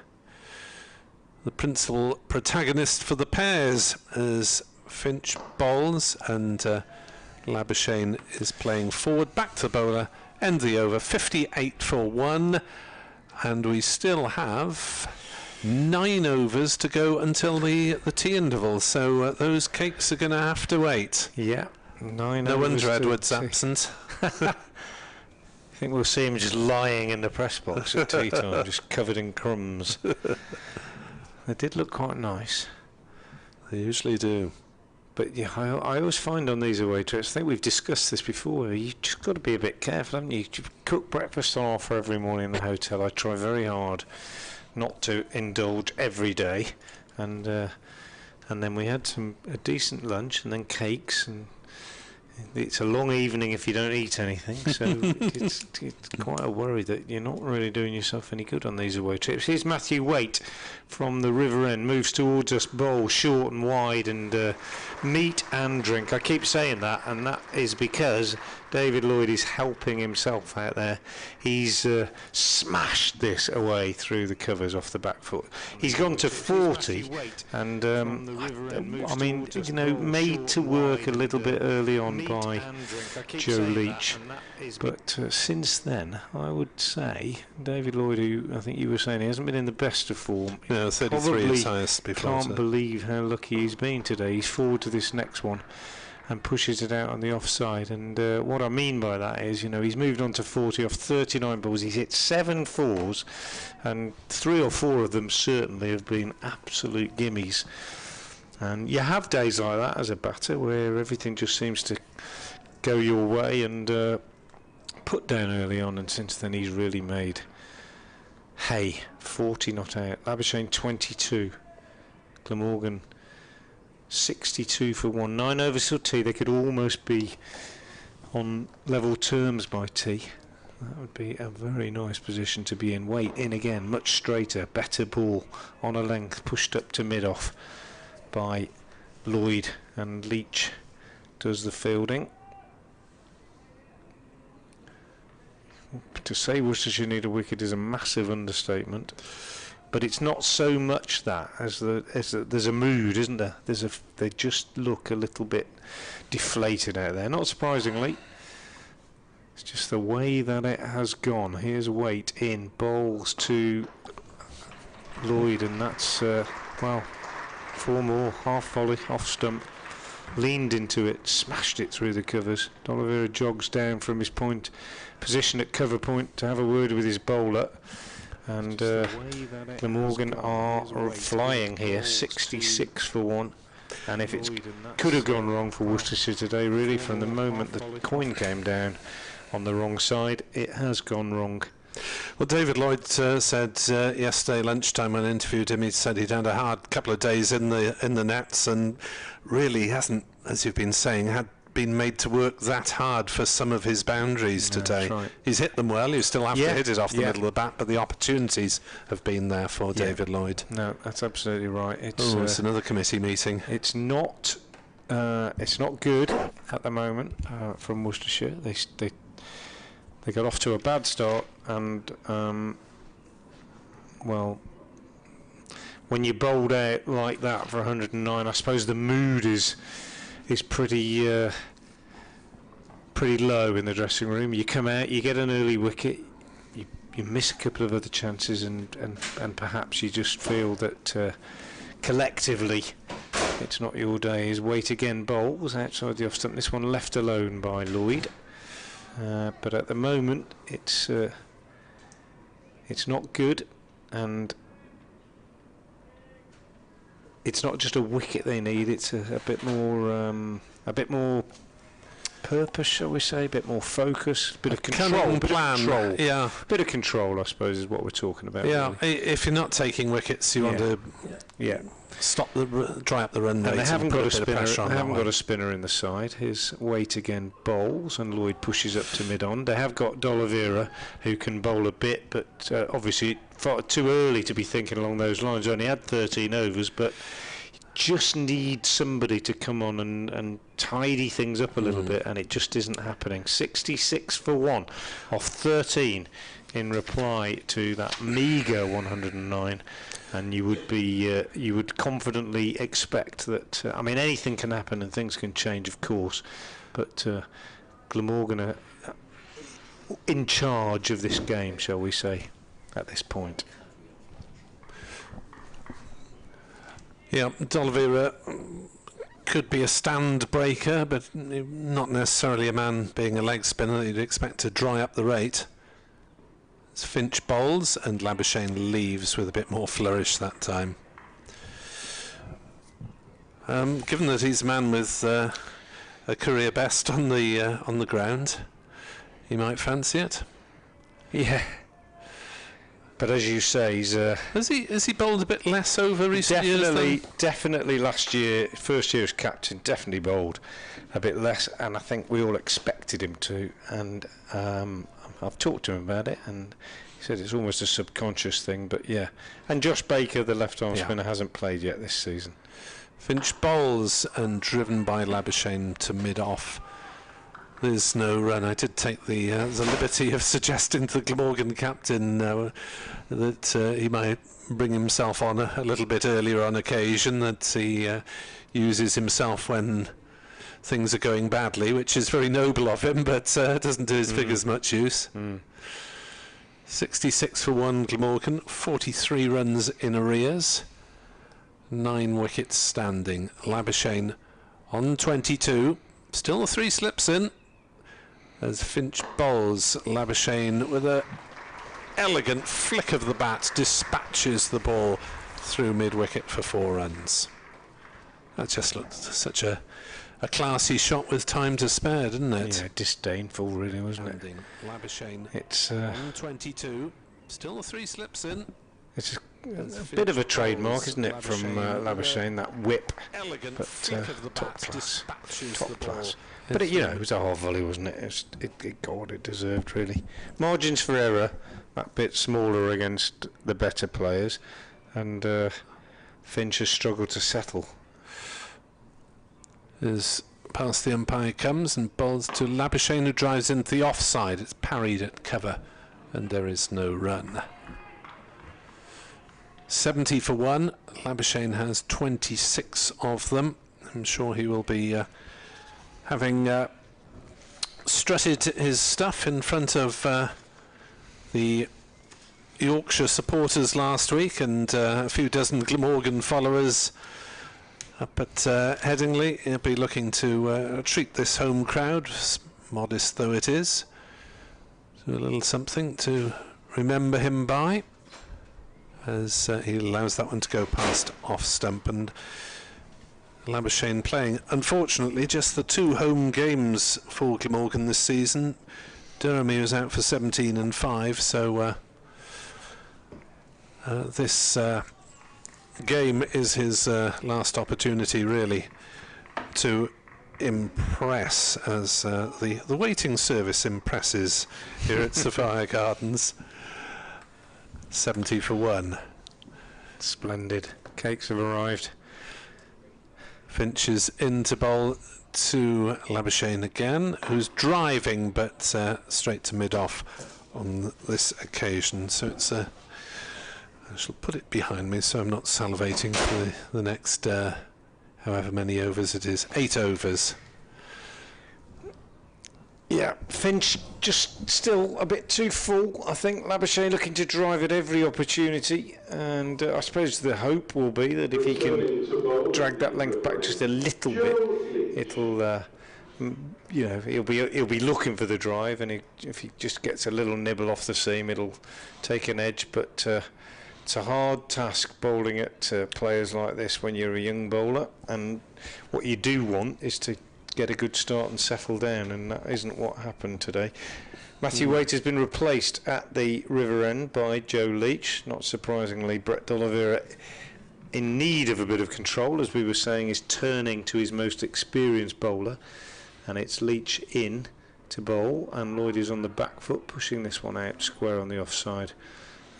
The principal protagonist for the Pears as Finch bowls, and Labuschagne is playing forward, back to the bowler, end the over, 58 for 1, and we still have 9 overs to go until the tea interval, so those cakes are going to have to wait. Yeah, 9 no overs. wonder Edward's absent. I think we'll see him just lying in the press box at tea time, just covered in crumbs. They did look quite nice. They usually do. But yeah, I always find on these away trips, I think we've discussed this before, you just got to be a bit careful, haven't you? You cook breakfast on offer every morning in the hotel. I try very hard not to indulge every day, and then we had a decent lunch, and then cakes, and it's a long evening if you don't eat anything, so it's quite a worry that you're not really doing yourself any good on these away trips. Here's Matthew Waite from the River End, moves towards us, bowl short and wide, and meat and drink. I keep saying that, and that is because David Lloyd is helping himself out there. He's smashed this away through the covers off the back foot. He's gone to 40, and I mean, you know, made to work a little bit early on by Joe Leach, but since then, I would say David Lloyd, who I think you were saying he hasn't been in the best of form. No, 33 is highest before. Can't believe how lucky he's been today. He's forward to this next one and pushes it out on the offside, and what I mean by that is, you know, he's moved on to 40 off 39 balls. He's hit 7 fours, and 3 or 4 of them certainly have been absolute gimmies. And you have days like that as a batter where everything just seems to go your way, and put down early on, and since then he's really made hay. 40 not out. Labuschagne 22. Glamorgan 62 for 1. 9 overs till tea. They could almost be on level terms by tea. That would be a very nice position to be in. Waite in again, much straighter, better ball on a length, pushed up to mid-off by Lloyd, and Leach does the fielding. To say Worcestershire need a wicket is a massive understatement. But it's not so much that as there's a mood, isn't there? They just look a little bit deflated out there. Not surprisingly, it's just the way that it has gone. Here's Waite in, bowls to Lloyd, and that's well, 4 more, half volley, off stump, leaned into it, smashed it through the covers. D'Oliveira jogs down from his point position at cover point to have a word with his bowler. And Glamorgan are flying here, 66 for 1. And if it could have gone wrong for Worcestershire today, really, from the moment the coin came down on the wrong side, it has gone wrong. Well, David Lloyd said yesterday lunchtime when I interviewed him, he said he'd had a hard couple of days in the nets, and really hasn't, as you've been saying, had been made to work that hard for some of his boundaries today. That's right. He's hit them well. You still have to hit it off the middle of the bat, but the opportunities have been there for David Lloyd. No, that's absolutely right. It's another committee meeting. It's not good at the moment from Worcestershire. They got off to a bad start, and well, when you bowled out like that for 109, I suppose the mood is pretty low in the dressing room. You come out, you get an early wicket, you miss a couple of other chances, and perhaps you just feel that collectively it's not your day. His Waite again bowls outside the off stump. This one left alone by Lloyd, but at the moment it's not good, and it's not just a wicket they need. It's a bit more purpose, shall we say, a bit more focus, a bit of control, bit of control, I suppose, is what we're talking about. Yeah, really. If you're not taking wickets, you want to dry up the run rate. And they haven't got a spinner. They haven't got a spinner in the side. His Waite again bowls, and Lloyd pushes up to mid-on. They have got D'Oliveira, who can bowl a bit, but obviously far too early to be thinking along those lines. Only had 13 overs, but just need somebody to come on and tidy things up a little bit, and it just isn't happening. 66 for 1 off 13 in reply to that meagre 109, and you would confidently expect that I mean, anything can happen and things can change, of course, but Glamorgan are in charge of this game, shall we say, at this point. Yeah, D'Oliveira could be a stand breaker, but not necessarily a man being a leg spinner that you'd expect to dry up the rate. As Finch bowls and Labuschagne leaves with a bit more flourish that time. Given that he's a man with a career best on the ground, he might fancy it. Yeah. But as you say, he's has he bowled a bit less over recent years? Definitely last year, first year as captain, definitely bowled a bit less, and I think we all expected him to. And I've talked to him about it, and he said it's almost a subconscious thing. But yeah, and Josh Baker, the left-arm spinner, hasn't played yet this season. Finch bowls and driven by Labuschagne to mid-off. There's no run. I did take the liberty of suggesting to the Glamorgan captain that he might bring himself on a little bit earlier on occasion, that he uses himself when things are going badly, which is very noble of him, but doesn't do his figures much use. 66 for 1 Glamorgan, 43 runs in arrears, 9 wickets standing. Labuschagne on 22, still 3 slips in, as Finch bowls. Labuschagne with a elegant flick of the bat dispatches the ball through mid-wicket for 4 runs. That just looked such a classy shot with time to spare, didn't it? Yeah, disdainful really, wasn't it? Labuschagne It's on 22, still 3 slips in. It's a bit of a trademark, isn't it, from Labuschagne, that whip. Elegant but flick of the top bat class. dispatches Top the class. ball. But it was a half volley, wasn't it? It got what it deserved, really. Margins for error, that bit smaller against the better players, and Finch has struggled to settle. As past the umpire comes and bowls to Labuschagne, who drives into the offside. It's parried at cover, and there is no run. 70 for 1. Labuschagne has 26 of them. I'm sure he will be having strutted his stuff in front of the Yorkshire supporters last week, and a few dozen Glamorgan followers up at Headingley. He'll be looking to treat this home crowd, modest though it is, to a little something to remember him by, as he allows that one to go past off stump. And Labuschagne playing, unfortunately, just the 2 home games for Glamorgan this season. Durham, he was out for 17 and 5, so this game is his last opportunity, really, to impress, as the waiting service impresses here at Sophia Gardens. 70 for 1. Splendid. Cakes have arrived. Finch is in to bowl to Labuschagne again, who's driving, but straight to mid-off on this occasion. So it's I shall put it behind me so I'm not salivating for the next however many overs it is. 8 overs. Yeah, Finch just still a bit too full. I think Labuschagne looking to drive at every opportunity, and I suppose the hope will be that if he can drag that length back just a little bit, it'll, he'll be looking for the drive, and if he just gets a little nibble off the seam, it'll take an edge. But it's a hard task bowling at players like this when you're a young bowler, and what you do want is to get a good start and settle down, and that isn't what happened today. Matthew Waite has been replaced at the river end by Joe Leach. Not surprisingly, Brett D'Oliveira, in need of a bit of control, as we were saying, is turning to his most experienced bowler, and it's Leach in to bowl, and Lloyd is on the back foot, pushing this one out square on the offside,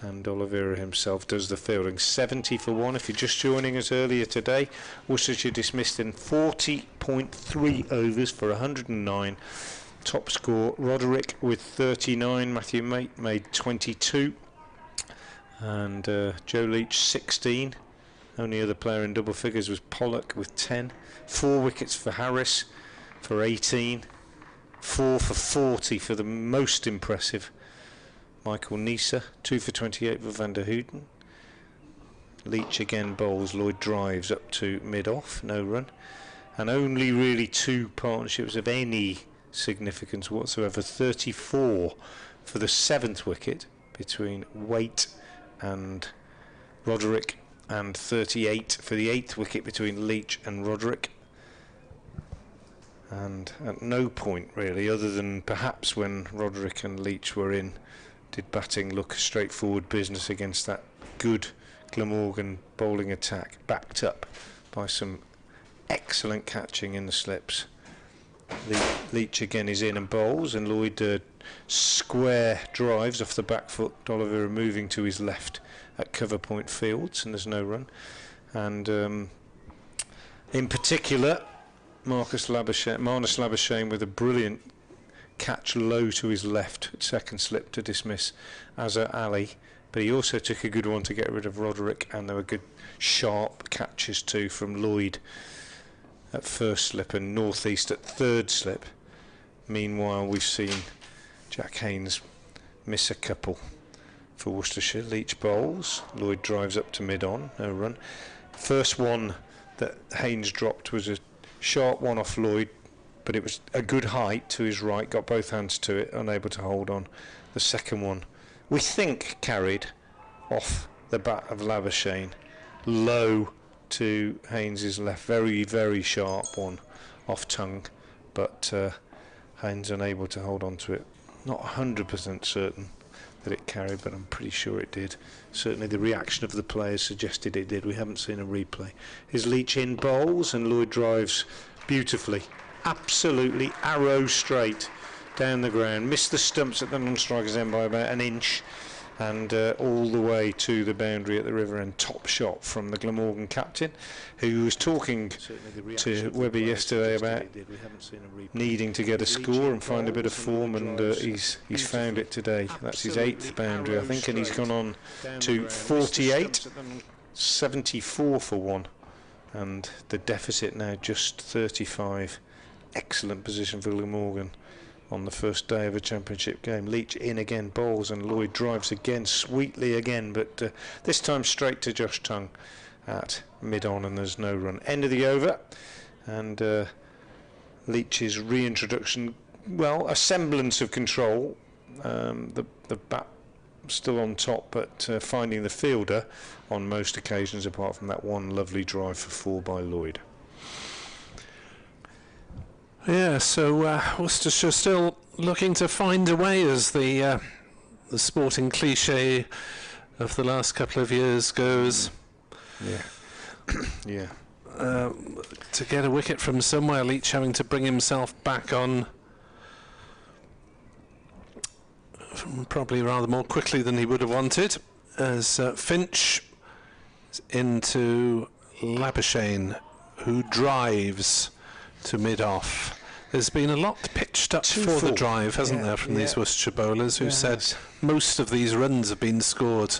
and D'Oliveira himself does the fielding. 70 for 1. If you're just joining us earlier today, Worcestershire dismissed in 40.3 overs for 109. Top score, Roderick with 39, Matthew Mate made 22, and Joe Leach 16. Only other player in double figures was Pollock with 10. 4 wickets for Harris for 18. 4 for 40 for the most impressive Michael Neser. 2 for 28 for Van der Houten. Leach again bowls. Lloyd drives up to mid-off, no run. And only really 2 partnerships of any significance whatsoever. 34 for the 7th wicket between Waite and Roderick, and 38 for the 8th wicket between Leach and Roderick. And at no point really, other than perhaps when Roderick and Leach were in, did batting look straightforward business against that good Glamorgan bowling attack, backed up by some excellent catching in the slips. Leach again is in and bowls, and Lloyd square drives off the back foot. Oliver moving to his left at cover point fields, and there's no run. And in particular, Marnus Labuschagne with a brilliant catch low to his left, second slip to dismiss Azhar Ali, but he also took a good one to get rid of Roderick, and there were good sharp catches too from Lloyd at first slip and northeast at third slip. Meanwhile, we've seen Jack Haynes miss a couple for Worcestershire. Leach bowls, Lloyd drives up to mid-on, no run. First one that Haynes dropped was a sharp one off Lloyd, but it was a good height to his right, got both hands to it, unable to hold on. The second one, we think, carried off the bat of Labuschagne, low to Haynes's left, very, very sharp one off tongue, but Haynes unable to hold on to it. Not 100% certain that it carried, but I'm pretty sure it did. Certainly the reaction of the players suggested it did. We haven't seen a replay. His Leach in bowls, and Lloyd drives beautifully, absolutely arrow straight down the ground, missed the stumps at the non-strikers end by about an inch, and all the way to the boundary at the river end. Top shot from the Glamorgan captain, who was talking to Webber yesterday about needing to get a score and find a bit of form, and he's found it today. That's his 8th boundary, I think, and he's gone on to 48, 74 for one, and the deficit now just 35. Excellent position for Glamorgan on the first day of a championship game. Leach in again, bowls, and Lloyd drives again, sweetly again, but this time straight to Josh Tongue at mid-on, and there's no run. End of the over, and Leach's reintroduction, well, a semblance of control. The bat still on top, but finding the fielder on most occasions, apart from that one lovely drive for 4 by Lloyd. Yeah, so Worcestershire still looking to find a way, as the sporting cliche of the last couple of years goes. Yeah. To get a wicket from somewhere, Leach having to bring himself back on probably rather more quickly than he would have wanted, as Finch is into Labuschagne, who drives to mid-off. There's been a lot pitched up for the drive, hasn't there, from these Worcestershire bowlers, who said most of these runs have been scored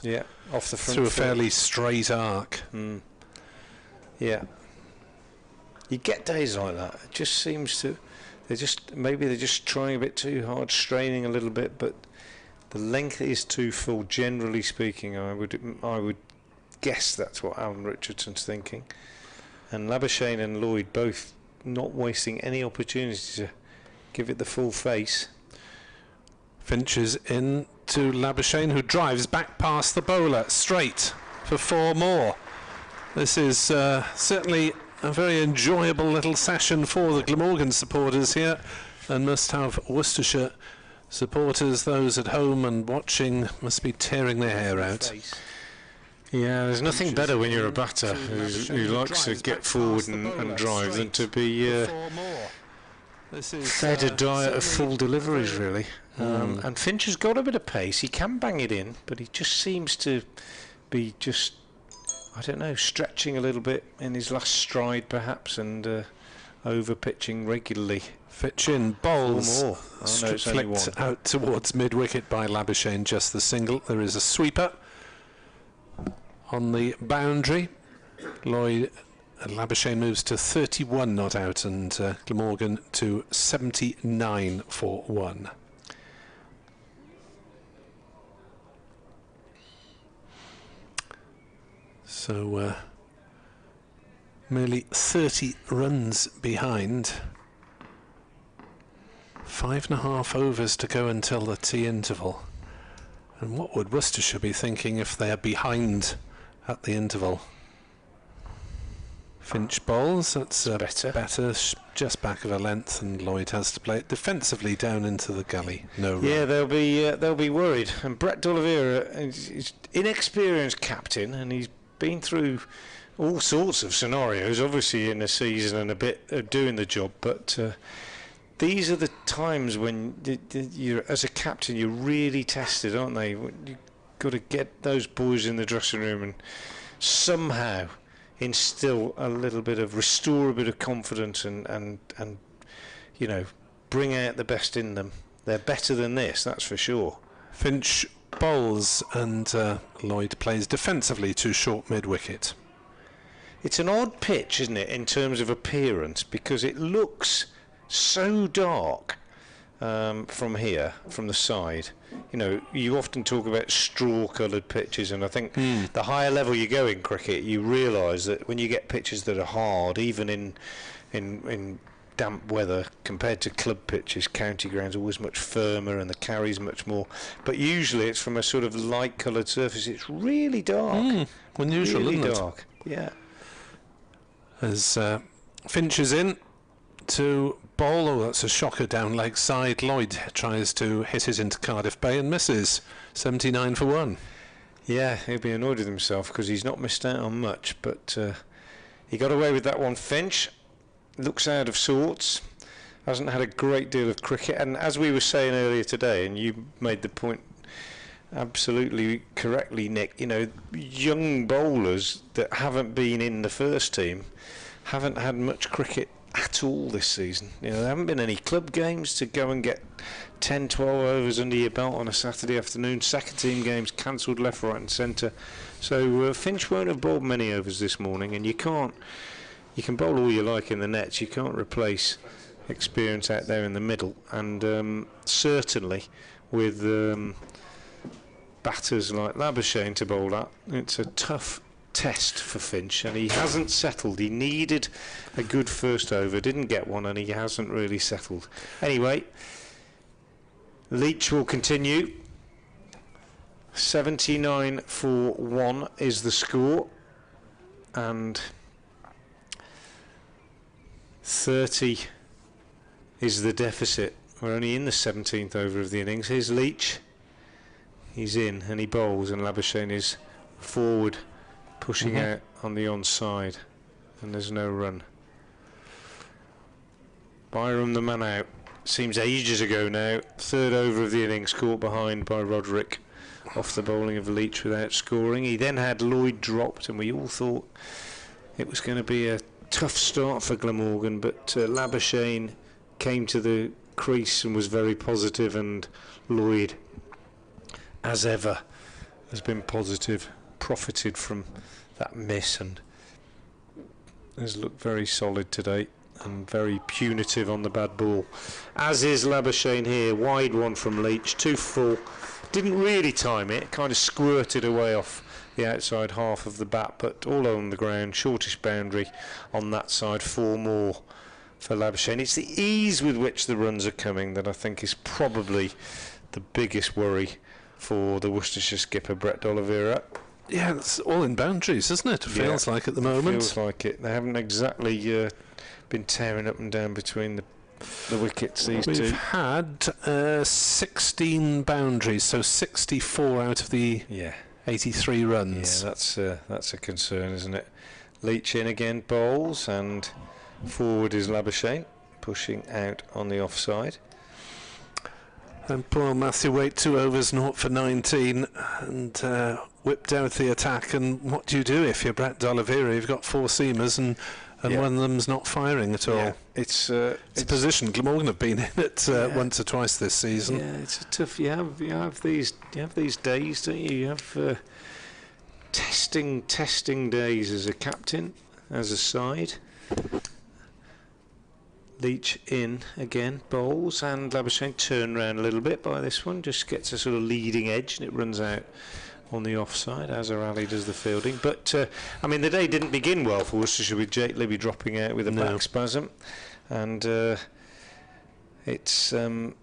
off the front through a foot. fairly straight arc. Yeah. You get days like that. It just seems to... Maybe they're just trying a bit too hard, straining a little bit, but the length is too full, generally speaking. I would guess that's what Alan Richardson's thinking. And Labuschagne and Lloyd both not wasting any opportunity to give it the full face. Finch is in to Labuschagne, who drives back past the bowler straight for 4 more. This is certainly a very enjoyable little session for the Glamorgan supporters here, and must have Worcestershire supporters, those at home and watching, must be tearing their hair out. Yeah, there's nothing better when you're a batter who likes to get forward and drive than to be fed a diet of full deliveries, really. And Finch has got a bit of pace. He can bang it in, but he just seems to be I don't know, stretching a little bit in his last stride, perhaps, and over-pitching regularly. Finch in, bowls, flicked out towards mid-wicket by Labuschagne, just the single. There is a sweeper on the boundary. Labuschagne moves to 31 not out, and Glamorgan to 79 for 1. So merely 30 runs behind. 5.5 overs to go until the tea interval. And what would Worcestershire be thinking if they are behind at the interval? Finch bowls. That's better. Just back of a length, and Lloyd has to play it defensively down into the gully. No run. Yeah, they'll be worried. And Brett D'Oliveira is inexperienced captain, and he's been through all sorts of scenarios, obviously in a season and a bit of doing the job. But these are the times when you're, as a captain, you're really tested, aren't they? You've got to get those boys in the dressing room and somehow instill restore a bit of confidence and you know, bring out the best in them. They're better than this, that's for sure. Finch bowls and Lloyd plays defensively to short mid-wicket. It's an odd pitch, isn't it, in terms of appearance, because it looks so dark from here, from the side. You know, you often talk about straw-coloured pitches, and I think the higher level you go in cricket, you realise that when you get pitches that are hard, even in damp weather, compared to club pitches, county grounds are always much firmer and the carry's much more. But usually it's from a sort of light-coloured surface. It's really dark. Unusual, really isn't dark. Yeah. As Finch is in to bowl. Oh, that's a shocker down leg side. Lloyd tries to hit it into Cardiff Bay and misses. 79 for 1. Yeah, he'll be annoyed with himself because he's not missed out on much, but he got away with that one. Finch looks out of sorts, hasn't had a great deal of cricket, and as we were saying earlier today, and you made the point absolutely correctly, Nick, you know, young bowlers that haven't been in the first team haven't had much cricket at all this season. You know, there haven't been any club games to go and get 10, 12 overs under your belt on a Saturday afternoon. Second team games cancelled left, right and centre. So Finch won't have bowled many overs this morning, and you can bowl all you like in the nets, you can't replace experience out there in the middle, and certainly with batters like Labuschagne to bowl at, it's a tough test for Finch, and he hasn't settled. He needed a good first over, didn't get one, and he hasn't really settled. Anyway, Leach will continue. 79 for 1 is the score, and 30 is the deficit. We're only in the 17th over of the innings. Here's Leach. He's in and he bowls, and Labuschagne is forward, pushing out on the onside, and there's no run. Byram, the man out. Seems ages ago now. Third over of the innings, caught behind by Roderick off the bowling of Leach without scoring. He then had Lloyd dropped, and we all thought it was going to be a tough start for Glamorgan, but Labuschagne came to the crease and was very positive, and Lloyd, as ever, has been positive, profited from that miss, and has looked very solid today and very punitive on the bad ball, as is Labuschagne here. Wide one from Leach, 2 full, didn't really time it, kind of squirted away off the outside half of the bat, but all on the ground, shortish boundary on that side. 4 more for Labuschagne. It's the ease with which the runs are coming that I think is probably the biggest worry for the Worcestershire skipper Brett D'Oliveira. Yeah, it's all in boundaries, isn't it? It feels like at the moment. Feels like it. They haven't exactly been tearing up and down between the wickets, these two. We've had 16 boundaries, so 64 out of the 83 runs. Yeah, that's a concern, isn't it? Leach in again, bowls, and forward is Labuschagne, pushing out on the offside. And poor Matthew Waite, 2 overs, 0 for 19, and whipped out the attack. And what do you do if you're Brett D'Oliveira? You've got 4 seamers, and one of them's not firing at all. Yeah. It's a position Glamorgan have been in it once or twice this season. Yeah, it's a tough. You have these days, don't you? You have testing days as a captain, as a side. Leach in again, bowls, and Labuschagne turned round a little bit by this one, just gets a sort of leading edge, and it runs out on the offside. Azhar Ali does the fielding, but I mean, the day didn't begin well for Worcestershire with Jake Libby dropping out with a back spasm, and it's not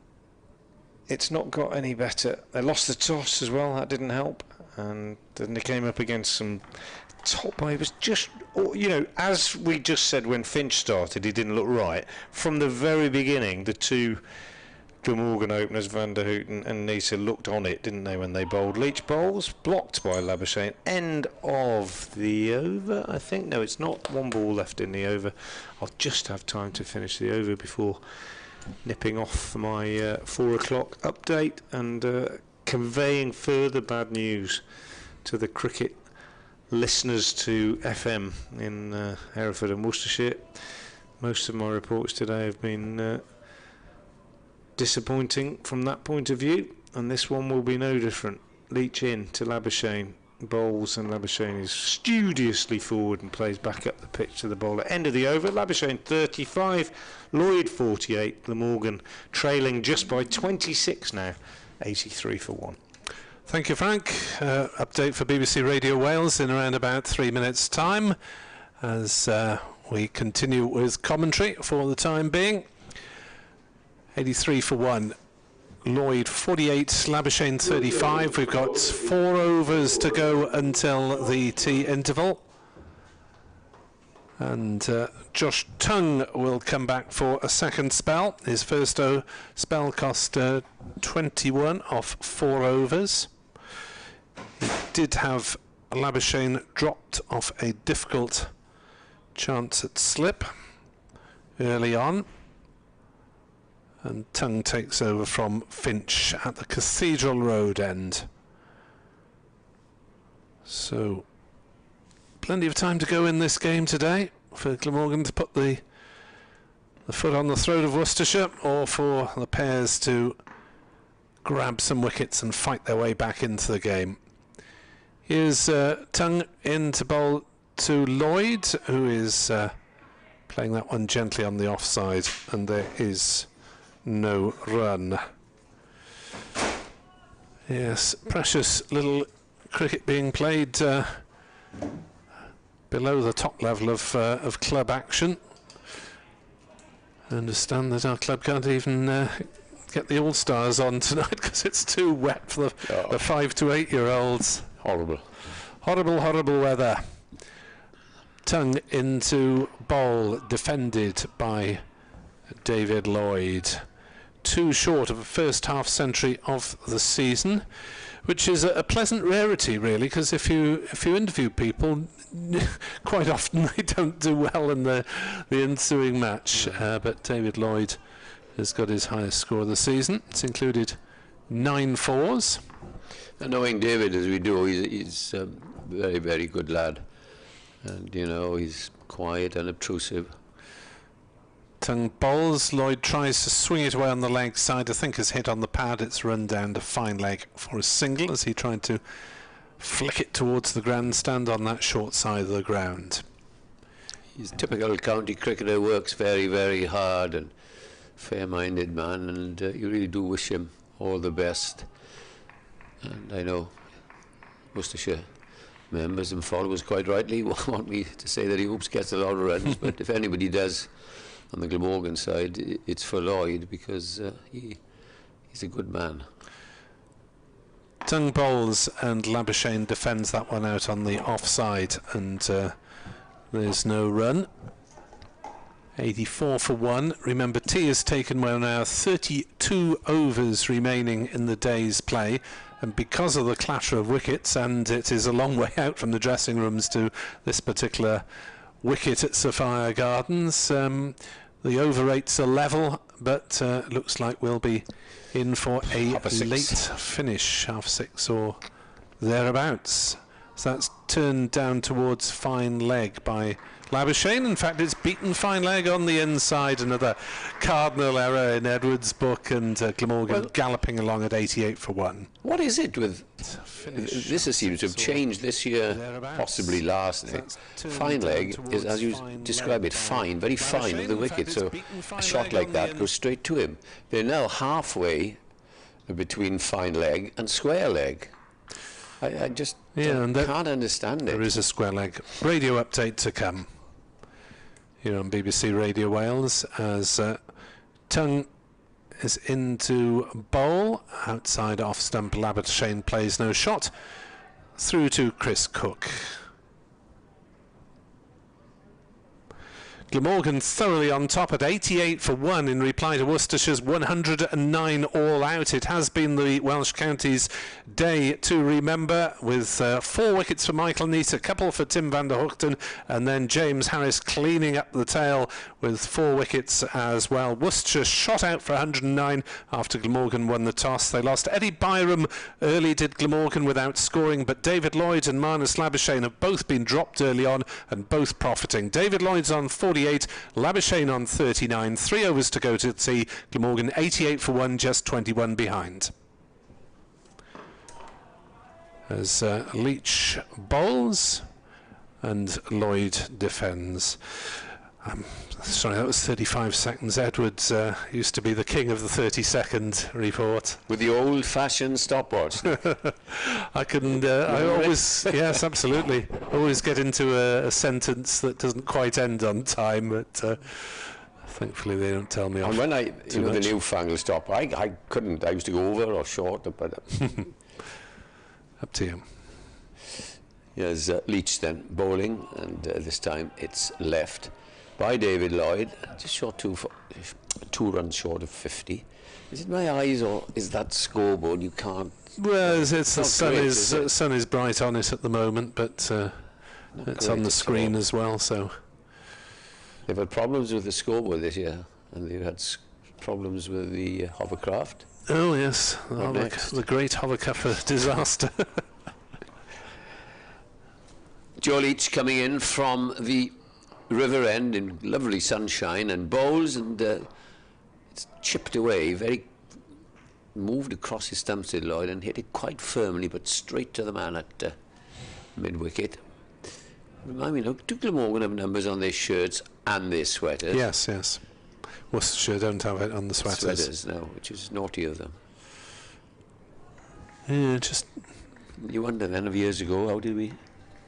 got any better. They lost the toss as well, that didn't help, and then they came up against some top play was just, as we just said when Finch started, he didn't look right. From the very beginning, the two Glamorgan openers, Van der Houten and Neser, looked on it, didn't they, when they bowled? Leach bowls, blocked by Labuschagne. End of the over, I think. No, it's not. One ball left in the over. I'll just have time to finish the over before nipping off for my 4 o'clock update and conveying further bad news to the cricket listeners to FM in Hereford and Worcestershire. Most of my reports today have been disappointing from that point of view, and this one will be no different. Leach in to Labuschagne, bowls, and Labuschagne is studiously forward and plays back up the pitch to the bowler. End of the over, Labuschagne 35, Lloyd 48, Glamorgan trailing just by 26 now, 83 for 1. Thank you, Frank. Update for BBC Radio Wales in around about 3 minutes' time as we continue with commentary for the time being. 83 for 1. Lloyd 48, Labuschagne 35. We've got 4 overs to go until the tea interval. And Josh Tongue will come back for a second spell. His first spell cost 21 off 4 overs. He did have Labuschagne dropped off a difficult chance at slip early on. And Tongue takes over from Finch at the Cathedral Road end. So, plenty of time to go in this game today for Glamorgan to put the foot on the throat of Worcestershire, or for the Pears to grab some wickets and fight their way back into the game. Here's Tongue in to bowl to Lloyd, who is playing that one gently on the offside, and there is no run. Yes, precious little cricket being played below the top level of club action. I understand that our club can't even get the All-Stars on tonight because it's too wet for the 5 to 8 year olds. Horrible. Horrible weather. Tongue into bowl, defended by David Lloyd. Too short of a first half century of the season, which is a pleasant rarity, really, because if you interview people, quite often they don't do well in the ensuing match. But David Lloyd has got his highest score of the season. It's included 9 fours. And knowing David as we do, he's a very, very good lad. And, he's quiet and unobtrusive. Tongue bowls. Lloyd tries to swing it away on the leg side. I think has hit on the pad. It's run down to fine leg for a single as he tried to flick it towards the grandstand on that short side of the ground. He's a typical county cricketer, works very, very hard and fair-minded man, and you really do wish him all the best. And I know Worcestershire members and followers quite rightly want me to say that he hopes gets a lot of runs, but if anybody does on the Glamorgan side, it's for Lloyd, because he's a good man. Tongue bowls and Labuschagne defends that one out on the offside, and there's no run. 84 for 1. Remember, tea has taken well now 32 overs remaining in the day's play, and because of the clatter of wickets, and it is a long way out from the dressing rooms to this particular wicket at Sophia Gardens, the over rates are level, but looks like we'll be in for a late finish, 6:30 or thereabouts. So that's turned down towards fine leg by Labuschagne. In fact, it's beaten fine leg on the inside. Another cardinal error in Edwards' book, and Glamorgan galloping along at 88 for 1. What is it with this? Seems to have changed this year, possibly last year. Fine leg is, as you describe it, fine, very fine with the wicket. So a shot like that goes straight to him. They're now halfway between fine leg and square leg. I just can't understand it. There is a square leg. Radio update to come here on BBC Radio Wales as Tongue is into bowl. Outside off stump, Labuschagne plays no shot. Through to Chris Cook. Glamorgan thoroughly on top at 88 for 1 in reply to Worcestershire's 109 all out. It has been the Welsh County's day to remember, with 4 wickets for Michael Neser, a couple for Tim van der Hoogten, and then James Harris cleaning up the tail with 4 wickets as well. Worcestershire shot out for 109 after Glamorgan won the toss. They lost. Eddie Byram early did Glamorgan without scoring, but David Lloyd and Marnus Labuschagne have both been dropped early on and both profiting. David Lloyd's on 48, Labuschagne on 39, 3 overs to go to tea. Glamorgan 88 for 1, just 21 behind. As Leach bowls and Lloyd defends. Sorry, that was 35 seconds. Edwards used to be the king of the 30-second report. With the old-fashioned stopwatch. I couldn't. I always, yes, absolutely. Always get into a sentence that doesn't quite end on time, but thankfully they don't tell me off. And when the newfangled stop, I couldn't. I used to go over or short, but up to you. Here's Leach then bowling, and this time it's left by David Lloyd, just short 2 runs short of 50. Is it my eyes or is that scoreboard? You can't. Well, it's the sun is bright on it at the moment, but it's on the screen as well. So they've had problems with the scoreboard this year, and they've had problems with the hovercraft. Oh yes, the great hovercraft disaster. Joe Leach coming in from the river end in lovely sunshine and bowls, and it's chipped away, very moved across his stumps to Lloyd and hit it quite firmly but straight to the man at mid-wicket. Remind me, look, do Glamorgan have numbers on their shirts and their sweaters? Yes, yes. Worcestershire don't have it on the sweaters. Sweaters, no, which is naughty of them. Yeah, just... You wonder then, of years ago, how did we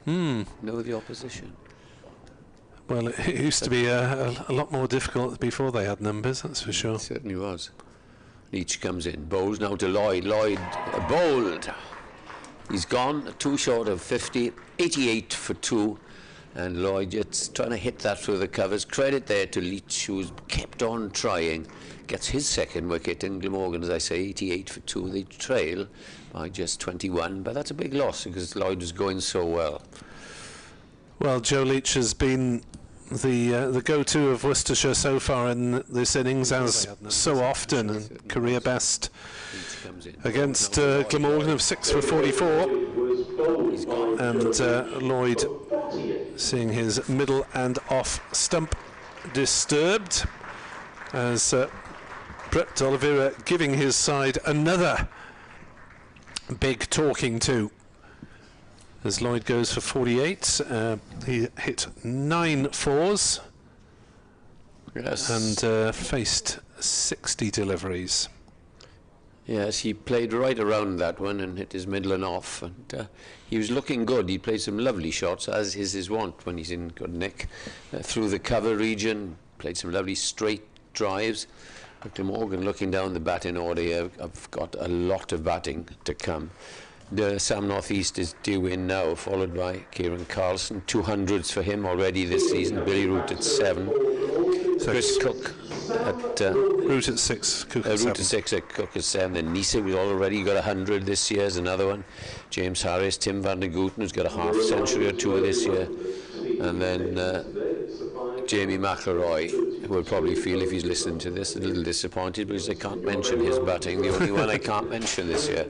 know the opposition? Well, it used to be a lot more difficult before they had numbers, that's for sure. It certainly was. Leach comes in, bowls now to Lloyd. Lloyd bowled. He's gone, 2 short of 50, 88 for 2. And Lloyd just trying to hit that through the covers. Credit there to Leach, who's kept on trying. Gets his 2nd wicket, and Glamorgan, as I say, 88 for 2. They trail by just 21, but that's a big loss because Lloyd was going so well. Well, Joe Leach has been the go-to of Worcestershire so far in this innings, as so often, and career best against Glamorgan of 6 for 44, and Lloyd seeing his middle and off stump disturbed, as Brett Oliveira giving his side another big talking to. As Lloyd goes for 48, he hit 9 fours, yes, and faced 60 deliveries. Yes, he played right around that one and hit his middle and off, and he was looking good. He played some lovely shots, as is his wont when he's in good nick, through the cover region. Played some lovely straight drives. But Glamorgan, looking down the batting order here, I've got a lot of batting to come. The Sam North East is due in now, followed by Kieran Carlson. 200s for him already this season. Billy Root at 7. Chris Cook at Root at 6. Cook at 7. Root at 6. Cook at 7. Then Neser, who's already got 100 this year, is another one. James Harris, Tim van der Hoogten, who's got a half century or 2 this year, and then Jamie McElroy, who will probably feel, if he's listening to this, a little disappointed because I can't mention his batting, the only one I can't mention this year.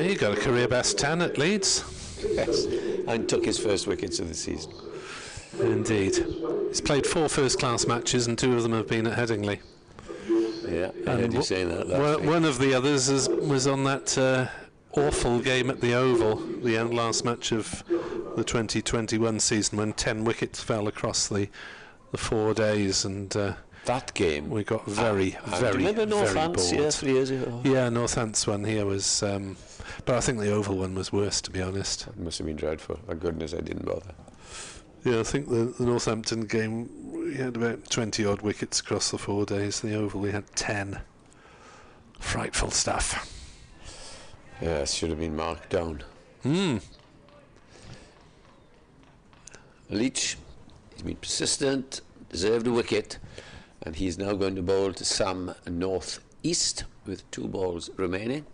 He got a career best 10 at Leeds. Yes, and took his first wickets of the season. Indeed. He's played 4 first-class matches, and 2 of them have been at Headingley. Yeah, I heard you saying that last week. One of the others was on that awful game at the Oval, the last match of the 2021 season, when 10 wickets fell across the 4 days, and that game we got very remember Northants, bored. Yeah, 3 years ago. Yeah, Northants one here was, but I think the Oval one was worse, to be honest. It must have been dreadful. Thank goodness I didn't bother. Yeah, I think the Northampton game, we had about 20 odd wickets across the 4 days. The Oval we had 10. Frightful stuff. Yes, should have been marked down. Leach, he's been persistent, deserved a wicket, and he's now going to bowl to Sam north-east with 2 balls remaining.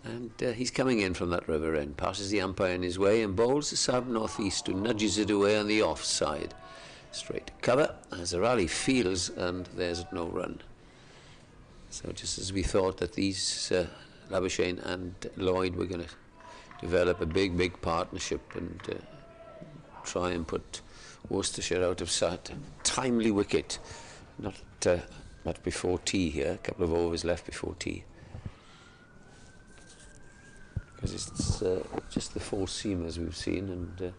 And he's coming in from that river end, passes the umpire in his way and bowls to Sam north-east, who nudges it away on the off-side. Straight to cover as the rally feels, and there's no run. So just as we thought that these Labuschagne and Lloyd were going to develop a big partnership and try and put Worcestershire out of sight. Timely wicket, not before tea here, a couple of overs left before tea. Because it's just the 4 seamers we've seen, and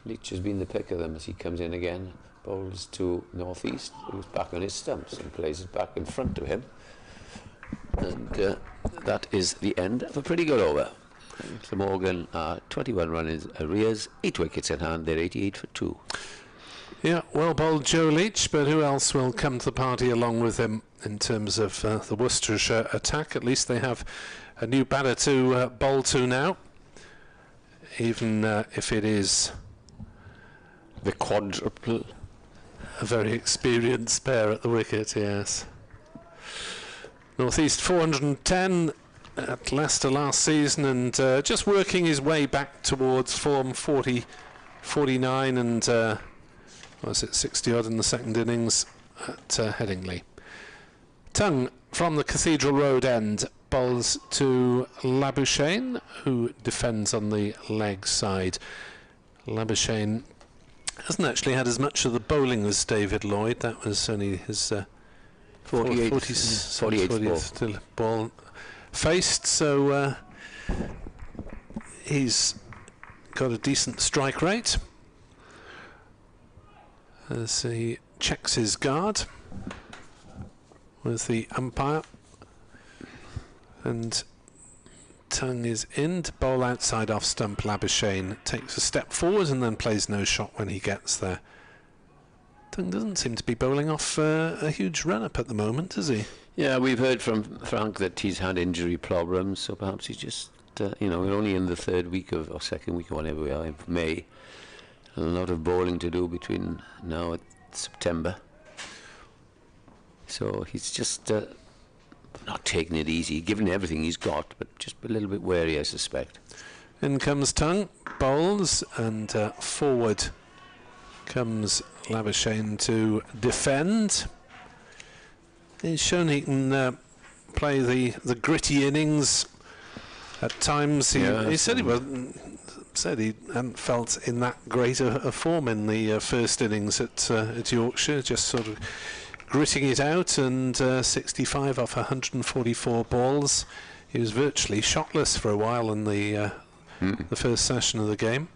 Leach has been the pick of them as he comes in again, bowls to north-east, who's back on his stumps and plays it back in front of him. And that is the end of a pretty good over. Glamorgan are 21 runs arrears, 8 wickets in hand, they're 88 for 2. Yeah, well bowled Joe Leach, but who else will come to the party along with him in terms of the Worcestershire attack? At least they have a new batter to bowl to now, even if it is the quadruple. A very experienced pair at the wicket, yes. North-East 410 at Leicester last season, and just working his way back towards form, 40, 49 and was it 60 odd in the second innings at Headingley. Tongue from the Cathedral Road end bowls to Labuschagne, who defends on the leg side. Labuschagne hasn't actually had as much of the bowling as David Lloyd. That was only his 40th ball faced, so he's got a decent strike rate as he checks his guard with the umpire, and Tongue is in to bowl outside off stump. Labuschagne takes a step forward and then plays no shot when he gets there. Tongue doesn't seem to be bowling off a huge run-up at the moment, does he? Yeah, we've heard from Frank that he's had injury problems, so perhaps he's just, we're only in the 3rd week of, or 2nd week or whatever we are, in May. A lot of bowling to do between now and September. So he's just not taking it easy, given everything he's got, but just a little bit wary, I suspect. In comes Tongue, bowls, and forward comes Labuschagne to defend. He's shown he can play the gritty innings at times. He said he hadn't felt in that great a form in the first innings at Yorkshire, just sort of gritting it out, and 65 off 144 balls. He was virtually shotless for a while in the first session of the game.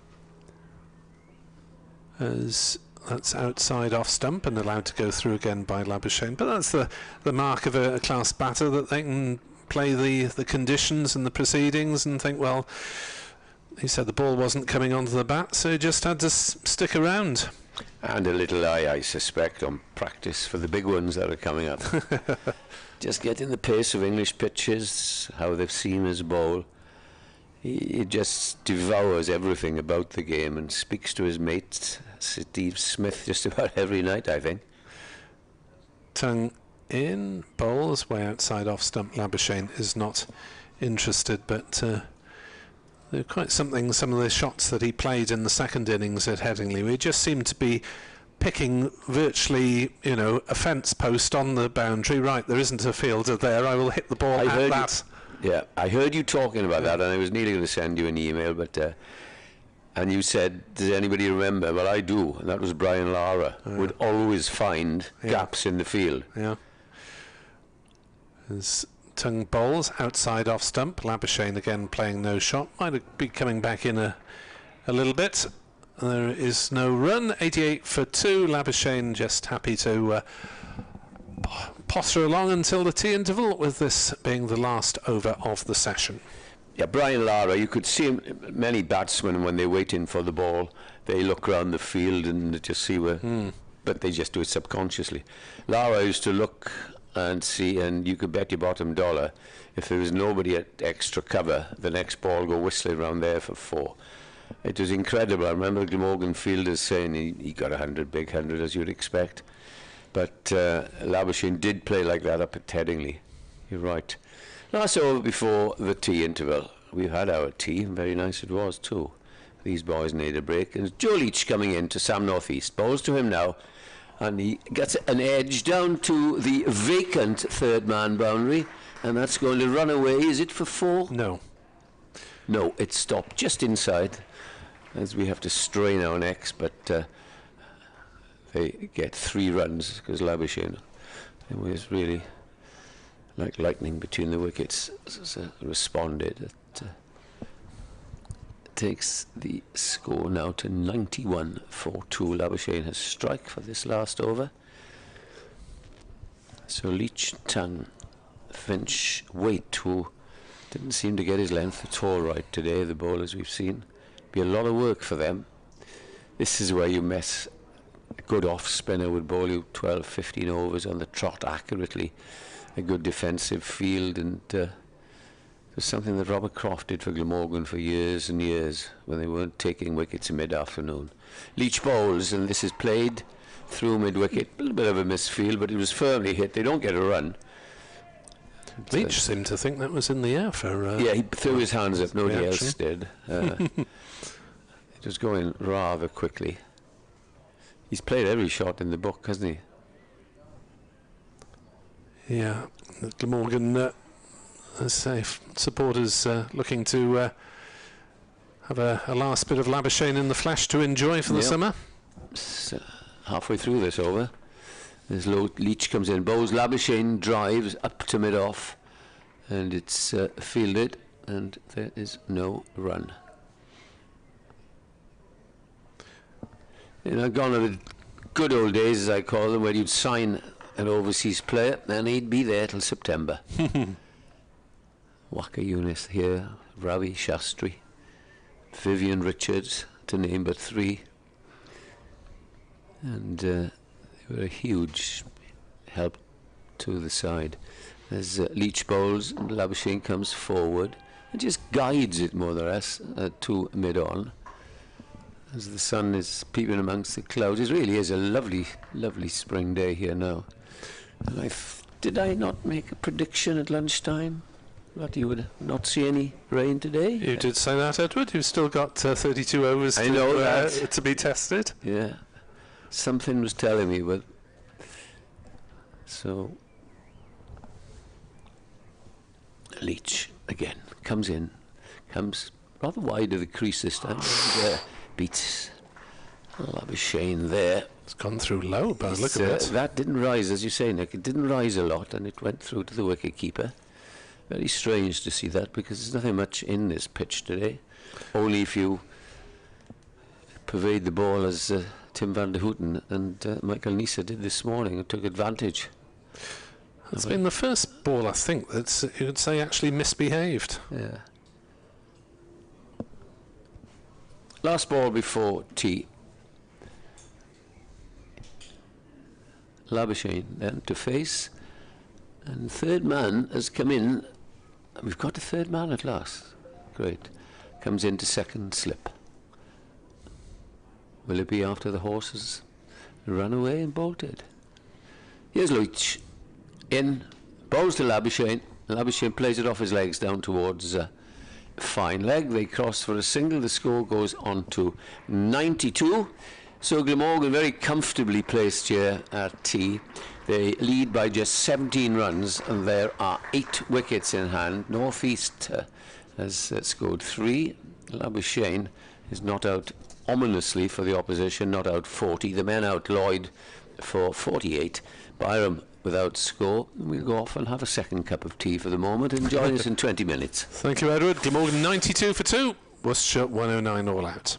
As that's outside off stump and allowed to go through again by Labuschagne. But that's the mark of a class batter, that they can play the conditions and the proceedings and think, well, he said the ball wasn't coming onto the bat, so he just had to stick around. And a little eye, I suspect, on practice for the big ones that are coming up. Just getting the pace of English pitches, how they've seen his bowl. He just devours everything about the game and speaks to his mate, Steve Smith, just about every night, I think. Tongue in, bowls way outside off stump. Labuschagne is not interested, but they're quite something, some of the shots that he played in the second innings at Headingley. We just seemed to be picking virtually, a fence post on the boundary. Right, there isn't a fielder there, I will hit the ball at that. Yeah, I heard you talking about that, and I was nearly going to send you an email, but and you said, does anybody remember? Well, I do, and that was Brian Lara, would always find gaps in the field. Yeah. As Tongue bowls outside off stump, Labuschagne again playing no shot, might be coming back in a little bit. There is no run, 88 for 2. Labuschagne just happy to potter along until the tea interval, with this being the last over of the session. Yeah, Brian Lara, you could see many batsmen when they're waiting for the ball, they look around the field and just see where, but they just do it subconsciously. Lara used to look and see, and you could bet your bottom dollar if there was nobody at extra cover, the next ball go whistling around there for 4. It was incredible. I remember Glamorgan fielders saying he got 100, big 100, as you'd expect. But Labuschagne did play like that up at Teddingley. You're right. Last over before the tea interval. We've had our tea, and very nice it was too. These boys need a break. And Joe Leach coming in to Sam North East. Bowls to him now. And he gets an edge down to the vacant third man boundary. And that's going to run away. Is it for 4? No. No, it stopped just inside, as we have to strain our necks, but they get 3 runs because Labuschagne, it was really like lightning between the wickets, responded. It takes the score now to 91 for 2. Labuschagne has strike for this last over. So Leach, Tan, Finch, Waite, who didn't seem to get his length at all right today, the bowlers we've seen. Be a lot of work for them. This is where you mess. A good off spinner would bowl you 12, 15 overs on the trot accurately. A good defensive field, and it was something that Robert Croft did for Glamorgan for years and years when they weren't taking wickets in mid-afternoon. Leach bowls, and this is played through mid-wicket. A little bit of a misfield, but it was firmly hit. They don't get a run. Leach seemed to think that was in the air for... yeah, he threw his hands up. Nobody else did. It was going rather quickly. He's played every shot in the book, hasn't he? Yeah, Glamorgan, as I say, supporters looking to have a last bit of Labuschagne in the flesh to enjoy for the summer. So halfway through this over, as Leach comes in, bowls Labuschagne, drives up to mid-off, and it's fielded, and there is no run. You know, gone are the good old days, as I call them, where you'd sign an overseas player and he'd be there till September. Waka Yunus here, Ravi Shastri, Vivian Richards, to name but 3. And they were a huge help to the side. As Leach bowls, and Labuschagne comes forward and just guides it more or less to mid-on. As the sun is peeping amongst the clouds. It really is a lovely, lovely spring day here now. And did I not make a prediction at lunchtime that you would not see any rain today? You did say that, Edward. You've still got 32 overs to be tested. Yeah. Something was telling me, but... So... Leach, again, comes in. Comes rather wide of the crease this time. And, beats Labuschagne there. It's gone through low, but look at it. That didn't rise, as you say, Nick. It didn't rise a lot, and it went through to the wicket keeper. Very strange to see that, because there's nothing much in this pitch today. Only if you pervade the ball as Tim van der Houten and Michael Neser did this morning and took advantage. It's been the first ball, I think, that you would say actually misbehaved. Yeah. Last ball before tea. Labuschagne then to face, and third man has come in. We've got a third man at last. Great. Comes into second slip. Will it be after the horses run away and bolted? Here's Leach in, bowls to Labuschagne. Labuschagne plays it off his legs down towards fine leg. They cross for a single. The score goes on to 92. So Glamorgan very comfortably placed here at tea. They lead by just 17 runs, and there are 8 wickets in hand. North East has scored 3. Labuschagne is not out ominously for the opposition, not out 40. The men out Lloyd for 48. Byram without score. We'll go off and have a second cup of tea for the moment and join us in 20 minutes. Thank you, Edward. Glamorgan 92 for 2. Worcestershire 109 all out.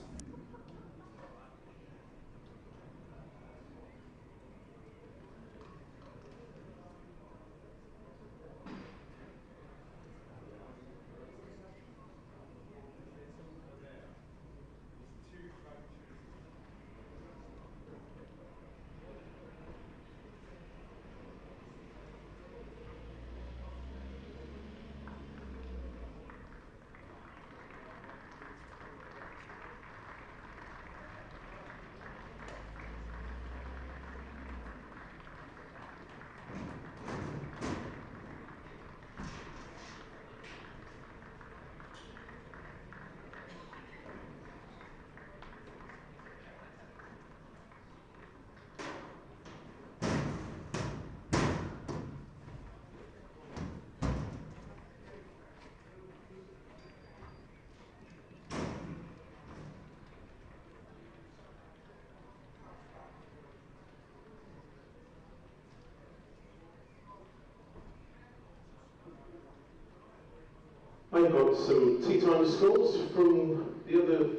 I've got some tea time scores from the other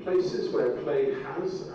places where play has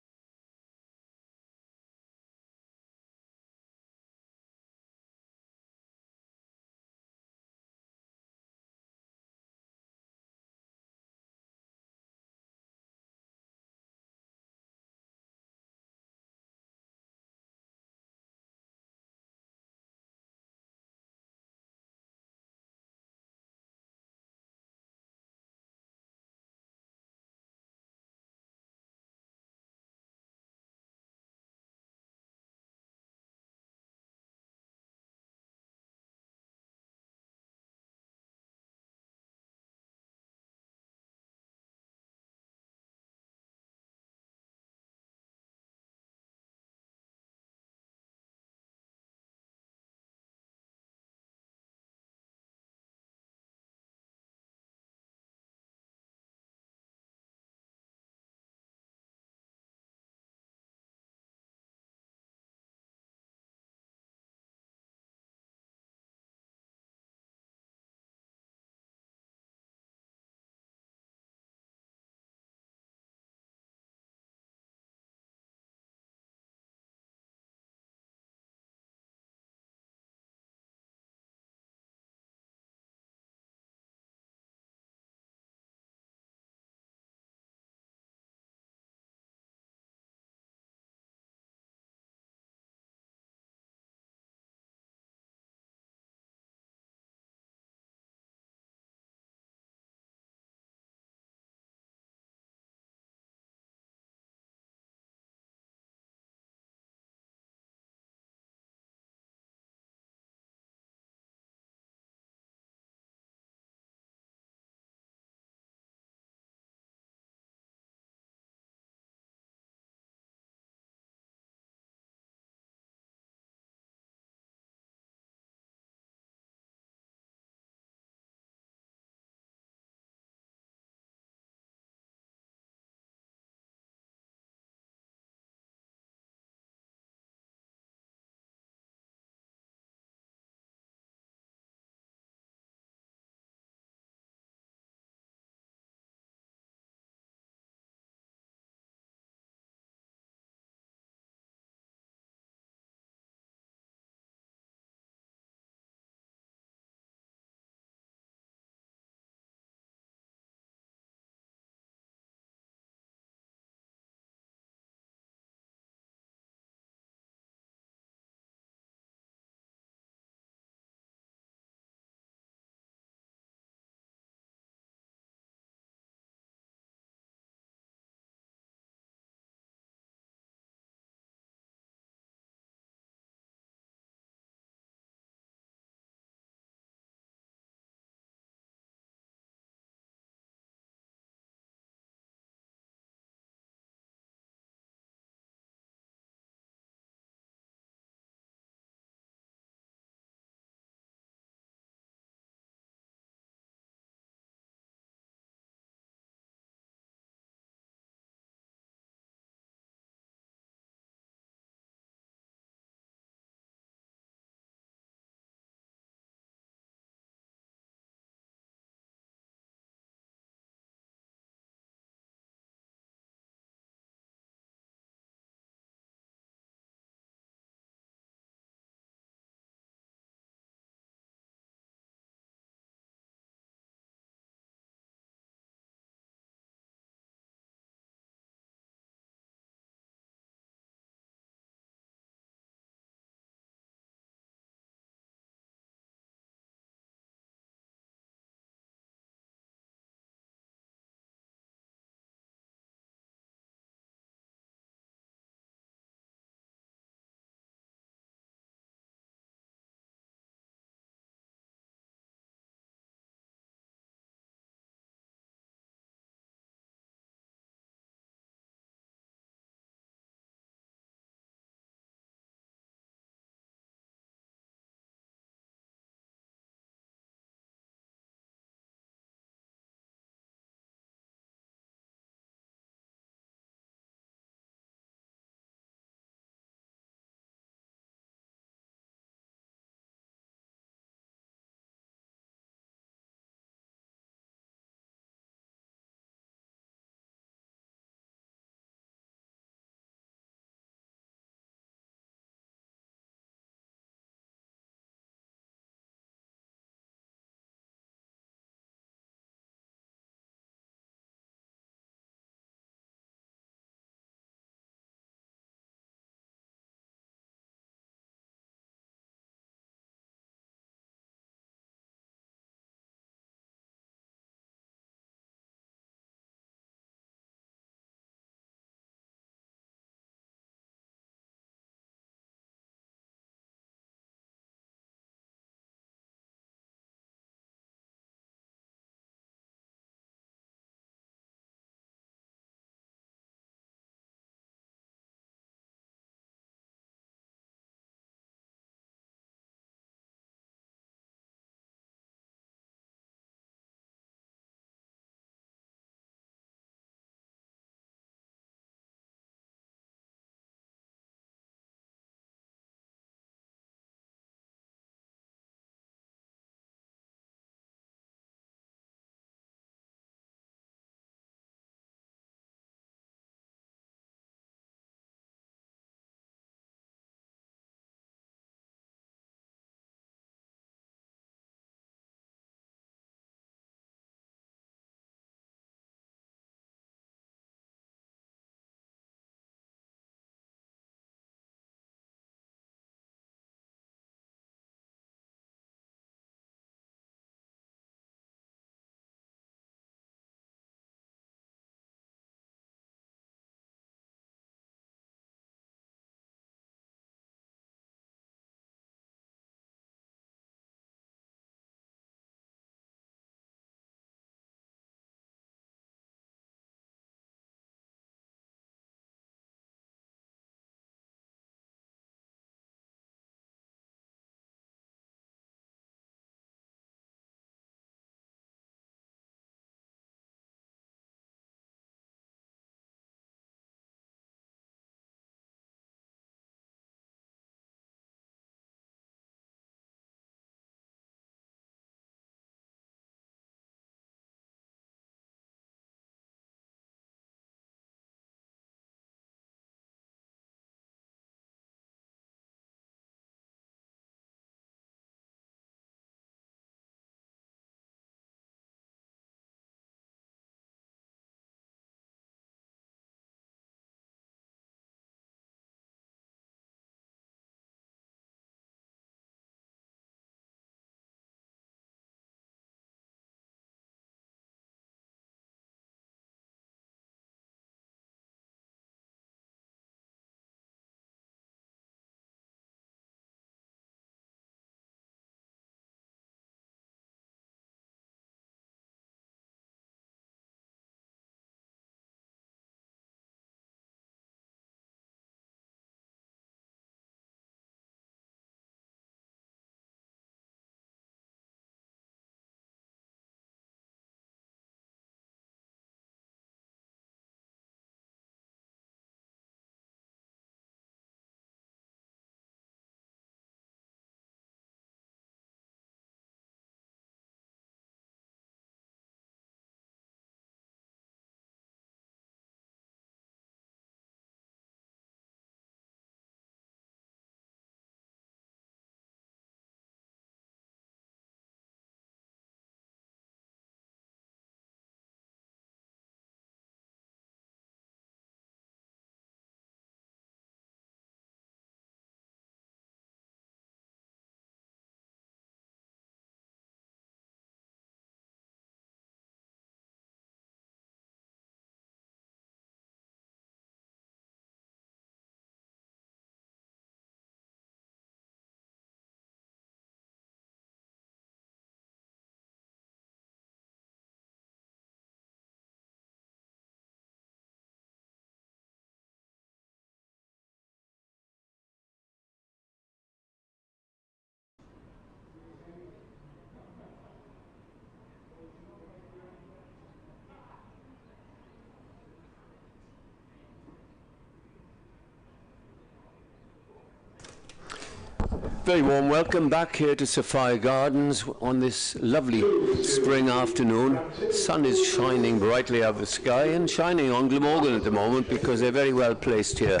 Very warm welcome back here to Sophia Gardens on this lovely spring afternoon. Sun is shining brightly out of the sky and shining on Glamorgan at the moment because they're very well placed here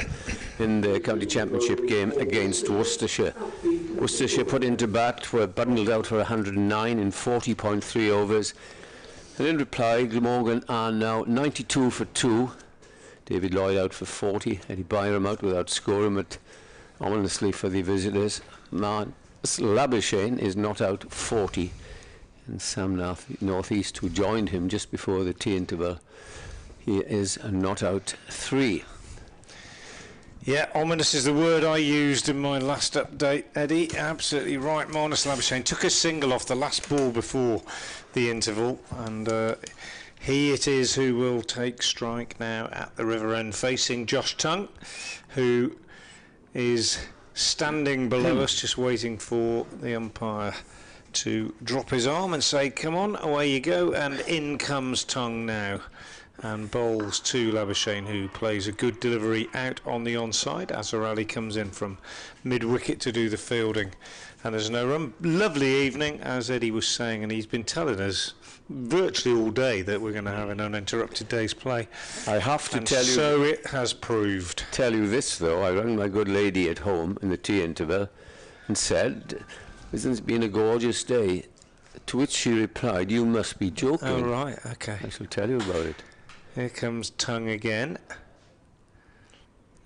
in the county championship game against Worcestershire. Worcestershire put into bat, were bundled out for 109 in 40.3 overs. And in reply, Glamorgan are now 92 for 2. David Lloyd out for 40, Eddie Byram out without scoring, but ominously for the visitors, Marnus Labuschagne is not out 40, and Sam Northeast, who joined him just before the tea interval, he is not out 3. Yeah, ominous is the word I used in my last update, Eddie. Absolutely right. Marnus Labuschagne took a single off the last ball before the interval, and he it is who will take strike now at the river end, facing Josh Tongue, who is standing below us, just waiting for the umpire to drop his arm and say, come on, away you go, and in comes Tongue now and bowls to Labuschagne, who plays a good delivery out on the onside. Azarali comes in from mid-wicket to do the fielding, and there's no run. Lovely evening, as Eddie was saying, and he's been telling us virtually all day that we're going to have an uninterrupted day's play. I have to tell you, so it has proved. Tell you this though, I rang my good lady at home in the tea interval and said, "It's been a gorgeous day," to which she replied, "You must be joking." Oh right, okay. I shall tell you about it. Here comes Tongue again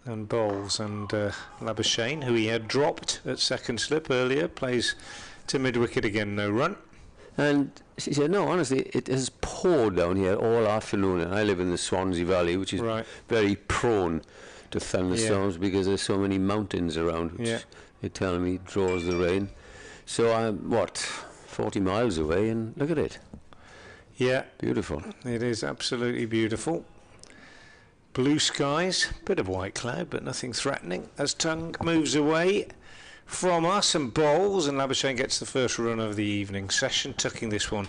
and bowls, and Labuschagne, who he had dropped at second slip earlier, plays to mid-wicket again, no run. And she said, no, honestly, it has poured down here all afternoon, and I live in the Swansea Valley, which is very prone to thunderstorms because there's so many mountains around, which they tell me draws the rain. So I'm, 40 miles away, and look at it. Yeah. Beautiful. It is absolutely beautiful. Blue skies, bit of white cloud, but nothing threatening. As Tongue moves away from us and bowls, and Labuschagne gets the first run of the evening session, tucking this one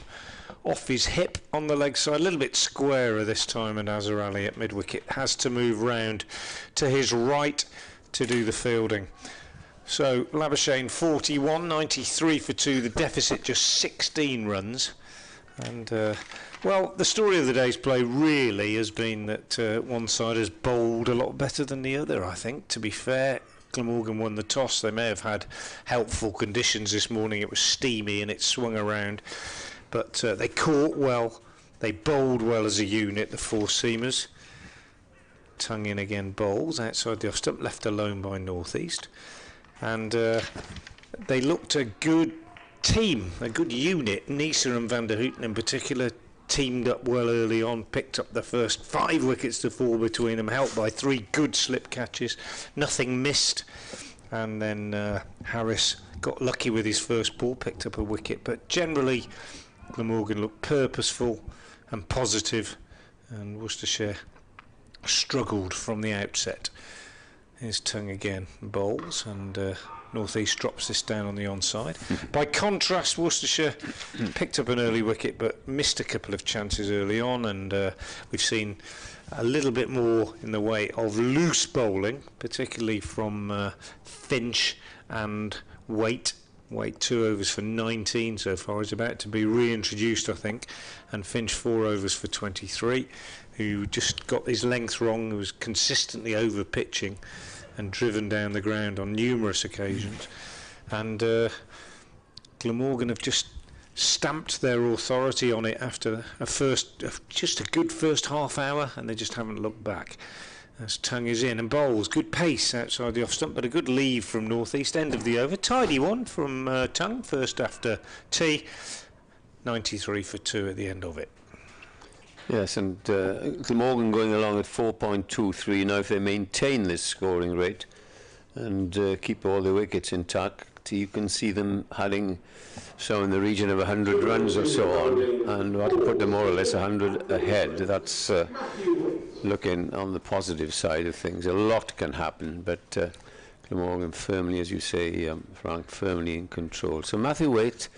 off his hip on the leg side, a little bit squarer this time, and Azarali at mid-wicket has to move round to his right to do the fielding. So Labuschagne 41, 93 for 2, the deficit just 16 runs. And, well, the story of the day's play really has been that one side has bowled a lot better than the other, I think. To be fair, Glamorgan won the toss. They may have had helpful conditions this morning. It was steamy and it swung around. But they caught well. They bowled well as a unit, the four-seamers. Tongue in again, bowls outside the off stump, left alone by Northeast. And they looked a good team, a good unit. Neser and Van der Houten in particular teamed up well early on, picked up the first 5 wickets to fall between them, helped by 3 good slip catches, nothing missed, and then Harris got lucky with his first ball, picked up a wicket, but generally Glamorgan looked purposeful and positive, and Worcestershire struggled from the outset. Here's Tongue again, bowls, and Northeast drops this down on the onside. By contrast, Worcestershire picked up an early wicket but missed a couple of chances early on, and we've seen a little bit more in the way of loose bowling, particularly from Finch and Waite. Waite 2 overs for 19 so far. He's about to be reintroduced, I think, and Finch 4 overs for 23, who just got his length wrong, who was consistently over pitching and driven down the ground on numerous occasions. And Glamorgan have just stamped their authority on it after just a good first half hour, and they just haven't looked back. As Tongue is in and bowls, good pace outside the off stump, but a good leave from Northeast, end of the over. Tidy one from Tongue, first after tea, 93 for 2 at the end of it. Yes, and Glamorgan going along at 4.23 now. If they maintain this scoring rate and keep all the wickets intact, you can see them heading so in the region of 100 runs or so on, and that'll put them more or less 100 ahead. That's looking on the positive side of things. A lot can happen, but Glamorgan firmly, as you say, Frank, firmly in control. So Matthew Waite,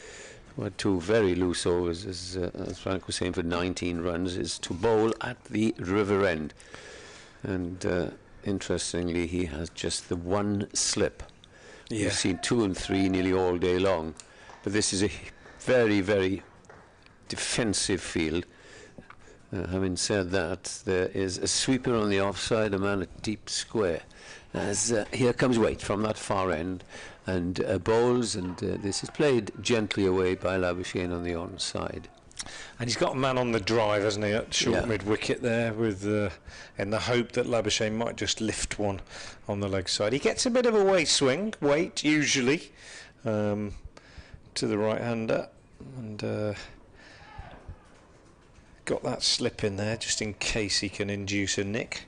who had 2 very loose overs, as Frank was saying, for 19 runs, is to bowl at the river end. And interestingly, he has just the 1 slip Yeah. You've seen 2 and 3 nearly all day long, but this is a very, very defensive field. Having said that, there is a sweeper on the offside, a man at deep square. As here comes Waite from that far end, and bowls, and this is played gently away by Labuschagne on the onside. And he's got a man on the drive, hasn't he, at short mid-wicket there, with in the hope that Labuschagne might just lift one on the leg side. He gets a bit of a weight usually, to the right-hander, and got that slip in there just in case he can induce a nick.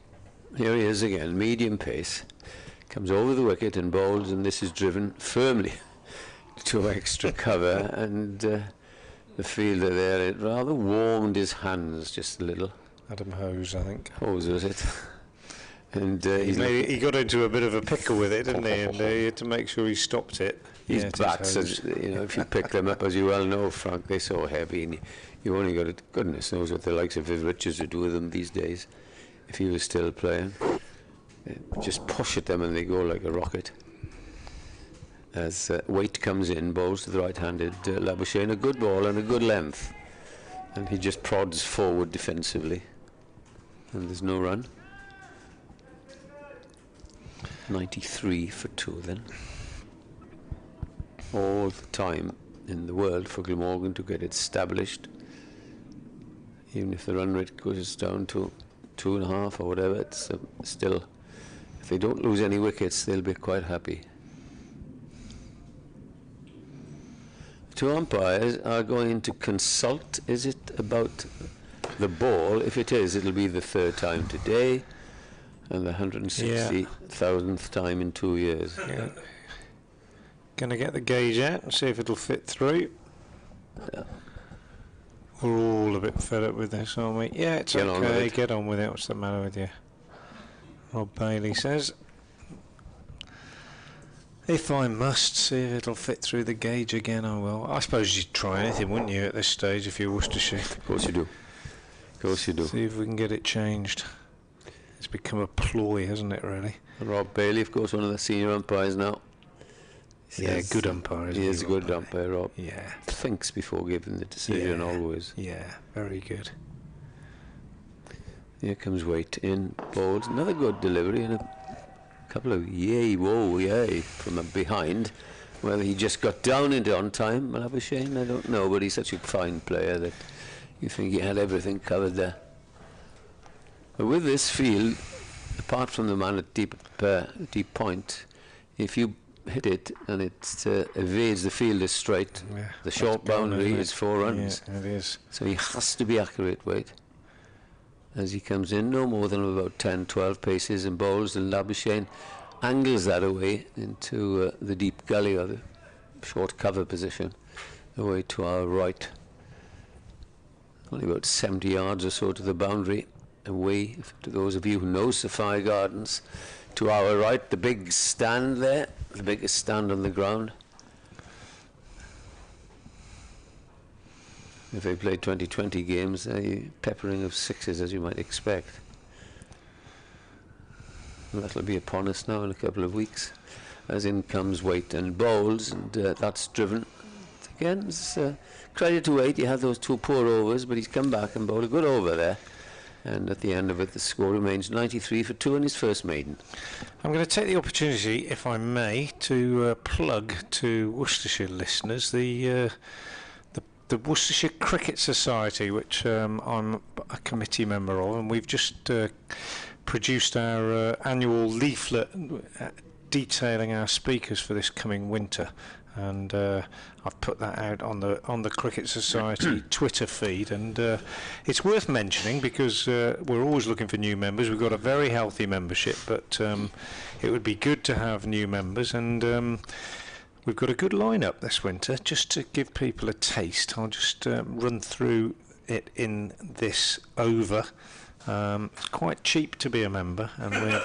Here he is again, medium pace, comes over the wicket and bowls, and this is driven firmly to extra cover, and the fielder there, it rather warmed his hands just a little. Adam Hose, I think. Hose, was it? And he got into a bit of a pickle with it, didn't he? And he had to make sure he stopped it. His bats, if you pick them up, as you well know, Frank, they're so heavy, and you only got it. Goodness knows what the likes of Viv Richards would do with them these days, if he was still playing. Just push at them and they go like a rocket. As Waite comes in, bowls to the right-handed Labuschagne, a good ball and a good length, and he just prods forward defensively, and there's no run. 93 for 2 then. All the time in the world for Glamorgan to get it established, even if the run rate goes down to 2.5 or whatever. It's still, if they don't lose any wickets, they'll be quite happy. 2 umpires are going to consult. Is it about the ball? If it is, it'll be the 3rd time today and the 160,000th time in 2 years. Yeah. Going to get the gauge out and see if it'll fit through. Yeah. We're all a bit fed up with this, aren't we? Yeah, it's okay. Get on with it. What's the matter with you? Rob Bailey says. If I must, see if it'll fit through the gauge again, I will. I suppose you'd try anything, wouldn't you, at this stage, if you're Worcestershire? Of course you do. Of course you do. See if we can get it changed. It's become a ploy, hasn't it, really? And Rob Bailey, of course, one of the senior umpires now. Yeah, good umpire, isn't he? He is a good umpire, Rob. Yeah. Thinks before giving the decision, always. Yeah, very good. Here comes Waite in, bowls. Another good delivery and a couple of yay from behind. Whether he just got down into on time, Labuschagne, I don't know, but he's such a fine player that you think he had everything covered there. But with this field, apart from the man at deep point, if you hit it and it evades the fielder straight, the short boundary is 4 runs. Yeah, it is. So he has to be accurate, Waite. As he comes in, no more than about 10-12 paces and bowls, and Labuschagne angles that away into the deep gully or the short cover position away to our right. Only about 70 yards or so to the boundary away, to those of you who know Sophia Gardens. To our right, the big stand there, the biggest stand on the ground. If they play 20-20 games, a peppering of 6s, as you might expect. And that'll be upon us now in a couple of weeks. As in comes Waite and bowls, and that's driven. Again, it's, credit to Waite, he had those 2 poor overs, but he's come back and bowled a good over there. And at the end of it, the score remains 93 for 2 in his first maiden. I'm going to take the opportunity, if I may, to plug to Worcestershire listeners the Worcestershire Cricket Society, which I'm a committee member of, and we've just produced our annual leaflet detailing our speakers for this coming winter. And I've put that out on the Cricket Society Twitter feed, and it's worth mentioning because we're always looking for new members. We've got a very healthy membership, but it would be good to have new members, and we've got a good lineup this winter. Just to give people a taste, I'll just run through it in this over. It's quite cheap to be a member, and we're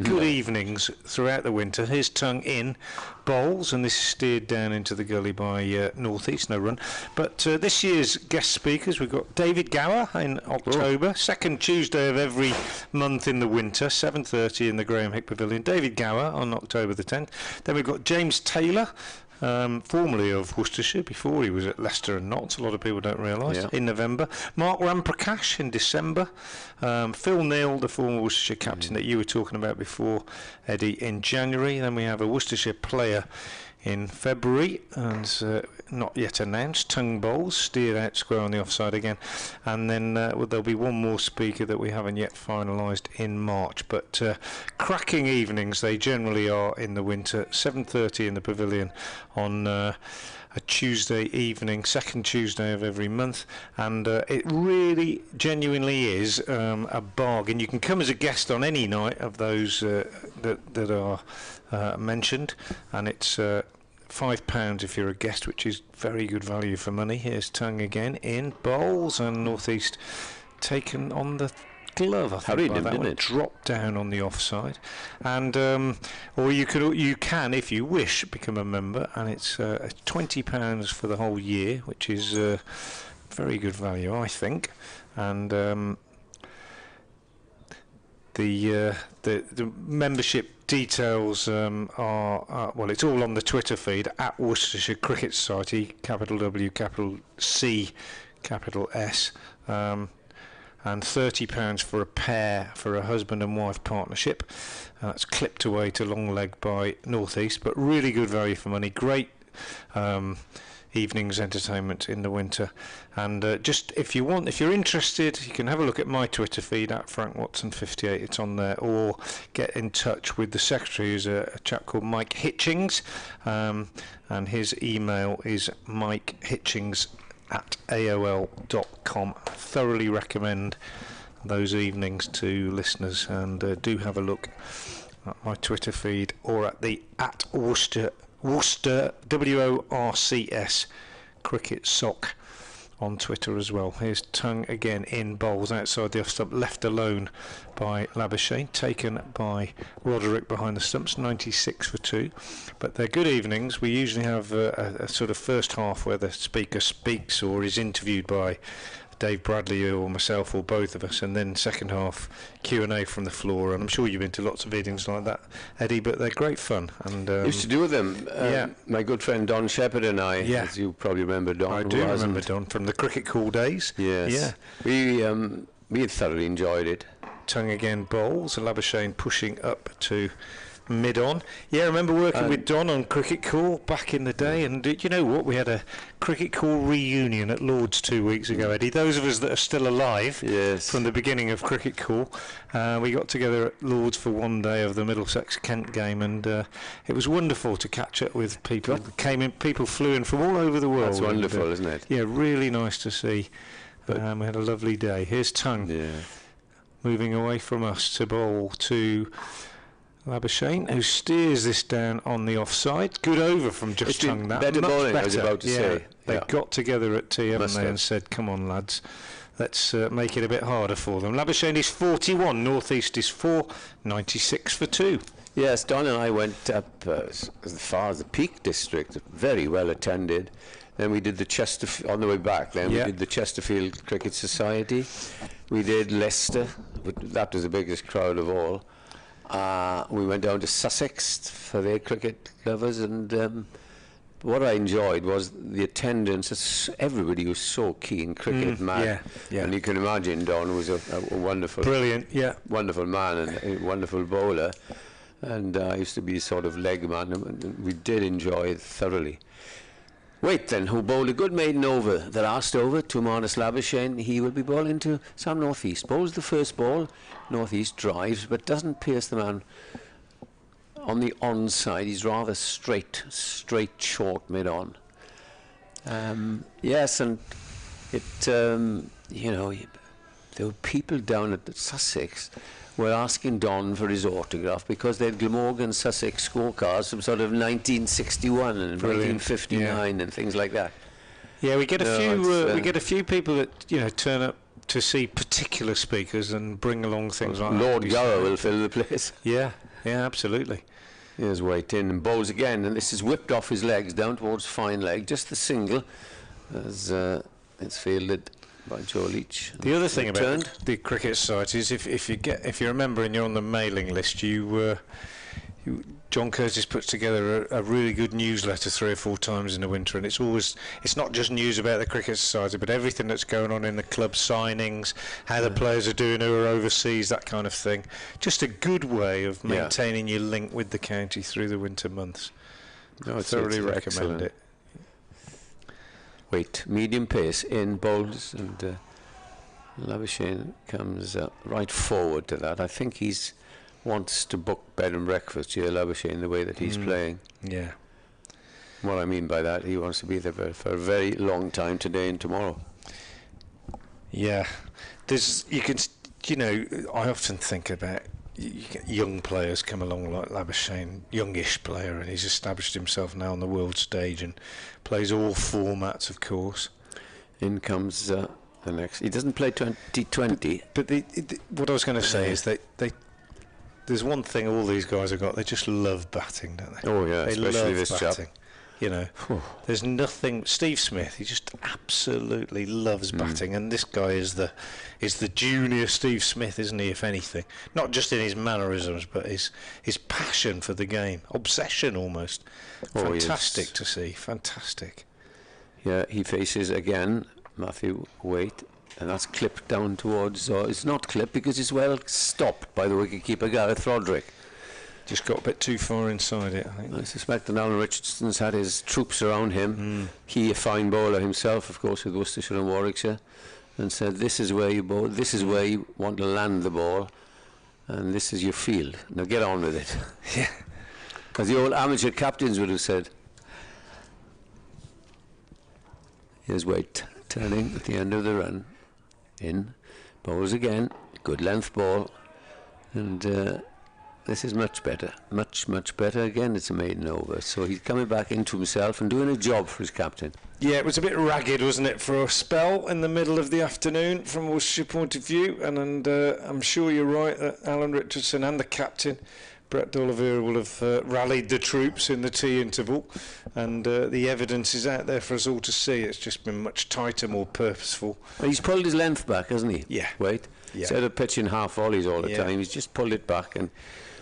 good evenings throughout the winter. Here's Tongue in bowls, and this is steered down into the gully by Northeast, no run. But this year's guest speakers, we've got David Gower in October, second Tuesday of every month in the winter, 7:30 in the Graham Hick Pavilion. David Gower on October the 10th. Then we've got James Taylor, formerly of Worcestershire, before he was at Leicester and Notts, a lot of people don't realise, in November. Mark Ramprakash in December. Phil Neal, the former Worcestershire captain that you were talking about before, Eddie, in January. Then we have a Worcestershire player in February, and not yet announced, Tongue bowls, steered out square on the offside again. And then there'll be one more speaker that we haven't yet finalised in March. But cracking evenings they generally are in the winter, 7:30 in the pavilion on a Tuesday evening, second Tuesday of every month, and it really genuinely is a bargain. You can come as a guest on any night of those that are mentioned, and it's £5 if you're a guest, which is very good value for money. Here's Tongue again in bowls, and Northeast taken on the glove. I think by that one, dropped down on the offside, and or you can, if you wish, become a member, and it's £20 for the whole year, which is very good value, I think. And the membership details are well, it's all on the Twitter feed at Worcestershire Cricket Society, capital W, capital C, capital S. And £30 for a pair for a husband and wife partnership. That's clipped away to long leg by Northeast, but really good value for money. Great evenings entertainment in the winter. And just if you're interested, you can have a look at my Twitter feed at Frank Watson 58. It's on there, or get in touch with the secretary, who's a chap called Mike Hitchings, and his email is mikehitchings@aol.com. Thoroughly recommend those evenings to listeners, and do have a look at my Twitter feed or at the at Worcester WORCS Cricket Sock on Twitter as well. Here's Tongue again in bowls outside the off stump, left alone by Labuschagne, taken by Roderick behind the stumps, 96 for 2. But they're good evenings. We usually have a sort of first half where the speaker speaks or is interviewed by Dave Bradley or myself or both of us, and then second half Q&A from the floor. And I'm sure you've been to lots of evenings like that, Eddie, but they're great fun. And used to do them. My good friend Don Shepherd and I, as you probably remember Don. I do remember Don from the Cricket Cool days. Yes. Yeah. We thoroughly enjoyed it. Tongue again bowls, and Labuschagne pushing up to mid-on. Yeah, I remember working with Don on Cricket Cool back in the day, and you know what? We had a Cricket Cool reunion at Lord's 2 weeks ago, Eddie. Those of us that are still alive from the beginning of Cricket Cool, we got together at Lord's for one day of the Middlesex-Kent game, and it was wonderful to catch up with people. People flew in from all over the world. That's wonderful, isn't it? Yeah, really nice to see. We had a lovely day. Here's Tongue moving away from us to bowl to Labuschagne, who steers this down on the offside. Good over from just Tongue. That better much bowling, better. I was about to say. They got together at tea, haven't they, and said, "Come on, lads, let's make it a bit harder for them." Labuschagne is 41, Northeast is 4, 96 for 2. Yes, Don and I went up as far as the Peak District, very well attended. Then we did the Chesterfield, on the way back, we did the Chesterfield Cricket Society. We did Leicester, but that was the biggest crowd of all. We went down to Sussex for their cricket lovers, and what I enjoyed was the attendance. Everybody was so keen, cricket mad. And you can imagine Don was a wonderful, wonderful man and a wonderful bowler. And I used to be sort of leg man, and we did enjoy it thoroughly. Wait then, who bowled a good maiden over, the last over, to Marnus Labuschagne. He will be bowling to Sam Northeast. Bowls the first ball, Northeast drives, but doesn't pierce the man on the onside. He's rather straight, short, mid-on. Yes, and it, you know, there were people down at Sussex were asking Don for his autograph because they had Glamorgan Sussex scorecards from sort of 1961 and 1959 and things like that. Yeah, we get we get a few people that turn up to see particular speakers and bring along things like Lord Gower will fill the place. Yeah, Yeah, absolutely. Here's White in and bowls again, and this is whipped off his legs down towards fine leg. Just the single as it's fielded by Joe Leach. The other thing about the Cricket Society is if you remember and you're on the mailing list, John Curtis puts together a really good newsletter 3 or 4 times in the winter, and it's not just news about the Cricket Society, but everything that's going on in the club, signings, how the players are doing who are overseas, that kind of thing. Just a good way of maintaining your link with the county through the winter months. I thoroughly recommend it. Wait, medium pace in bowls, and Labuschagne comes right forward to that. I think he's wants to book bed and breakfast here, Labuschagne, the way that he's playing. Yeah. What I mean by that, he wants to be there for a very long time today and tomorrow. Yeah. I often think about young players come along like Labuschagne, youngish player, and he's established himself now on the world stage and plays all formats, of course. In comes the next. He doesn't play 2020. But what I was going to say is they there's one thing all these guys have got: they just love batting, don't they? Oh yeah, they especially love this batting. chap. You know, there's nothing. Steve Smith, he just absolutely loves batting, and this guy is the junior Steve Smith, isn't he? If anything, not just in his mannerisms, but his passion for the game, obsession almost. Fantastic to see. Fantastic. Yeah, he faces again Matthew Waite, and that's clipped down towards. It's not clipped because it's well stopped by the wicketkeeper Gareth Roderick. Just got a bit too far inside it, I think. I suspect that Alan Richardson's had his troops around him. He, a fine bowler himself, of course, with Worcestershire and Warwickshire, and said, this is where you bowl, this is where you want to land the ball, and this is your field. Now get on with it. Yeah. As the old amateur captains would have said. Here's Waite turning at the end of the run. In, bowls again, good length ball, and this is much better, much better. Again, it's a maiden over, so he's coming back into himself and doing a job for his captain. Yeah, it was a bit ragged, wasn't it, for a spell in the middle of the afternoon from a Worcestershire point of view, and I'm sure you're right that Alan Richardson and the captain, Brett D'Oliveira, will have rallied the troops in the tea interval, and the evidence is out there for us all to see. It's just been much tighter, more purposeful. Well, he's pulled his length back, hasn't he? Yeah. Wait. Yeah. Instead of pitching half volleys all the time, he's just pulled it back. And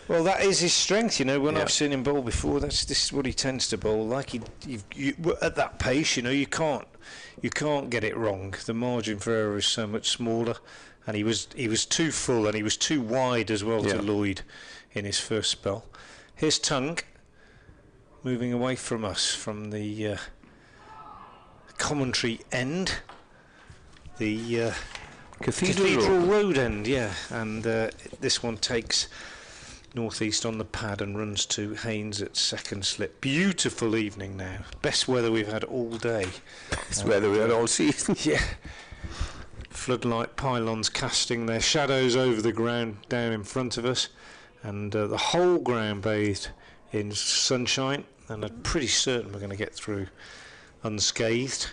well, that is his strength, you know. When I've seen him bowl before, this is what he tends to bowl. Like you at that pace, you know, you can't get it wrong. The margin for error is so much smaller, and he was too full and he was too wide as well to Lloyd in his first spell. Here's Tongue moving away from us from the commentary end, the Cathedral Road end, and this one takes northeast on the pad and runs to Haynes at second slip. Beautiful evening now. Best weather we've had all day. Best weather we've had all season. Yeah. Floodlight pylons casting their shadows over the ground down in front of us, and the whole ground bathed in sunshine, and I'm pretty certain we're going to get through unscathed.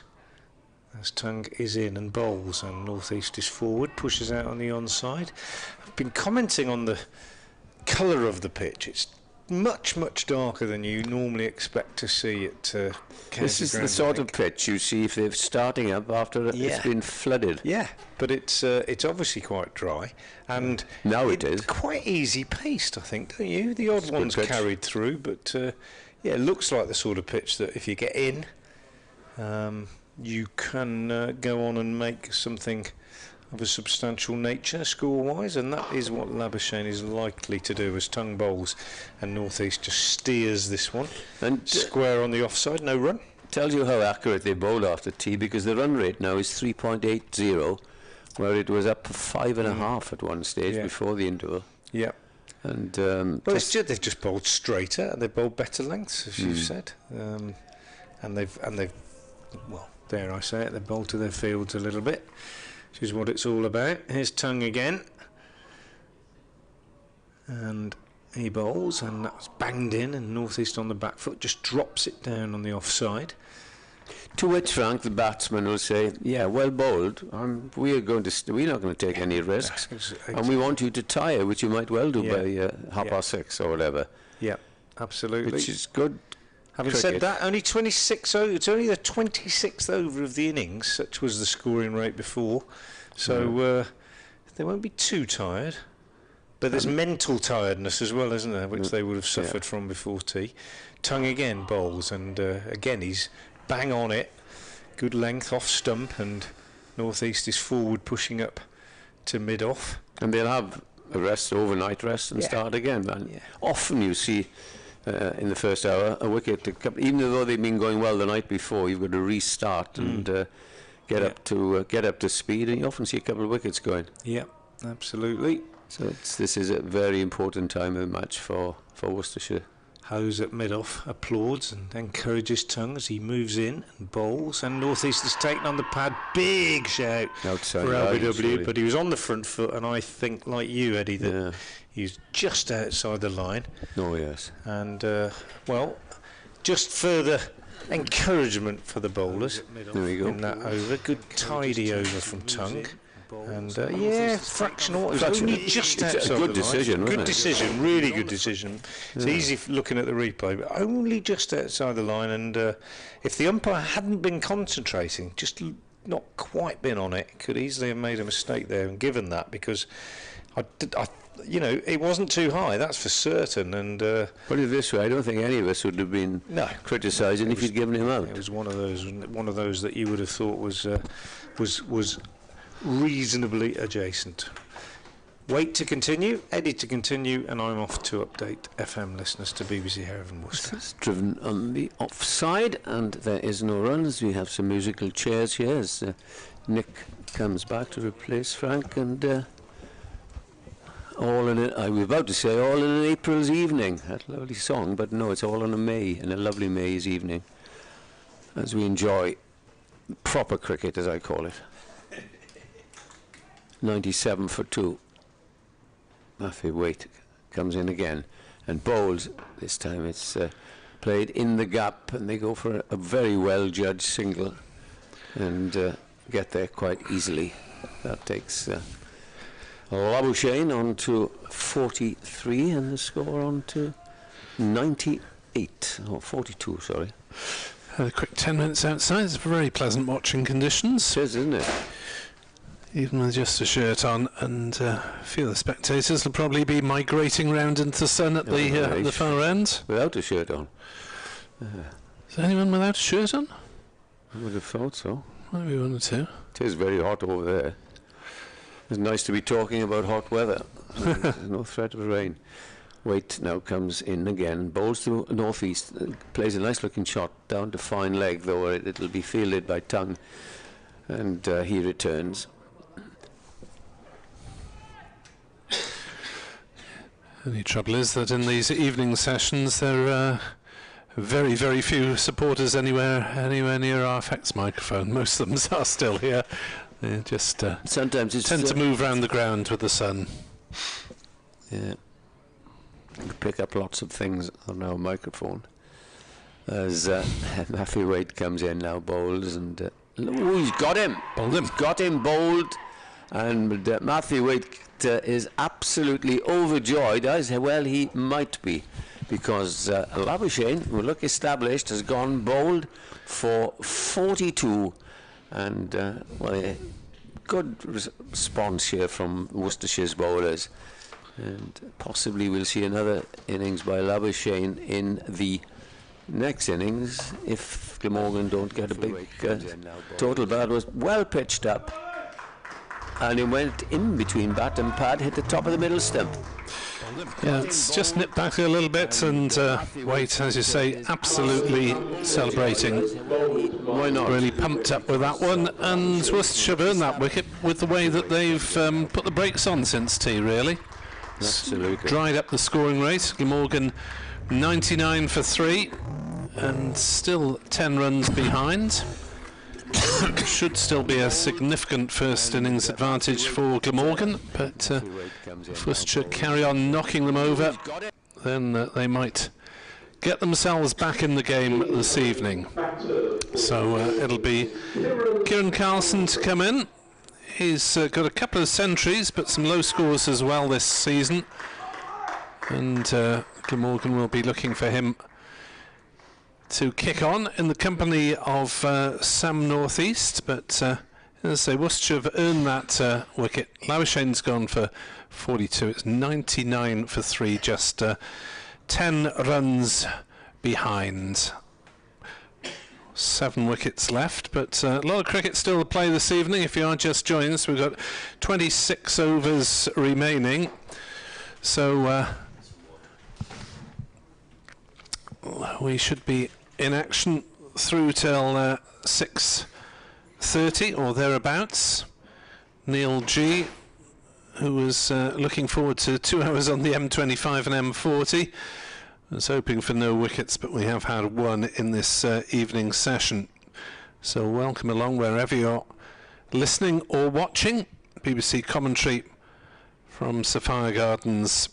As Tongue is in and bowls, and northeast is forward, pushes out on the onside. I've been commenting on the colour of the pitch. It's much darker than you normally expect to see at County This is ground, the sort of pitch you see if they're starting up after it's been flooded. Yeah, but it's obviously quite dry, and now it is quite easy paced, I think, don't you? The odd ones carried through, but it looks like the sort of pitch that if you get in, you can go on and make something of a substantial nature score-wise, and that is what Labuschagne is likely to do as Tongue bowls, and northeast just steers this one and square on the offside, no run. Tells you how accurate they bowled after tea, because the run rate now is 3.80, where it was up 5.5 at one stage before the interval. Yeah. And well, they've just bowled straighter, and they've bowled better lengths, as you've said, and they've well, dare I say it, they've bowled to their fields a little bit, which is what it's all about. Here's Tongue again, and he bowls, and that's banged in, and northeast on the back foot just drops it down on the offside, To which Frank, the batsman, will say, "Yeah, well bowled. We're not going to take any risks, and we want you to tire, which you might well do by 6:30 or whatever." Yeah, absolutely. Which is good. Having said that, only 26 over. It's only the 26th over of the innings. Such was the scoring rate before, so they won't be too tired. But there's mental tiredness as well, isn't there, which they would have suffered from before tea. Tongue again bowls, and again he's bang on it. Good length off stump, and Northeast is forward pushing up to mid-off. And they'll have a rest, overnight rest, and start again. And often you see in the first hour a wicket, even though they've been going well the night before, you've got to restart and get up to speed, and you often see a couple of wickets going. Yeah, absolutely. So this is a very important time of the match for Worcestershire. Hose at mid-off applauds and encourages Tongue as he moves in and bowls, and Northeast has taken on the pad. Big shout outside for LBW, but he was on the front foot, and I think, like you, Eddie, that he's just outside the line. Oh yes. And just further encouragement for the bowlers. There we go. In that over, good tidy over from Tongue. And fractional. It was only just outside the line. Good decision, wasn't it? Good decision, really good decision. It's easy looking at the replay, but only just outside the line. And if the umpire hadn't been concentrating, just not quite been on it, could easily have made a mistake there and given that, because it wasn't too high, that's for certain. And put it this way, I don't think any of us would have been criticising if you'd given him out. It was one of those that you would have thought was reasonably adjacent. Wait to continue, Eddie to continue, and I'm off to update FM listeners to BBC Hereford Worcester. It's driven on the offside, and there is no runs. We have some musical chairs here as Nick comes back to replace Frank, and all in it. I was about to say all in an April's evening. That lovely song, but no, it's all in a lovely May's evening, as we enjoy proper cricket, as I call it. 97 for 2. Matthew Waite comes in again and bowls. This time it's played in the gap, and they go for a very well judged single and get there quite easily. That takes Labuschagne on to 43 and the score on to 98 or 42, sorry. A quick 10 minutes outside. It's very pleasant watching conditions. It is, isn't it? Even with just a shirt on, and a few of the spectators will probably be migrating round into the sun at the far end. Without a shirt on. Is there anyone without a shirt on? I would have thought so. Maybe one or two. It is very hot over there. It's nice to be talking about hot weather. There's no threat of rain. Waite now comes in again, bowls to Northeast, plays a nice looking shot down to fine leg, though it'll be fielded by Tongue, and he returns. The only trouble is that in these evening sessions there are very, very few supporters anywhere near our effects microphone. Most of them are still here. They just sometimes tend to move around the ground with the sun. Yeah, you pick up lots of things on our microphone. As Matthew Waite comes in now, bowls, and he's got him. Bowled him. He's got him bowled, and Matthew Waite is absolutely overjoyed, as well he might be, because Labuschagne, who look established, has gone bowled for 42, and a good response here from Worcestershire's bowlers, and possibly we'll see another innings by Labuschagne in the next innings if Glamorgan don't get a big total. But that was well pitched up, and it went in between bat and pad, hit the top of the middle stump. Yeah, it's just nipped back a little bit, and Waite, as you say, absolutely celebrating. Why not? Really pumped up with that one, and Worcestershire earned that wicket with the way that they've put the brakes on since tea, really. Absolutely. Dried up the scoring rate. Glamorgan 99 for 3, and still 10 runs behind. Should still be a significant first innings advantage for Glamorgan, but if Worcestershire carry on knocking them over, then they might get themselves back in the game this evening. So it'll be Kieran Carlson to come in. He's got a couple of centuries, but some low scores as well this season. And Glamorgan will be looking for him to kick on in the company of Sam North East. But as I say, Worcestershire have earned that wicket. Labuschagne's gone for 42. It's 99 for 3, just 10 runs behind. 7 wickets left, but a lot of cricket still to play this evening. If you are just joining us, we've got 26 overs remaining. So we should be in action through till 6:30 or thereabouts. Neil G, who was looking forward to 2 hours on the M25 and M40, was hoping for no wickets, but we have had one in this evening session. So welcome along wherever you're listening or watching. BBC commentary from Sophia Gardens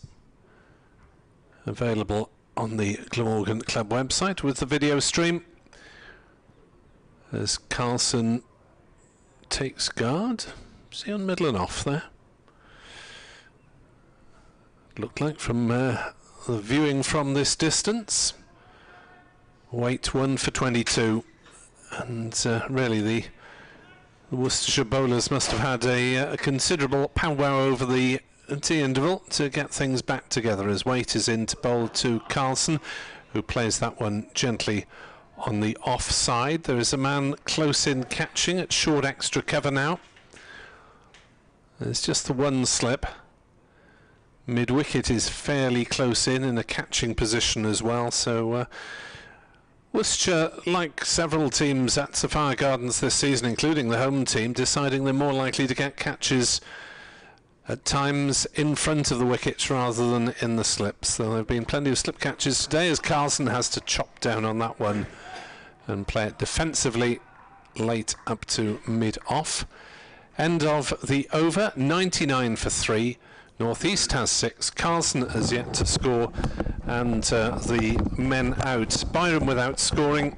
available on the Glamorgan Club website with the video stream. As Carlson takes guard. Is he on middle and off there? Looked like from the viewing from this distance. Weight 1 for 22, and really the Worcestershire bowlers must have had a considerable powwow over the tea interval to get things back together, as Weight is in to bowl to Carlson, who plays that one gently on the offside. There is a man close in catching at short extra cover now. There's just the one slip. Mid-wicket is fairly close in a catching position as well, so Worcestershire, like several teams at Sophia Gardens this season, including the home team, deciding they're more likely to get catches at times in front of the wickets rather than in the slips. So there have been plenty of slip catches today, as Carlson has to chop down on that one and play it defensively late up to mid-off. End of the over, 99 for 3. North East has 6. Carlson has yet to score, and the men out. Byron without scoring.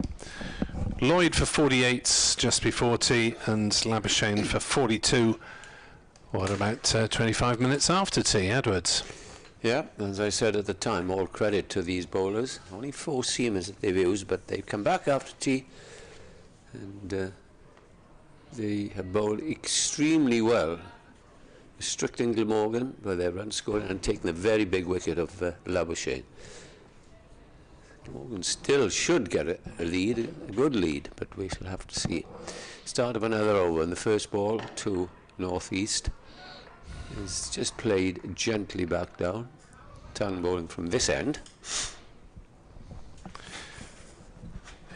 Lloyd for 48 just before tea, and Labuschagne for 42. What about 25 minutes after tea, Edwards? Yeah, as I said at the time, all credit to these bowlers. Only 4 seamers that they've used, but they've come back after tea, and they have bowled extremely well, restricting Glamorgan by their run scoring and taking the very big wicket of Labuschagne. Glamorgan still should get a lead, a good lead, but we shall have to see. Start of another over, and the first ball to North East is just played gently back down. Tongue bowling from this end.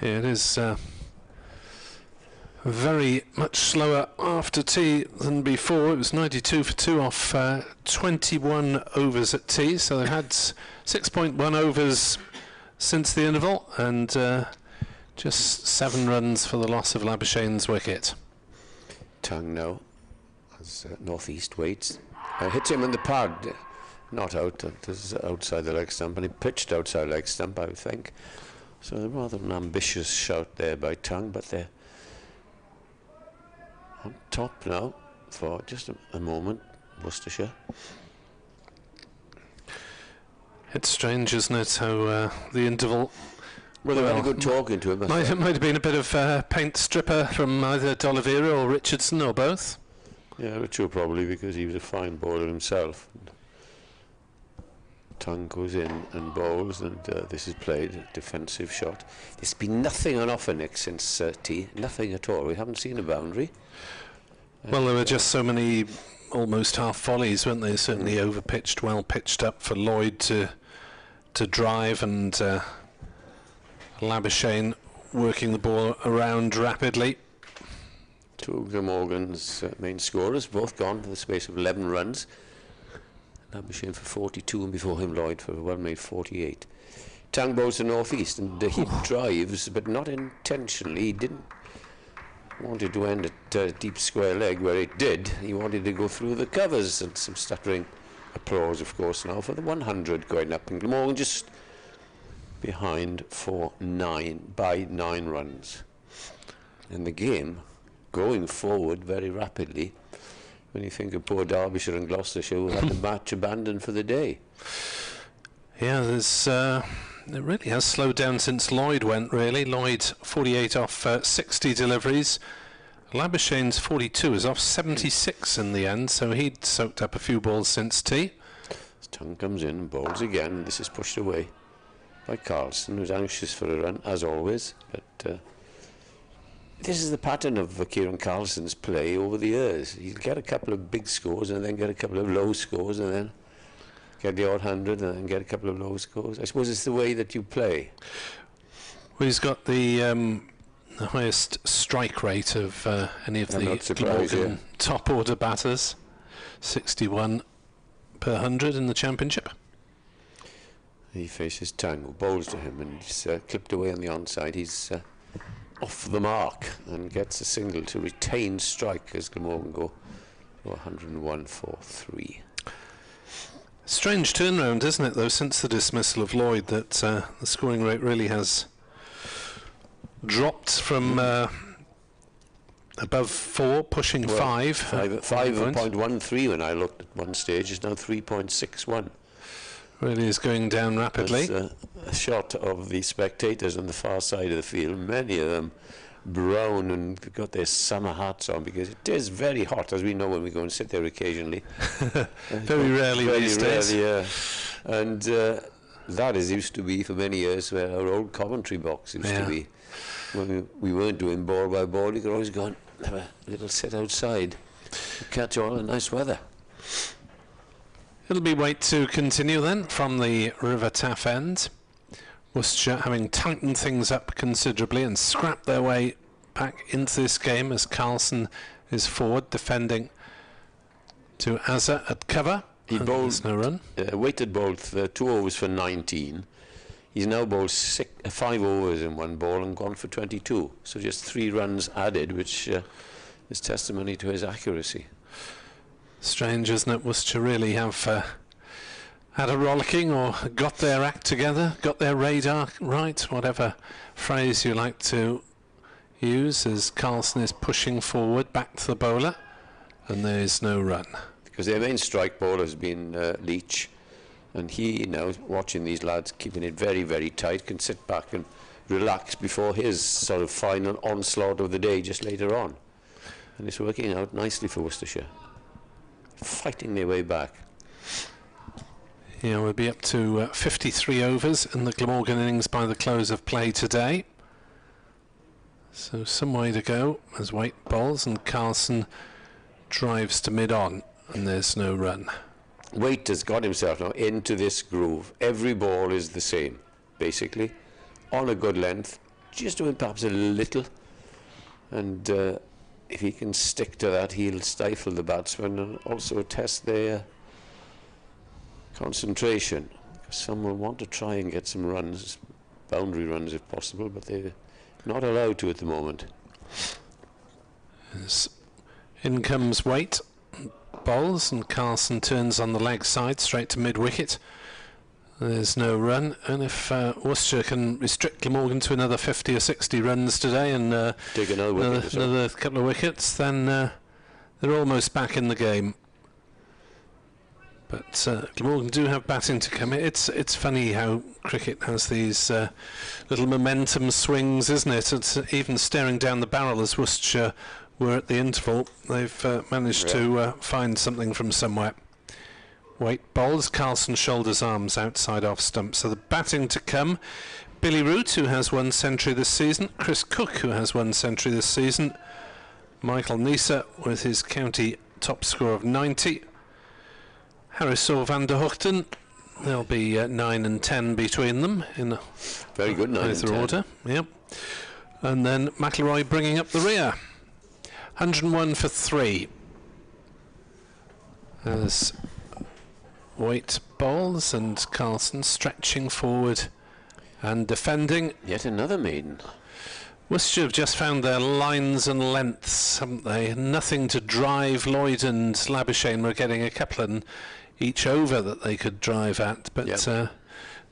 It is very much slower after tea than before. It was 92 for 2 off 21 overs at tea, so they had 6.1 overs since the interval, and just 7 runs for the loss of Labuschagne's wicket. Tongue now, as North East waits. Hits him in the pad, not out, this is outside the leg stump, and he pitched outside leg stump, I would think. So rather an ambitious shout there by Tongue, but they're on top now for just a moment, Worcestershire. It's strange, isn't it, how the interval... Well, they had a good talking to him. Might have been a bit of paint stripper from either D'Oliveira or Richardson, or both. Yeah, Richard probably, because he was a fine bowler himself. Tongue goes in and bowls, and this is played, a defensive shot. There's been nothing on offer, Nick, since tea, nothing at all. We haven't seen a boundary. Well, there were just so many almost half volleys, weren't they? Certainly over-pitched, well pitched up for Lloyd to drive, and Labuschagne working the ball around rapidly. 2 of Glamorgan's main scorers, both gone for the space of 11 runs. Labuschagne for 42, and before him Lloyd for a well-made 48. Tongue bowls to North East, and he drives, but not intentionally. He didn't wanted to end at deep square leg, where it did. He wanted to go through the covers, and some stuttering applause, of course, now for the 100 going up. And Glamorgan just behind by 9 runs. And the game going forward very rapidly when you think of poor Derbyshire and Gloucestershire who had the match abandoned for the day. Yeah, there's it really has slowed down since Lloyd went, really. Lloyd 48 off 60 deliveries. Labuschagne's 42 is off 76 in the end, so he'd soaked up a few balls since tea. His tongue comes in and bowls again. This is pushed away by Carlson, who's anxious for a run, as always. But this is the pattern of Kieran Carlson's play over the years. He'll get a couple of big scores and then get a couple of low scores and then get the odd 100 and then get a couple of low scores. I suppose it's the way that you play. Well, he's got the highest strike rate of any of the Glamorgan top order batters, 61 per 100 in the championship. He faces Tang, who bowls to him, and he's clipped away on the onside. He's off the mark and gets a single to retain strike as Glamorgan go to 101 for 3. Strange turnaround, isn't it, though, since the dismissal of Lloyd, that the scoring rate really has dropped from above 4, pushing 5. 5.13 when I looked at one stage, is now 3.61. Really is going down rapidly. There's a shot of the spectators on the far side of the field, many of them brown and got their summer hats on, because it is very hot, as we know when we go and sit there occasionally. Very rarely these days. Yeah. And that is used to be for many years where our old commentary box used to be. When we weren't doing ball by ball, you could always go and have a little sit outside to catch all the nice weather. It'll be wait to continue then from the River Taff end. Worcestershire having tightened things up considerably and scrapped their way back into this game as Carlson is forward defending to Azza at cover. He bowled no run. Waited bowled 2 overs for 19. He's now bowled 5 overs in one ball and gone for 22. So just 3 runs added, which is testimony to his accuracy. Strange, isn't it? Worcestershire really have had a rollicking, or got their act together, got their radar right, whatever phrase you like to use, as Carlson is pushing forward back to the bowler, and there is no run. Because their main strike bowler has been Leach, and he now, watching these lads, keeping it very, very tight, can sit back and relax before his sort of final onslaught of the day just later on. And it's working out nicely for Worcestershire, fighting their way back. Yeah, we'll be up to 53 overs in the Glamorgan innings by the close of play today. So some way to go as Waite bowls and Carlson drives to mid-on, and there's no run. Waite has got himself now into this groove. Every ball is the same, basically, on a good length, just doing perhaps a little, and if he can stick to that, he'll stifle the batsmen and also test their concentration. Some will want to try and get some runs, boundary runs if possible, but they're not allowed to at the moment. Yes. In comes Waite, bowls, and Carlson turns on the leg side straight to mid-wicket. There's no run, and if Worcestershire can restrict Glamorgan to another 50 or 60 runs today and take another couple of wickets, then they're almost back in the game. But Glamorgan do have batting to come. It's funny how cricket has these little momentum swings, isn't it? It's even staring down the barrel as Worcestershire were at the interval. They've managed to find something from somewhere. Waite bowls, Carlson shoulders arms outside off stump. So the batting to come. Billy Root, who has 1 century this season. Chris Cook, who has 1 century this season. Michael Neser with his county top score of 90. Harris or Van der Hoogten, there'll be 9 and 10 between them in very good 9 and 10 order. Yep. And then McIlroy bringing up the rear. 101 for 3. As Waite bowls and Carlson stretching forward and defending. Yet another maiden. Worcestershire have just found their lines and lengths, haven't they? Nothing to drive. Lloyd and Labuschagne were getting a couple in each over that they could drive at, but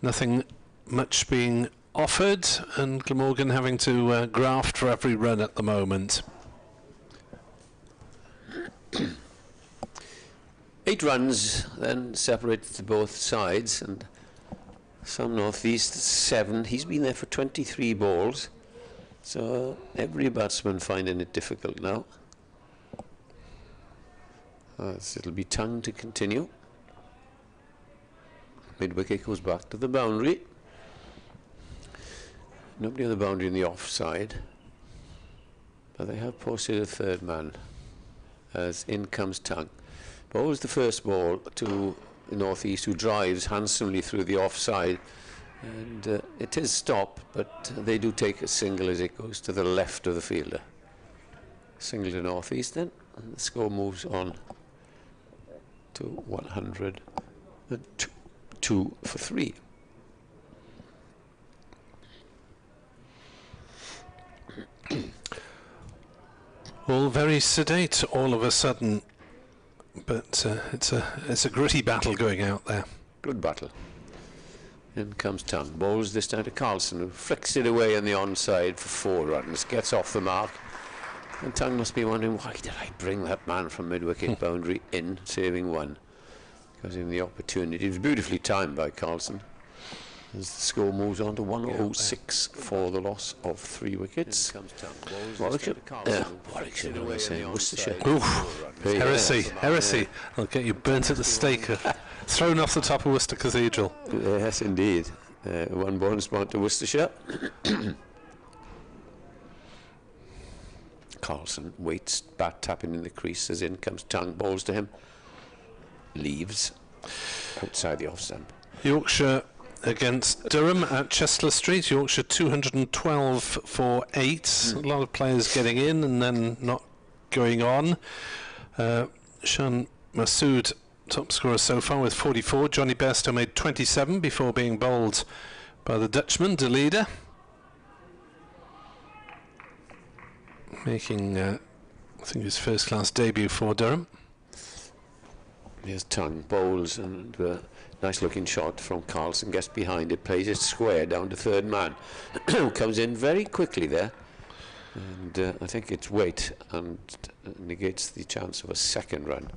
nothing much being offered, and Glamorgan having to graft for every run at the moment. 8 runs then separates both sides, and some northeast 7. He's been there for 23 balls, so every batsman finding it difficult now. It'll be Tongue to continue. Mid-wicket goes back to the boundary. Nobody on the boundary in the offside, but they have posted a third man as in comes Tongue. Bowls the first ball to the northeast, who drives handsomely through the offside, and it is stop, but they do take a single as it goes to the left of the fielder. Single to northeast then, and the score moves on to 102 for 3. All very sedate all of a sudden, but it's a gritty battle going out there. Good battle. In comes Tongue. Bowls this time to Carlson, who flicks it away on the onside for 4 runs. Gets off the mark. And Tongue must be wondering, why did I bring that man from mid-wicket boundary in, saving 1? Because in the opportunity, it was beautifully timed by Carlson. As the score moves on to 106 for the loss of 3 wickets. Warwickshire. Warwickshire, what am I saying? Worcestershire. Oof. Heresy. I'll get you burnt at the stake. Thrown off the top of Worcester Cathedral. Yes, indeed. 1 bonus point to Worcestershire. Carlson waits, bat tapping in the crease as in comes Tongue. Bowls to him. Leaves outside the off stump. Yorkshire against Durham at Chester Street. Yorkshire 212 for 8. A lot of players getting in and then not going on. Shan Masood, top scorer so far with 44. Johnny Bairstow made 27 before being bowled by the Dutchman, De Leader. Making, I think, his first-class debut for Durham. Here's Tongue, bowls, and nice-looking shot from Carlson. Gets behind it, plays it square down to third man. Comes in very quickly there, and I think it's weight and negates the chance of a second run.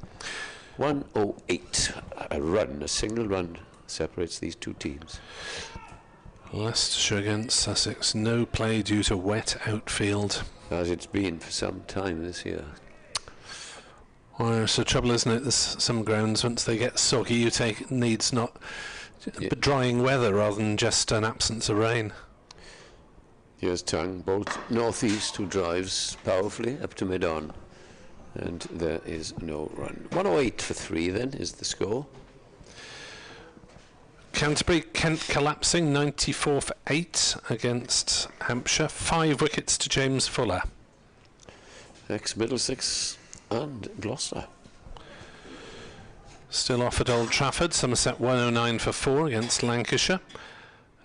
108, a single run separates these 2 teams. Leicestershire against Sussex, no play due to wet outfield. As it's been for some time this year. Well, it's the trouble, isn't it? There's some grounds, once they get soggy, you take needs not but drying weather rather than just an absence of rain. Here's Tongue, bolt northeast, who drives powerfully up to mid-on. And there is no run. 108 for 3 then is the score. Canterbury, Kent collapsing, 94 for 8 against Hampshire. 5 wickets to James Fuller. Ex-Middlesex and Gloucester. Still off at Old Trafford, Somerset 109 for 4 against Lancashire.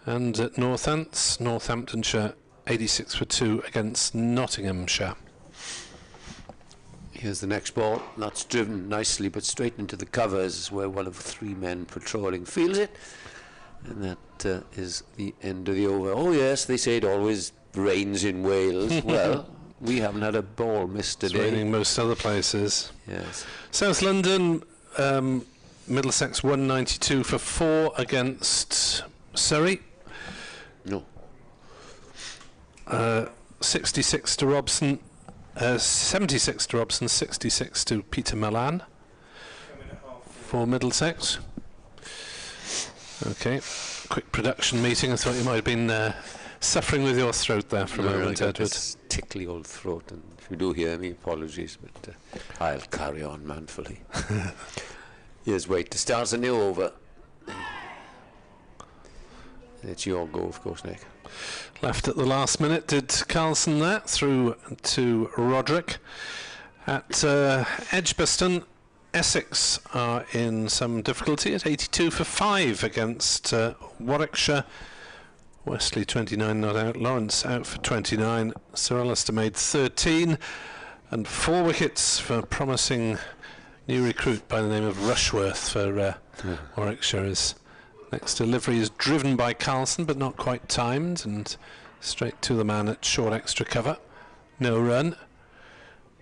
And at Northamptonshire 86 for 2 against Nottinghamshire. Here's the next ball. That's driven nicely but straight into the covers, where one of 3 men patrolling fields it. And that is the end of the over. Oh yes, they say it always rains in Wales. Well, we haven't had a ball missed today. It's raining most other places. Yes. South London, Middlesex 192 for 4 against Surrey. No. 66 to Robson, 76 to Robson, 66 to Peter Milan for Middlesex. Okay, quick production meeting. I thought you might have been suffering with your throat there for a moment, Edward. This tickly old throat, and if you do hear me, apologies, but I'll carry on manfully. Here's wait to start a new over. It's your go, of course, Nick. Left at the last minute, did Carlson that through to Roderick. At Edgbaston, Essex are in some difficulty at 82 for 5 against Warwickshire. Wesley 29 not out, Lawrence out for 29. Sir Alistair made 13, and 4 wickets for promising new recruit by the name of Rushworth for Warwickshire is Next delivery is driven by Carlson, but not quite timed, and straight to the man at short extra cover. No run.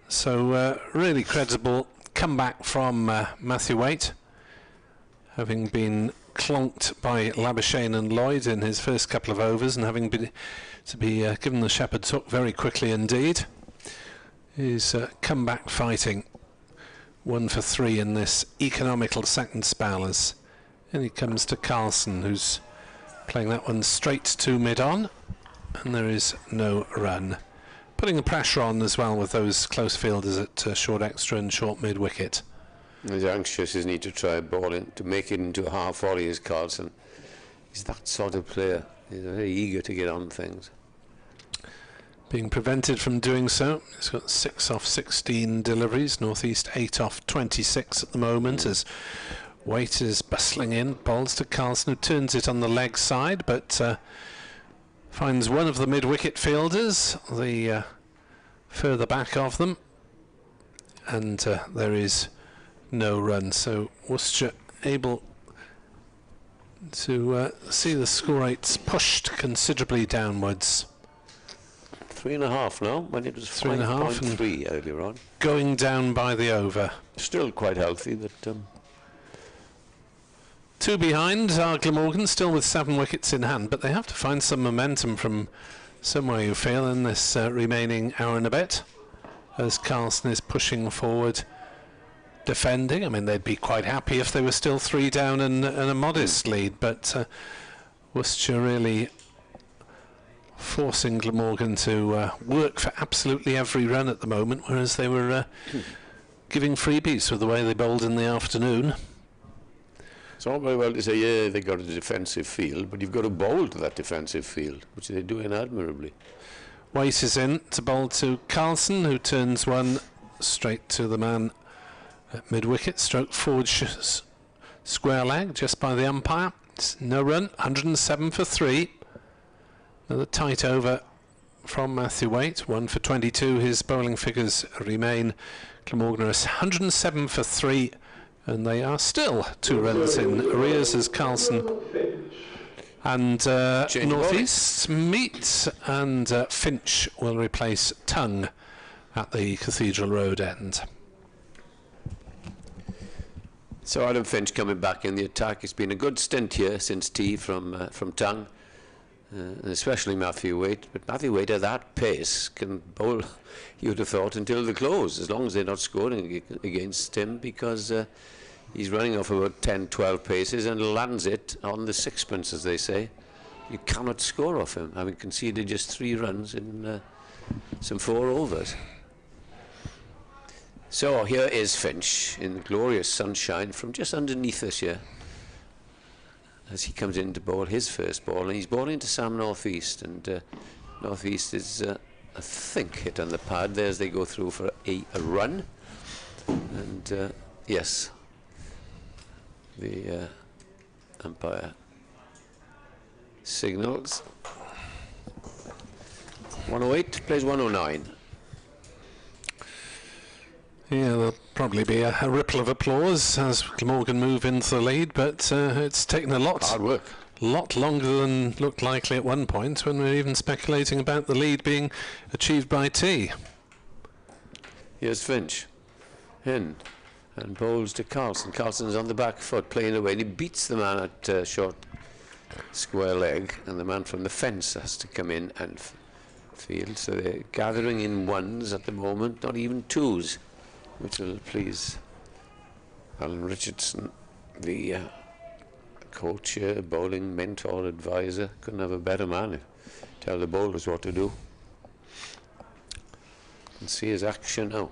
So really credible comeback from Matthew Waite, having been clonked by Labuschagne and Lloyd in his first couple of overs, and having been to be given the shepherd's hook very quickly indeed. He's come back fighting. 1 for 3 in this economical second spell, as and he comes to Carlson, who's playing that one straight to mid-on, and there is no run. Putting the pressure on as well with those close fielders at short extra and short mid-wicket. He's anxious, isn't he, to try a ball in, to make it into a half volley as Carlson. He's that sort of player. He's very eager to get on things. Being prevented from doing so. He's got 6 off 16 deliveries, Northeast 8 off 26 at the moment, as Waite is bustling in, bowls to Carlson, who turns it on the leg side, but finds one of the mid-wicket fielders, the further back of them, and there is no run. So Worcestershire able to see the score rates pushed considerably downwards. 3.5 now, when it was 5.3 earlier on. Going down by the over. Still quite healthy, but... 2 behind are Glamorgan, still with 7 wickets in hand, but they have to find some momentum from somewhere, you feel, in this remaining hour and a bit, as Carlson is pushing forward, defending. I mean, they'd be quite happy if they were still 3 down and a modest lead, but Worcestershire really forcing Glamorgan to work for absolutely every run at the moment, whereas they were giving freebies with the way they bowled in the afternoon. It's all very well to say, yeah, they got a defensive field, but you've got to bowl to that defensive field, which they're doing admirably. Waite is in to bowl to Carlson, who turns one straight to the man at mid-wicket, stroke forward square leg, just by the umpire. It's no run, 107 for 3. Another tight over from Matthew Waite, 1 for 22. His bowling figures remain. Glamorgan are 107 for 3. And they are still 2 runs in arrears as Carlson and Northeast meet, and Finch will replace Tongue at the Cathedral Road end. So Adam Finch coming back in the attack. It's been a good stint here since tea from Tongue, and especially Matthew Waite. But Matthew Waite at that pace can bowl, you'd have thought, until the close, as long as they're not scoring against him, because he's running off about 10-12 paces and lands it on the sixpence, as they say. You cannot score off him, having conceded just 3 runs in some 4 overs. So here is Finch in the glorious sunshine from just underneath us here, as he comes in to bowl his first ball, and he's bowling to Sam Northeast, and Northeast is I think hit on the pad there as they go through for a run, and yes, the umpire signals 108 plays 109. Yeah, there'll probably be a ripple of applause as Glamorgan move into the lead, but it's taken a lot longer than looked likely at one point, when we were even speculating about the lead being achieved by tea. Here's Finch in and bowls to Carlson. Carlson's on the back foot playing away, and he beats the man at short square leg, and the man from the fence has to come in and field. So they're gathering in 1s at the moment, not even 2s, which will please Alan Richardson, the coach here, bowling mentor, advisor. Couldn't have a better man. Tell the bowlers what to do. And see his action now.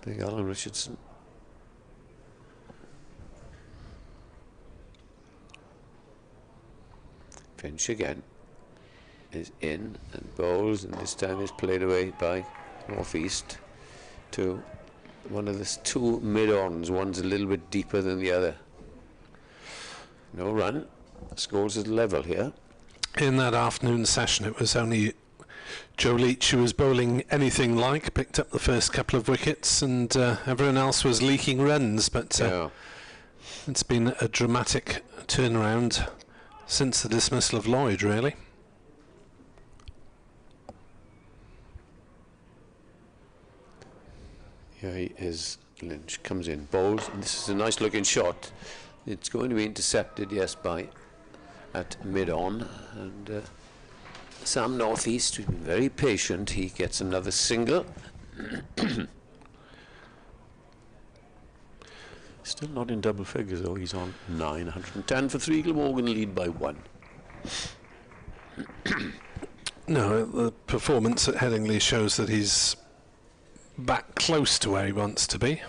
Big Alan Richardson. Finch again is in and bowls, and this time is played away by Northeast to one of the 2 mid-ons. One's a little bit deeper than the other. No run. Scores at level here. In that afternoon session, it was only Joe Leach, who was bowling anything like, picked up the first couple of wickets, and everyone else was leaking runs. But It's been a dramatic turnaround since the dismissal of Lloyd, really. Here he is. Lynch comes in, bowls, and this is a nice looking shot. It's going to be intercepted, yes, by at mid-on, and Sam Northeast, who's been very patient, he gets another single. Still not in double figures though, he's on 910 for 3. Glamorgan lead by 1. No, the performance at Headingley shows that he's back close to where he wants to be.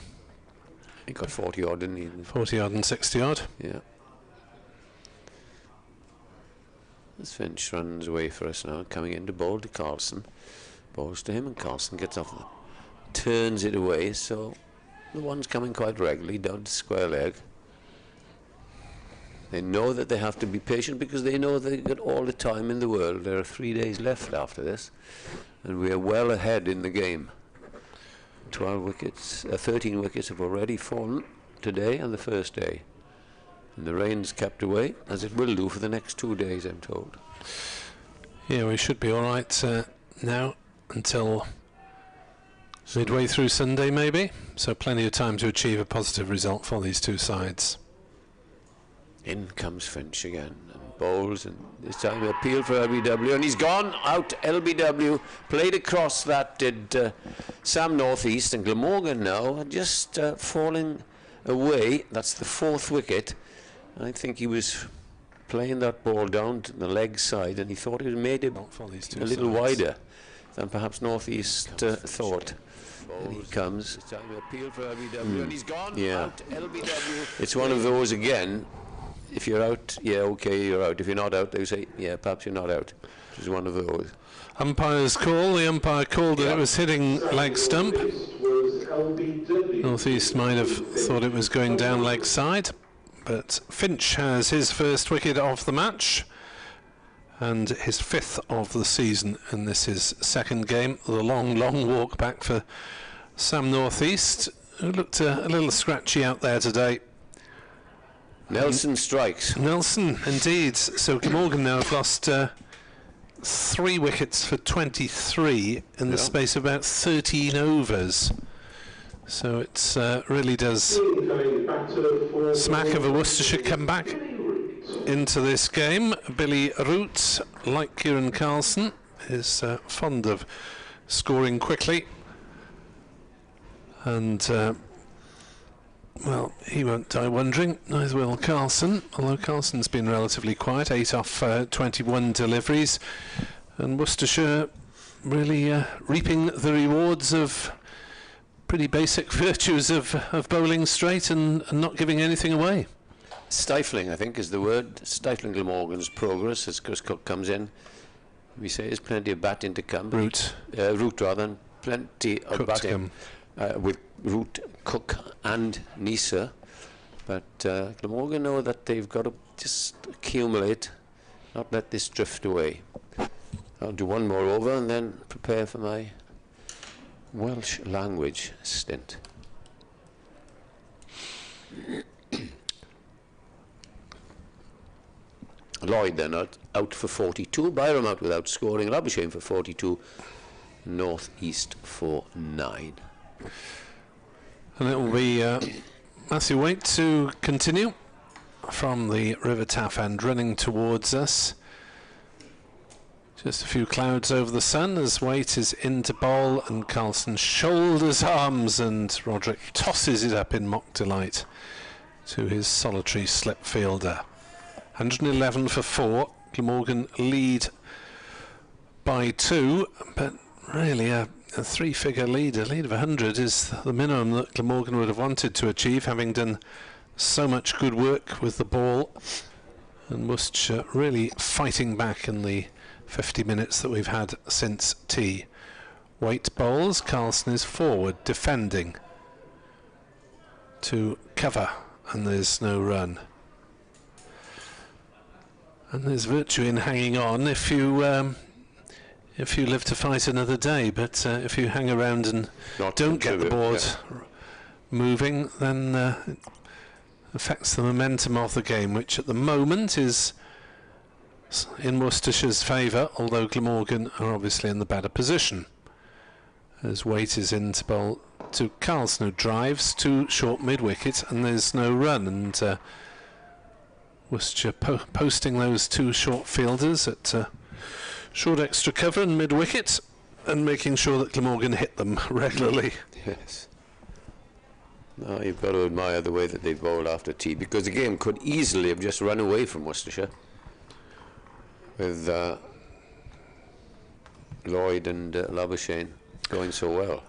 He got 40 odd, didn't he? 40 odd and 60 odd. Yeah. This Finch runs away for us now, coming in to bowl to Carlson. Bowls to him, and Carlson gets off, turns it away, so the one's coming quite regularly down to square leg. They know that they have to be patient because they know they've got all the time in the world. There are 3 days left after this, and we are well ahead in the game. 12 wickets, 13 wickets have already fallen today and the first day. And the rain's kept away, as it will do for the next 2 days, I'm told. Yeah, we should be all right now until midway through Sunday, maybe. So plenty of time to achieve a positive result for these two sides. In comes Finch again, and bowls, and this time appeal for LBW, and he's gone out. LBW played across that, did Sam Northeast, and Glamorgan now are just falling away. That's the 4th wicket. I think he was playing that ball down to the leg side, and he thought it made it a little wider than perhaps Northeast thought. And he comes. Appeal for LBW, and he's gone out. LBW. It's one of those again. If you're out, yeah, okay, you're out. If you're not out, they say, yeah, perhaps you're not out. Which is one of those. Umpire's call. The umpire called that it was hitting leg stump. Northeast might have thought it was going down leg side, but Finch has his first wicket of the match and his 5th of the season, and this is second game. The long walk back for Sam Northeast, who looked a little scratchy out there today. Nelson strikes. Nelson, indeed. So Glamorgan now have lost 3 wickets for 23 in the space of about 13 overs. So it really does smack of a Worcestershire comeback into this game. Billy Root, like Kieran Carlson, is fond of scoring quickly. And well, he won't die wondering, neither will Carlson, although Carlson's been relatively quiet, 8 off 21 deliveries, and Worcestershire really reaping the rewards of pretty basic virtues of bowling straight and not giving anything away. Stifling, I think, is the word. Stifling Glamorgan's progress as Chris Cook comes in. We say there's plenty of batting to come. Root rather than plenty of Cook batting with Root, Cook and Neser, but Glamorgan know that they've got to just accumulate, not let this drift away. I'll do one more over and then prepare for my Welsh language stint. Lloyd then out for 42, Byram out without scoring, Labuschagne for 42, Northeast for 9. And it will be Matthew Waite to continue from the River Taff end, running towards us. Just a few clouds over the sun as Waite is into bowl, and Carlson shoulders arms, and Roderick tosses it up in mock delight to his solitary slip fielder. 111 for 4. Glamorgan lead by 2, but really a 3-figure lead, a lead of 100 is the minimum that Glamorgan would have wanted to achieve, having done so much good work with the ball, and Worcestershire really fighting back in the 50 minutes that we've had since tea. Waite bowls, Carlson is forward defending to cover, and there's no run. And there's virtue in hanging on if you live to fight another day, but if you hang around and don't get the board moving, then affects the momentum of the game, which at the moment is in Worcestershire's favour, although Glamorgan are obviously in the better position. As Waite is in to bowl to Carlson, who drives to short mid-wicket, and there's no run, and Worcestershire posting those two short fielders at short extra cover and mid-wicket, and making sure that Glamorgan hit them regularly. Yes. No, you've got to admire the way that they bowled after tea, because the game could easily have just run away from Worcestershire with Lloyd and Labuschagne going so well.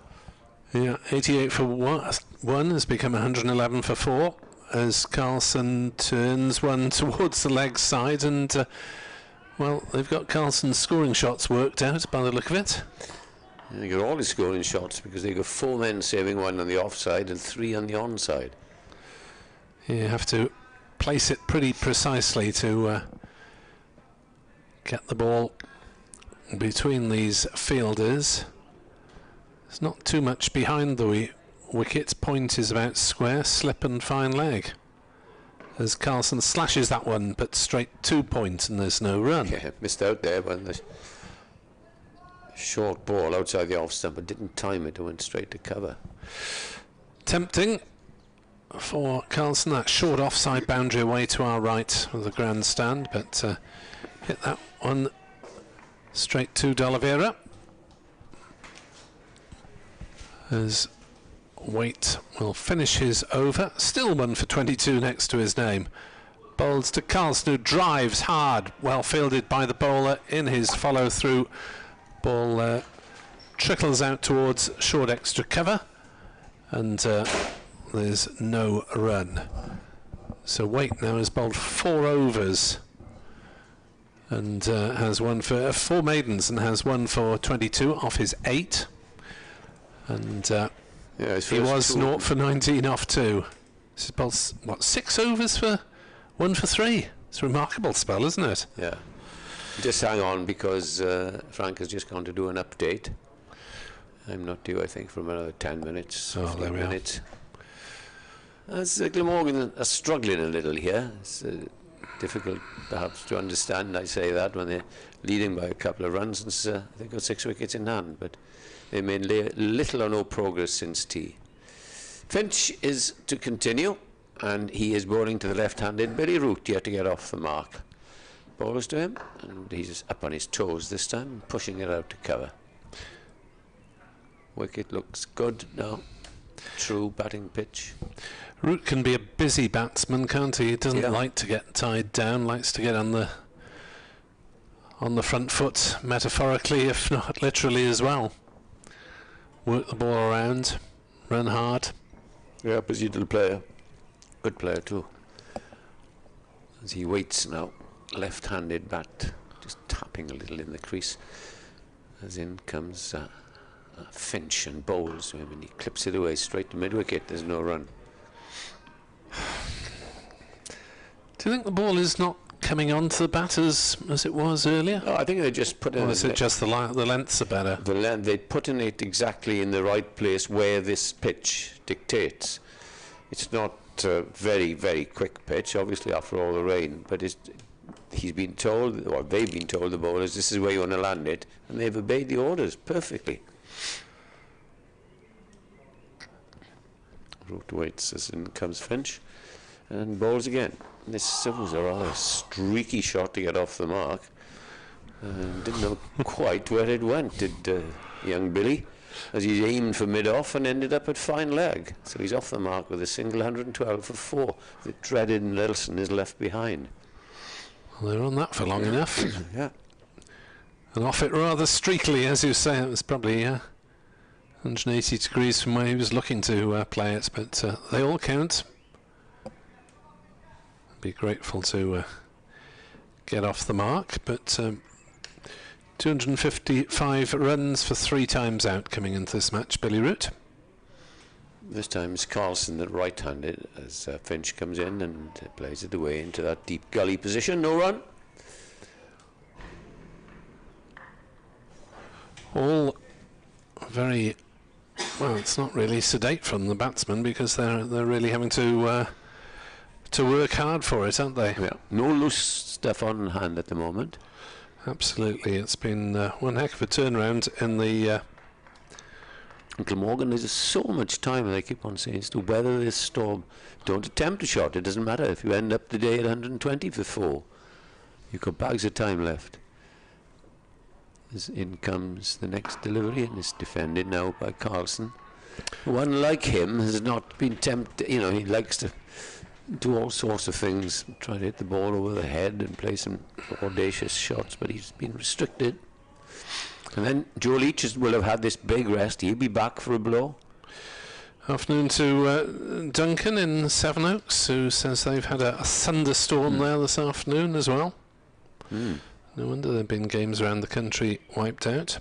Yeah, 88 for 1 has become 111 for 4 as Carlson turns one towards the leg side, and well, they've got Carlson's scoring shots worked out by the look of it. They got all his scoring shots because they got 4 men saving, 1 on the offside and 3 on the onside. You have to place it pretty precisely to get the ball between these fielders. There's not too much behind the wicket. Point is about square, slip and fine leg. As Carlson slashes that one, but straight to point, and there's no run. Yeah, missed out there when the short ball outside the off stump, but didn't time it, it went straight to cover. Tempting for Carlson, that short offside boundary away to our right of the grandstand, but hit that one straight to D'Oliveira. As Waite will finish his over, still 1 for 22 next to his name. Bowls to Carlson, who drives hard, well fielded by the bowler in his follow through. Ball trickles out towards short extra cover, and there's no run. So Waite now has bowled 4 overs and has 1 for 4 maidens and has 1 for 22 off his 8. And yeah, he was 0 for 19 off 2. This is bowled, what, 6 overs for 1 for 3? It's a remarkable spell, isn't it? Yeah. Just hang on, because Frank has just gone to do an update. I'm not due, I think, for another 10 minutes. Oh, there we minutes. As Glamorgan are struggling a little here. It's difficult, perhaps, to understand. I say that when they're leading by a couple of runs, and they've got 6 wickets in hand, but they made little or no progress since tea. Finch is to continue, and he is bowling to the left-handed Billy Root, yet to get off the mark. Bowlers to him, and he's up on his toes this time, pushing it out to cover. Wicket looks good now. True batting pitch. Root can be a busy batsman, can't he? He doesn't like to get tied down, likes to get on the front foot, metaphorically, if not literally as well. Work the ball around, run hard. Yeah, busy little player. Good player too. As he waits now, left-handed bat, just tapping a little in the crease. As in comes Finch and bowls to him, and he clips it away straight to mid-wicket. There's no run. Do you think the ball is not coming onto the bat as it was earlier? No, I think they just put it. Or is it just the lengths are better? They put in it exactly in the right place where this pitch dictates. It's not a very, very quick pitch, obviously, after all the rain, but he's been told, or they've been told, the bowlers, this is where you want to land it, and they've obeyed the orders perfectly. Root waits as in comes Finch, and bowls again. This was a rather streaky shot to get off the mark. Didn't know quite where it went, did young Billy, as he aimed for mid-off and ended up at fine leg. So he's off the mark with a single 112 for 4. The dreaded Nelson is left behind. Well, they're on that for long enough. Yeah. And off it rather streakily, as you say. It was probably 180 degrees from where he was looking to play it, but they all count. Be grateful to get off the mark, but 255 runs for 3 times out coming into this match, Billy Root. This time it's Carlson that right-handed as Finch comes in and plays it away into that deep gully position. No run. All very well. It's not really sedate from the batsmen, because they're really having to to work hard for it, aren't they? Yeah. No loose stuff on hand at the moment. Absolutely. It's been one heck of a turnaround in the... Glamorgan, there's so much time, they keep on saying, to weather this storm. Don't attempt a shot. It doesn't matter if you end up the day at 120 for 4. You've got bags of time left. As in comes the next delivery, and it's defended now by Carlson. One like him has not been tempted. You know, he likes to do all sorts of things, try to hit the ball over the head and play some audacious shots, but he's been restricted. And then Joe Leach will have had this big rest. He'll be back for a blow. Afternoon to Duncan in Sevenoaks, who says they've had a thunderstorm there this afternoon as well. No wonder there have been games around the country wiped out.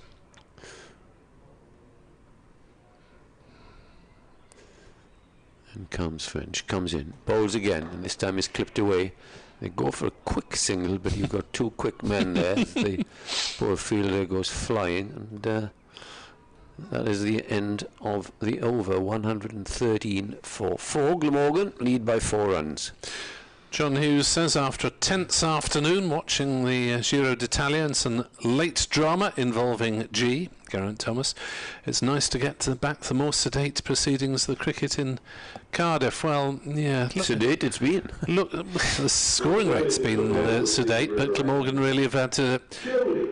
And comes Finch, comes in, bowls again, and this time is clipped away. They go for a quick single, but you've got 2 quick men there. The poor fielder goes flying, and that is the end of the over. 113 for 4. Glamorgan lead by 4 runs. John Hughes says after a tense afternoon watching the Giro d'Italia and some late drama involving G, Geraint Thomas, it's nice to get back the more sedate proceedings of the cricket in Cardiff. Well, yeah. Sedate it's been. Look, the scoring rate's been sedate, but Glamorgan really have had to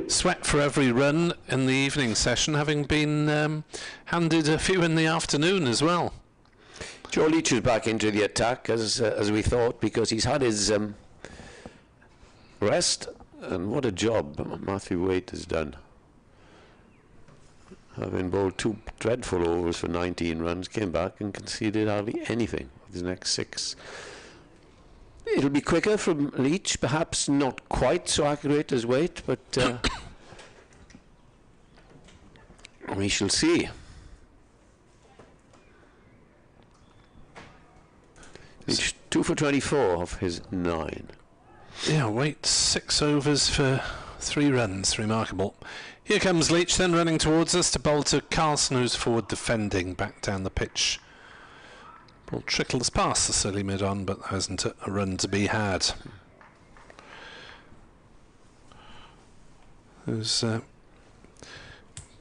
sweat for every run in the evening session, having been handed a few in the afternoon as well. Joe Leach is back into the attack as we thought, because he's had his rest, and what a job Matthew Waite has done. Having bowled 2 dreadful overs for 19 runs, came back and conceded hardly anything with his next 6. It'll be quicker from Leach, perhaps not quite so accurate as Waite, but we shall see. Leach 2 for 24 of his 9. Yeah, Waite 6 overs for 3 runs, remarkable. Here comes Leach then running towards us to bowl to Carlson, who's forward defending back down the pitch. Ball trickles past the silly mid-on, but there isn't a run to be had. There's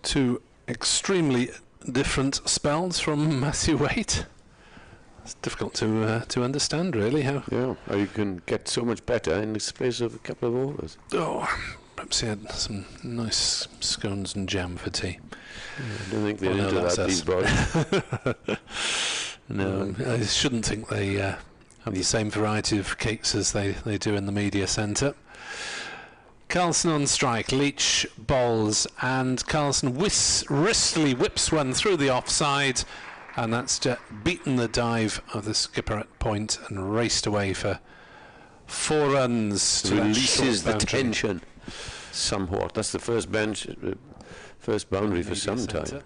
2 extremely different spells from Matthew Waite. It's difficult to understand, really, how you can get so much better in the space of a couple of overs. Oh, perhaps he had some nice scones and jam for tea. I don't think they're into that, these boys. No, I shouldn't think they have the same variety of cakes as they do in the media centre. Carlson on strike, Leach bowls, and Carlson wristily whips one through the offside, and that's beaten the dive of the skipper at point and raced away for 4 runs. Releases the tension somewhat. That's the first boundary for some time.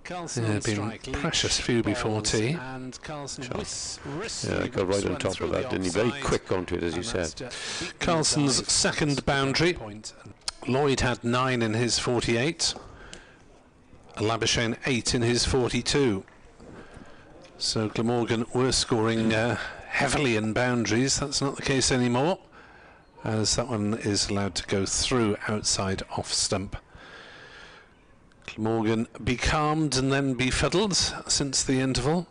There have been precious few before tea. And I got right on top of that, didn't he? Very quick onto it, as you said. Carlson's second boundary. Lloyd had 9 in his 48. Labuschagne 8 in his 42. So Glamorgan were scoring heavily in boundaries. That's not the case anymore, as that one is allowed to go through outside off stump. Glamorgan becalmed and then befuddled since the interval.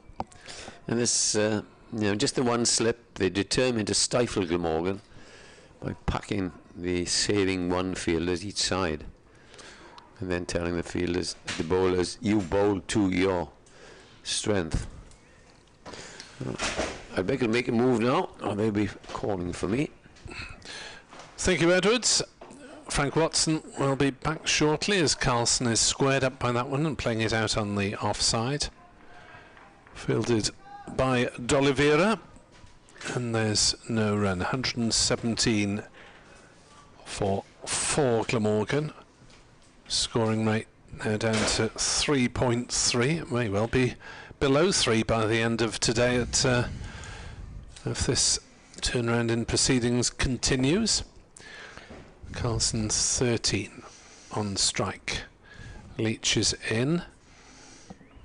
And this, just the one slip, they determined to stifle Glamorgan by packing the saving 1 fielders each side, and then telling the bowlers, you bowl to your strength. I bet he'll make a move now, or maybe calling for me. Thank you, Edwards. Frank Watson will be back shortly as Carlson is squared up by that one and playing it out on the offside. Fielded by D'Oliveira, and there's no run. 117 for Glamorgan. Scoring rate now down to 3.3. It may well be below 3 by the end of today if this turnaround in proceedings continues. Carlson's 13 on strike. Leach is in,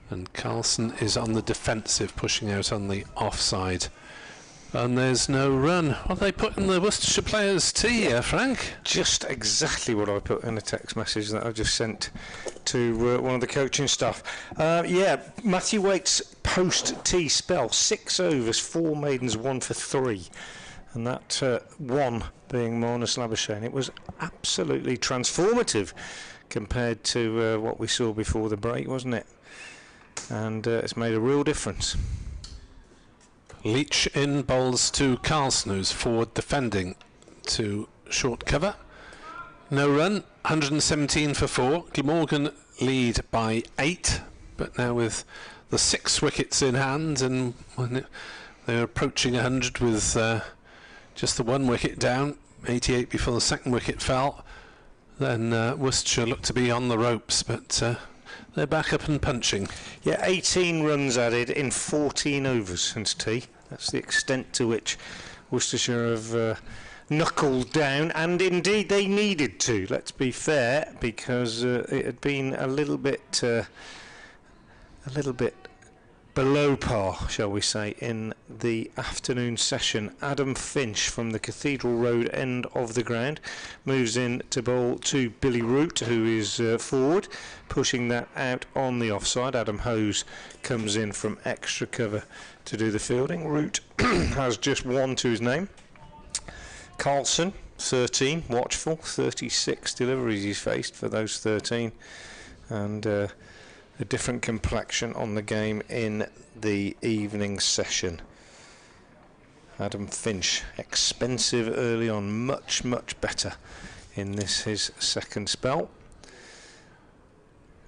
and Carlson is on the defensive, pushing out on the offside. And there's no run. What are they put in the Worcestershire players' tee, Frank? Just exactly what I put in a text message that I just sent to one of the coaching staff. Matthew Waite's post-tee spell, 6 overs, 4 maidens, 1 for 3. And that one being Marnus Labuschagne. It was absolutely transformative compared to what we saw before the break, wasn't it? And it's made a real difference. Leach in, bowls to Carlson, who's forward defending to short cover. No run, 117 for 4. Glamorgan lead by 8, but now with the 6 wickets in hand, and when they're approaching 100 with just the 1 wicket down, 88 before the 2nd wicket fell, then Worcestershire looked to be on the ropes, but they're back up and punching. Yeah, 18 runs added in 14 overs since tea. That's the extent to which Worcestershire have knuckled down, and indeed they needed to. Let's be fair, because it had been a little bit below par, shall we say, in the afternoon session. Adam Finch from the Cathedral Road end of the ground moves in to bowl to Billy Root, who is forward, pushing that out on the offside. Adam Hose comes in from extra cover to do the fielding. Root has just 1 to his name. Carlson, 13, watchful, 36 deliveries he's faced for those 13, and a different complexion on the game in the evening session. Adam Finch, expensive early on, much better in this his 2nd spell.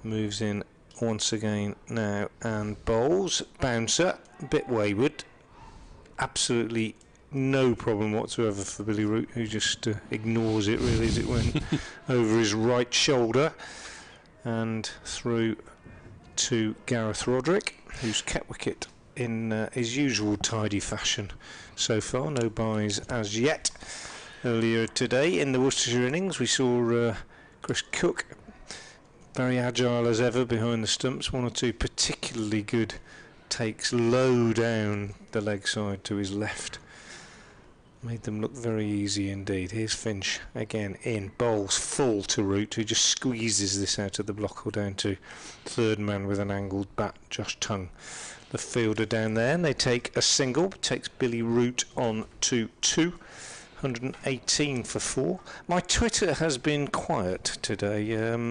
Moves in once again now and bowls. Bouncer, a bit wayward, absolutely no problem whatsoever for Billy Root, who just ignores it really as it went over his right shoulder and through to Gareth Roderick, who's kept wicket in his usual tidy fashion so far. No byes as yet. Earlier today in the Worcestershire innings we saw Chris Cook very agile as ever behind the stumps. 1 or 2 particularly good takes low down the leg side to his left. Made them look very easy indeed. Here's Finch again in, bowls full to Root, who just squeezes this out of the block or down to 3rd man with an angled bat, Josh Tongue, the fielder down there, and they take a single. Takes Billy Root on to 2, 118 for 4. My Twitter has been quiet today.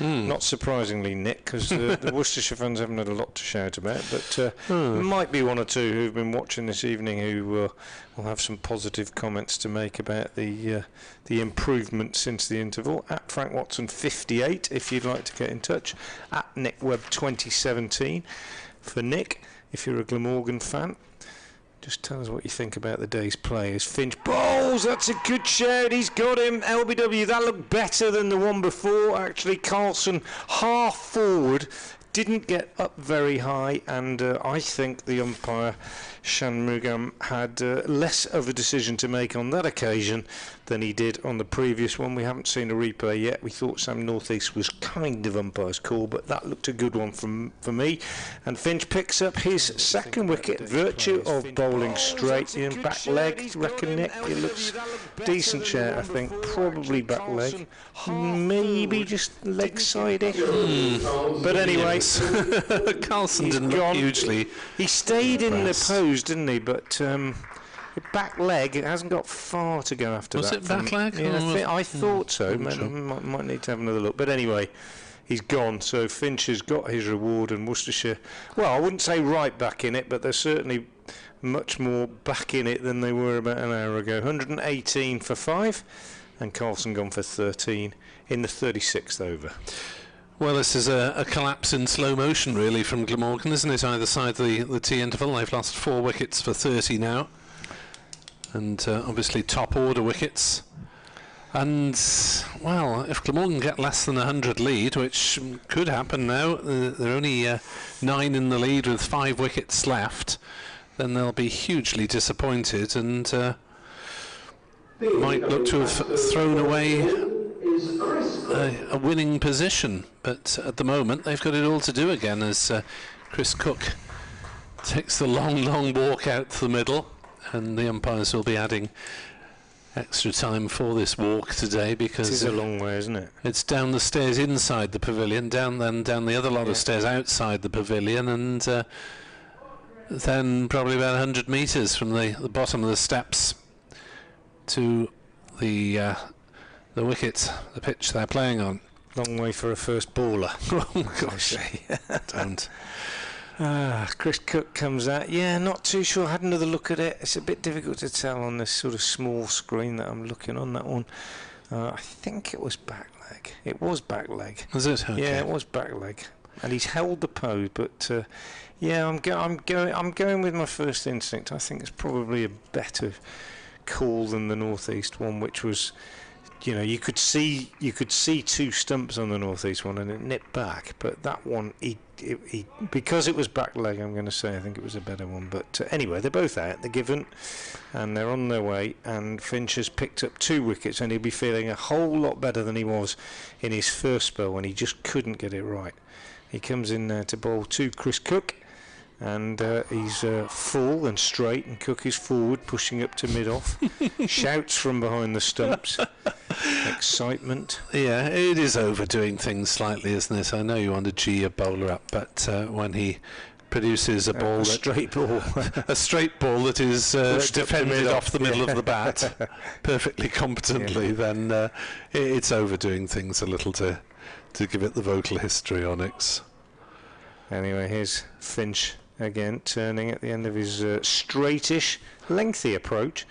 Not surprisingly, Nick, because the Worcestershire fans haven't had a lot to shout about, but there might be 1 or 2 who've been watching this evening who will have some positive comments to make about the improvement since the interval. At Frank Watson 58, if you'd like to get in touch. At Nick Webb 2017 for Nick, if you're a Glamorgan fan. Just tell us what you think about the day's play. As Finch bowls, that's a good shout, he's got him. LBW, that looked better than the one before. Actually, Carlson half forward, didn't get up very high, and I think the umpire Shanmugam had less of a decision to make on that occasion than he did on the previous one. We haven't seen a replay yet. We thought Sam Northeast was kind of umpire's call, but that looked a good one for me. And Finch picks up his 2nd wicket, virtue of bowling straight in back leg. Reckon, Nick? It looks decent share, I think. Probably back leg, maybe just leg side-ish. But anyway, Carlson didn't look hugely. He stayed in the pose, didn't he? But back leg, it hasn't got far to go after that. Was it back leg? Yeah, I thought so. Might need to have another look. But anyway, he's gone. So Finch has got his reward, and Worcestershire, well, I wouldn't say right back in it, but they're certainly much more back in it than they were about an hour ago. 118 for 5, and Carlson gone for 13 in the 36th over. Well, this is a collapse in slow motion, really, from Glamorgan, isn't it? Either side of the tea interval. They've lost 4 wickets for 30 now. And obviously top order wickets. And, well, if Glamorgan get less than 100 lead, which could happen now, they're only 9 in the lead with 5 wickets left, then they'll be hugely disappointed and might look to have thrown away a winning position. But at the moment they've got it all to do again as Chris Cook takes the long walk out to the middle and the umpires will be adding extra time for this walk today because it is a long way, isn't it? It's down the stairs inside the pavilion, down the other lot of stairs outside the pavilion, and then probably about 100 metres from the bottom of the steps to the wicket, the pitch they're playing on. Long way for a first baller. Oh gosh, don't. Chris Cook comes out. Yeah, not too sure. Had another look at it. It's a bit difficult to tell on this sort of small screen that I'm looking on. That one, I think it was back leg. It was back leg. Was it? Okay. Yeah, it was back leg. And he's held the pose, but yeah, I'm going with my first instinct. I think it's probably a better call than the northeast one, which was, you know, you could see two stumps on the northeast one and it nipped back, but that one he because it was back leg, I'm going to say I think it was a better one. But anyway, they're both out, they're given, and they're on their way. And Finch has picked up 2 wickets, and he'll be feeling a whole lot better than he was in his first spell when he just couldn't get it right. He comes in there to bowl to Chris Cook, and he's full and straight, and Cook is forward, pushing up to mid-off. Shouts from behind the stumps. Excitement. Yeah, it is overdoing things slightly, isn't it? I know you want to G a bowler up, but when he produces a ball, a straight ball, a straight ball that is defended off the middle of the bat perfectly competently, then it's overdoing things a little to give it the vocal history onyx. Anyway, here's Finch again, turning at the end of his straightish, lengthy approach.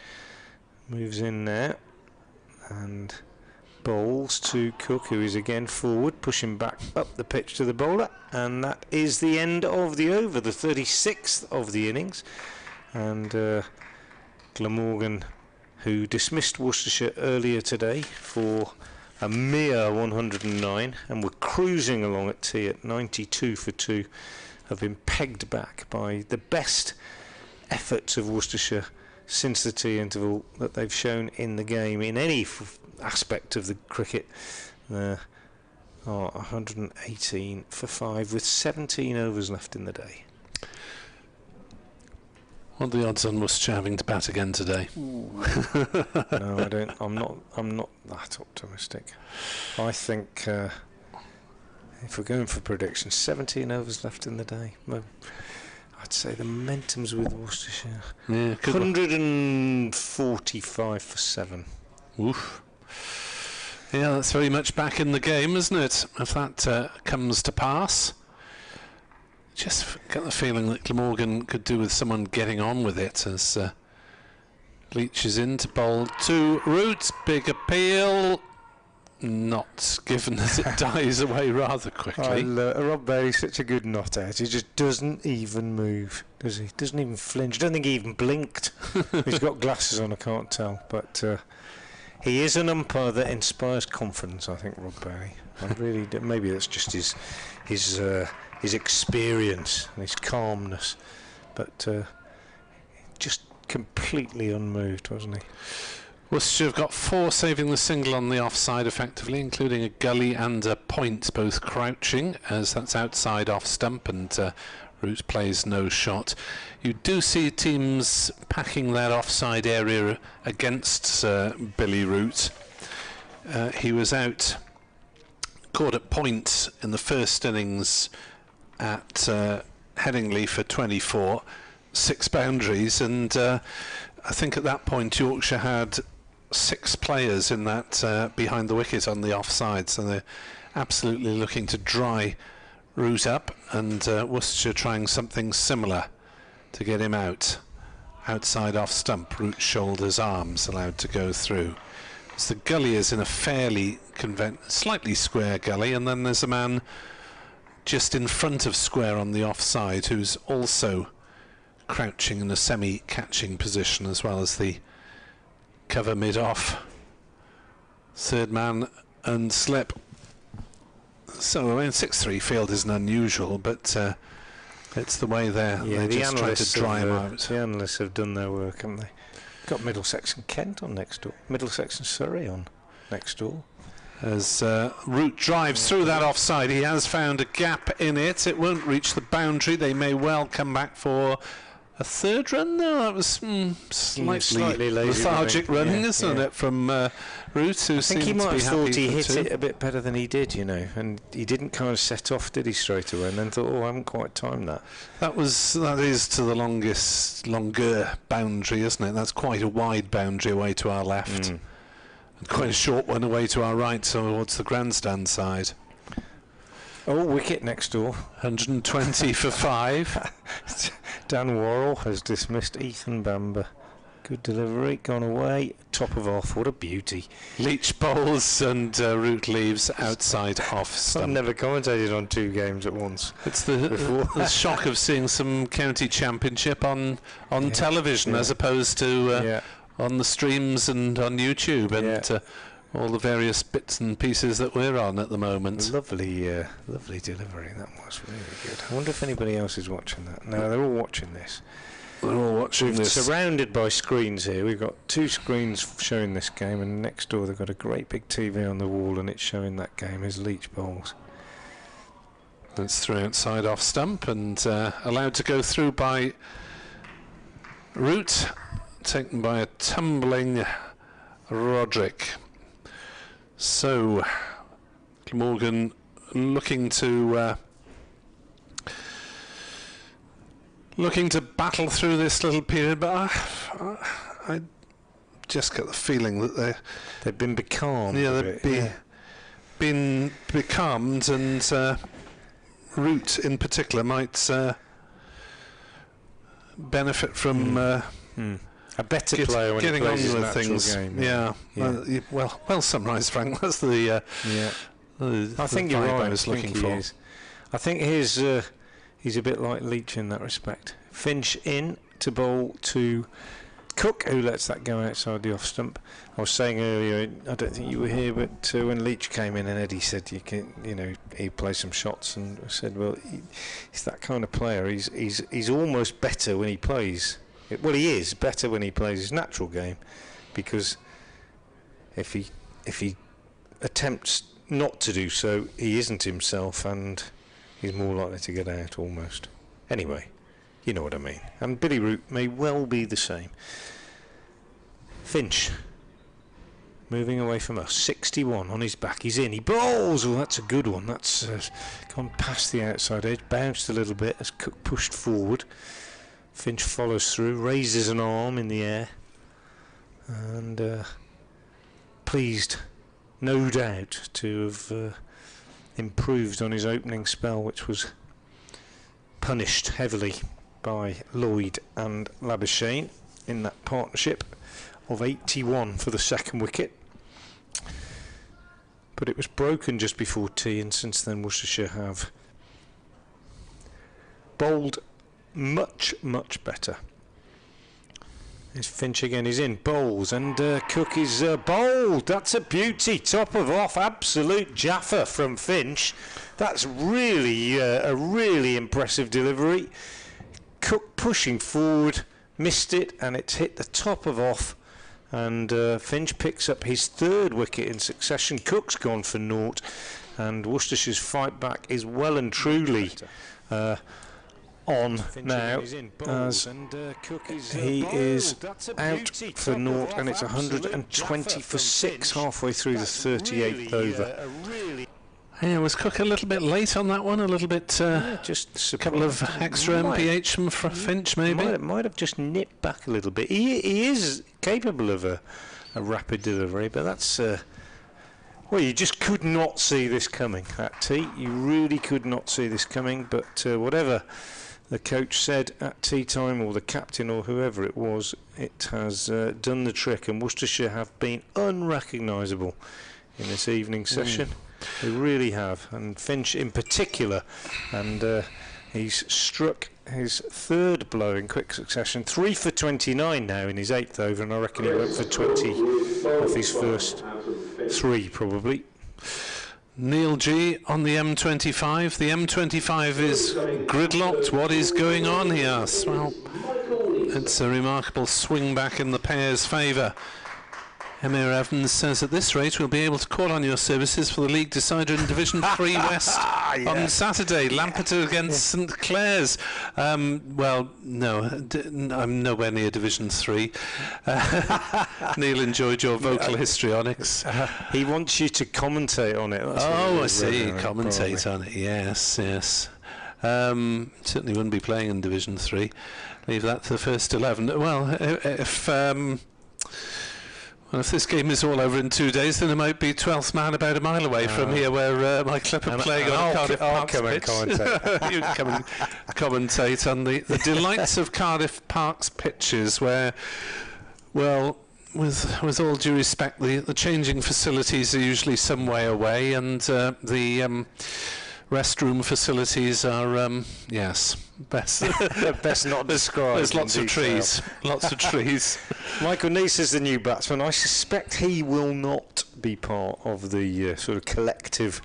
Moves in there and bowls to Cook, who is again forward, pushing back up the pitch to the bowler. And that is the end of the over, the 36th of the innings. And Glamorgan, who dismissed Worcestershire earlier today for a mere 109 and were cruising along at tea at 92 for 2, have been pegged back by the best efforts of Worcestershire since the tea interval that they've shown in the game in any aspect of the cricket. 118 for 5 with 17 overs left in the day. What are the odds on Worcestershire having to bat again today? No, I don't. I'm not that optimistic. I think if we're going for predictions, 17 overs left in the day. Well, I'd say the momentum's with Worcestershire. Yeah, 145 for 7. Oof. Yeah, that's very much back in the game, isn't it? If that comes to pass. Just get the feeling that Glamorgan could do with someone getting on with it as Leach is in to bowl to Roots. Big appeal. Not given as it dies away rather quickly. Rob Berry's such a good not out. He just doesn't even move, does he? Doesn't even flinch. I don't think he even blinked. He's got glasses on, I can't tell. But he is an umpire that inspires confidence, I think, Rob Berry. I really do. Maybe that's just his experience and his calmness, but just completely unmoved, wasn't he? Worcestershire have got 4 saving the single on the offside effectively, including a gully and a point, both crouching, as that's outside off stump, and Root plays no shot. You do see teams packing their offside area against Billy Root. He was out, caught at point in the first innings at Headingley for 24, 6 boundaries, and I think at that point Yorkshire had 6 players in that behind the wicket on the offside, so they're absolutely looking to dry Root up, and Worcestershire trying something similar to get him out. Outside off stump, Root shoulders, arms allowed to go through. So the gully is in a fairly slightly square gully, and then there's a man just in front of square on the offside who's also crouching in a semi-catching position, as well as the cover mid-off. Third man and slip. So, I mean, 6-3 field isn't unusual, but it's the way they're just trying to dry him out. The analysts have done their work, haven't they? Got Middlesex and Kent on next door. Middlesex and Surrey on next door. As Root drives through that offside, he has found a gap in it. It won't reach the boundary. They may well come back for a third run? No, that was slightly lazy lethargic running, isn't it, from Root, who I think he seemed might to be have thought happy he for hit two. it a bit better than he did, and he didn't kind of set off, did he, straight away, and then thought, I haven't quite timed that. That is to the longer boundary, isn't it? That's quite a wide boundary away to our left, and quite a short one away to our right, towards the grandstand side. Oh, wicket next door. 120 for 5. Dan Worrell has dismissed Ethan Bamber. Good delivery, gone away. Top of off, what a beauty. Leach bowls and Root leaves outside off I've stump. never commentated on 2 games at once. It's the shock of seeing some county championship on television as opposed to on the streams and on YouTube and all the various bits and pieces that we're on at the moment. Lovely delivery, that was really good. I wonder if anybody else is watching that. No, they're all watching this. We're all watching We're this. surrounded by screens here. We've got 2 screens showing this game, and next door they've got a great big TV on the wall, and it's showing that game as Leach bowls. That's through outside off stump and allowed to go through by Root, taken by a tumbling Roderick. So Glamorgan looking to battle through this little period, but I just get the feeling that they've been becalmed. Yeah, they've been becalmed, and Root in particular might benefit from a better player when getting he on plays his with natural things. Game. Well summarised, Frank. That's the I think you're right. I was looking for. I think he's a bit like Leach in that respect. Finch in to bowl to Cook, who lets that go outside the off stump. I was saying earlier, I don't think you were here, but when Leach came in and Eddie said he play some shots, and I said, well, he's that kind of player. He's almost better when he plays. Well, he is better when he plays his natural game, because if he attempts not to do so, he isn't himself, and he's more likely to get out almost. Anyway, you know what I mean. And Billy Root may well be the same. Finch moving away from us, 61 on his back. He's in, he bowls. Oh, that's a good one. That's gone past the outside edge, bounced a little bit as Cook pushed forward. Finch follows through, raises an arm in the air, and pleased, no doubt, to have improved on his opening spell, which was punished heavily by Lloyd and Labuschagne in that partnership of 81 for the second wicket. But it was broken just before tea, and since then Worcestershire have bowled much better. There's Finch again, he's in, bowls, and Cook is bowled. That's a beauty, top of off, absolute jaffa from Finch. That's really a really impressive delivery. Cook pushing forward, missed it, and it's hit the top of off, and Finch picks up his 3rd wicket in succession. Cook's gone for naught, and Worcestershire's fight back is well and truly on now, as he is out for naught, and it's 120 for 6 halfway through the 38th over. Yeah, was Cook a little bit late on that one? A little bit, just a couple of extra MPH from Finch, maybe? Might have just nipped back a little bit. He is capable of a rapid delivery, but that's... well, you just could not see this coming at tea. You really could not see this coming, but whatever the coach said at tea time, or the captain, or whoever it was, it has done the trick, and Worcestershire have been unrecognisable in this evening session. They really have, and Finch in particular, and he's struck his 3rd blow in quick succession. 3 for 29 now in his 8th over, and I reckon he went for 20 off his first 3 probably. Neil G on the M25. The M25 is gridlocked. What is going on, he asks. Well, it's a remarkable swing back in the Pears' favour. Emir Evans says, at this rate we'll be able to call on your services for the league decider in Division 3 West on Saturday, Lampeter against St Clair's. Well, no, I'm nowhere near Division 3. Neil enjoyed your vocal histrionics. He wants you to commentate on it. That's I see. Commentate on it. Yes. Certainly wouldn't be playing in Division 3. Leave that to the first 11. Well, if this game is all over in 2 days, then it might be 12th man about a mile away from here, where my club are playing on Cardiff Park's pitch. You come and commentate on the delights of Cardiff Park's pitches, where, well, with all due respect, the changing facilities are usually some way away, and the restroom facilities are, best not described. There's lots of trees. Michael Neser is the new batsman. I suspect he will not be part of the sort of collective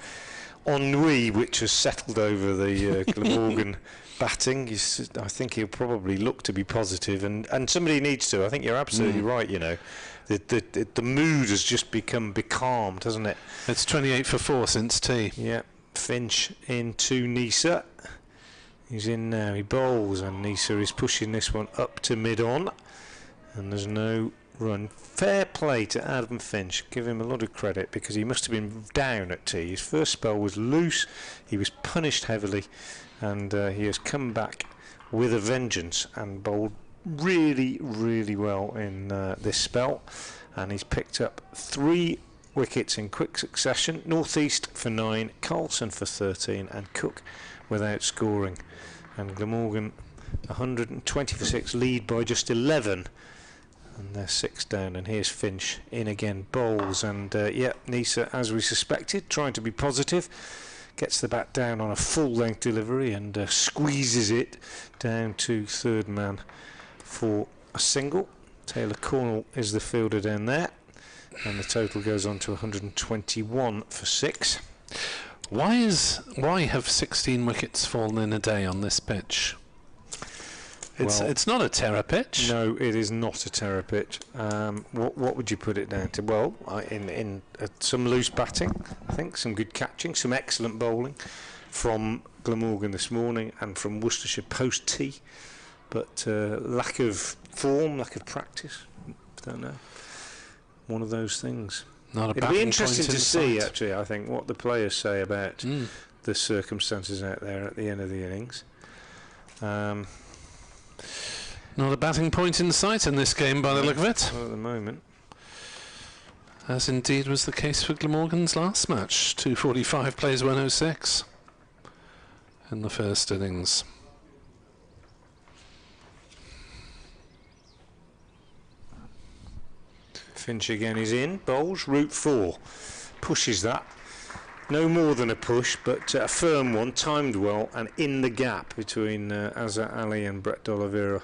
ennui which has settled over the Glamorgan batting. I think he'll probably look to be positive, and somebody needs to. I think you're absolutely right. You know, the mood has just become becalmed, hasn't it? It's 28 for 4 since tea. Yeah. Finch into Neser. He's in now, he bowls, and Neser is pushing this one up to mid-on, and there's no run. Fair play to Adam Finch, give him a lot of credit, because he must have been down at tea. His first spell was loose, he was punished heavily, and he has come back with a vengeance and bowled really, really well in this spell, and he's picked up 3 wickets in quick succession. Northeast for 9, Carlson for 13, and Cook without scoring. And Glamorgan 120 for 6, lead by just 11, and they're 6 down. And here's Finch in again, bowls, and Neser, as we suspected, trying to be positive, gets the bat down on a full length delivery and squeezes it down to third man for a single. Taylor Cornell is the fielder down there, and the total goes on to 121 for 6. Why have 16 wickets fallen in a day on this pitch? It's not a terror pitch. No, it is not a terror pitch. What would you put it down to? Well, in some loose batting, I think, some good catching, some excellent bowling from Glamorgan this morning and from Worcestershire post tea, but lack of form, lack of practice. Don't know. One of those things. It'll be interesting to see, actually, I think, what the players say about the circumstances out there at the end of the innings. Not a batting point in sight in this game, by the look of it. Not at the moment. As indeed was the case for Glamorgan's last match. 245 plays 106 in the first innings. Finch again is in, bowls, route 4, pushes that, no more than a push, but a firm one, timed well, and in the gap between Azhar Ali and Brett D'Oliveira,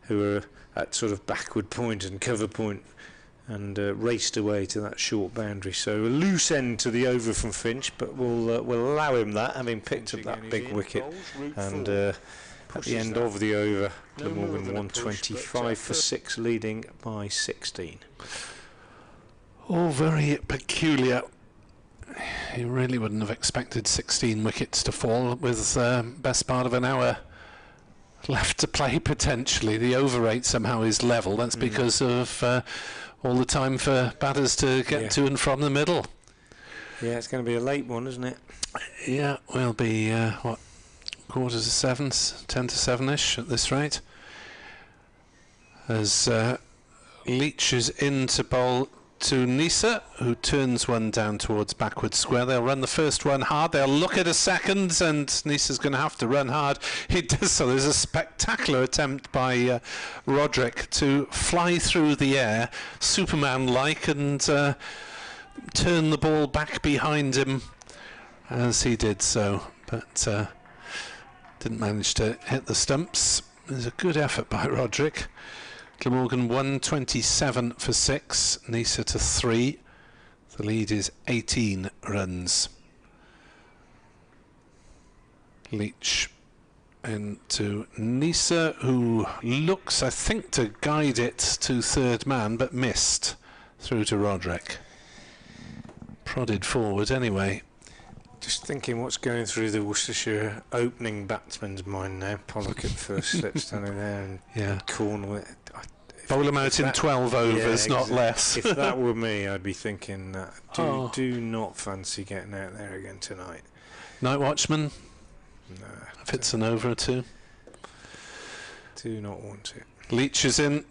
who are at sort of backward point and cover point, and raced away to that short boundary. So a loose end to the over from Finch, but we'll allow him that, having picked up that big wicket, and at the end of the over, Glamorgan 125 for 6, leading by 16. All very peculiar. You really wouldn't have expected 16 wickets to fall with best part of an hour left to play potentially. The over rate somehow is level. That's because of all the time for batters to get to and from the middle. Yeah, it's going to be a late one, isn't it? Yeah, we'll be, 6:45, 10 to 7ish at this rate. As Leach is in to bowl to Neser, who turns one down towards backward square. They'll run the first one hard, they'll look at a second, and Neser's going to have to run hard. He does so. There's a spectacular attempt by Roderick to fly through the air, Superman-like, and turn the ball back behind him as he did so, but didn't manage to hit the stumps. There's a good effort by Roderick. Glamorgan 127 for 6, Neser to 3. The lead is 18 runs. Leach into Neser, who looks, I think, to guide it to third man, but missed through to Roderick. Prodded forward anyway. Just thinking what's going through the Worcestershire opening batsman's mind now. Pollock at first slips standing there and Cornwall. Bowl him out in 12 overs, not less. If that were me, I'd be thinking that. Do not fancy getting out there again tonight. Night watchman? No. If it's an over or two. Do not want it. Leach is in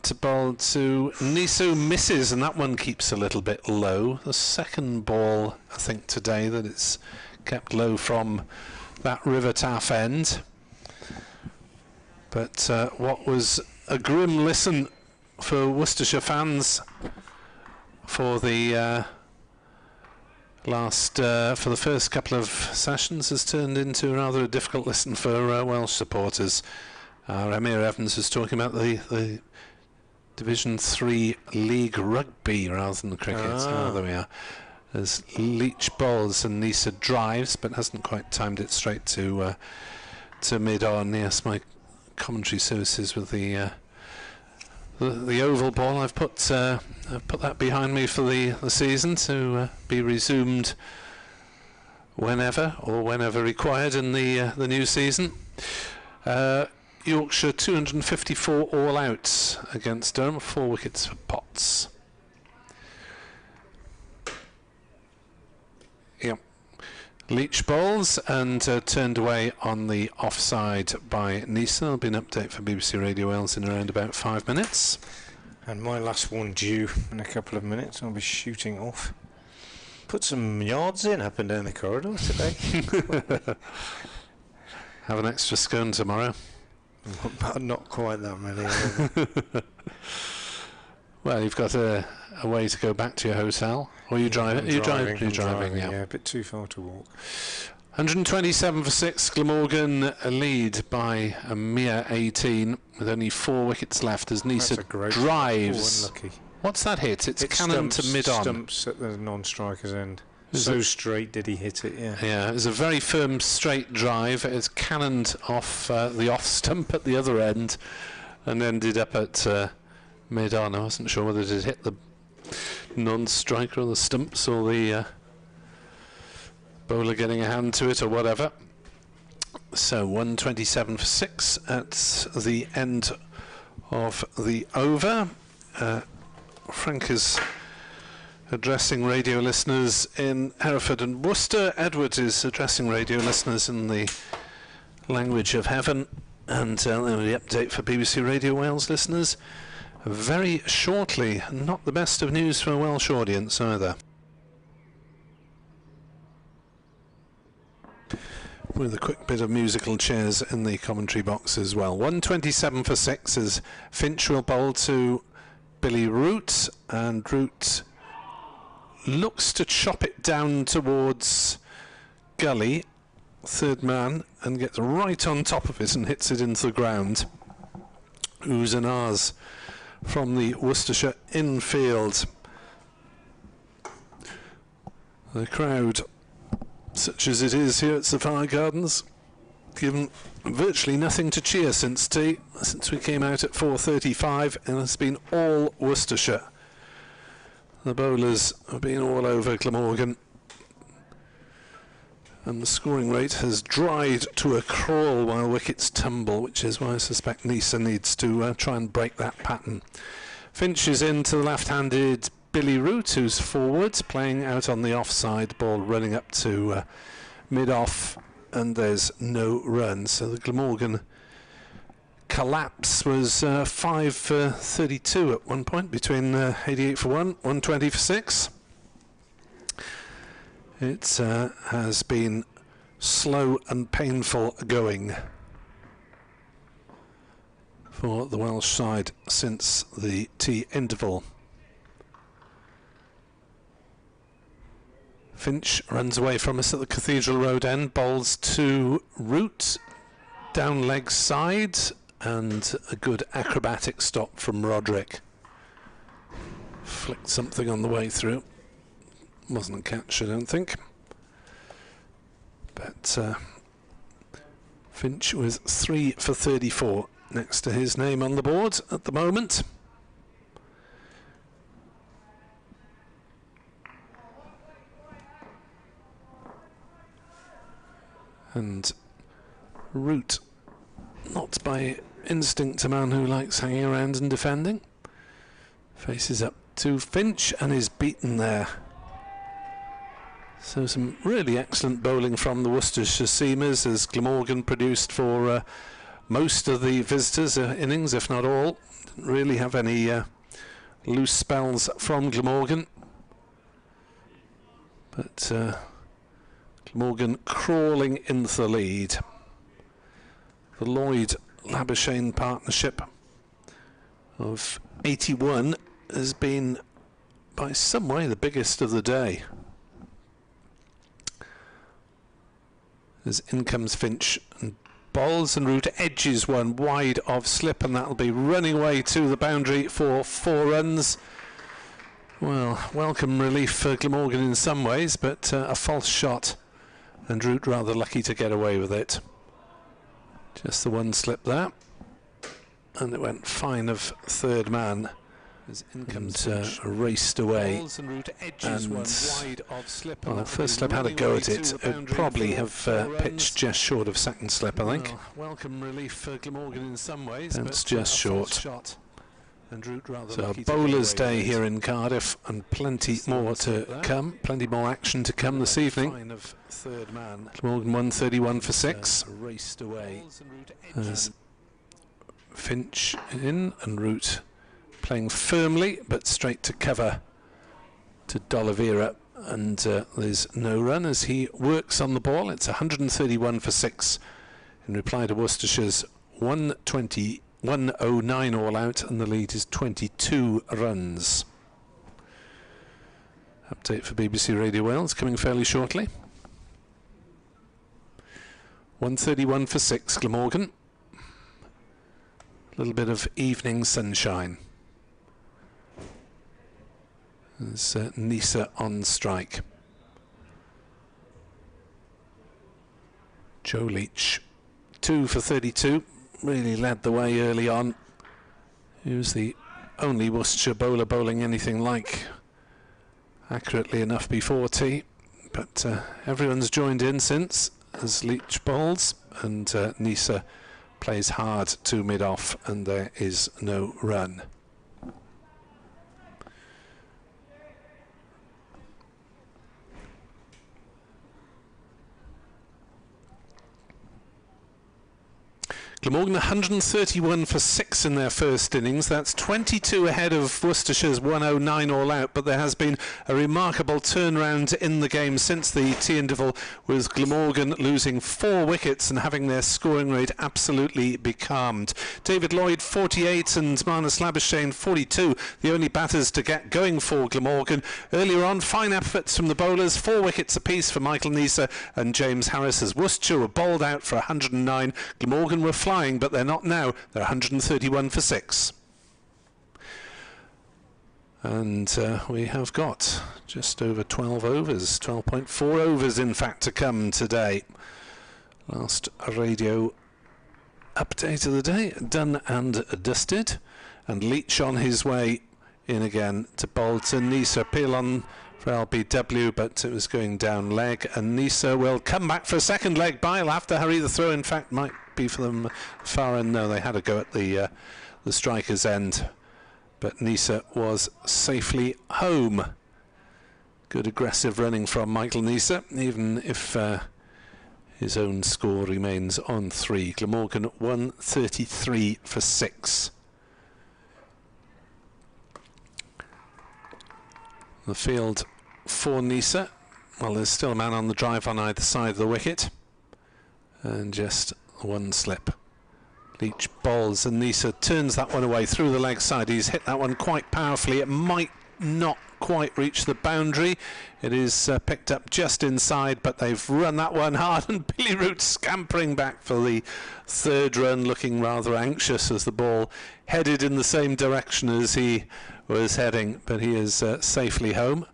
to bowl to Neser, misses, and that one keeps a little bit low. The second ball, I think, today that it's kept low from that River Taff end. But what was a grim listen for Worcestershire fans for the for the first couple of sessions has turned into rather a difficult listen for Welsh supporters. Emir Evans was talking about the Division 3 League Rugby rather than cricket. So there we are. As Leach bowls and Neser drives, but hasn't quite timed it straight to mid-on. Yes, my commentary services with the oval ball. I've put that behind me for the season to be resumed whenever required in the new season. Yorkshire 254 all outs against Durham, 4 wickets for Potts. Yep. Leach bowls and turned away on the offside by Neser. There'll be an update for BBC Radio Wales in around about 5 minutes. And my last one due in a couple of minutes. I'll be shooting off. Put some yards in up and down the corridor today. Have an extra scone tomorrow. Not quite that many. Well, you've got a way to go back to your hotel. Or you drive? You're driving, yeah. A bit too far to walk. 127 for 6. Glamorgan lead by a mere 18 with only 4 wickets left as Neser drives. What's that hit? It's cannon to mid-on. Stumps at the non-striker's end. So straight did he hit it, yeah. Yeah, it was a very firm straight drive. It's cannoned off the off stump at the other end and ended up at mid-on. I wasn't sure whether it had hit the non-striker or the stumps or the bowler getting a hand to it or whatever. So 127 for 6 at the end of the over. Frank is addressing radio listeners in Hereford and Worcester. Edward is addressing radio listeners in the language of heaven. And the update for BBC Radio Wales listeners very shortly. Not the best of news for a Welsh audience either. With a quick bit of musical chairs in the commentary box as well. 127 for 6 as Finch will bowl to Billy Root, and Root looks to chop it down towards Gully, third man, and gets right on top of it and hits it into the ground. Oohs and ahs from the Worcestershire infield. The crowd, such as it is here at Sophia Gardens, given virtually nothing to cheer since tea, since we came out at 4:35, and it's been all Worcestershire. The bowlers have been all over Glamorgan, and the scoring rate has dried to a crawl while wickets tumble, which is why I suspect Neser needs to try and break that pattern. Finch is into the left-handed Billy Root, who's forwards, playing out on the offside, ball running up to mid-off, and there's no run. So the Glamorgan collapse was 5 for 32 at one point, between 88 for 1, 120 for 6. It has been slow and painful going for the Welsh side since the tea interval. Finch runs away from us at the Cathedral Road end, bowls to Root, down leg side, and a good acrobatic stop from Roderick. Flicked something on the way through. Wasn't a catch, I don't think. But Finch with 3 for 34 next to his name on the board at the moment. And Root, not by instinct a man who likes hanging around and defending. Faces up to Finch and is beaten there. So some really excellent bowling from the Worcestershire seamers, as Glamorgan produced for most of the visitors' innings, if not all. Didn't really have any loose spells from Glamorgan. But Glamorgan crawling into the lead. The Lloyd Labuschagne partnership of 81 has been by some way the biggest of the day. As in comes Finch and bowls, and Root edges one wide of slip, and that'll be running away to the boundary for 4 runs. Well, welcome relief for Glamorgan in some ways, but a false shot, and Root rather lucky to get away with it. Just the one slip there, and it went fine of third man. As in comes raced away, and well, first slip had a go at it. It'd probably have pitched just short of second slip, I think. Welcome relief for Glamorgan in some ways, bounced just short. So a bowler's day here in Cardiff, and plenty more to come, plenty more action to come this evening. Glamorgan 131 for 6. As Finch in, and Root playing firmly but straight to cover to D'Oliveira, and there's no run as he works on the ball. It's 131 for 6 in reply to Worcestershire's 109 all out, and the lead is 22 runs. Update for BBC Radio Wales coming fairly shortly. 131 for 6, Glamorgan. A little bit of evening sunshine. There's Neser on strike. Joe Leach, 2 for 32, really led the way early on. He was the only Worcestershire bowler bowling anything like accurately enough before tea, but everyone's joined in since as Leach bowls, and Neser plays hard to mid-off, and there is no run. Glamorgan 131 for 6 in their first innings. That's 22 ahead of Worcestershire's 109 all out, but there has been a remarkable turnaround in the game since the tea interval, with Glamorgan losing 4 wickets and having their scoring rate absolutely becalmed. David Lloyd 48 and Marnus Labuschagne 42, the only batters to get going for Glamorgan. Earlier on, fine efforts from the bowlers, 4 wickets apiece for Michael Neser and James Harris, as Worcestershire were bowled out for 109. Glamorgan were flying, but they're not now. They're 131 for 6. And we have got just over 12 overs, 12.4 overs in fact to come today. Last radio update of the day done and dusted, and Leach on his way in again to bowl to Neser. Peel on for LBW, but it was going down leg, and Neser will come back for a second leg by. He'll have to hurry the throw. In fact, might be for them far end. No, they had a go at the striker's end, but Neser was safely home. Good aggressive running from Michael Neser, even if his own score remains on 3. Glamorgan 133 for 6. The field for Neser. Well, there's still a man on the drive on either side of the wicket, and just one slip. Leach bowls, and Neser turns that one away through the leg side. He's hit that one quite powerfully. It might not quite reach the boundary. It is picked up just inside, but they've run that one hard, and Billy Root scampering back for the 3rd run, looking rather anxious as the ball headed in the same direction as he was heading, but he is safely home.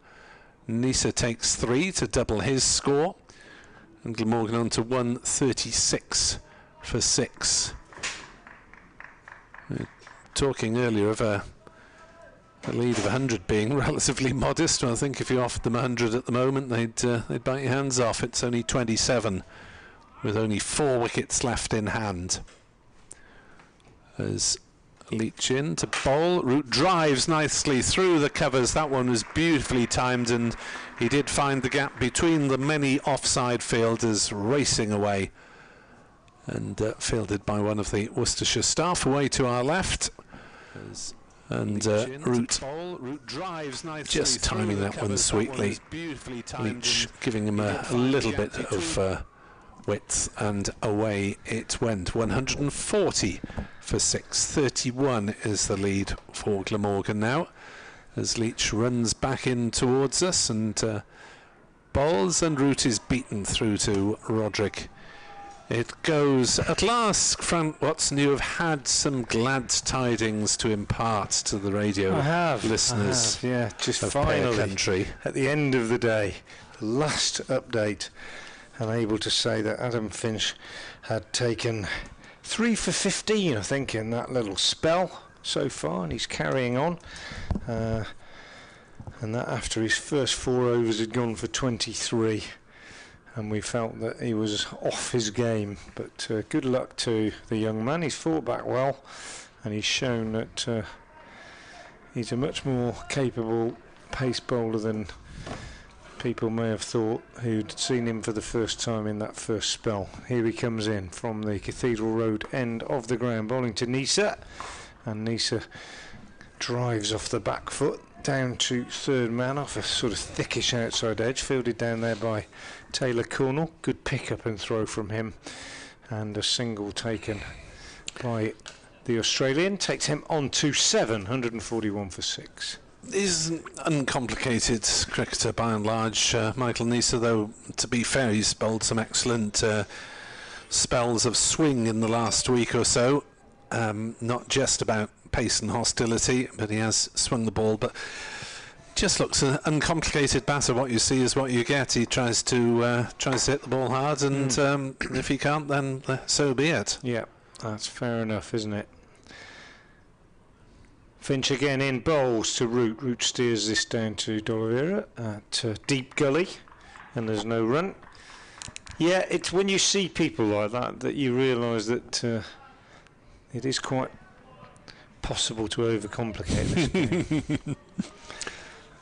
Neser takes 3 to double his score, and Glamorgan on to 136 for 6. We were talking earlier of a lead of 100 being relatively modest. Well, I think if you offered them 100 at the moment, they'd bite your hands off. It's only 27 with only 4 wickets left in hand. As Leach in to bowl, Root drives nicely through the covers. That one was beautifully timed, and he did find the gap between the many offside fielders racing away, and fielded by one of the Worcestershire staff away to our left. And Root drives nicely, just timing that one sweetly. Leach giving him a little bit of width, and away it went. 140 for 6. 31 is the lead for Glamorgan now, as Leach runs back in towards us and bowls, and Root is beaten through to Roderick. It goes at last. Frank Watson, you have had some glad tidings to impart to the radio listeners. Yeah, just finally, country. At the end of the day, the last update, I'm able to say that Adam Finch had taken 3 for 15, I think, in that little spell so far, and he's carrying on. And that after his first 4 overs had gone for 23. And we felt that he was off his game, but good luck to the young man. He's fought back well, and he's shown that he's a much more capable pace bowler than people may have thought who'd seen him for the first time in that first spell. Here he comes in from the Cathedral Road end of the ground, bowling to Neser, and Neser drives off the back foot down to third man off a sort of thickish outside edge, fielded down there by Taylor Cornell. Good pick up and throw from him, and a single taken by the Australian takes him on to 7, 141 for 6. He's an uncomplicated cricketer by and large, Michael Neser, though to be fair he's bowled some excellent spells of swing in the last week or so, not just about pace and hostility, but he has swung the ball, but just looks an uncomplicated batter. What you see is what you get. He tries to hit the ball hard, and if he can't, then so be it. Yeah, that's fair enough, isn't it? Finch again in, bowls to Root. Root steers this down to D'Oliveira at deep gully, and there's no run. Yeah, it's when you see people like that that you realise that it is quite possible to overcomplicate this game.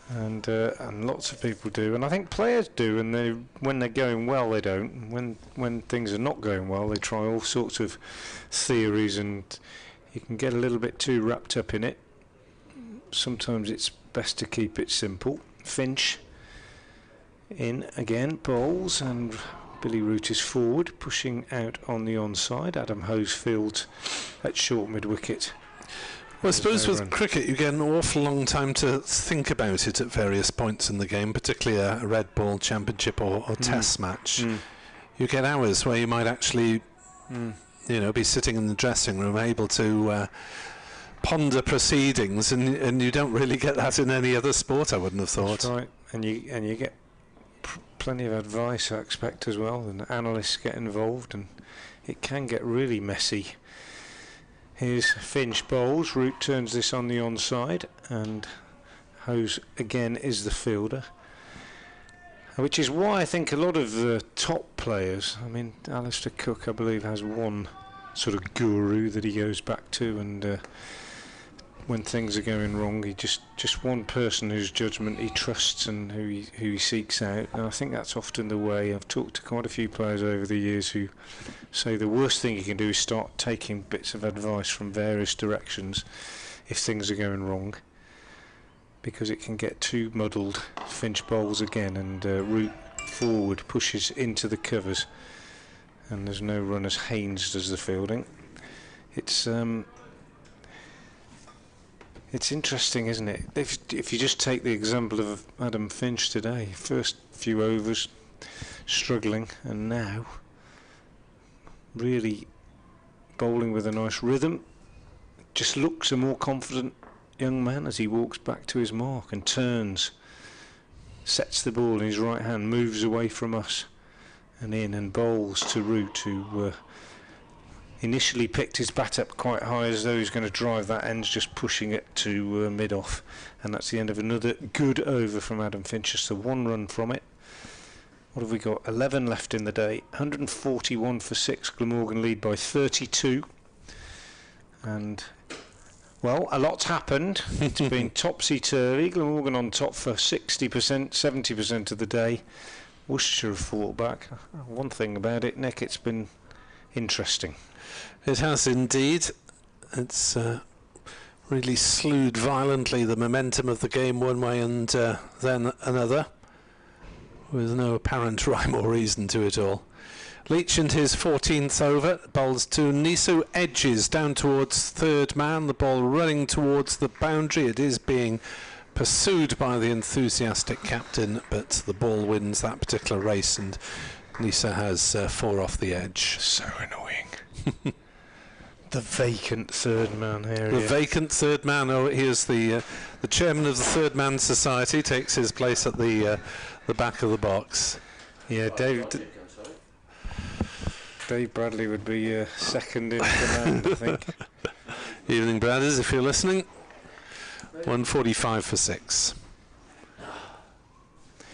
And lots of people do, and I think players do, and when they're going well they don't. When things are not going well, they try all sorts of theories, and you can get a little bit too wrapped up in it. Sometimes it's best to keep it simple. Finch in again, bowls, and Billy Root is forward, pushing out on the onside. Adam Hosefield at short mid-wicket. Well, I suppose with cricket you get an awful long time to think about it at various points in the game, particularly a red ball championship or test match. You get hours where you might actually be sitting in the dressing room able to ponder proceedings, and you don't really get that in any other sport, I wouldn't have thought. That's right, and you get plenty of advice, I expect, as well, and analysts get involved, and it can get really messy. Here's Finch bowls. Root turns this on the onside, and Hose again is the fielder, which is why I think a lot of the top players, I mean Alistair Cook I believe has one sort of guru that he goes back to, and when things are going wrong he just one person whose judgment he trusts and who he seeks out. And I think that's often the way. I've talked to quite a few players over the years who say the worst thing you can do is start taking bits of advice from various directions if things are going wrong, because it can get too muddled. Finch bowls again, and Root forward pushes into the covers, and there's no run as Haynes does the fielding. It's interesting, isn't it? If you just take the example of Adam Finch today, first few overs struggling, and now really bowling with a nice rhythm, just looks a more confident young man as he walks back to his mark and turns, sets the ball in his right hand, moves away from us and in, and bowls to Root, who initially picked his bat up quite high as though he's going to drive that end, just pushing it to mid-off, and that's the end of another good over from Adam Finch. Just the one run from it. What have we got? 11 left in the day. 141 for 6. Glamorgan lead by 32. And, well, a lot's happened. It's been topsy-turvy. Glamorgan on top for 60%, 70% of the day. Worcestershire have fought back. One thing about it, Nick, it's been interesting. It has indeed. It's really slewed violently the momentum of the game one way and then another, with no apparent rhyme or reason to it all. Leach into his 14th over, bowls to Neser, edges down towards third man, the ball running towards the boundary. It is being pursued by the enthusiastic captain, but the ball wins that particular race and Neser has 4 off the edge. So annoying. The vacant third man area. The vacant third man. Oh, here's the chairman of the Third Man Society takes his place at the back of the box. Yeah, Dave Bradley would be second in command, I think. Evening, Bradders, if you're listening. 145 for 6.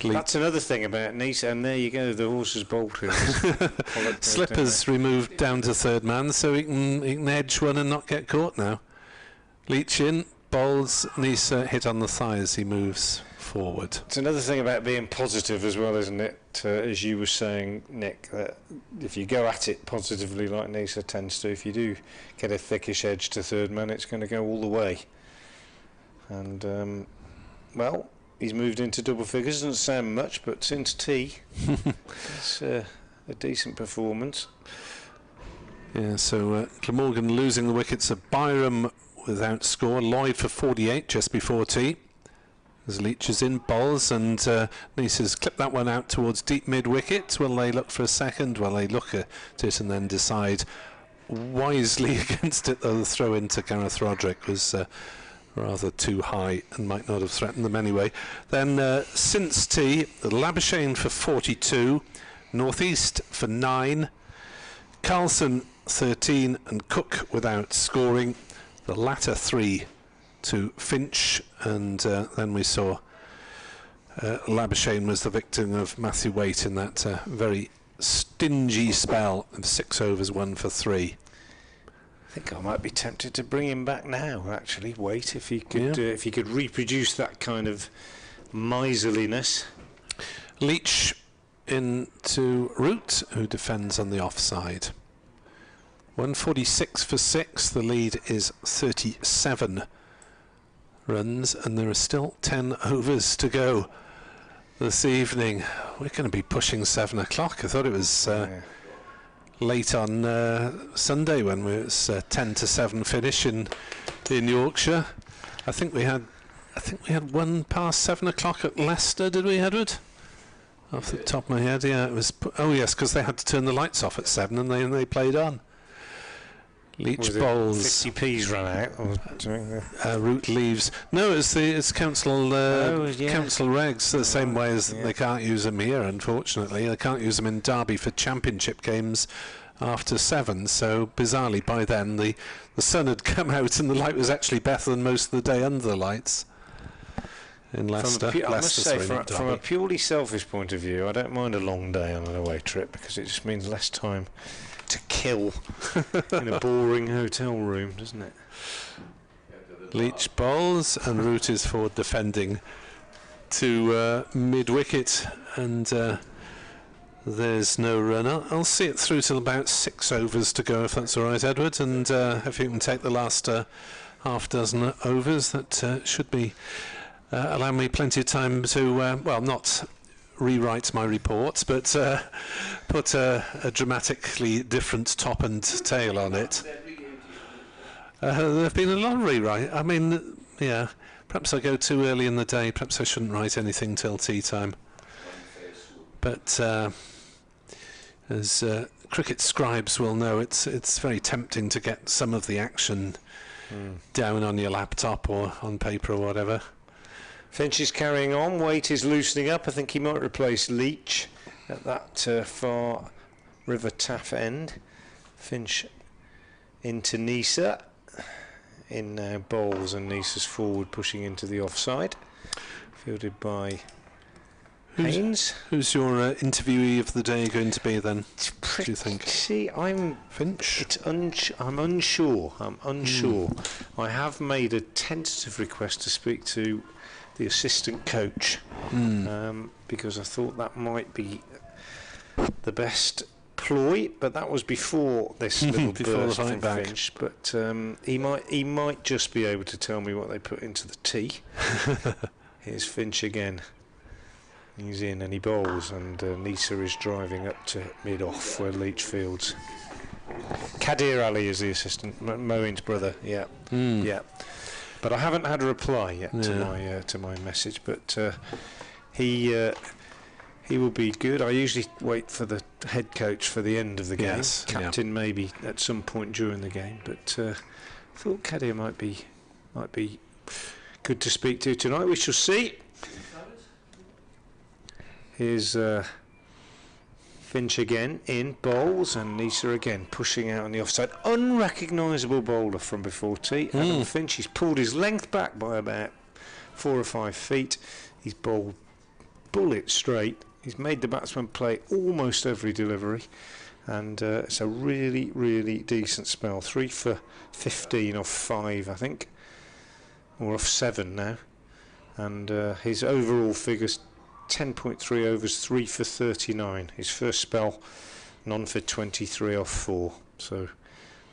That's another thing about Neser, and there you go, the horse has bolted. Slippers removed down to third man, so he can edge one and not get caught now. Leach in, bowls, Neser hit on the thigh as he moves forward. It's another thing about being positive as well, isn't it? As you were saying, Nick, that if you go at it positively like Neser tends to, if you do get a thickish edge to third man, it's going to go all the way. And, well, he's moved into double figures. Doesn't sound much, but since tea, it's a decent performance. Yeah, so Glamorgan losing the wickets of Byram without score. Lloyd for 48 just before tea. As Leach is in, bowls, and Neser's clipped that one out towards deep mid-wicket. Will they look for a second? Well, they look at it and then decide wisely against it, though the throw into Gareth Roderick was rather too high and might not have threatened them anyway. Then since tea, Labuschagne for 42, Northeast for 9, Carlson 13 and Cook without scoring, the latter 3 to Finch, and then we saw Labuschagne was the victim of Matthew Waite in that very stingy spell of 6 overs 1 for 3. I think I might be tempted to bring him back now, actually. Wait, if he could reproduce that kind of miserliness. Leach into Root, who defends on the offside. 146 for 6. The lead is 37 runs, and there are still 10 overs to go this evening. We're going to be pushing 7 o'clock. I thought it was late on Sunday when it was 10 to 7 finish in Yorkshire. I think we had 1 past 7 o'clock at Leicester, did we, Edward? Off the top of my head, yeah, it was. Oh yes, because they had to turn the lights off at 7 and they played on. Leach bowls. 50p's run out. Root leaves. No, it's council council regs. The same way as they can't use them here. Unfortunately, they can't use them in Derby for championship games after 7. So bizarrely, by then the sun had come out and the light was actually better than most of the day under the lights. In Leicester, I must say, from a purely selfish point of view, I don't mind a long day on an away trip because it just means less time to kill in a boring hotel room, doesn't it? Leach bowls and Root is forward defending to mid-wicket, and there's no run. I'll see it through till about 6 overs to go, if that's all right, Edward, and if you can take the last half dozen overs, that should be allow me plenty of time to well, not rewrite my reports, but put a dramatically different top and tail on it. There have been a lot of rewrite. I mean, yeah, perhaps I go too early in the day. Perhaps I shouldn't write anything till tea time. But as cricket scribes will know, it's very tempting to get some of the action down on your laptop or on paper or whatever. Finch is carrying on. Waite is loosening up. I think he might replace Leach at that far River Taff end. Finch into Neser. In now bowls, and Neser's forward pushing into the offside. Fielded by Haynes. Who's your interviewee of the day going to be then? Do you think? See, I'm Finch. I'm unsure. I have made a tentative request to speak to the assistant coach because I thought that might be the best ploy, but that was before this little burst from Finch. But he might just be able to tell me what they put into the tea. Here's Finch again. He's in and he bowls, and Neser is driving up to mid-off where Leach fields. Kadir Ali is the assistant, Moeen's brother. Yeah. But I haven't had a reply yet to my message. But he will be good. I usually wait for the head coach for the end of the game. Yes, Captain maybe at some point during the game. But I thought Kadir might be good to speak to tonight. We shall see. Here's Finch again in bowls, and Neser again pushing out on the offside. Unrecognisable bowler from before tea. Adam Finch, he's pulled his length back by about 4 or 5 feet. He's bowled bullet straight. He's made the batsman play almost every delivery, and it's a really, really decent spell. 3 for 15 off 5, I think, or off 7 now. And his overall figures 10.3 overs, 3 for 39. His first spell, none for 23 off 4. So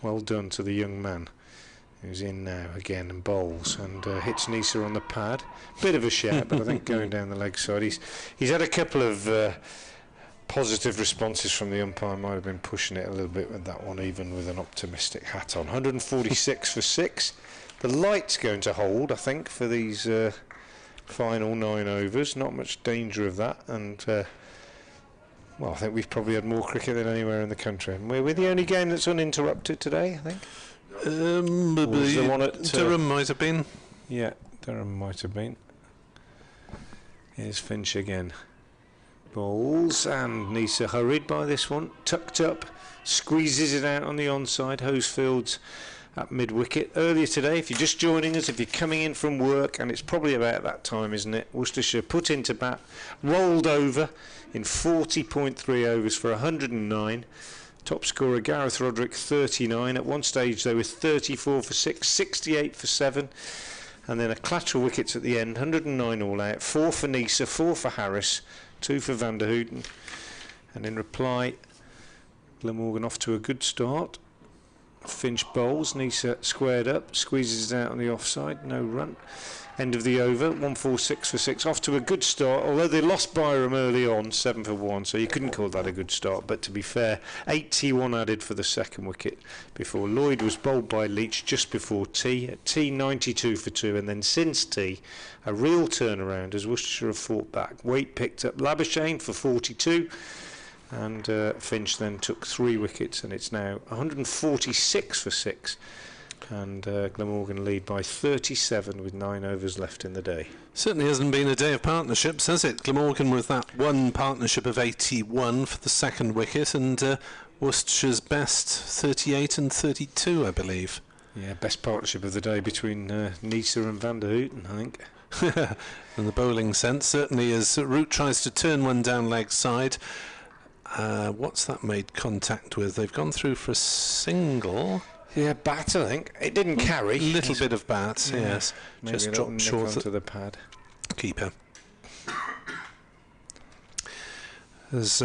well done to the young man, who's in now again and bowls and hits Neser on the pad. Bit of a shout, but I think going down the leg side. He's had a couple of positive responses from the umpire. Might have been pushing it a little bit with that one, even with an optimistic hat on. 146 for 6. The light's going to hold, I think, for these final 9 overs. Not much danger of that, and well, I think we've probably had more cricket than anywhere in the country. And we're the only game that's uninterrupted today, I think. The one at Durham might have been. Yeah, Durham might have been. Here's Finch again. Balls, and Neser hurried by this one. Tucked up, squeezes it out on the onside. Hosefields at mid-wicket. Earlier today, if you're just joining us, if you're coming in from work, and it's probably about that time, isn't it? Worcestershire put into bat, rolled over in 40.3 overs for 109. Top scorer Gareth Roderick 39. At one stage they were 34 for 6, 68 for 7, and then a clatter of wickets at the end. 109 all out. 4 for Neser, 4 for Harris, 2 for Van der Houten. And in reply, Glamorgan off to a good start. Finch bowls, Neser squared up, squeezes it out on the offside, no run. End of the over, 146 for 6, off to a good start, although they lost Byram early on, 7 for 1, so you couldn't call that a good start. But to be fair, 81 added for the second wicket before Lloyd was bowled by Leach just before tea. At tea, 92 for 2, and then since tea, a real turnaround as Worcestershire have fought back. Waite picked up Labuschagne for 42, and Finch then took 3 wickets, and it's now 146 for 6. And Glamorgan lead by 37 with 9 overs left in the day. Certainly hasn't been a day of partnerships, has it? Glamorgan with that one partnership of 81 for the second wicket, and Worcestershire's best 38 and 32, I believe. Yeah, best partnership of the day between Neser and Van der Houten, I think. In the bowling sense, certainly, as Root tries to turn one down leg side. What's that made contact with? They've gone through for a single. Yeah, bat, I think. It didn't carry. A little bit of bat, yes. Maybe just dropped short onto the pad. Keeper. As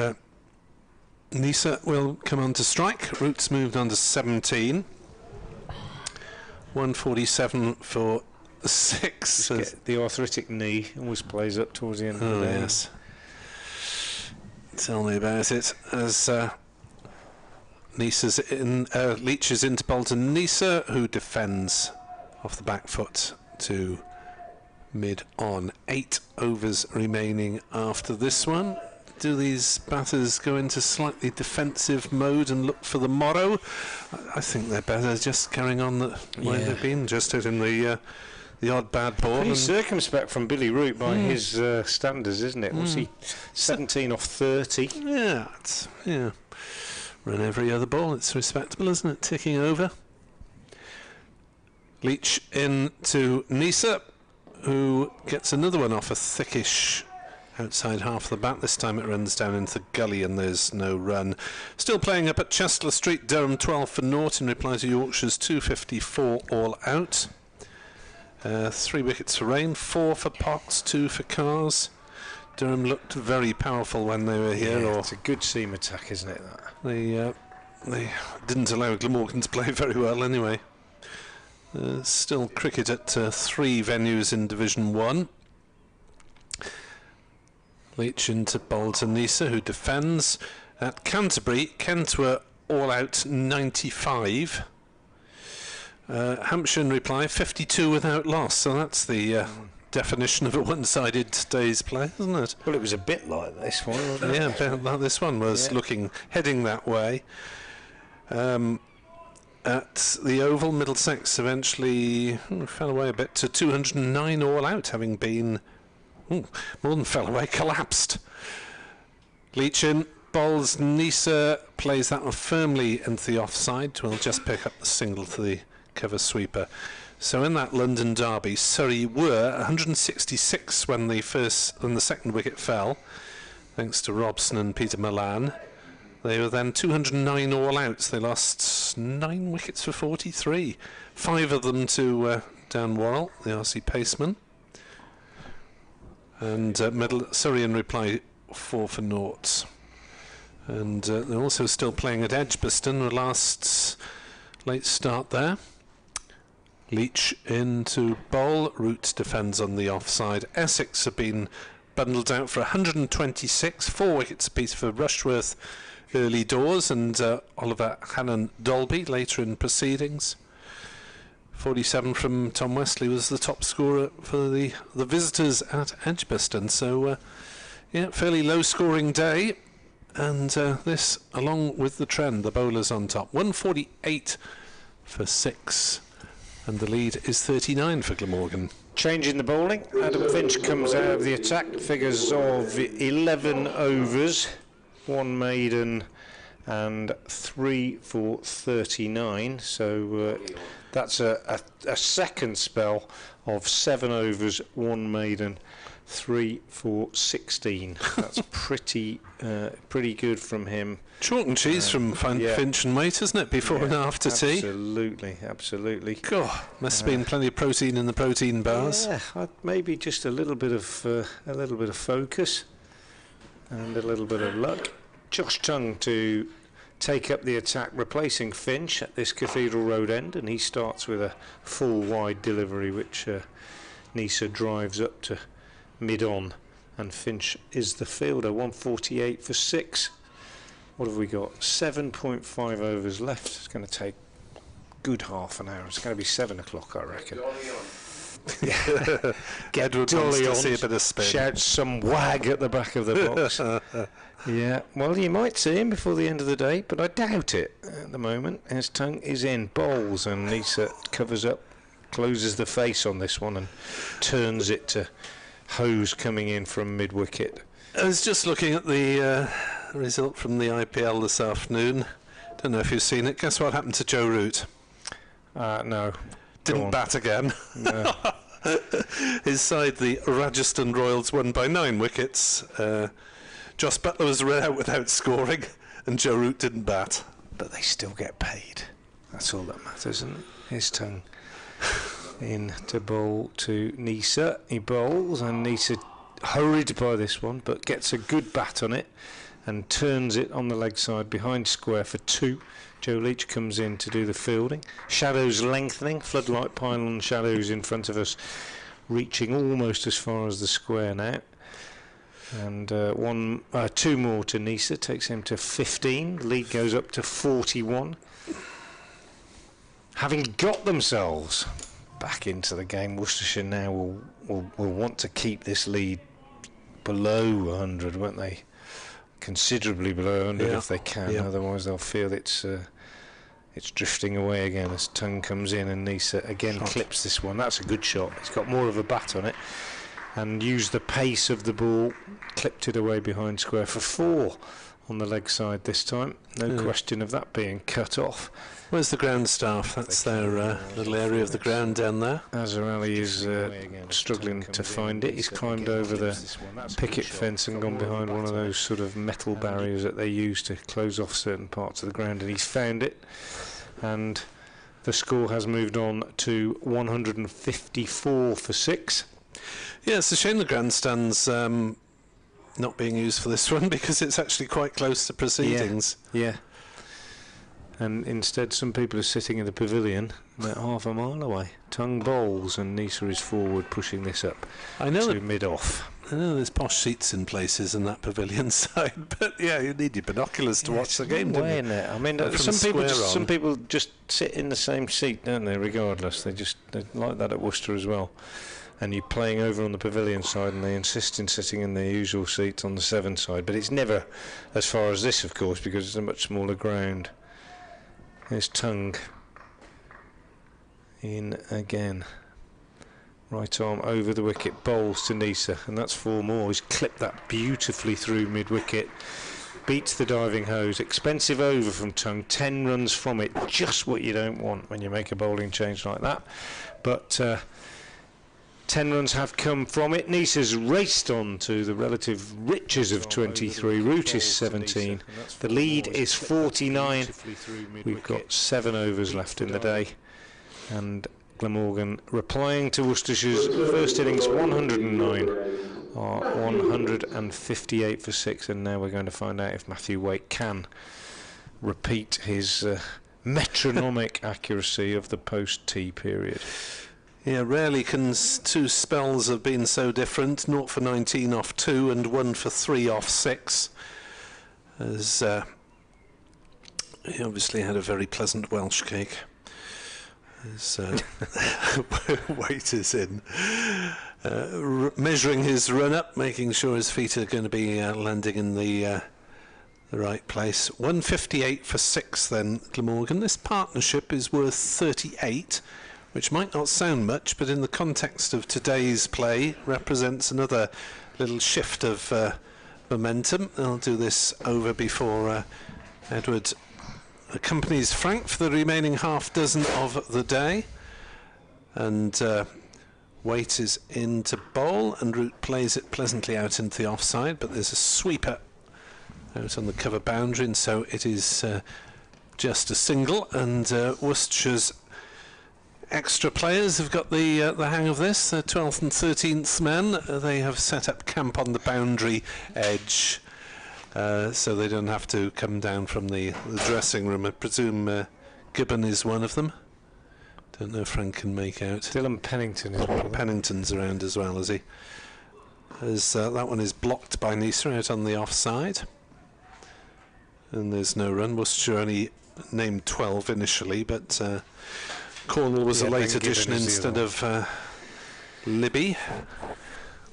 Neser will come on to strike. Root's moved on to 17. 147 for 6. The arthritic knee always plays up towards the end of the day. Yes. Tell me about it. As Neser's in, Leach is into Bolton. Neser, who defends off the back foot to mid on. 8 overs remaining after this one. Do these batters go into slightly defensive mode and look for the morrow? I think they're better just carrying on the way they've been, just hitting the odd bad ball. Pretty circumspect from Billy Root by his standards, isn't it? Was he 17 off 30? Yeah, run every other ball. It's respectable, isn't it? Ticking over. Leach in to Neser, who gets another one off a thickish outside half the bat. This time it runs down into the gully and there's no run. Still playing up at Chester Street, Durham 12 for naught in reply to Yorkshire's 254 all out. 3 wickets for Rain, 4 for Potts, 2 for Cars. Durham looked very powerful when they were here. Yeah, it's a good seam attack, isn't it? That? They didn't allow Glamorgan to play very well anyway. Still cricket at 3 venues in Division 1. Leach into Bolton Neser, who defends. At Canterbury, Kent were all out 95. Hampshire in reply 52 without loss, so that's the definition of a one-sided day's play, isn't it? Well, it was a bit like this one, wasn't it? Yeah, a bit like this one was heading that way. At the Oval, Middlesex eventually fell away a bit to 209 all out, having been more than fell away, collapsed. Leach in, bowls Neser, plays that one firmly into the offside. Will just pick up the single to the cover sweeper. So in that London derby, Surrey were 166 when the second wicket fell, thanks to Robson and Peter Milan. They were then 209 all outs. They lost 9 wickets for 43, 5 of them to Dan Worrell, the RC paceman, and Surrey in reply 4 for naught. And they're also still playing at Edgbaston, the last late start there. Leach into bowl, Root defends on the offside. Essex have been bundled out for 126, 4 wickets apiece for Rushworth early doors and Oliver Hannon Dolby later in proceedings. 47 from Tom Westley was the top scorer for the visitors at Edgbaston. So fairly low scoring day, and this along with the trend, the bowlers on top. 148 for 6, and the lead is 39 for Glamorgan. Changing the bowling, Adam Finch comes out of the attack, figures of 11 overs, 1 maiden and 3 for 39, so that's a second spell of 7 overs, 1 maiden, 3 for 16. That's pretty good from him. Chalk and cheese from Finch and Waite, isn't it, before and after tea? Absolutely. God, must have been plenty of protein in the protein bars. Yeah, maybe just a little bit of focus and a little bit of luck. Josh Tongue to take up the attack, replacing Finch at this Cathedral Road end, and he starts with a full wide delivery, which Neser drives up to mid-on, and Finch is the fielder. 148 for 6. What have we got? 7.5 overs left. It's going to take good half an hour. It's going to be 7 o'clock, I reckon. Get Edward wants to see a bit of spin. Shout some wag at the back of the box. Yeah, well, you might see him before the end of the day, but I doubt it at the moment. His Tongue is in, bowls, and Neser covers up, closes the face on this one and turns it to Hose coming in from mid-wicket. I was just looking at the result from the IPL this afternoon. Don't know if you've seen it. Guess what happened to Joe Root? No. Didn't bat again. No. His side, the Rajasthan Royals, won by 9 wickets. Joss Butler was out without scoring, and Joe Root didn't bat. But they still get paid. That's all that matters, isn't it? His Tongue in to bowl to Neser. He bowls, and Neser hurried by this one, but gets a good bat on it and turns it on the leg side behind square for 2. Joe Leach comes in to do the fielding. Shadows lengthening, floodlight pylon shadows in front of us, reaching almost as far as the square now. And 2 more to Neser, takes him to 15. The lead goes up to 41. Having got themselves back into the game, Worcestershire now will want to keep this lead below 100, won't they? Considerably below 100 if they can. Otherwise they'll feel it's drifting away again as Tongue comes in, and Neser again clips this one. That's a good shot. He's got more of a bat on it and used the pace of the ball, clipped it away behind square for 4 on the leg side this time. No question of that being cut off. Where's the ground staff? That's their little area of the ground down there. Azhar Ali is struggling to find it. He's climbed over the picket fence and gone behind one of those sort of metal barriers that they use to close off certain parts of the ground, and he's found it. And the score has moved on to 154 for 6. Yeah, it's a shame the grandstand's not being used for this one, because it's actually quite close to proceedings. Yeah. And instead some people are sitting in the pavilion about half a mile away. Tongue bowls and Neser is forward pushing this up to mid-off. I know there's posh seats in places in that pavilion side, but yeah, you need your binoculars to watch the game, don't you? Isn't it? I mean, some people just sit in the same seat, don't they, regardless. They're like that at Worcester as well. And you're playing over on the pavilion side and they insist in sitting in their usual seats on the 7 side. But it's never as far as this, of course, because it's a much smaller ground. There's Tongue in again. Right arm over the wicket, bowls to Neser, and that's 4 more. He's clipped that beautifully through mid-wicket. Beats the diving hose. Expensive over from Tongue. 10 runs from it. Just what you don't want when you make a bowling change like that. But 10 runs have come from it. Neser's raced on to the relative riches of 23. Root is 17. The lead is 49. We've got 7 overs left in the day. And Glamorgan replying to Worcestershire's first innings 109 are 158 for 6. And now we're going to find out if Matthew Waite can repeat his metronomic accuracy of the post-tea period. Yeah, rarely can 2 spells have been so different. 0 for 19 off 2 and 1 for 3 off 6. As he obviously had a very pleasant Welsh cake. As Waite is in, measuring his run up, making sure his feet are going to be landing in the right place. 158 for 6 then, Glamorgan. This partnership is worth 38. Which might not sound much, but in the context of today's play represents another little shift of momentum. I'll do this over before Edward accompanies Frank for the remaining half dozen of the day. And Waite is in to bowl, and Root plays it pleasantly out into the offside, but there's a sweeper out on the cover boundary, and so it is just a single, and Worcestershire's extra players have got the hang of this. The 12th and 13th men, they have set up camp on the boundary edge, so they don't have to come down from the dressing room. I presume Gibbon is one of them. Don't know if Frank can make out. Dylan Pennington is one of them. Pennington's around as well, is he? As that one is blocked by Neser out on the offside, and there's no run. Worcestershire only named 12 initially, but Cornwall was a late addition instead of Libby.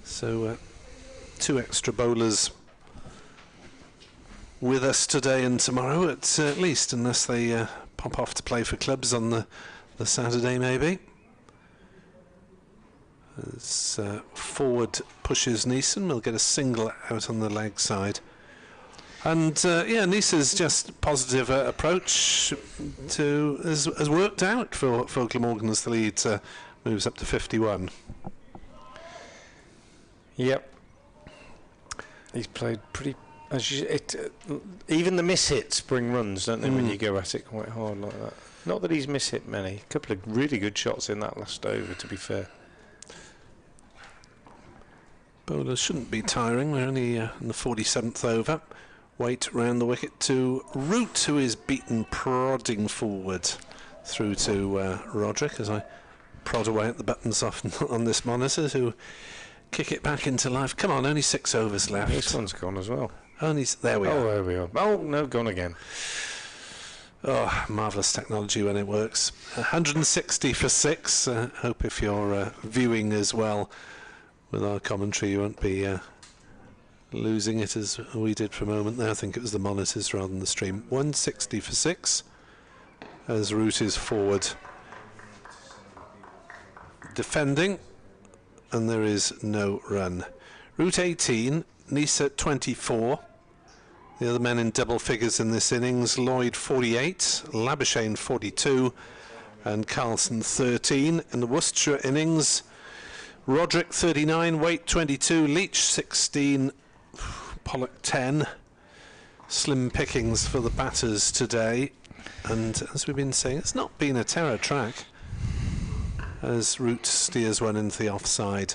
So 2 extra bowlers with us today and tomorrow at least, unless they pop off to play for clubs on the Saturday maybe. As forward pushes Neser, we'll get a single out on the leg side. And Neser's just positive approach has worked out for Glamorgan as the lead moves up to 51. Yep, he's played pretty. Even the miss hits bring runs, don't they? When you go at it quite hard like that. Not that he's miss hit many. A couple of really good shots in that last over, to be fair. Bowlers shouldn't be tiring. We're only in the 47th over. Waite round the wicket to Root, who is beaten prodding forward through to Roderick, as I prod away at the buttons on this monitor to kick it back into life. Come on, only 6 overs left. This one's gone as well. There we are. Oh, there we are. Oh, no, gone again. Oh, marvellous technology when it works. 160 for 6. Hope if you're viewing as well with our commentary, you won't be losing it as we did for a moment there. I think it was the monitors rather than the stream. 160 for 6 as Root is forward defending, and there is no run. Root 18, Neser 24. The other men in double figures in this innings: Lloyd 48, Labuschagne 42, and Carlson 13. In the Worcestershire innings, Roderick 39, Waite 22, Leach 16, Pollock 10. Slim pickings for the batters today, and as we've been saying, it's not been a terror track as Root steers one into the offside,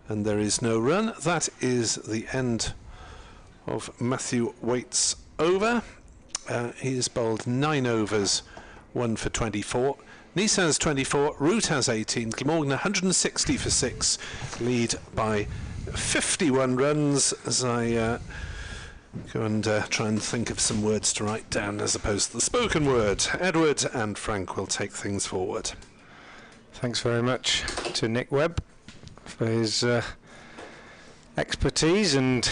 and there is no run. That is the end of Matthew Waite's over. He's bowled 9 overs, 1 for 24. Neser has 24, Root has 18, Glamorgan 160 for 6, lead by 51 runs as I go and try and think of some words to write down as opposed to the spoken word. Edward and Frank will take things forward. Thanks very much to Nick Webb for his expertise and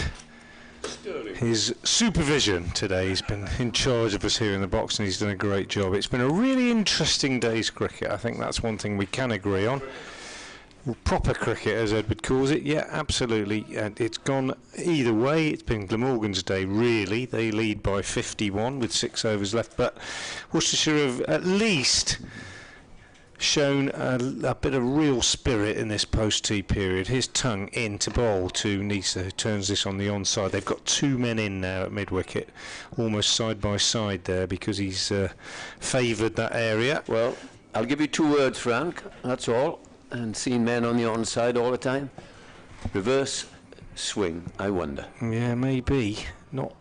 his supervision today. He's been in charge of us here in the box and he's done a great job. It's been a really interesting day's cricket. I think that's one thing we can agree on. Proper cricket, as Edward calls it. Yeah, absolutely. And it's gone either way. It's been Glamorgan's day, really. They lead by 51 with 6 overs left, but Worcestershire have at least shown a bit of real spirit in this post-tea period. His tongue in to bowl to Neser, who turns this on the onside. They've got 2 men in now at mid-wicket, almost side by side there, because he's favoured that area. Well, I'll give you 2 words, Frank, that's all. And seen men on the onside all the time. Reverse swing, I wonder. Yeah, maybe. Not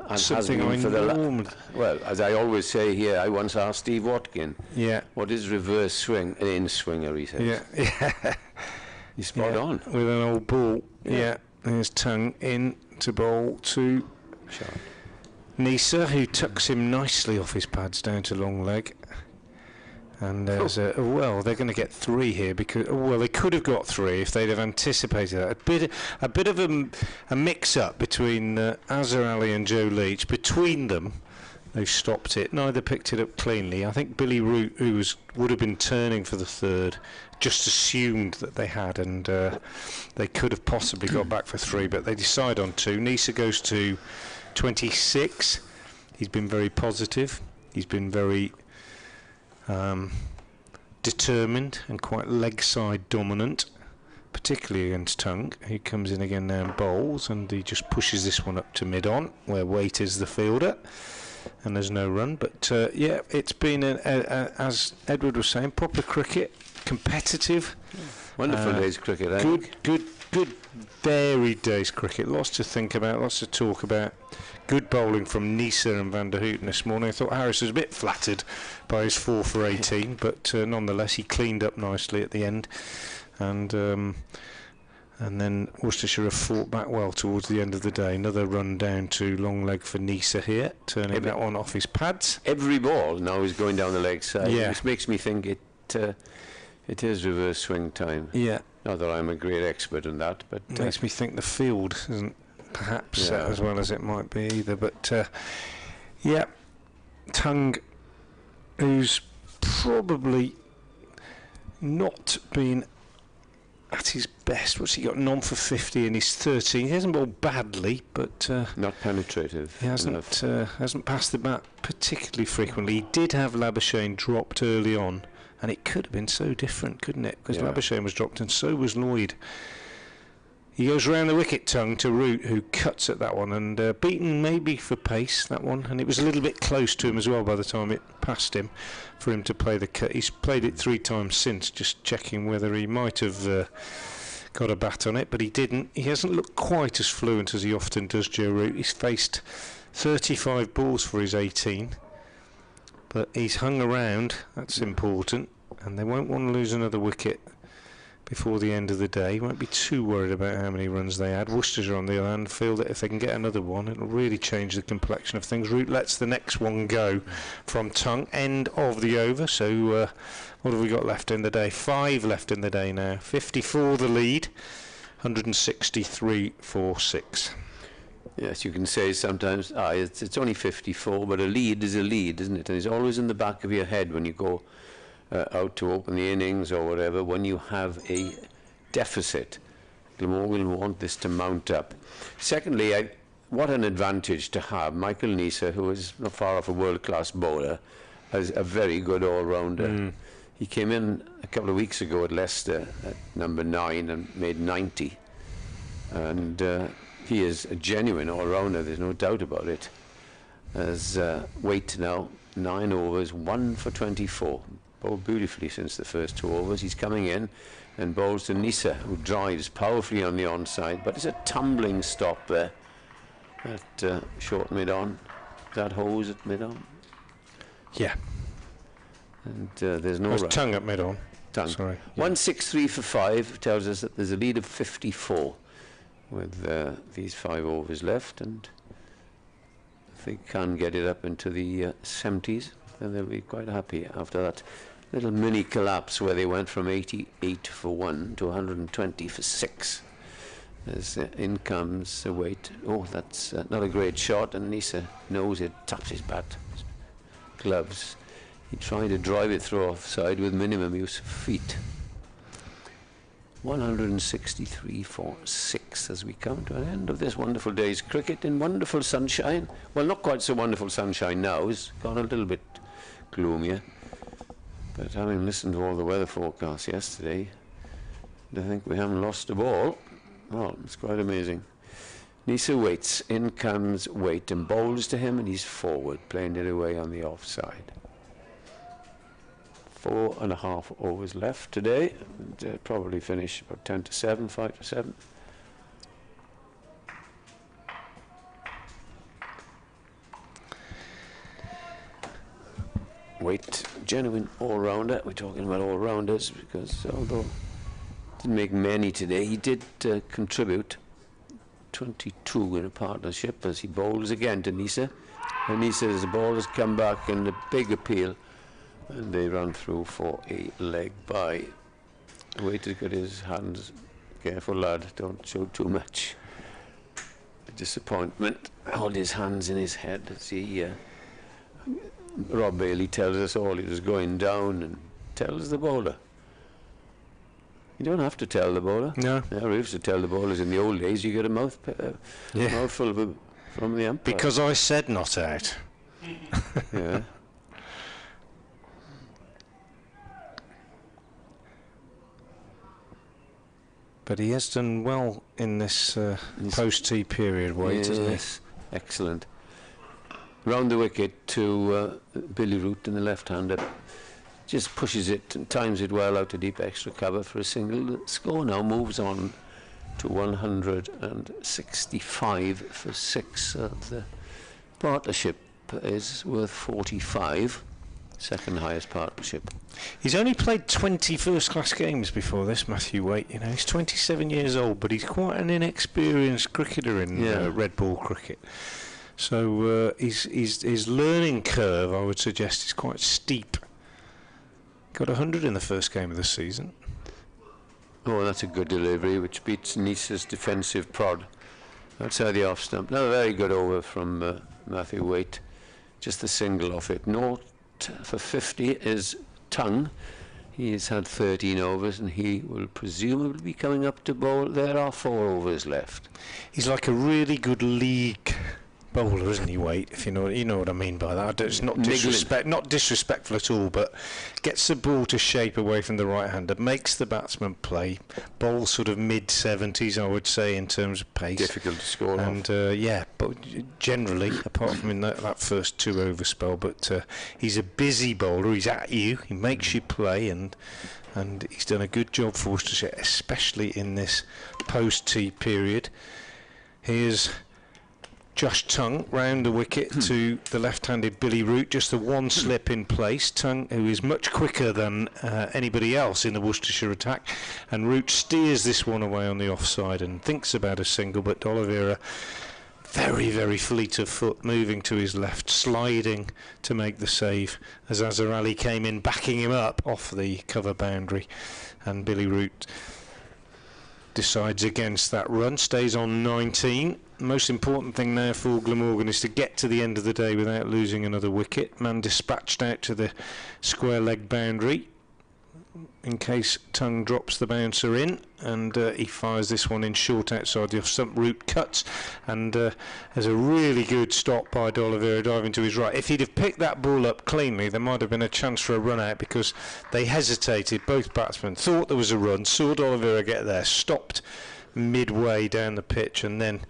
and something I know. Well, as I always say here, I once asked Steve Watkin, yeah, what is reverse swing? An in-swinger, he says. Yeah. He's spot on. With an old ball. Yeah. And his tongue in to bowl to Neser, who tucks him nicely off his pads down to long leg. And there's well, they're going to get 3 here because they could have got 3 if they'd have anticipated that. A bit of a mix-up between Azhar Ali and Joe Leach. Between them, they've stopped it. Neither picked it up cleanly. I think Billy Root, who would have been turning for the 3rd, just assumed that they had, and they could have possibly got back for 3, but they decide on 2. Neser goes to 26. He's been very positive. He's been very determined and quite leg side dominant, particularly against Tongue. He comes in again now and bowls, and he just pushes this one up to mid-on where Waite is the fielder, and there's no run. But yeah, it's been as Edward was saying, proper cricket, competitive, wonderful day's cricket. Good varied day's cricket. Lots to think about, lots to talk about. Good bowling from Neser and Van der Houten this morning. I thought Harris was a bit flattered by his 4 for 18, but nonetheless he cleaned up nicely at the end, and then Worcestershire have fought back well towards the end of the day. Another run down to long leg for Neser here, turning that one off his pads. Every ball now is going down the leg side, which makes me think it is reverse swing time. Yeah. Not that I'm a great expert in that, but makes me think the field isn't perhaps set as well as it might be either. But yeah, Tongue, who's probably not been at his best. What's he got? None for 50 and he's 13. He hasn't bowled badly, but not penetrative. He hasn't passed the bat particularly frequently. He did have Labuschagne dropped early on, and it could have been so different, couldn't it? Because Labuschagne was dropped and so was Lloyd. He goes round the wicket, Tongue, to Root, who cuts at that one, and beaten maybe for pace, that one, and it was a little bit close to him as well by the time it passed him for him to play the cut. He's played it 3 times since, just checking whether he might have got a bat on it, but he didn't. He hasn't looked quite as fluent as he often does, Joe Root. He's faced 35 balls for his 18, but he's hung around, that's important, and they won't want to lose another wicket before the end of the day. Won't be too worried about how many runs they had. Worcestershire, on the other hand, feel that if they can get another one, it'll really change the complexion of things. Root lets the next one go from Tongue, end of the over. So what have we got left in the day? 5 left in the day now. 54 the lead, 163 for 6. Yes, you can say sometimes, it's only 54, but a lead is a lead, isn't it? And it's always in the back of your head when you go out to open the innings or whatever, when you have a deficit. Glamorgan want this to mount up. Secondly, what an advantage to have Michael Neser, who is not far off a world-class bowler, as a very good all-rounder. He came in a couple of weeks ago at Leicester at number 9 and made 90. And he is a genuine all-rounder, there's no doubt about it. As Waite now, 9 overs, 1 for 24. Bowled beautifully since the first 2 overs. He's coming in and bowls to Neser, who drives powerfully on the onside, but it's a tumbling stop there at short mid-on. That hose at mid-on. Yeah. And there's no rush. Tongue at mid-on. Tongue. Sorry. Yeah. 163 for 5 tells us that there's a lead of 54 with these 5 overs left, and if they can get it up into the 70s, then they'll be quite happy after that little mini collapse where they went from 88 for 1 to 120 for 6. As in comes the Waite. Oh, that's not a great shot, and Neser knows it, taps his bat, gloves. He tried to drive it through offside with minimum use of feet. 163 for 6 as we come to an end of this wonderful day's cricket in wonderful sunshine. Well, not quite so wonderful sunshine now. It's gone a little bit gloomier. But having listened to all the weather forecasts yesterday, I think we haven't lost a ball. Well, it's quite amazing. Neser waits. In comes Waite and bowls to him, and he's forward, playing it away on the offside. 4.5 overs left today. And, probably finish about 10 to 7, 5 to 7. Waite, genuine all-rounder. We're talking about all-rounders because although didn't make many today, he did contribute 22 in a partnership as he bowls again to Neser. And Neser, as the ball has come back in a big appeal, and they run through for a leg by. Waite has got his hands. Careful, lad, don't show too much. Disappointment. Hold his hands in his head as he. Rob Bailey tells us all he was going down and tells the bowler. You don't have to tell the bowler. No. We used to tell the bowlers in the old days you get a mouthful of from the umpire. Because I said not out. Yeah. But he has done well in this post-tea period, Waite, hasn't he? Excellent. Round the wicket to Billy Root in the left-hander. Just pushes it and times it well out to deep extra cover for a single. The score now moves on to 165 for 6. The partnership is worth 45. Second highest partnership. He's only played 20 first-class games before this, Matthew Waite. You know, he's 27 years old, but he's quite an inexperienced cricketer in red ball cricket. So his learning curve, I would suggest, is quite steep. Got 100 in the first game of the season. Oh, that's a good delivery, which beats Neser's defensive prod outside the off stump. Now a very good over from Matthew Waite. Just the single off it. Naught for 50 is Tongue. He's had 13 overs and he will presumably be coming up to bowl. There are 4 overs left. He's like a really good league bowler, isn't he, Waite? If you know what I mean by that. It's not disrespectful at all, but gets the ball to shape away from the right-hander, makes the batsman play, bowls sort of mid-70s, I would say, in terms of pace. Difficult to score and but generally, apart from in that first 2 over spell, but he's a busy bowler. He's at you, he makes you play, and he's done a good job for Worcestershire, especially in this post-tea period. Here's Josh Tongue round the wicket to the left-handed Billy Root, just the one slip in place. Tongue, who is much quicker than anybody else in the Worcestershire attack, and Root steers this one away on the offside and thinks about a single, but D'Oliveira, very, very fleet of foot, moving to his left, sliding to make the save as Azhar Ali came in, backing him up off the cover boundary, and Billy Root decides against that run, stays on 19. Most important thing now for Glamorgan is to get to the end of the day without losing another wicket. Man dispatched out to the square leg boundary. in case Tongue drops the bouncer in, and he fires this one in short outside the off-stump. Root cuts, and there's a really good stop by D'Oliveira diving to his right. If he'd have picked that ball up cleanly, there might have been a chance for a run out, because they hesitated. Both batsmen thought there was a run, saw D'Oliveira get there, stopped midway down the pitch, and then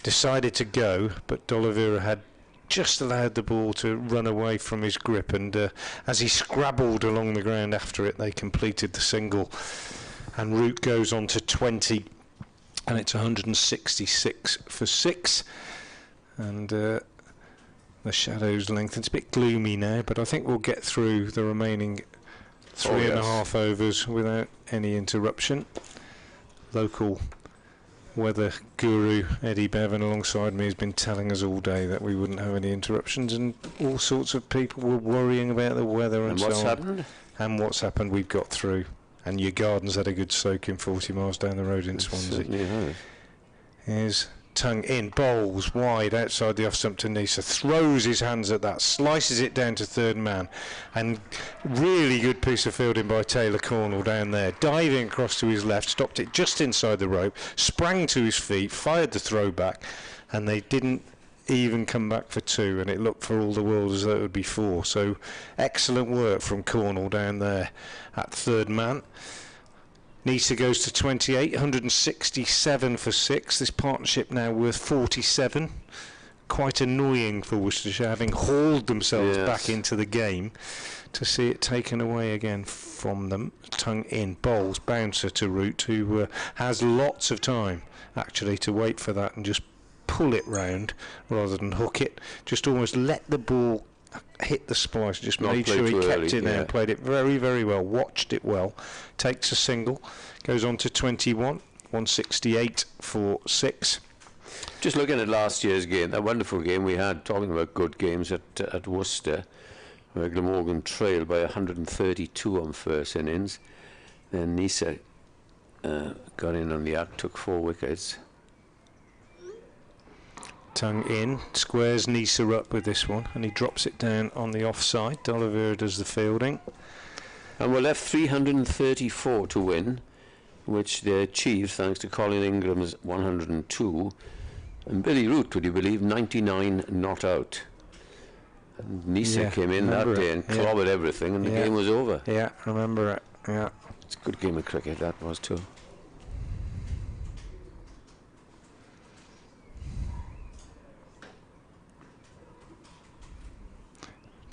decided to go, but D'Oliveira had just allowed the ball to run away from his grip, and as he scrabbled along the ground after it, they completed the single, and Root goes on to 20, and it's 166 for 6, and the shadows lengthen. It's a bit gloomy now, but I think we'll get through the remaining 3.5 overs without any interruption. Local weather guru Eddie Bevan alongside me has been telling us all day that we wouldn't have any interruptions, and all sorts of people were worrying about the weather and what's so on. happened? And what's happened, we've got through, and your garden's had a good soaking 40 miles down the road in Swansea. Here's Tongue in, bowls wide outside the off-stump to Neser, throws his hands at that, slices it down to third man, and really good piece of fielding by Taylor Cornell down there, diving across to his left, stopped it just inside the rope, sprang to his feet, fired the throw back, and they didn't even come back for 2, and it looked for all the world as though it would be 4. So excellent work from Cornell down there at third man. Neser goes to 28, 167 for 6. This partnership now worth 47. Quite annoying for Worcestershire, having hauled themselves back into the game, to see it taken away again from them. Tongue in, bowls, bouncer to Root, who has lots of time actually to wait for that and just pull it round rather than hook it. Just almost let the ball hit the splice, just made sure he kept it there, played it very, very well, watched it well, takes a single, goes on to 21, 168 for 6. Just looking at last year's game, that wonderful game we had, talking about good games at Worcester, where Glamorgan trailed by 132 on first innings. Then Neser got in on the act, took 4 wickets. Tongue in, squares Neser up with this one, and he drops it down on the offside. D'Oliveira does the fielding. And we're left 334 to win, which they achieved thanks to Colin Ingram's 102, and Billy Root, would you believe, 99 not out. And Neser came in that day and clobbered everything, and the game was over. Yeah, remember it. Yeah, it's a good game of cricket, that was too.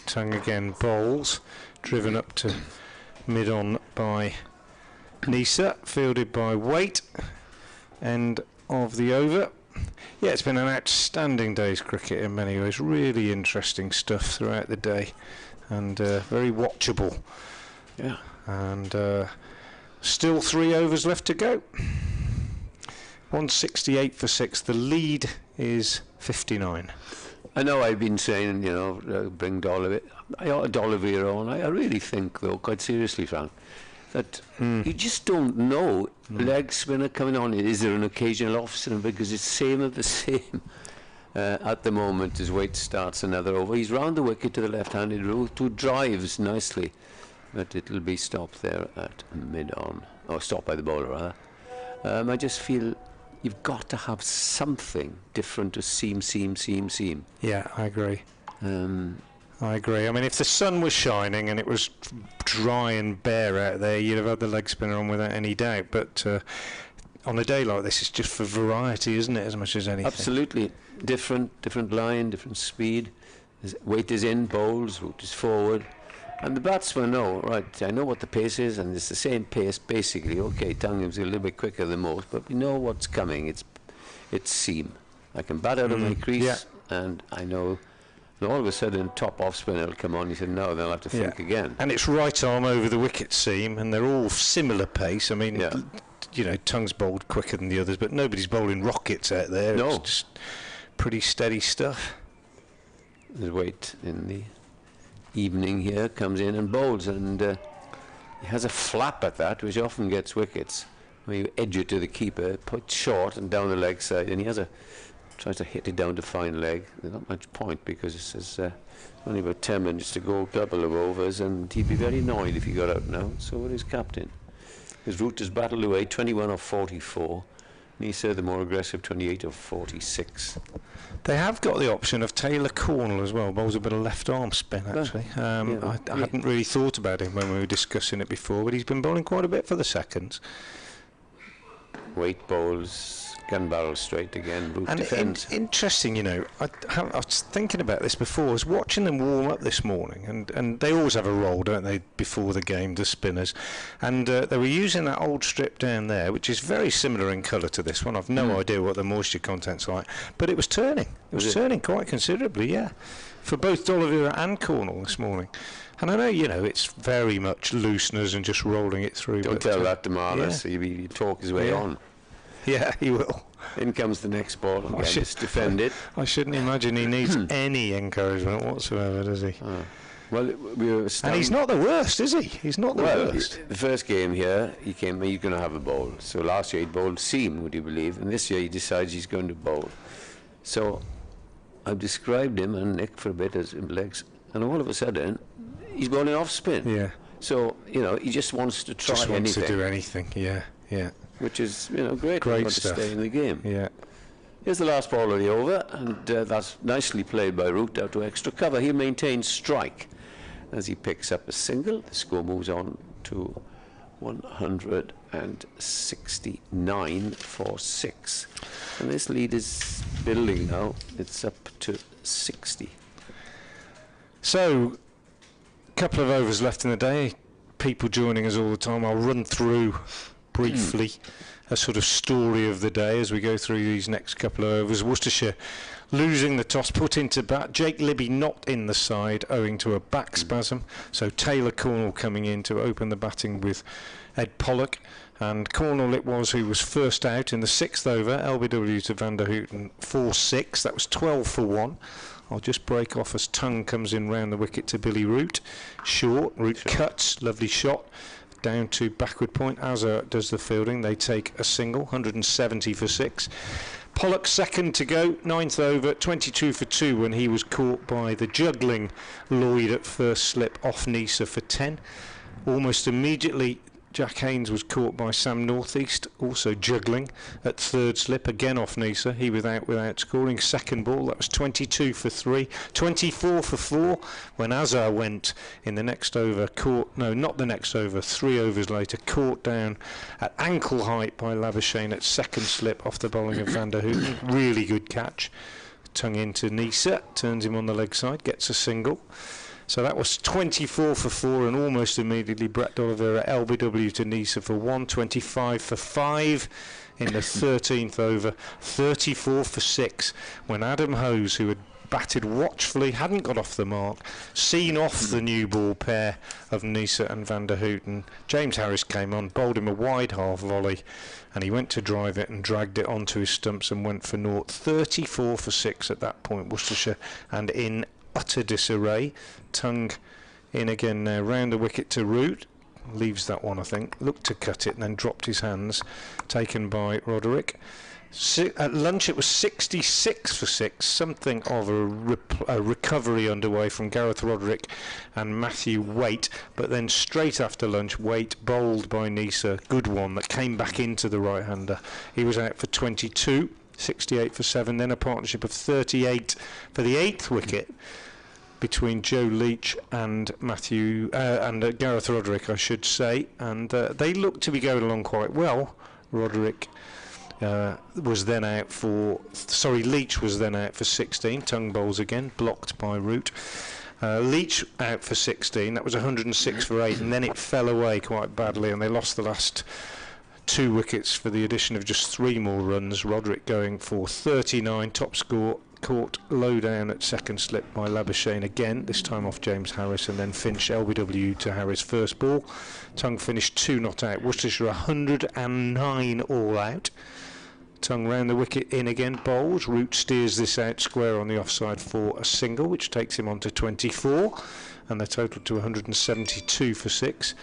Tongue again, bowls, driven up to mid-on by Neser, fielded by Waite. End of the over. Yeah, it's been an outstanding day's cricket in many ways. Really interesting stuff throughout the day, and very watchable. Yeah. And still 3 overs left to go. 168 for 6. The lead is 59. I know I've been saying, you know, bring D'Oliveira on. I really think, though, quite seriously, Frank, that you just don't know. Leg spinner coming on. Is there an occasional off spinner? Because it's same of the same at the moment as Waite starts another over. He's round the wicket to the left-handed Root, who drives nicely, but it'll be stopped there at mid-on. Or stopped by the bowler, rather. I just feel you've got to have something different to seam. Yeah, I agree. I agree. I mean, if the sun was shining and it was dry and bare out there, you'd have had the leg spinner on without any doubt. But on a day like this, it's just for variety, isn't it, as much as anything? Absolutely. Different line, different speed. Waite is in, bowls, Root is forward. And the batsmen know, right, I know what the pace is, and it's the same pace, basically. Okay, Tongue is a little bit quicker than most, but we know what's coming. It's seam. I can bat out of my crease, and I know. And all of a sudden, top off spinner will come on. He said, no, they'll have to think again. And it's right arm over the wicket seam, and they're all similar pace. I mean, you know, Tongue's bowled quicker than the others, but nobody's bowling rockets out there. No. It's just pretty steady stuff. There's Waite in the evening here, comes in and bowls, and he has a flap at that, which often gets wickets. Where you edge it to the keeper, put short and down the leg side, and he has a tries to hit it down to fine leg. There's not much point because it says only about 10 minutes to go, couple of overs, and he'd be very annoyed if he got out now. So would his captain. His route has battled away 21 of 44. Neser, the more aggressive, 28 of 46. They have got the option of Taylor Cornell as well. Bowls a bit of left arm spin, actually. I hadn't really thought about him when we were discussing it before, but he's been bowling quite a bit for the seconds. Weight bowls, gun barrel straight again, route And defence. interesting, you know, I was thinking about this before. I was watching them warm up this morning, and they always have a roll, don't they, before the game, the spinners. And they were using that old strip down there, which is very similar in colour to this one. I've no idea what the moisture content's like, but it was turning. It was turning quite considerably, yeah, for both D'Oliveira and Cornell this morning. And I know, you know, it's very much looseners and just rolling it through. Don't tell that to Marnus. He'll talk his way on. Yeah, he will. In comes the next ball, and just defend it. I shouldn't imagine he needs any encouragement whatsoever, does he? Well, we were And he's not the worst, is he? He's not the worst. The first game here, he's going to have a bowl. So last year he bowled seam, would you believe? And this year he decides he's going to bowl. So I've described him and Nick for a bit as legs, and all of a sudden he's bowling off spin. Yeah. So, you know, he just wants to try Just wants anything. to do anything, yeah. Which is, you know, great Great to stuff. stay in the game. Yeah. Here's the last ball of the over, and that's nicely played by Root out to extra cover. He maintains strike as he picks up a single. The score moves on to 169 for 6. And this lead is building now. It's up to 60. So, a couple of overs left in the day. People joining us all the time. I'll run through briefly a sort of story of the day as we go through these next couple of overs. Worcestershire losing the toss, put into bat. Jake Libby not in the side owing to a back spasm. So Taylor Cornell coming in to open the batting with Ed Pollock. And Cornell it was who was first out in the 6th over. LBW to Van der Houten 4-6. That was 12 for 1. I'll just break off as Tongue comes in round the wicket to Billy Root. Short, Root cuts, lovely shot. Down to backward point. Azza does the fielding. They take a single, 170 for 6. Pollock second to go, 9th over, 22 for 2 when he was caught by the juggling Lloyd at first slip off Neser for 10. Almost immediately Jack Haynes was caught by Sam Northeast, also juggling at third slip, again off Neser. He without scoring. Second ball, that was 22 for 3, 24 for 4 when Azar went in the next over, not the next over, 3 overs later, caught down at ankle height by Labuschagne at second slip off the bowling of Van der Houten. Really good catch. Tongue into Neser, turns him on the leg side, gets a single. So that was 24 for 4, and almost immediately Brett D'Oliveira LBW to Neser for 1, 25 for 5 in the 13th over, 34 for 6 when Adam Hose, who had batted watchfully, hadn't got off the mark, seen off the new ball pair of Neser and Van der Houten. James Harris came on, bowled him a wide half volley, and he went to drive it and dragged it onto his stumps and went for naught. 34 for 6 at that point, Worcestershire, and in utter disarray. Tongue in again now, round the wicket to Root, leaves that one I think, looked to cut it and then dropped his hands, taken by Roderick. At lunch it was 66 for 6, something of a recovery underway from Gareth Roderick and Matthew Waite, but then straight after lunch Waite bowled by Neser, good one that came back into the right-hander. He was out for 22, 68 for 7, then a partnership of 38 for the 8th wicket between Joe Leach and Gareth Roderick, I should say, and they looked to be going along quite well. Roderick was then out for, Leach was then out for 16. Tongue bowls again, blocked by Root. Leach out for 16. That was 106 for 8, and then it fell away quite badly, and they lost the last 2 wickets for the addition of just 3 more runs. Roderick going for 39, top score. Caught low down at second slip by Labuschagne again, this time off James Harris, and then Finch LBW to Harris first ball. Tongue finished 2 not out. Worcestershire 109 all out. Tongue round the wicket in again, bowls. Root steers this out square on the offside for a single, which takes him on to 24, and they're total to 172 for 6.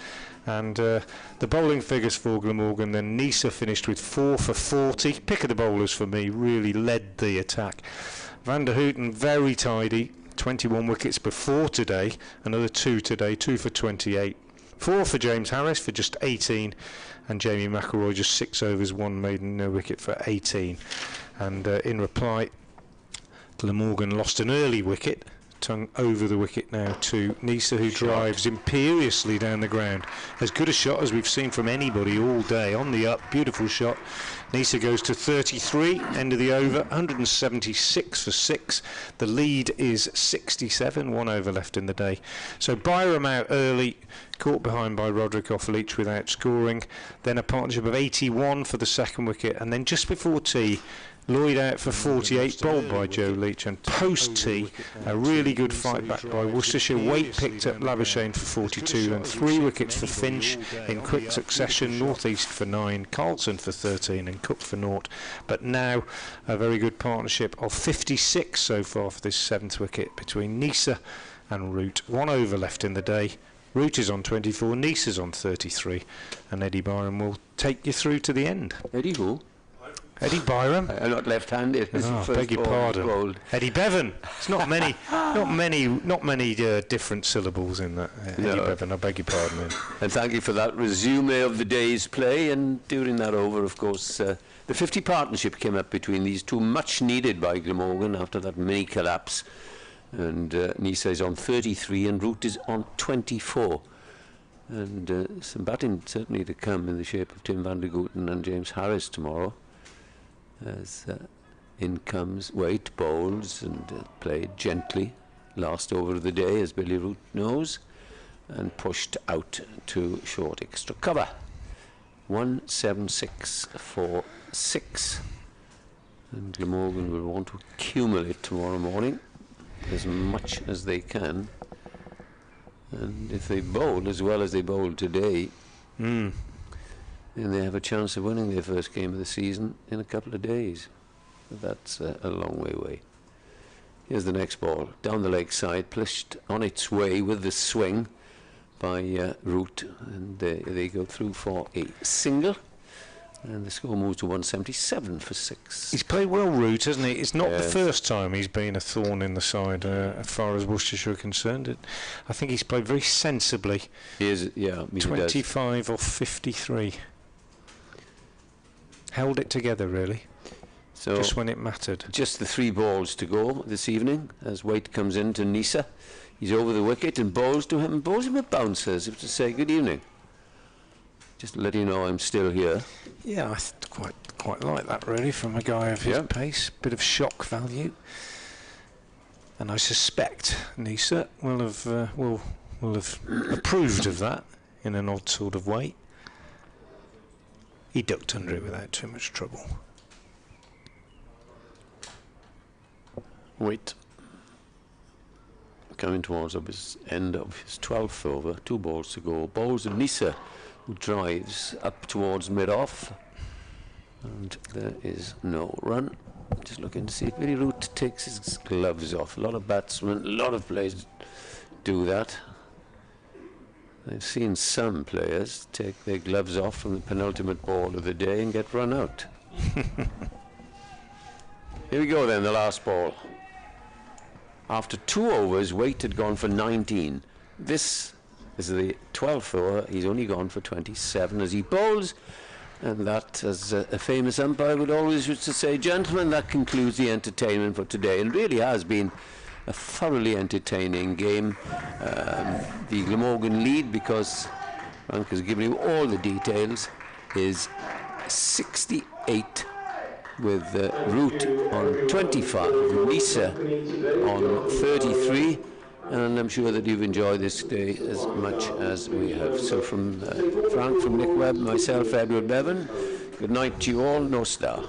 And the bowling figures for Glamorgan, then Neser finished with 4 for 40. Pick of the bowlers for me, really led the attack. Van der Houten very tidy, 21 wickets before today, another 2 today, 2 for 28. 4 for James Harris for just 18, and Jamie McElroy just 6 overs, 1 maiden, no wicket for 18. And in reply, Glamorgan lost an early wicket, tongue over the wicket now to Neser, who drives imperiously down the ground. As good a shot as we've seen from anybody all day, on the up, beautiful shot. Neser goes to 33, end of the over, 176 for 6. The lead is 67, 1 over left in the day. So Byram out early, caught behind by Roderick off Leach without scoring. Then a partnership of 81 for the second wicket, and then just before tea, Lloyd out for 48, bowled by Joe Leach, and post-tea, a really good fight back by Worcestershire. Waite picked up Labuschagne for 42, and 3 wickets for Finch in quick succession. North East for 9, Carlton for 13, and Cook for 0. But now a very good partnership of 56 so far for this 7th wicket between Neser and Root. 1 over left in the day. Root is on 24, Neser's on 33, and Eddie Byram will take you through to the end. Eddie who? Eddie Byram. I'm not left-handed. Beg your pardon. Eddie Bevan. It's not many, not many different syllables in that. Eddie Bevan. I beg your pardon. And thank you for that resume of the day's play. And during that over, of course, the 50 partnership came up between these two, much needed by Glamorgan after that mini collapse. And Neser is on 33, and Root is on 24. And some batting certainly to come in the shape of Tim van der Gooten and James Harris tomorrow. As in comes Waite, bowls and played gently, last over of the day, as Billy Root knows, and pushed out to short extra cover. 176 for 6, and Glamorgan will want to accumulate tomorrow morning as much as they can, and if they bowl as well as they bowled today, then they have a chance of winning their first game of the season in a couple of days. But that's a long way away. Here's the next ball, down the leg side, pushed on its way with the swing by Root, and they go through for a single, and the score moves to 177 for 6. He's played well, Root, hasn't he? It's not the first time he's been a thorn in the side as far as Worcestershire are concerned. I think he's played very sensibly. He is, 25 off 53. Held it together, really, so just when it mattered. Just the 3 balls to go this evening as Waite comes in to Neser. He's over the wicket and bowls to him, bowls him a bouncer as if to say good evening. Just to let you know I'm still here. Yeah, I quite like that, really, from a guy of his pace. Bit of shock value. And I suspect Neser will have approved of that in an odd sort of way. He ducked under it without too much trouble. Waite coming towards his end of his 12th over, 2 balls to go. Bowls of Neser, who drives up towards mid-off, and there is no run. Just looking to see if Billy Root takes his gloves off. A lot of batsmen, a lot of players do that. I've seen some players take their gloves off from the penultimate ball of the day and get run out. Here we go then, the last ball. After 2 overs, Waite had gone for 19. This is the 12th over. He's only gone for 27 as he bowls. And that, as a famous umpire would always used to say, gentlemen, that concludes the entertainment for today. And really has been a thoroughly entertaining game. The Glamorgan lead, because Frank has given you all the details, is 68 with Root on 25, Neser on 33, and I'm sure that you've enjoyed this day as much as we have. So from Frank, from Nick Webb, myself, Edward Bevan, good night to you all, no star.